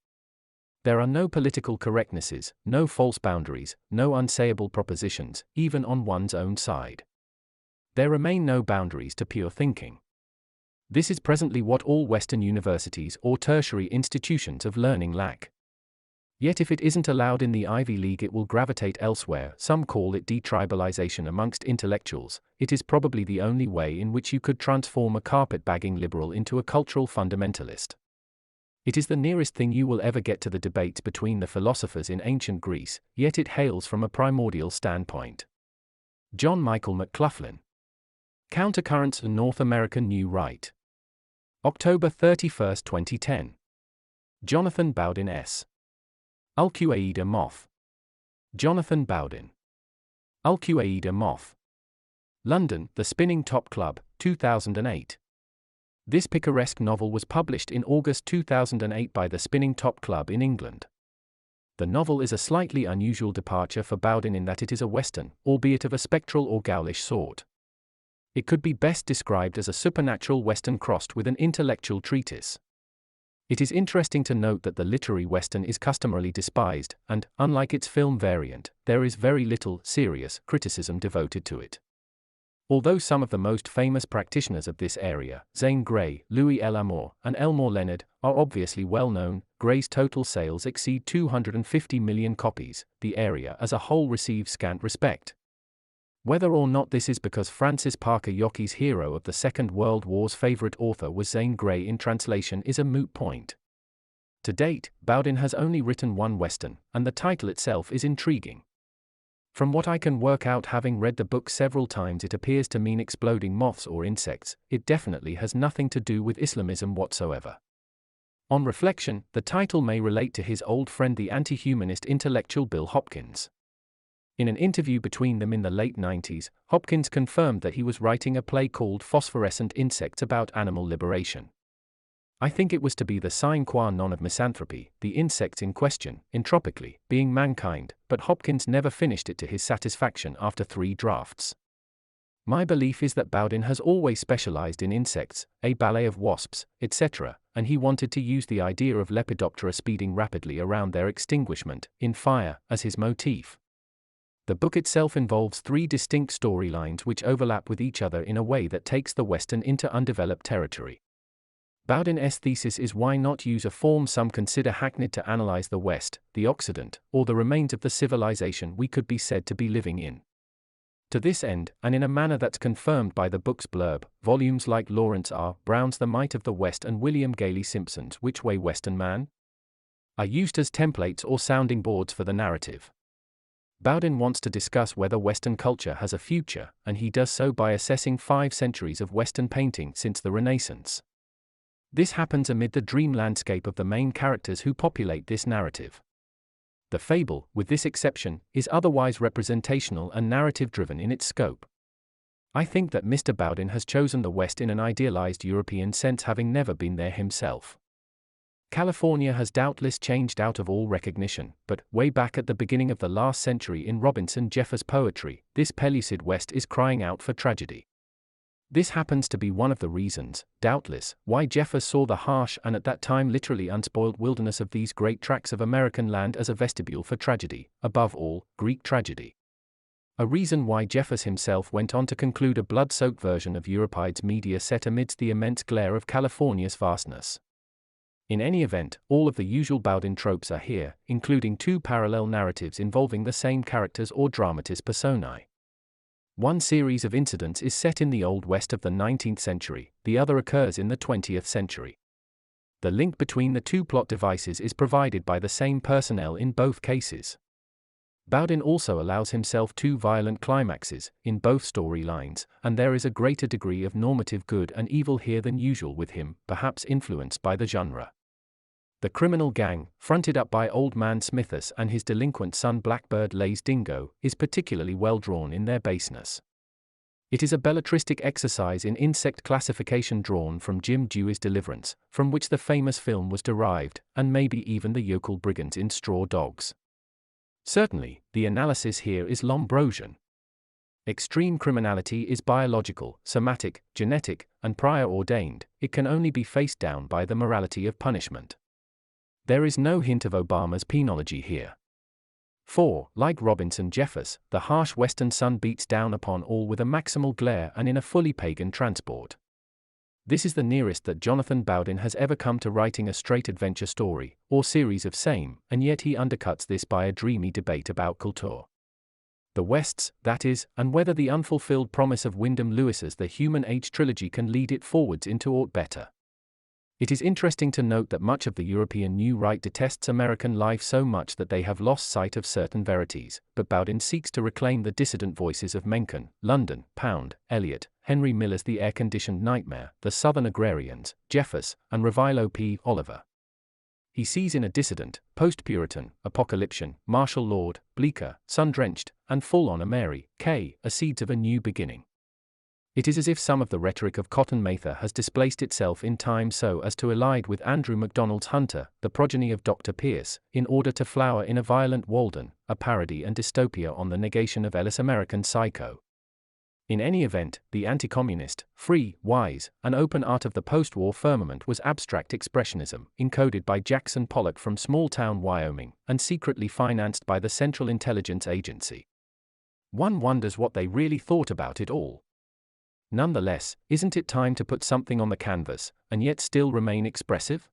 Speaker 1: There are no political correctnesses, no false boundaries, no unsayable propositions, even on one's own side. There remain no boundaries to pure thinking. This is presently what all Western universities or tertiary institutions of learning lack. Yet if it isn't allowed in the Ivy League it will gravitate elsewhere. Some call it detribalization amongst intellectuals. It is probably the only way in which you could transform a carpet-bagging liberal into a cultural fundamentalist. It is the nearest thing you will ever get to the debates between the philosophers in ancient Greece, yet it hails from a primordial standpoint. John Michael McLaughlin. Countercurrents and North American New Right. October 31, 2010. Jonathan Bowden S. Al-Qaeda Moth. Jonathan Bowden. Al-Qaeda Moth. London, The Spinning Top Club, 2008. This picaresque novel was published in August 2008 by the Spinning Top Club in England. The novel is a slightly unusual departure for Bowden in that it is a Western, albeit of a spectral or ghoulish sort. It could be best described as a supernatural Western crossed with an intellectual treatise. It is interesting to note that the literary Western is customarily despised, and, unlike its film variant, there is very little serious criticism devoted to it. Although some of the most famous practitioners of this area, Zane Grey, Louis L. Amour, and Elmore Leonard, are obviously well known, Grey's total sales exceed 250 million copies. The area as a whole receives scant respect. Whether or not this is because Francis Parker Yockey's hero of the Second World War's favorite author was Zane Grey in translation is a moot point. To date, Bowden has only written one Western, and the title itself is intriguing. From what I can work out having read the book several times, it appears to mean exploding moths or insects. It definitely has nothing to do with Islamism whatsoever. On reflection, the title may relate to his old friend the anti-humanist intellectual Bill Hopkins. In an interview between them in the late 90s, Hopkins confirmed that he was writing a play called Phosphorescent Insects about animal liberation. I think it was to be the sine qua non of misanthropy, the insects in question, entropically, being mankind, but Hopkins never finished it to his satisfaction after 3 drafts. My belief is that Bowden has always specialized in insects, a ballet of wasps, etc., and he wanted to use the idea of Lepidoptera speeding rapidly around their extinguishment, in fire, as his motif. The book itself involves 3 distinct storylines which overlap with each other in a way that takes the Western into undeveloped territory. Bowden's thesis is why not use a form some consider hackneyed to analyze the West, the Occident, or the remains of the civilization we could be said to be living in. To this end, and in a manner that's confirmed by the book's blurb, volumes like Lawrence R. Brown's The Might of the West and William Gailey Simpson's Which Way Western Man? Are used as templates or sounding boards for the narrative. Bowden wants to discuss whether Western culture has a future, and he does so by assessing 5 centuries of Western painting since the Renaissance. This happens amid the dream landscape of the main characters who populate this narrative. The fable, with this exception, is otherwise representational and narrative-driven in its scope. I think that Mr. Bowden has chosen the West in an idealized European sense, having never been there himself. California has doubtless changed out of all recognition, but, way back at the beginning of the last century in Robinson Jeffers' poetry, this pellucid West is crying out for tragedy. This happens to be one of the reasons, doubtless, why Jeffers saw the harsh and at that time literally unspoiled wilderness of these great tracts of American land as a vestibule for tragedy, above all, Greek tragedy. A reason why Jeffers himself went on to conclude a blood-soaked version of Euripides' Medea set amidst the immense glare of California's vastness. In any event, all of the usual Bowden tropes are here, including 2 parallel narratives involving the same characters or dramatis personae. One series of incidents is set in the Old West of the 19th century, the other occurs in the 20th century. The link between the 2 plot devices is provided by the same personnel in both cases. Bowden also allows himself 2 violent climaxes, in both storylines, and there is a greater degree of normative good and evil here than usual with him, perhaps influenced by the genre. The criminal gang, fronted up by Old Man Smithers and his delinquent son Blackbird Lays Dingo, is particularly well drawn in their baseness. It is a belletristic exercise in insect classification drawn from Jim Dewey's Deliverance, from which the famous film was derived, and maybe even the yokel brigands in Straw Dogs. Certainly, the analysis here is Lombrosian. Extreme criminality is biological, somatic, genetic, and prior ordained. It can only be faced down by the morality of punishment. There is no hint of Obama's penology here. For, like Robinson Jeffers, the harsh Western sun beats down upon all with a maximal glare and in a fully pagan transport. This is the nearest that Jonathan Bowden has ever come to writing a straight adventure story, or series of same, and yet he undercuts this by a dreamy debate about culture. The West's, that is, and whether the unfulfilled promise of Wyndham Lewis's The Human Age trilogy can lead it forwards into aught better. It is interesting to note that much of the European New Right detests American life so much that they have lost sight of certain verities, but Bowden seeks to reclaim the dissident voices of Mencken, London, Pound, Eliot, Henry Miller's The Air-Conditioned Nightmare, The Southern Agrarians, Jeffers, and Revillo P. Oliver. He sees in a dissident, post-Puritan, apocalyptian, martial lord, bleaker, sun-drenched, and full-on a Mary, K., a seeds of a new beginning. It is as if some of the rhetoric of Cotton Mather has displaced itself in time so as to allied with Andrew MacDonald's Hunter, the progeny of Dr. Pierce, in order to flower in a violent Walden, a parody and dystopia on the negation of Ellis' American Psycho. In any event, the anti-communist, free, wise, and open art of the post-war firmament was abstract expressionism, encoded by Jackson Pollock from small-town Wyoming, and secretly financed by the Central Intelligence Agency. One wonders what they really thought about it all. Nonetheless, isn't it time to put something on the canvas, and yet still remain expressive?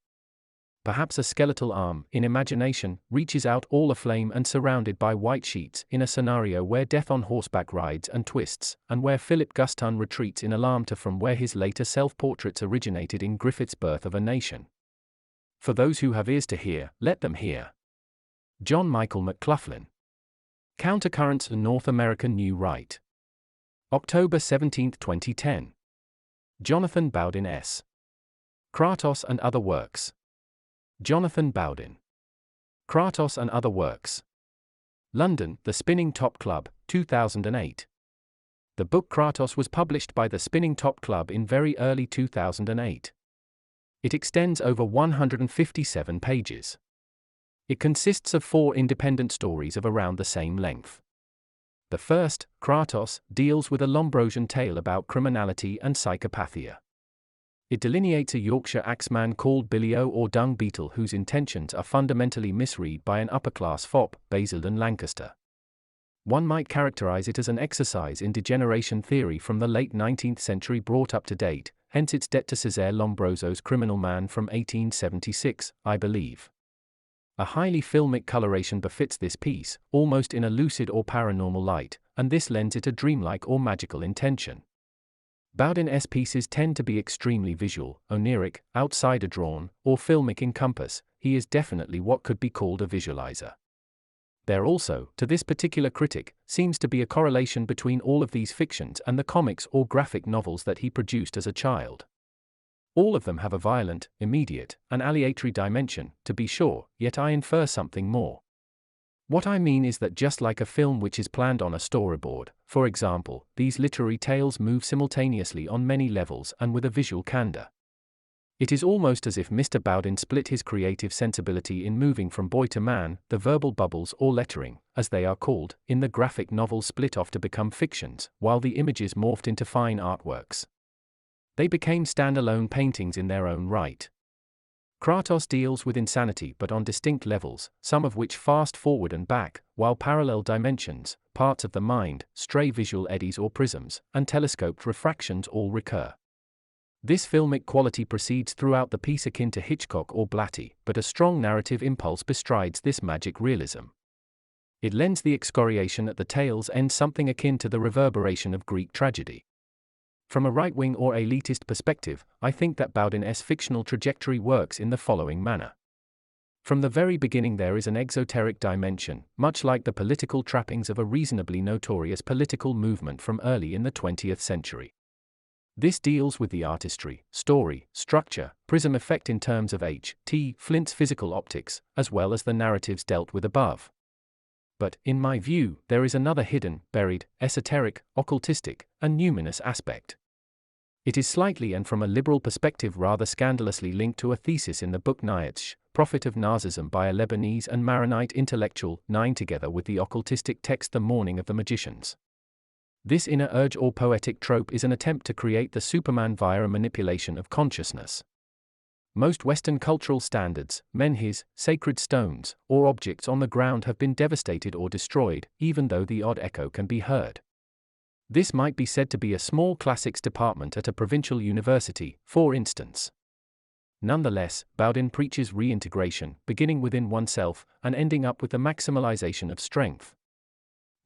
Speaker 1: Perhaps a skeletal arm, in imagination, reaches out all aflame and surrounded by white sheets in a scenario where death on horseback rides and twists, and where Philip Guston retreats in alarm to from where his later self-portraits originated in Griffith's Birth of a Nation. For those who have ears to hear, let them hear. John Michael McLaughlin. Countercurrents in North American New Right. October 17, 2010. Jonathan Bowden S. Kratos and Other Works. Jonathan Bowden. Kratos and Other Works. London, The Spinning Top Club, 2008. The book Kratos was published by the Spinning Top Club in very early 2008. It extends over 157 pages. It consists of 4 independent stories of around the same length. The first, Kratos, deals with a Lombrosian tale about criminality and psychopathia. It delineates a Yorkshire axeman called Billy O or Dung Beetle whose intentions are fundamentally misread by an upper-class fop, Basildon Lancaster. One might characterize it as an exercise in degeneration theory from the late 19th century brought up to date, hence its debt to Cesare Lombroso's Criminal Man from 1876, I believe. A highly filmic coloration befits this piece, almost in a lucid or paranormal light, and this lends it a dreamlike or magical intention. Bowden's pieces tend to be extremely visual, oniric, outsider-drawn, or filmic in compass. He is definitely what could be called a visualizer. There also, to this particular critic, seems to be a correlation between all of these fictions and the comics or graphic novels that he produced as a child. All of them have a violent, immediate, and aleatory dimension, to be sure, yet I infer something more. What I mean is that just like a film which is planned on a storyboard, for example, these literary tales move simultaneously on many levels and with a visual candor. It is almost as if Mr. Bowden split his creative sensibility in moving from boy to man. The verbal bubbles or lettering, as they are called, in the graphic novels split off to become fictions, while the images morphed into fine artworks. They became standalone paintings in their own right. Kratos deals with insanity but on distinct levels, some of which fast forward and back, while parallel dimensions, parts of the mind, stray visual eddies or prisms, and telescoped refractions all recur. This filmic quality proceeds throughout the piece akin to Hitchcock or Blatty, but a strong narrative impulse bestrides this magic realism. It lends the excoriation at the tale's end something akin to the reverberation of Greek tragedy. From a right-wing or elitist perspective, I think that Bowden's fictional trajectory works in the following manner. From the very beginning there is an exoteric dimension, much like the political trappings of a reasonably notorious political movement from early in the 20th century. This deals with the artistry, story, structure, prism effect in terms of H.T. Flint's physical optics, as well as the narratives dealt with above. But, in my view, there is another hidden, buried, esoteric, occultistic, and numinous aspect. It is slightly and from a liberal perspective rather scandalously linked to a thesis in the book Nietzsche, Prophet of Nazism by a Lebanese and Maronite intellectual, 9 together with the occultistic text The Morning of the Magicians. This inner urge or poetic trope is an attempt to create the Superman via a manipulation of consciousness. Most Western cultural standards, menhirs, sacred stones, or objects on the ground have been devastated or destroyed, even though the odd echo can be heard. This might be said to be a small classics department at a provincial university, for instance. Nonetheless, Bowden preaches reintegration, beginning within oneself, and ending up with the maximalization of strength.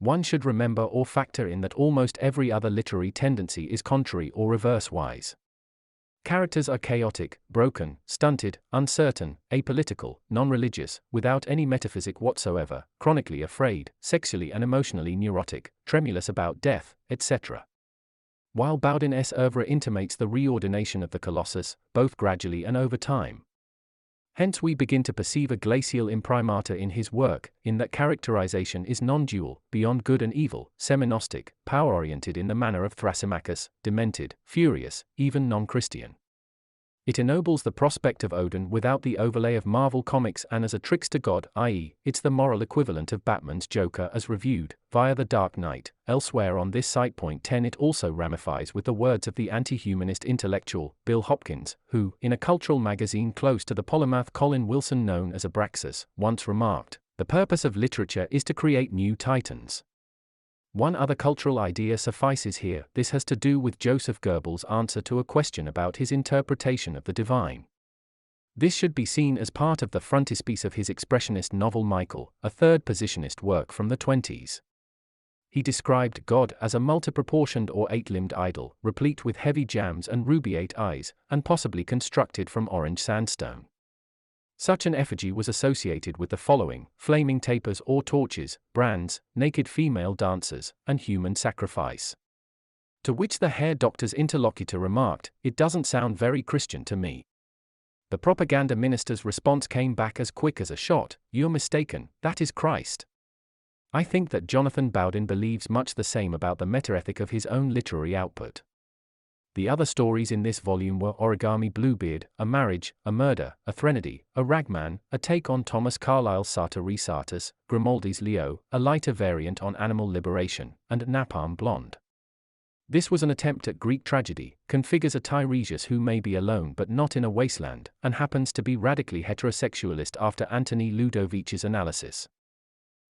Speaker 1: One should remember or factor in that almost every other literary tendency is contrary or reverse-wise. Characters are chaotic, broken, stunted, uncertain, apolitical, non-religious, without any metaphysic whatsoever, chronically afraid, sexually and emotionally neurotic, tremulous about death, etc. While Bowden's oeuvre intimates the reordination of the Colossus, both gradually and over time. Hence we begin to perceive a glacial imprimatur in his work, in that characterization is non-dual, beyond good and evil, semignostic, power-oriented in the manner of Thrasymachus, demented, furious, even non-Christian. It ennobles the prospect of Odin without the overlay of Marvel Comics and as a trickster god, i.e., it's the moral equivalent of Batman's Joker as reviewed, via The Dark Knight. Elsewhere on this site point 10 it also ramifies with the words of the anti-humanist intellectual, Bill Hopkins, who, in a cultural magazine close to the polymath Colin Wilson known as Abraxas, once remarked, "The purpose of literature is to create new titans." One other cultural idea suffices here. This has to do with Joseph Goebbels' answer to a question about his interpretation of the divine. This should be seen as part of the frontispiece of his expressionist novel Michael, a third positionist work from the 20s. He described God as a multi-proportioned or eight-limbed idol, replete with heavy jams and rubiate eyes, and possibly constructed from orange sandstone. Such an effigy was associated with the following: flaming tapers or torches, brands, naked female dancers, and human sacrifice. To which the Herr Doctor's interlocutor remarked, "It doesn't sound very Christian to me." The propaganda minister's response came back as quick as a shot: "You're mistaken, that is Christ." I think that Jonathan Bowden believes much the same about the metaethic of his own literary output. The other stories in this volume were Origami Bluebeard, A Marriage, A Murder, A Threnody, A Ragman, a take on Thomas Carlyle's Sartori Sartus, Grimaldi's Leo, a lighter variant on animal liberation, and Napalm Blonde. This was an attempt at Greek tragedy, configures a Tiresias who may be alone but not in a wasteland, and happens to be radically heterosexualist after Antony Ludovich's analysis.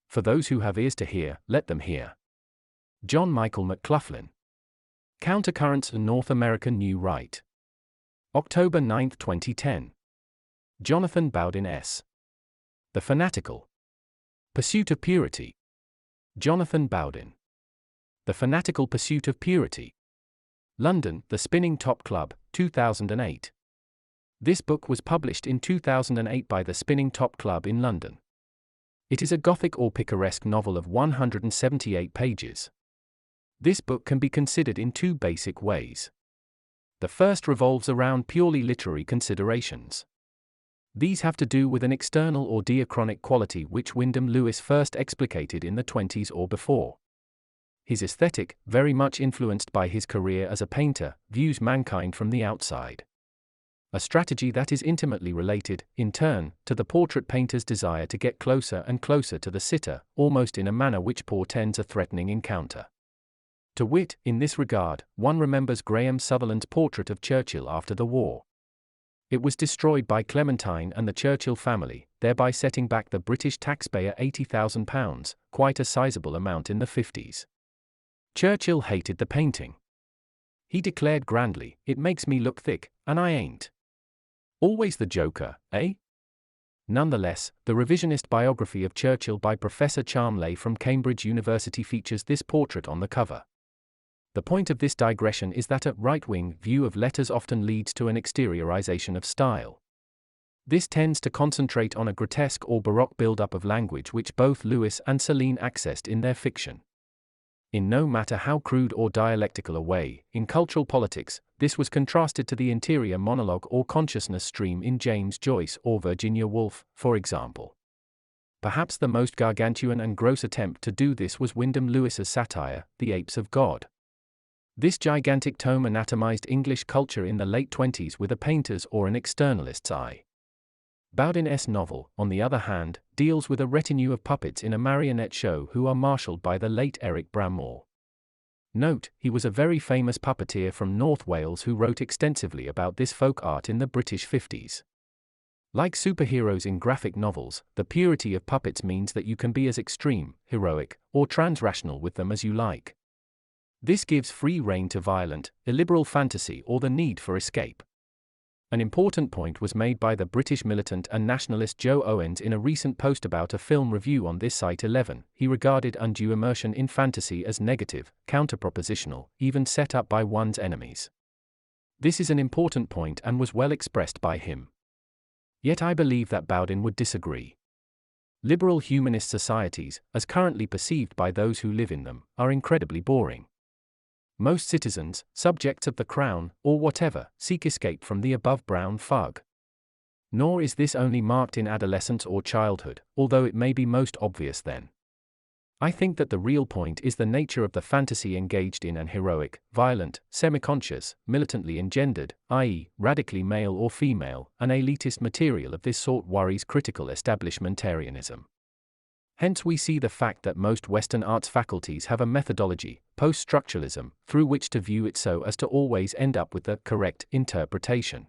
Speaker 1: For those who have ears to hear, let them hear. John Michael McLaughlin. Countercurrents and North American New Right. October 9, 2010. Jonathan Bowden S. The Fanatical Pursuit of Purity. Jonathan Bowden. The Fanatical Pursuit of Purity. London, The Spinning Top Club, 2008. This book was published in 2008 by The Spinning Top Club in London. It is a Gothic or picaresque novel of 178 pages. This book can be considered in two basic ways. The first revolves around purely literary considerations. These have to do with an external or diachronic quality which Wyndham Lewis first explicated in the 20s or before. His aesthetic, very much influenced by his career as a painter, views mankind from the outside. A strategy that is intimately related, in turn, to the portrait painter's desire to get closer and closer to the sitter, almost in a manner which portends a threatening encounter. To wit, in this regard, one remembers Graham Sutherland's portrait of Churchill after the war. It was destroyed by Clementine and the Churchill family, thereby setting back the British taxpayer £80,000, quite a sizable amount in the 50s. Churchill hated the painting. He declared grandly, "It makes me look thick, and I ain't." Always the Joker, eh? Nonetheless, the revisionist biography of Churchill by Professor Charmley from Cambridge University features this portrait on the cover. The point of this digression is that a right-wing view of letters often leads to an exteriorization of style. This tends to concentrate on a grotesque or baroque build-up of language which both Lewis and Celine accessed in their fiction. In no matter how crude or dialectical a way, in cultural politics, this was contrasted to the interior monologue or consciousness stream in James Joyce or Virginia Woolf, for example. Perhaps the most gargantuan and gross attempt to do this was Wyndham Lewis's satire, The Apes of God. This gigantic tome anatomized English culture in the late 20s with a painter's or an externalist's eye. Bowden's novel, on the other hand, deals with a retinue of puppets in a marionette show who are marshaled by the late Eric Bramwell. Note, he was a very famous puppeteer from North Wales who wrote extensively about this folk art in the British 50s. Like superheroes in graphic novels, the purity of puppets means that you can be as extreme, heroic, or transrational with them as you like. This gives free rein to violent, illiberal fantasy or the need for escape. An important point was made by the British militant and nationalist Joe Owens in a recent post about a film review on this site. 11. He regarded undue immersion in fantasy as negative, counter-propositional, even set up by one's enemies. This is an important point and was well expressed by him. Yet I believe that Bowden would disagree. Liberal humanist societies, as currently perceived by those who live in them, are incredibly boring. Most citizens, subjects of the crown, or whatever, seek escape from the above brown fug. Nor is this only marked in adolescence or childhood, although it may be most obvious then. I think that the real point is the nature of the fantasy engaged in and heroic, violent, semi-conscious, militantly engendered, i.e., radically male or female, and elitist material of this sort worries critical establishmentarianism. Hence we see the fact that most Western arts faculties have a methodology, post-structuralism, through which to view it so as to always end up with the correct interpretation.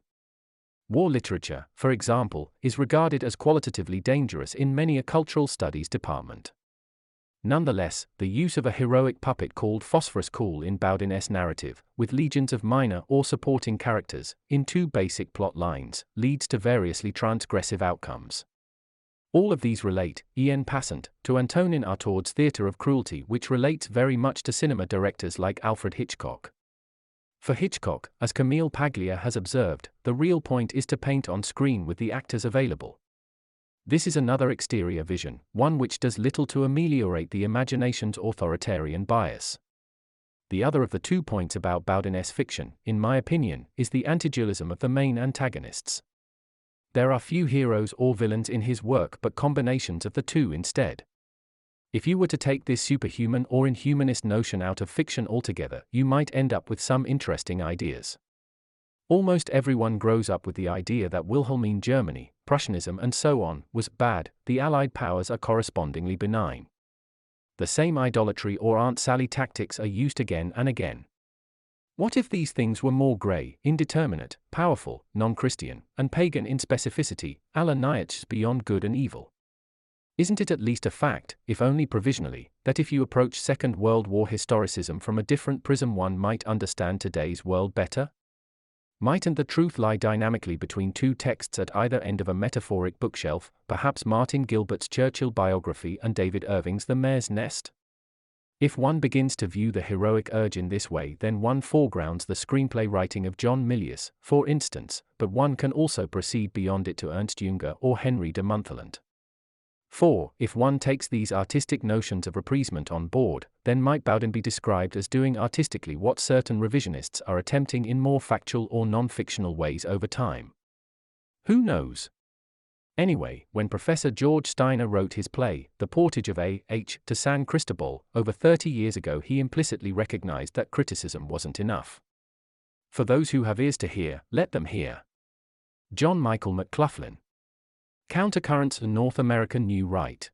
Speaker 1: War literature, for example, is regarded as qualitatively dangerous in many a cultural studies department. Nonetheless, the use of a heroic puppet called Phosphorus Cool in Bowden's narrative, with legions of minor or supporting characters, in two basic plot lines, leads to variously transgressive outcomes. All of these relate, en passant, to Antonin Artaud's theatre of cruelty, which relates very much to cinema directors like Alfred Hitchcock. For Hitchcock, as Camille Paglia has observed, the real point is to paint on screen with the actors available. This is another exterior vision, one which does little to ameliorate the imagination's authoritarian bias. The other of the 2 points about Bowden's fiction, in my opinion, is the antidualism of the main antagonists. There are few heroes or villains in his work but combinations of the two instead. If you were to take this superhuman or inhumanist notion out of fiction altogether, you might end up with some interesting ideas. Almost everyone grows up with the idea that Wilhelmine Germany, Prussianism and so on, was bad, the Allied powers are correspondingly benign. The same idolatry or Aunt Sally tactics are used again and again. What if these things were more grey, indeterminate, powerful, non-Christian, and pagan in specificity, a la Nietzsche's beyond good and evil? Isn't it at least a fact, if only provisionally, that if you approach Second World War historicism from a different prism one might understand today's world better? Mightn't the truth lie dynamically between two texts at either end of a metaphoric bookshelf, perhaps Martin Gilbert's Churchill biography and David Irving's The Mare's Nest? If one begins to view the heroic urge in this way, then one foregrounds the screenplay writing of John Milius, for instance, but one can also proceed beyond it to Ernst Jünger or Henry de Montherlant. 4. If one takes these artistic notions of appeasement on board, then might Bowden be described as doing artistically what certain revisionists are attempting in more factual or non-fictional ways over time? Who knows? Anyway, when Professor George Steiner wrote his play, The Portage of A.H. to San Cristobal, over 30 years ago, he implicitly recognized that criticism wasn't enough. For those who have ears to hear, let them hear. John Michael McLaughlin. Countercurrents and North American New Right.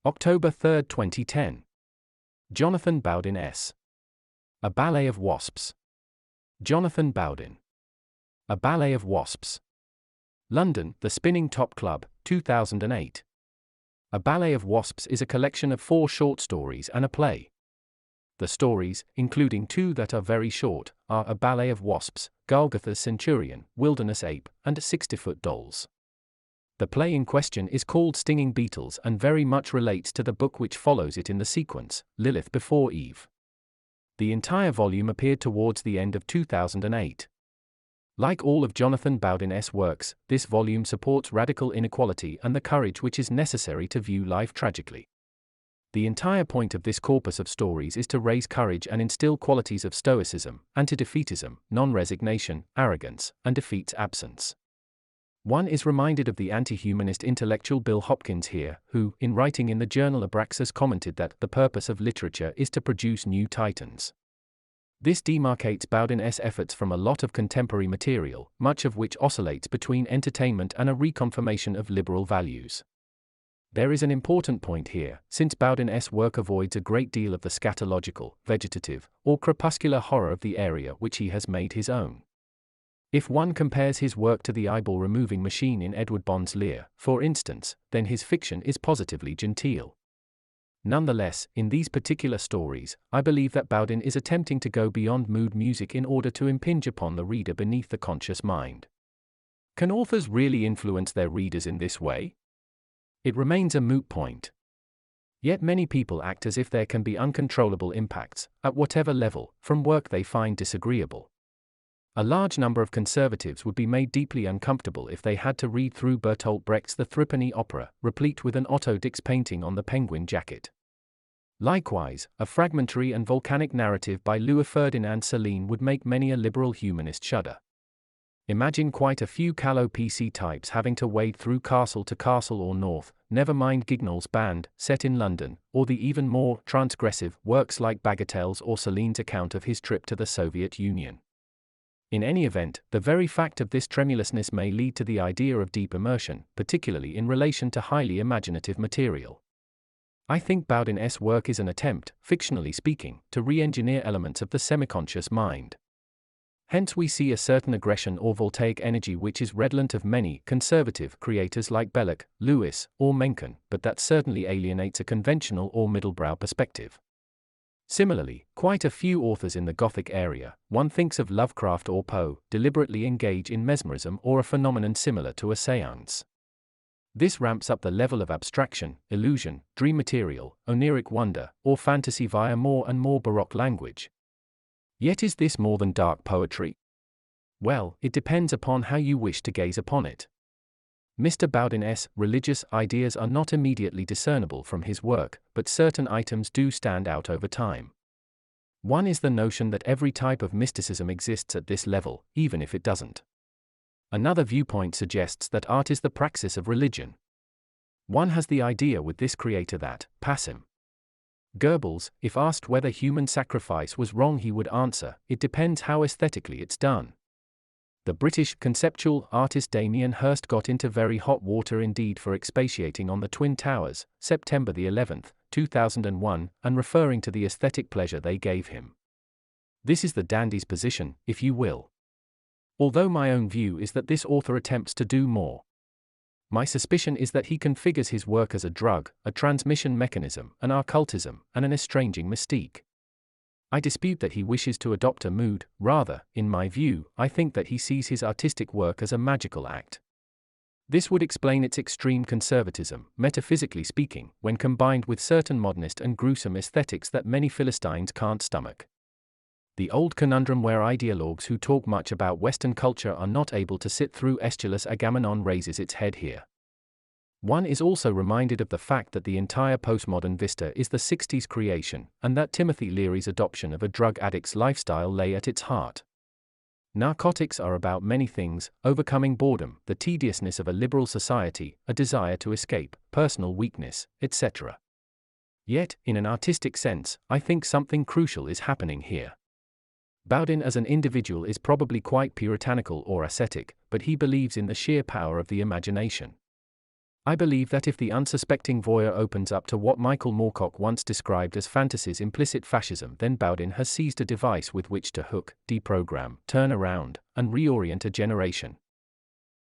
Speaker 1: October 3, 2010. Jonathan Bowden S. A Ballet of Wasps. Jonathan Bowden. A Ballet of Wasps. London, The Spinning Top Club, 2008. A Ballet of Wasps is a collection of 4 short stories and a play. The stories, including 2 that are very short, are A Ballet of Wasps, Golgotha's Centurion, Wilderness Ape, and 60-Foot Dolls. The play in question is called Stinging Beetles and very much relates to the book which follows it in the sequence, Lilith Before Eve. The entire volume appeared towards the end of 2008. Like all of Jonathan Bowden's works, this volume supports radical inequality and the courage which is necessary to view life tragically. The entire point of this corpus of stories is to raise courage and instill qualities of stoicism, anti-defeatism, non-resignation, arrogance, and defeat's absence. One is reminded of the anti-humanist intellectual Bill Hopkins here, who, in writing in the journal Abraxas, commented that the purpose of literature is to produce new titans. This demarcates Bowden's efforts from a lot of contemporary material, much of which oscillates between entertainment and a reconfirmation of liberal values. There is an important point here, since Bowden's work avoids a great deal of the scatological, vegetative, or crepuscular horror of the area which he has made his own. If one compares his work to the eyeball-removing machine in Edward Bond's Lear, for instance, then his fiction is positively genteel. Nonetheless, in these particular stories, I believe that Bowden is attempting to go beyond mood music in order to impinge upon the reader beneath the conscious mind. Can authors really influence their readers in this way? It remains a moot point. Yet many people act as if there can be uncontrollable impacts, at whatever level, from work they find disagreeable. A large number of conservatives would be made deeply uncomfortable if they had to read through Bertolt Brecht's The Threepenny Opera, replete with an Otto Dix painting on the penguin jacket. Likewise, a fragmentary and volcanic narrative by Louis Ferdinand Céline would make many a liberal humanist shudder. Imagine quite a few callow PC types having to wade through Castle to Castle or North, never mind Gignall's Band, set in London, or the even more transgressive works like Bagatelles or Céline's account of his trip to the Soviet Union. In any event, the very fact of this tremulousness may lead to the idea of deep immersion, particularly in relation to highly imaginative material. I think Bowden's work is an attempt, fictionally speaking, to re-engineer elements of the semiconscious mind. Hence we see a certain aggression or voltaic energy which is redolent of many conservative creators like Belloc, Lewis, or Mencken, but that certainly alienates a conventional or middlebrow perspective. Similarly, quite a few authors in the Gothic area, one thinks of Lovecraft or Poe, deliberately engage in mesmerism or a phenomenon similar to a séance. This ramps up the level of abstraction, illusion, dream material, oniric wonder, or fantasy via more and more baroque language. Yet is this more than dark poetry? Well, it depends upon how you wish to gaze upon it. Mr. Bowden's religious ideas are not immediately discernible from his work, but certain items do stand out over time. One is the notion that every type of mysticism exists at this level, even if it doesn't. Another viewpoint suggests that art is the praxis of religion. One has the idea with this creator that, pass him. Goebbels, if asked whether human sacrifice was wrong, he would answer, it depends how aesthetically it's done. The British conceptual artist Damien Hirst got into very hot water indeed for expatiating on the Twin Towers, September the 11th, 2001, and referring to the aesthetic pleasure they gave him. This is the dandy's position, if you will. Although my own view is that this author attempts to do more. My suspicion is that he configures his work as a drug, a transmission mechanism, an occultism, and an estranging mystique. I dispute that he wishes to adopt a mood, rather, in my view, I think that he sees his artistic work as a magical act. This would explain its extreme conservatism, metaphysically speaking, when combined with certain modernist and gruesome aesthetics that many Philistines can't stomach. The old conundrum where ideologues who talk much about Western culture are not able to sit through Aeschylus' Agamemnon raises its head here. One is also reminded of the fact that the entire postmodern vista is the 60s creation, and that Timothy Leary's adoption of a drug addict's lifestyle lay at its heart. Narcotics are about many things: overcoming boredom, the tediousness of a liberal society, a desire to escape, personal weakness, etc. Yet, in an artistic sense, I think something crucial is happening here. Bowden as an individual is probably quite puritanical or ascetic, but he believes in the sheer power of the imagination. I believe that if the unsuspecting voyeur opens up to what Michael Moorcock once described as fantasy's implicit fascism, then Bowden has seized a device with which to hook, deprogram, turn around, and reorient a generation.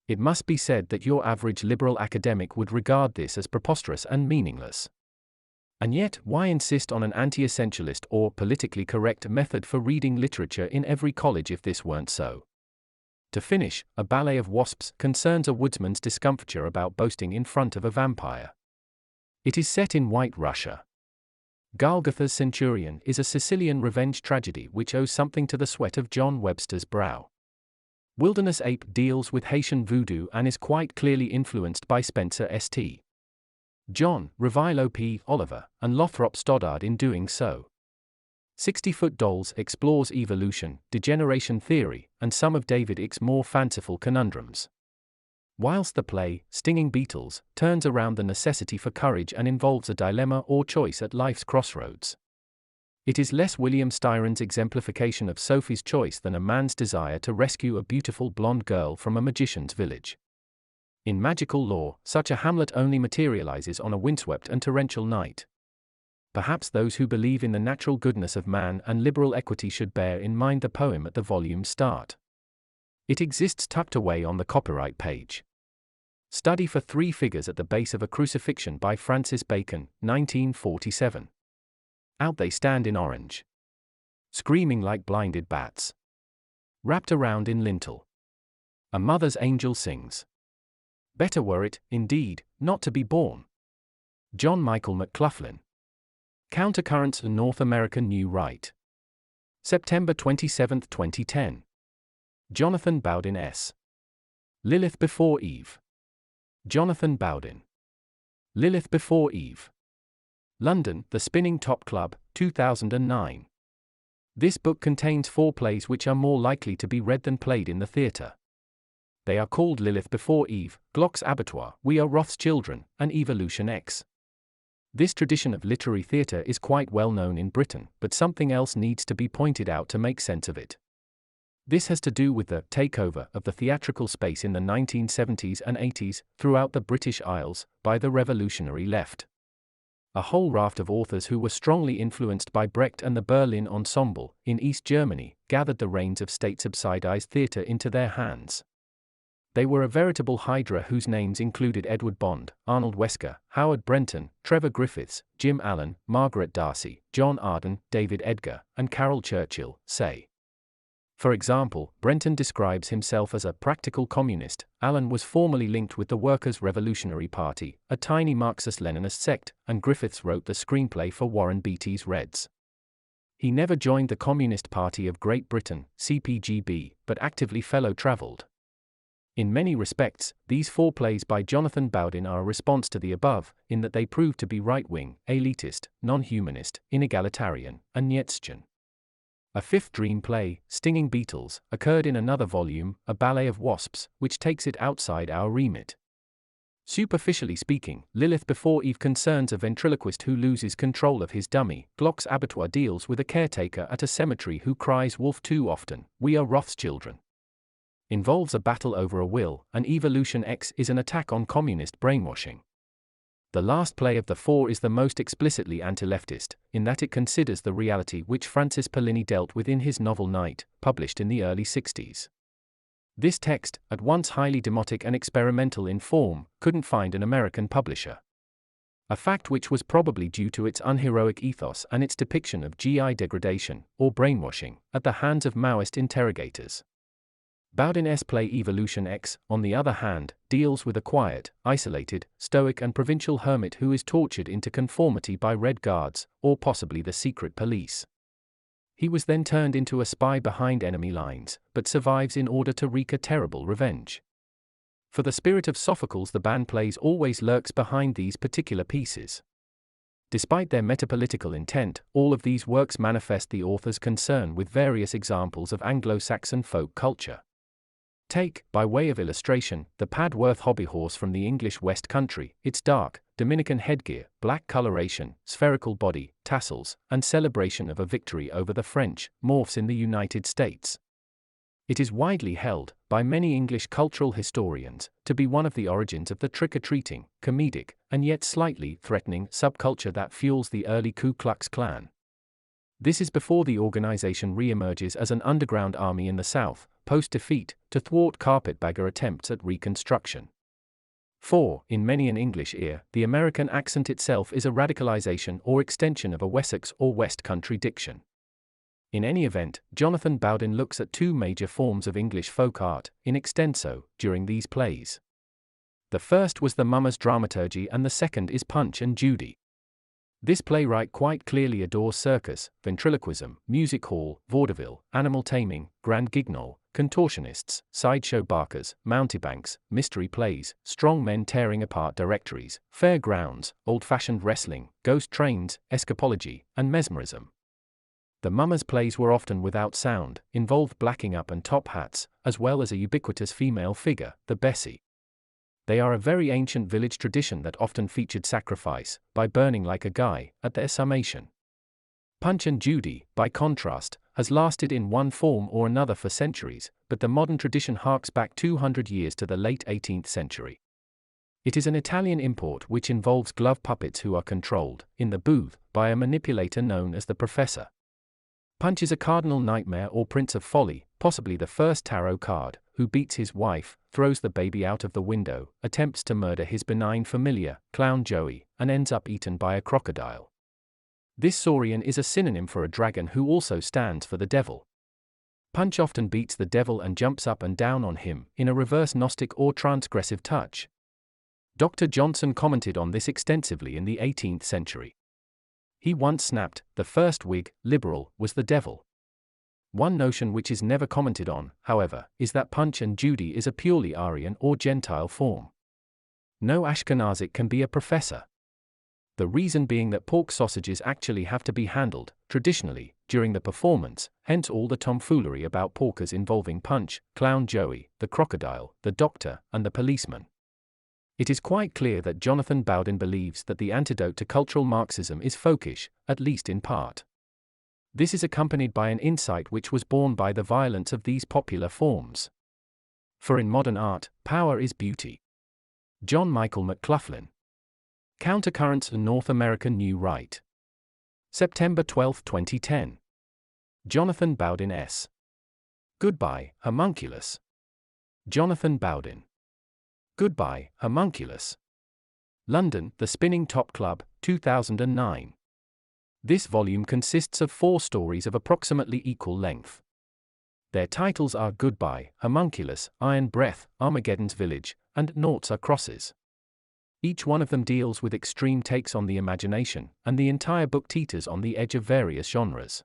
Speaker 1: It must be said that your average liberal academic would regard this as preposterous and meaningless. And yet, why insist on an anti-essentialist or politically correct method for reading literature in every college if this weren't so? To finish, A Ballet of Wasps concerns a woodsman's discomfiture about boasting in front of a vampire. It is set in White Russia. Golgotha's Centurion is a Sicilian revenge tragedy which owes something to the sweat of John Webster's brow. Wilderness Ape deals with Haitian voodoo and is quite clearly influenced by Spencer St. John, Revillo P. Oliver, and Lothrop Stoddard in doing so. 60-Foot Dolls explores evolution, degeneration theory, and some of David Icke's more fanciful conundrums. Whilst the play, Stinging Beetles, turns around the necessity for courage and involves a dilemma or choice at life's crossroads. It is less William Styron's exemplification of Sophie's choice than a man's desire to rescue a beautiful blonde girl from a magician's village. In magical lore, such a Hamlet only materializes on a windswept and torrential night. Perhaps those who believe in the natural goodness of man and liberal equity should bear in mind the poem at the volume's start. It exists tucked away on the copyright page. Study for Three Figures at the Base of a Crucifixion by Francis Bacon, 1947. Out they stand in orange, screaming like blinded bats, wrapped around in lintel. A mother's angel sings. Better were it, indeed, not to be born. John Michael McLaughlin. Countercurrents, a North American New Right. September 27, 2010. Jonathan Bowden S. Lilith Before Eve. Jonathan Bowden. Lilith Before Eve. London, The Spinning Top Club, 2009. This book contains 4 plays which are more likely to be read than played in the theatre. They are called Lilith Before Eve, Glock's Abattoir, We Are Roth's Children, and Evolution X. This tradition of literary theatre is quite well known in Britain, but something else needs to be pointed out to make sense of it. This has to do with the takeover of the theatrical space in the 1970s and 80s throughout the British Isles by the revolutionary left. A whole raft of authors who were strongly influenced by Brecht and the Berlin Ensemble in East Germany gathered the reins of state-subsidized theatre into their hands. They were a veritable hydra whose names included Edward Bond, Arnold Wesker, Howard Brenton, Trevor Griffiths, Jim Allen, Margaret Darcy, John Arden, David Edgar, and Carol Churchill, say. For example, Brenton describes himself as a practical communist. Allen was formerly linked with the Workers' Revolutionary Party, a tiny Marxist-Leninist sect, and Griffiths wrote the screenplay for Warren Beatty's Reds. He never joined the Communist Party of Great Britain, CPGB, but actively fellow-traveled. In many respects, these 4 plays by Jonathan Bowden are a response to the above, in that they prove to be right-wing, elitist, non-humanist, inegalitarian, and Nietzschean. A 5th dream play, Stinging Beetles, occurred in another volume, A Ballet of Wasps, which takes it outside our remit. Superficially speaking, Lilith Before Eve concerns a ventriloquist who loses control of his dummy. Glock's Abattoir deals with a caretaker at a cemetery who cries wolf too often. We Are Roth's Children. Involves a battle over a will, and Evolution X is an attack on communist brainwashing. The last play of the 4 is the most explicitly anti-leftist, in that it considers the reality which Francis Pollini dealt with in his novel Night, published in the early 60s. This text, at once highly demotic and experimental in form, couldn't find an American publisher. A fact which was probably due to its unheroic ethos and its depiction of GI degradation, or brainwashing, at the hands of Maoist interrogators. Bowden's play Evolution X, on the other hand, deals with a quiet, isolated, stoic and provincial hermit who is tortured into conformity by Red Guards, or possibly the secret police. He was then turned into a spy behind enemy lines, but survives in order to wreak a terrible revenge. For the spirit of Sophocles, the band plays always lurks behind these particular pieces. Despite their metapolitical intent, all of these works manifest the author's concern with various examples of Anglo-Saxon folk culture. Take, by way of illustration, the Padworth hobby horse from the English West Country. Its dark, Dominican headgear, black coloration, spherical body, tassels, and celebration of a victory over the French, morphs in the United States. It is widely held, by many English cultural historians, to be one of the origins of the trick-or-treating, comedic, and yet slightly threatening subculture that fuels the early Ku Klux Klan. This is before the organization re-emerges as an underground army in the South, post-defeat, to thwart carpetbagger attempts at reconstruction. 4. In many an English ear, the American accent itself is a radicalization or extension of a Wessex or West Country diction. In any event, Jonathan Bowden looks at 2 major forms of English folk art, in extenso, during these plays. The first was the Mummers dramaturgy and the second is Punch and Judy. This playwright quite clearly adores circus, ventriloquism, music hall, vaudeville, animal taming, grand guignol, contortionists, sideshow barkers, mountebanks, mystery plays, strong men tearing apart directories, fair grounds, old-fashioned wrestling, ghost trains, escapology, and mesmerism. The Mummers plays were often without sound, involved blacking up and top hats, as well as a ubiquitous female figure, the Bessie. They are a very ancient village tradition that often featured sacrifice, by burning like a guy, at their summation. Punch and Judy, by contrast, has lasted in one form or another for centuries, but the modern tradition harks back 200 years to the late 18th century. It is an Italian import which involves glove puppets who are controlled, in the booth, by a manipulator known as the Professor. Punch is a cardinal nightmare or prince of folly, possibly the first tarot card, who beats his wife, throws the baby out of the window, attempts to murder his benign familiar, Clown Joey, and ends up eaten by a crocodile. This saurian is a synonym for a dragon who also stands for the devil. Punch often beats the devil and jumps up and down on him, in a reverse Gnostic or transgressive touch. Dr. Johnson commented on this extensively in the 18th century. He once snapped, "The first Whig, liberal, was the devil." One notion which is never commented on, however, is that Punch and Judy is a purely Aryan or Gentile form. No Ashkenazic can be a professor. The reason being that pork sausages actually have to be handled, traditionally, during the performance, hence all the tomfoolery about porkers involving Punch, Clown Joey, the crocodile, the doctor, and the policeman. It is quite clear that Jonathan Bowden believes that the antidote to cultural Marxism is folkish, at least in part. This is accompanied by an insight which was born by the violence of these popular forms. For in modern art, power is beauty. John Michael McLaughlin. Countercurrents in North American New Right. September 12, 2010. Jonathan Bowden S. Goodbye, Homunculus. Jonathan Bowden. Goodbye, Homunculus. London, The Spinning Top Club, 2009. This volume consists of 4 stories of approximately equal length. Their titles are Goodbye, Homunculus, Iron Breath, Armageddon's Village, and Noughts Are Crosses. Each one of them deals with extreme takes on the imagination, and the entire book teeters on the edge of various genres.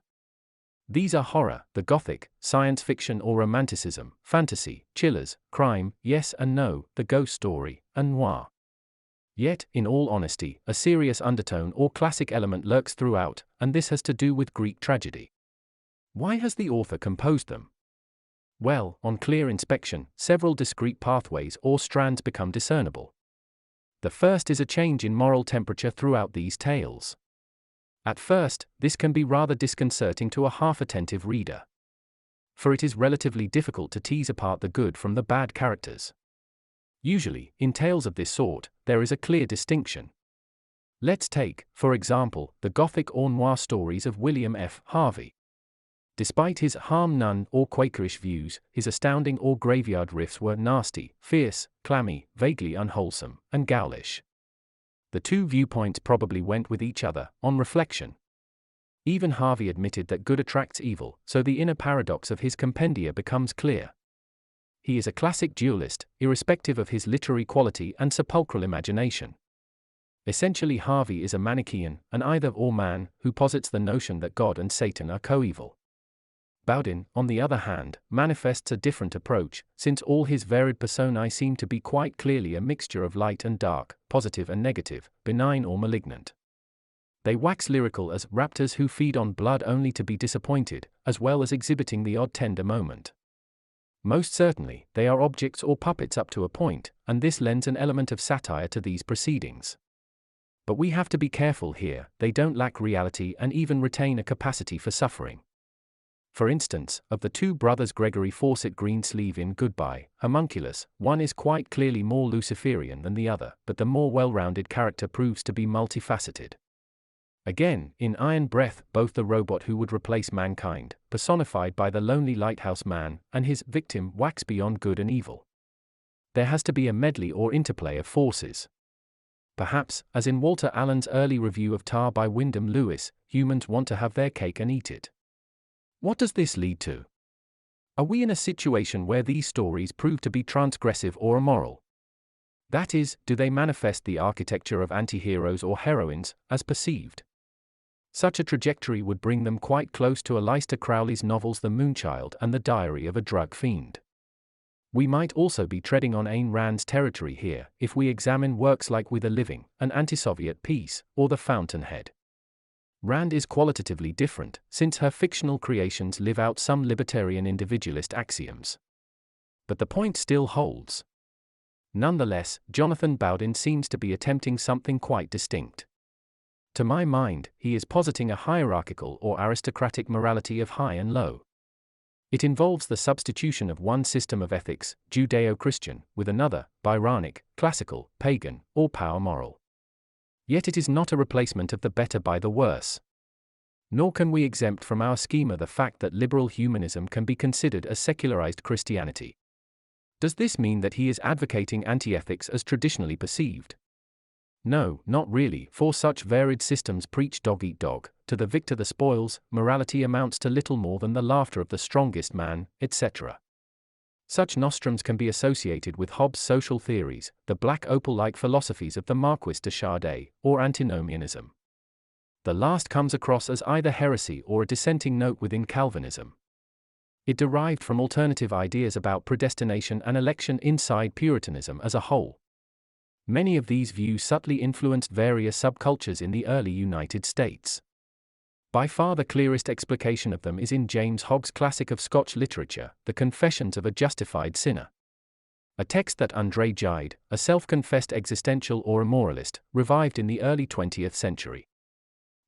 Speaker 1: These are horror, the gothic, science fiction or romanticism, fantasy, chillers, crime, yes and no, the ghost story, and noir. Yet, in all honesty, a serious undertone or classic element lurks throughout, and this has to do with Greek tragedy. Why has the author composed them? Well, on clear inspection, several discrete pathways or strands become discernible. The first is a change in moral temperature throughout these tales. At first, this can be rather disconcerting to a half-attentive reader. For it is relatively difficult to tease apart the good from the bad characters. Usually, in tales of this sort, there is a clear distinction. Let's take, for example, the Gothic or noir stories of William F. Harvey. Despite his harm-none or Quakerish views, his astounding or graveyard riffs were nasty, fierce, clammy, vaguely unwholesome, and ghoulish. The two viewpoints probably went with each other, on reflection. Even Harvey admitted that good attracts evil, so the inner paradox of his compendia becomes clear. He is a classic dualist, irrespective of his literary quality and sepulchral imagination. Essentially, Harvey is a Manichaean, an either-or man, who posits the notion that God and Satan are coeval. Bowden, on the other hand, manifests a different approach, since all his varied personae seem to be quite clearly a mixture of light and dark, positive and negative, benign or malignant. They wax lyrical as raptors who feed on blood only to be disappointed, as well as exhibiting the odd tender moment. Most certainly, they are objects or puppets up to a point, and this lends an element of satire to these proceedings. But we have to be careful here, they don't lack reality and even retain a capacity for suffering. For instance, of the two brothers Gregory Fawcett Greensleeve in Goodbye, Homunculus, one is quite clearly more Luciferian than the other, but the more well-rounded character proves to be multifaceted. Again, in Iron Breath, both the robot who would replace mankind, personified by the lonely lighthouse man, and his victim wax beyond good and evil. There has to be a medley or interplay of forces. Perhaps, as in Walter Allen's early review of Tar by Wyndham Lewis, humans want to have their cake and eat it. What does this lead to? Are we in a situation where these stories prove to be transgressive or immoral? That is, do they manifest the architecture of anti-heroes or heroines, as perceived? Such a trajectory would bring them quite close to Aleister Crowley's novels The Moonchild and The Diary of a Drug Fiend. We might also be treading on Ayn Rand's territory here, if we examine works like We the Living, An Anti-Soviet Peace, or The Fountainhead. Rand is qualitatively different, since her fictional creations live out some libertarian individualist axioms. But the point still holds. Nonetheless, Jonathan Bowden seems to be attempting something quite distinct. To my mind, he is positing a hierarchical or aristocratic morality of high and low. It involves the substitution of one system of ethics, Judeo-Christian, with another, Byronic, classical, pagan, or power moral. Yet it is not a replacement of the better by the worse. Nor can we exempt from our schema the fact that liberal humanism can be considered as secularized Christianity. Does this mean that he is advocating anti-ethics as traditionally perceived? No, not really, for such varied systems preach dog eat dog, to the victor the spoils, morality amounts to little more than the laughter of the strongest man, etc. Such nostrums can be associated with Hobbes' social theories, the black opal-like philosophies of the Marquis de Sade, or antinomianism. The last comes across as either heresy or a dissenting note within Calvinism. It derived from alternative ideas about predestination and election inside Puritanism as a whole. Many of these views subtly influenced various subcultures in the early United States. By far the clearest explication of them is in James Hogg's classic of Scotch literature, The Confessions of a Justified Sinner. A text that André Gide, a self-confessed existential or a moralist, revived in the early 20th century.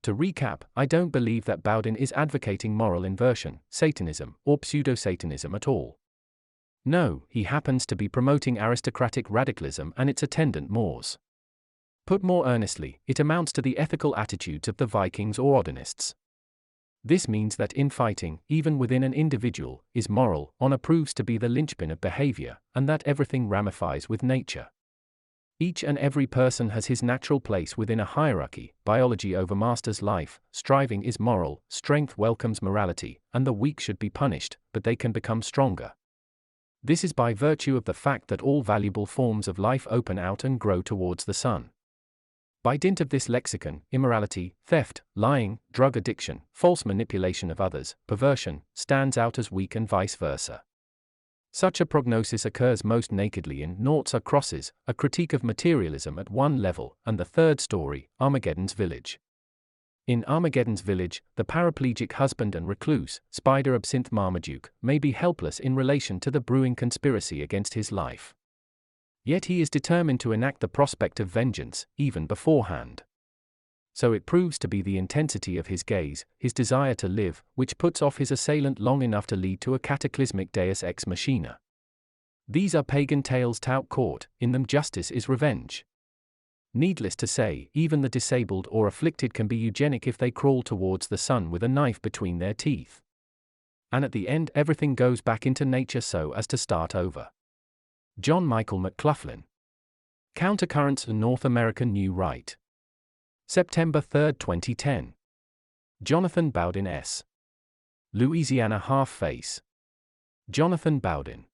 Speaker 1: To recap, I don't believe that Bowden is advocating moral inversion, Satanism, or pseudo-Satanism at all. No, he happens to be promoting aristocratic radicalism and its attendant mores. Put more earnestly, it amounts to the ethical attitudes of the Vikings or Odinists. This means that infighting, even within an individual, is moral, honor proves to be the linchpin of behavior, and that everything ramifies with nature. Each and every person has his natural place within a hierarchy, biology overmasters life, striving is moral, strength welcomes morality, and the weak should be punished, but they can become stronger. This is by virtue of the fact that all valuable forms of life open out and grow towards the sun. By dint of this lexicon, immorality, theft, lying, drug addiction, false manipulation of others, perversion, stands out as weak and vice versa. Such a prognosis occurs most nakedly in Noughts Are Crosses, a critique of materialism at one level, and the third story, Armageddon's Village. In Armageddon's Village, the paraplegic husband and recluse, Spider Absinthe Marmaduke, may be helpless in relation to the brewing conspiracy against his life. Yet he is determined to enact the prospect of vengeance, even beforehand. So it proves to be the intensity of his gaze, his desire to live, which puts off his assailant long enough to lead to a cataclysmic deus ex machina. These are pagan tales tout court, in them justice is revenge. Needless to say, even the disabled or afflicted can be eugenic if they crawl towards the sun with a knife between their teeth. And at the end everything goes back into nature so as to start over. John Michael McLaughlin. Countercurrents in North American New Right. September 3, 2010. Jonathan Bowden S. Louisiana Half-Face. Jonathan Bowden.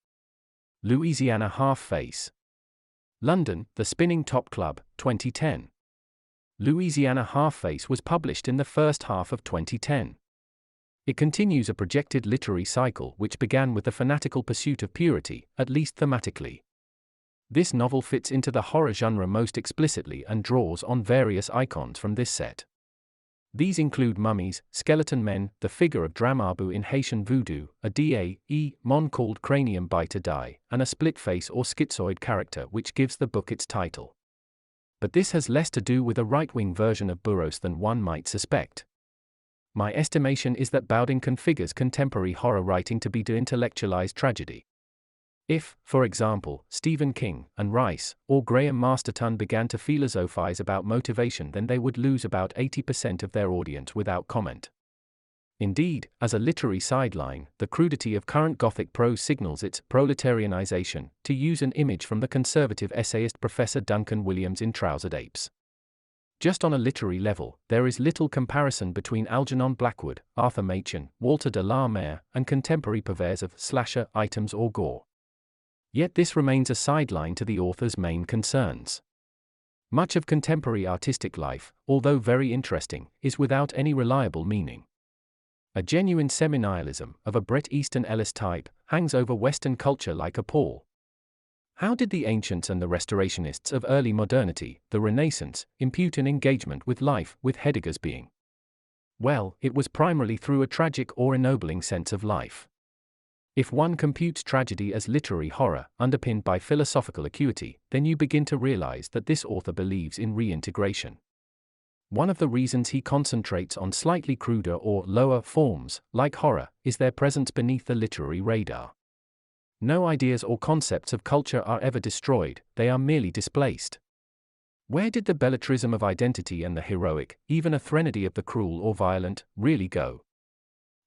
Speaker 1: Louisiana Half-Face. London, The Spinning Top Club, 2010. Louisiana Half-Face was published in the first half of 2010. It continues a projected literary cycle which began with the fanatical pursuit of purity, at least thematically. This novel fits into the horror genre most explicitly and draws on various icons from this set. These include mummies, skeleton men, the figure of Dramabu in Haitian voodoo, a D.A.E. mon called Cranium Biter Die, and a split face or schizoid character which gives the book its title. But this has less to do with a right-wing version of Burroughs than one might suspect. My estimation is that Bowden configures contemporary horror writing to be de-intellectualized tragedy. If, for example, Stephen King and Rice or Graham Masterton began to philosophize about motivation, then they would lose about 80% of their audience without comment. Indeed, as a literary sideline, the crudity of current Gothic prose signals its proletarianization, to use an image from the conservative essayist Professor Duncan Williams in Trousered Apes. Just on a literary level, there is little comparison between Algernon Blackwood, Arthur Machen, Walter de la Mare, and contemporary purveyors of slasher items or gore. Yet this remains a sideline to the author's main concerns. Much of contemporary artistic life, although very interesting, is without any reliable meaning. A genuine semi-nihilism, of a Bret Easton Ellis type, hangs over Western culture like a pall. How did the ancients and the restorationists of early modernity, the Renaissance, impute an engagement with life, with Heidegger's being? Well, it was primarily through a tragic or ennobling sense of life. If one computes tragedy as literary horror, underpinned by philosophical acuity, then you begin to realize that this author believes in reintegration. One of the reasons he concentrates on slightly cruder or lower forms, like horror, is their presence beneath the literary radar. No ideas or concepts of culture are ever destroyed, they are merely displaced. Where did the belletrism of identity and the heroic, even a threnody of the cruel or violent, really go?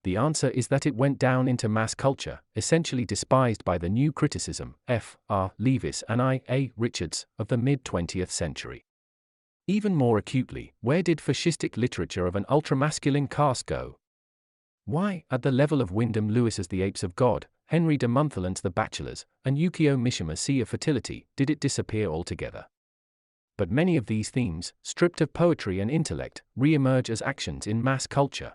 Speaker 1: The answer is that it went down into mass culture, essentially despised by the new criticism, F. R. Leavis and I. A. Richards, of the mid-20th century. Even more acutely, where did fascistic literature of an ultramasculine cast go? Why, at the level of Wyndham Lewis's The Apes of God, Henry de Montholon's The Bachelors, and Yukio Mishima's Sea of Fertility, did it disappear altogether? But many of these themes, stripped of poetry and intellect, re-emerge as actions in mass culture.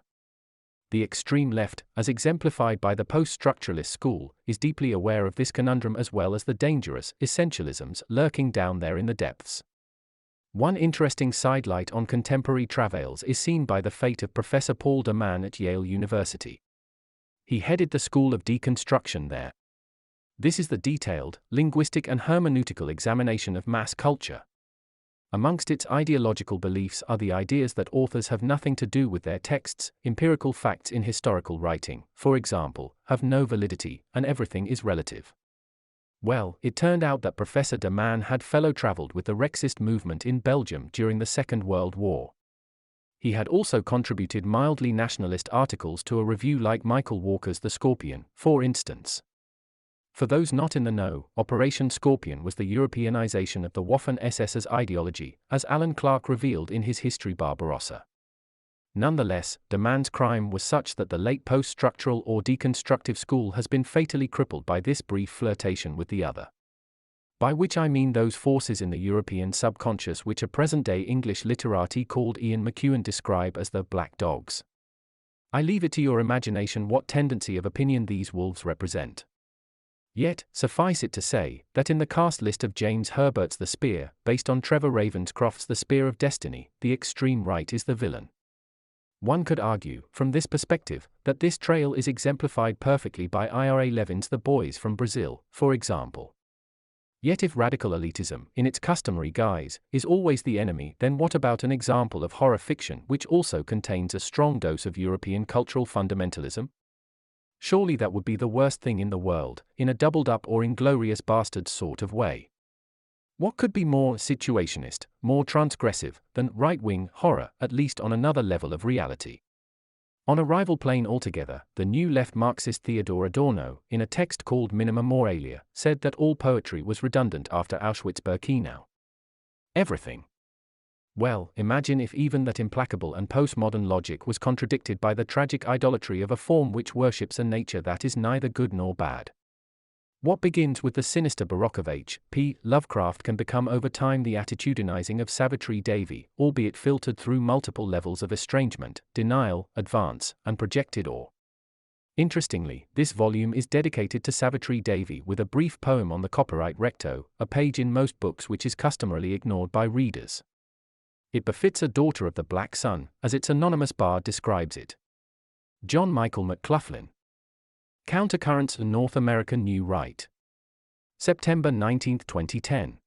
Speaker 1: The extreme left, as exemplified by the post-structuralist school, is deeply aware of this conundrum as well as the dangerous essentialisms lurking down there in the depths. One interesting sidelight on contemporary travails is seen by the fate of Professor Paul de Man at Yale University. He headed the School of Deconstruction there. This is the detailed, linguistic and hermeneutical examination of mass culture. Amongst its ideological beliefs are the ideas that authors have nothing to do with their texts, empirical facts in historical writing, for example, have no validity, and everything is relative. Well, it turned out that Professor de Man had fellow-traveled with the Rexist movement in Belgium during the Second World War. He had also contributed mildly nationalist articles to a review like Michael Walker's The Scorpion, for instance. For those not in the know, Operation Scorpion was the Europeanization of the Waffen-SS's ideology, as Alan Clark revealed in his History Barbarossa. Nonetheless, de Man's crime was such that the late post-structural or deconstructive school has been fatally crippled by this brief flirtation with the other. By which I mean those forces in the European subconscious which a present-day English literati called Ian McEwan describe as the black dogs. I leave it to your imagination what tendency of opinion these wolves represent. Yet, suffice it to say, that in the cast list of James Herbert's The Spear, based on Trevor Ravenscroft's The Spear of Destiny, the extreme right is the villain. One could argue, from this perspective, that this trail is exemplified perfectly by Ira Levin's The Boys from Brazil, for example. Yet if radical elitism, in its customary guise, is always the enemy, then what about an example of horror fiction which also contains a strong dose of European cultural fundamentalism? Surely that would be the worst thing in the world, in a doubled-up or inglorious bastards sort of way. What could be more situationist, more transgressive, than right-wing horror, at least on another level of reality? On a rival plane altogether, the new left Marxist Theodor Adorno, in a text called Minima Moralia, said that all poetry was redundant after Auschwitz-Birkenau. Everything. Well, imagine if even that implacable and postmodern logic was contradicted by the tragic idolatry of a form which worships a nature that is neither good nor bad. What begins with the sinister Baroque of H. P. Lovecraft can become over time the attitudinizing of Savitri Devi, albeit filtered through multiple levels of estrangement, denial, advance, and projected awe. Interestingly, this volume is dedicated to Savitri Devi with a brief poem on the copyright recto, a page in most books which is customarily ignored by readers. It befits a daughter of the Black Sun, as its anonymous bard describes it. John Michael McLaughlin. Countercurrents and North American New Right. September 19, 2010.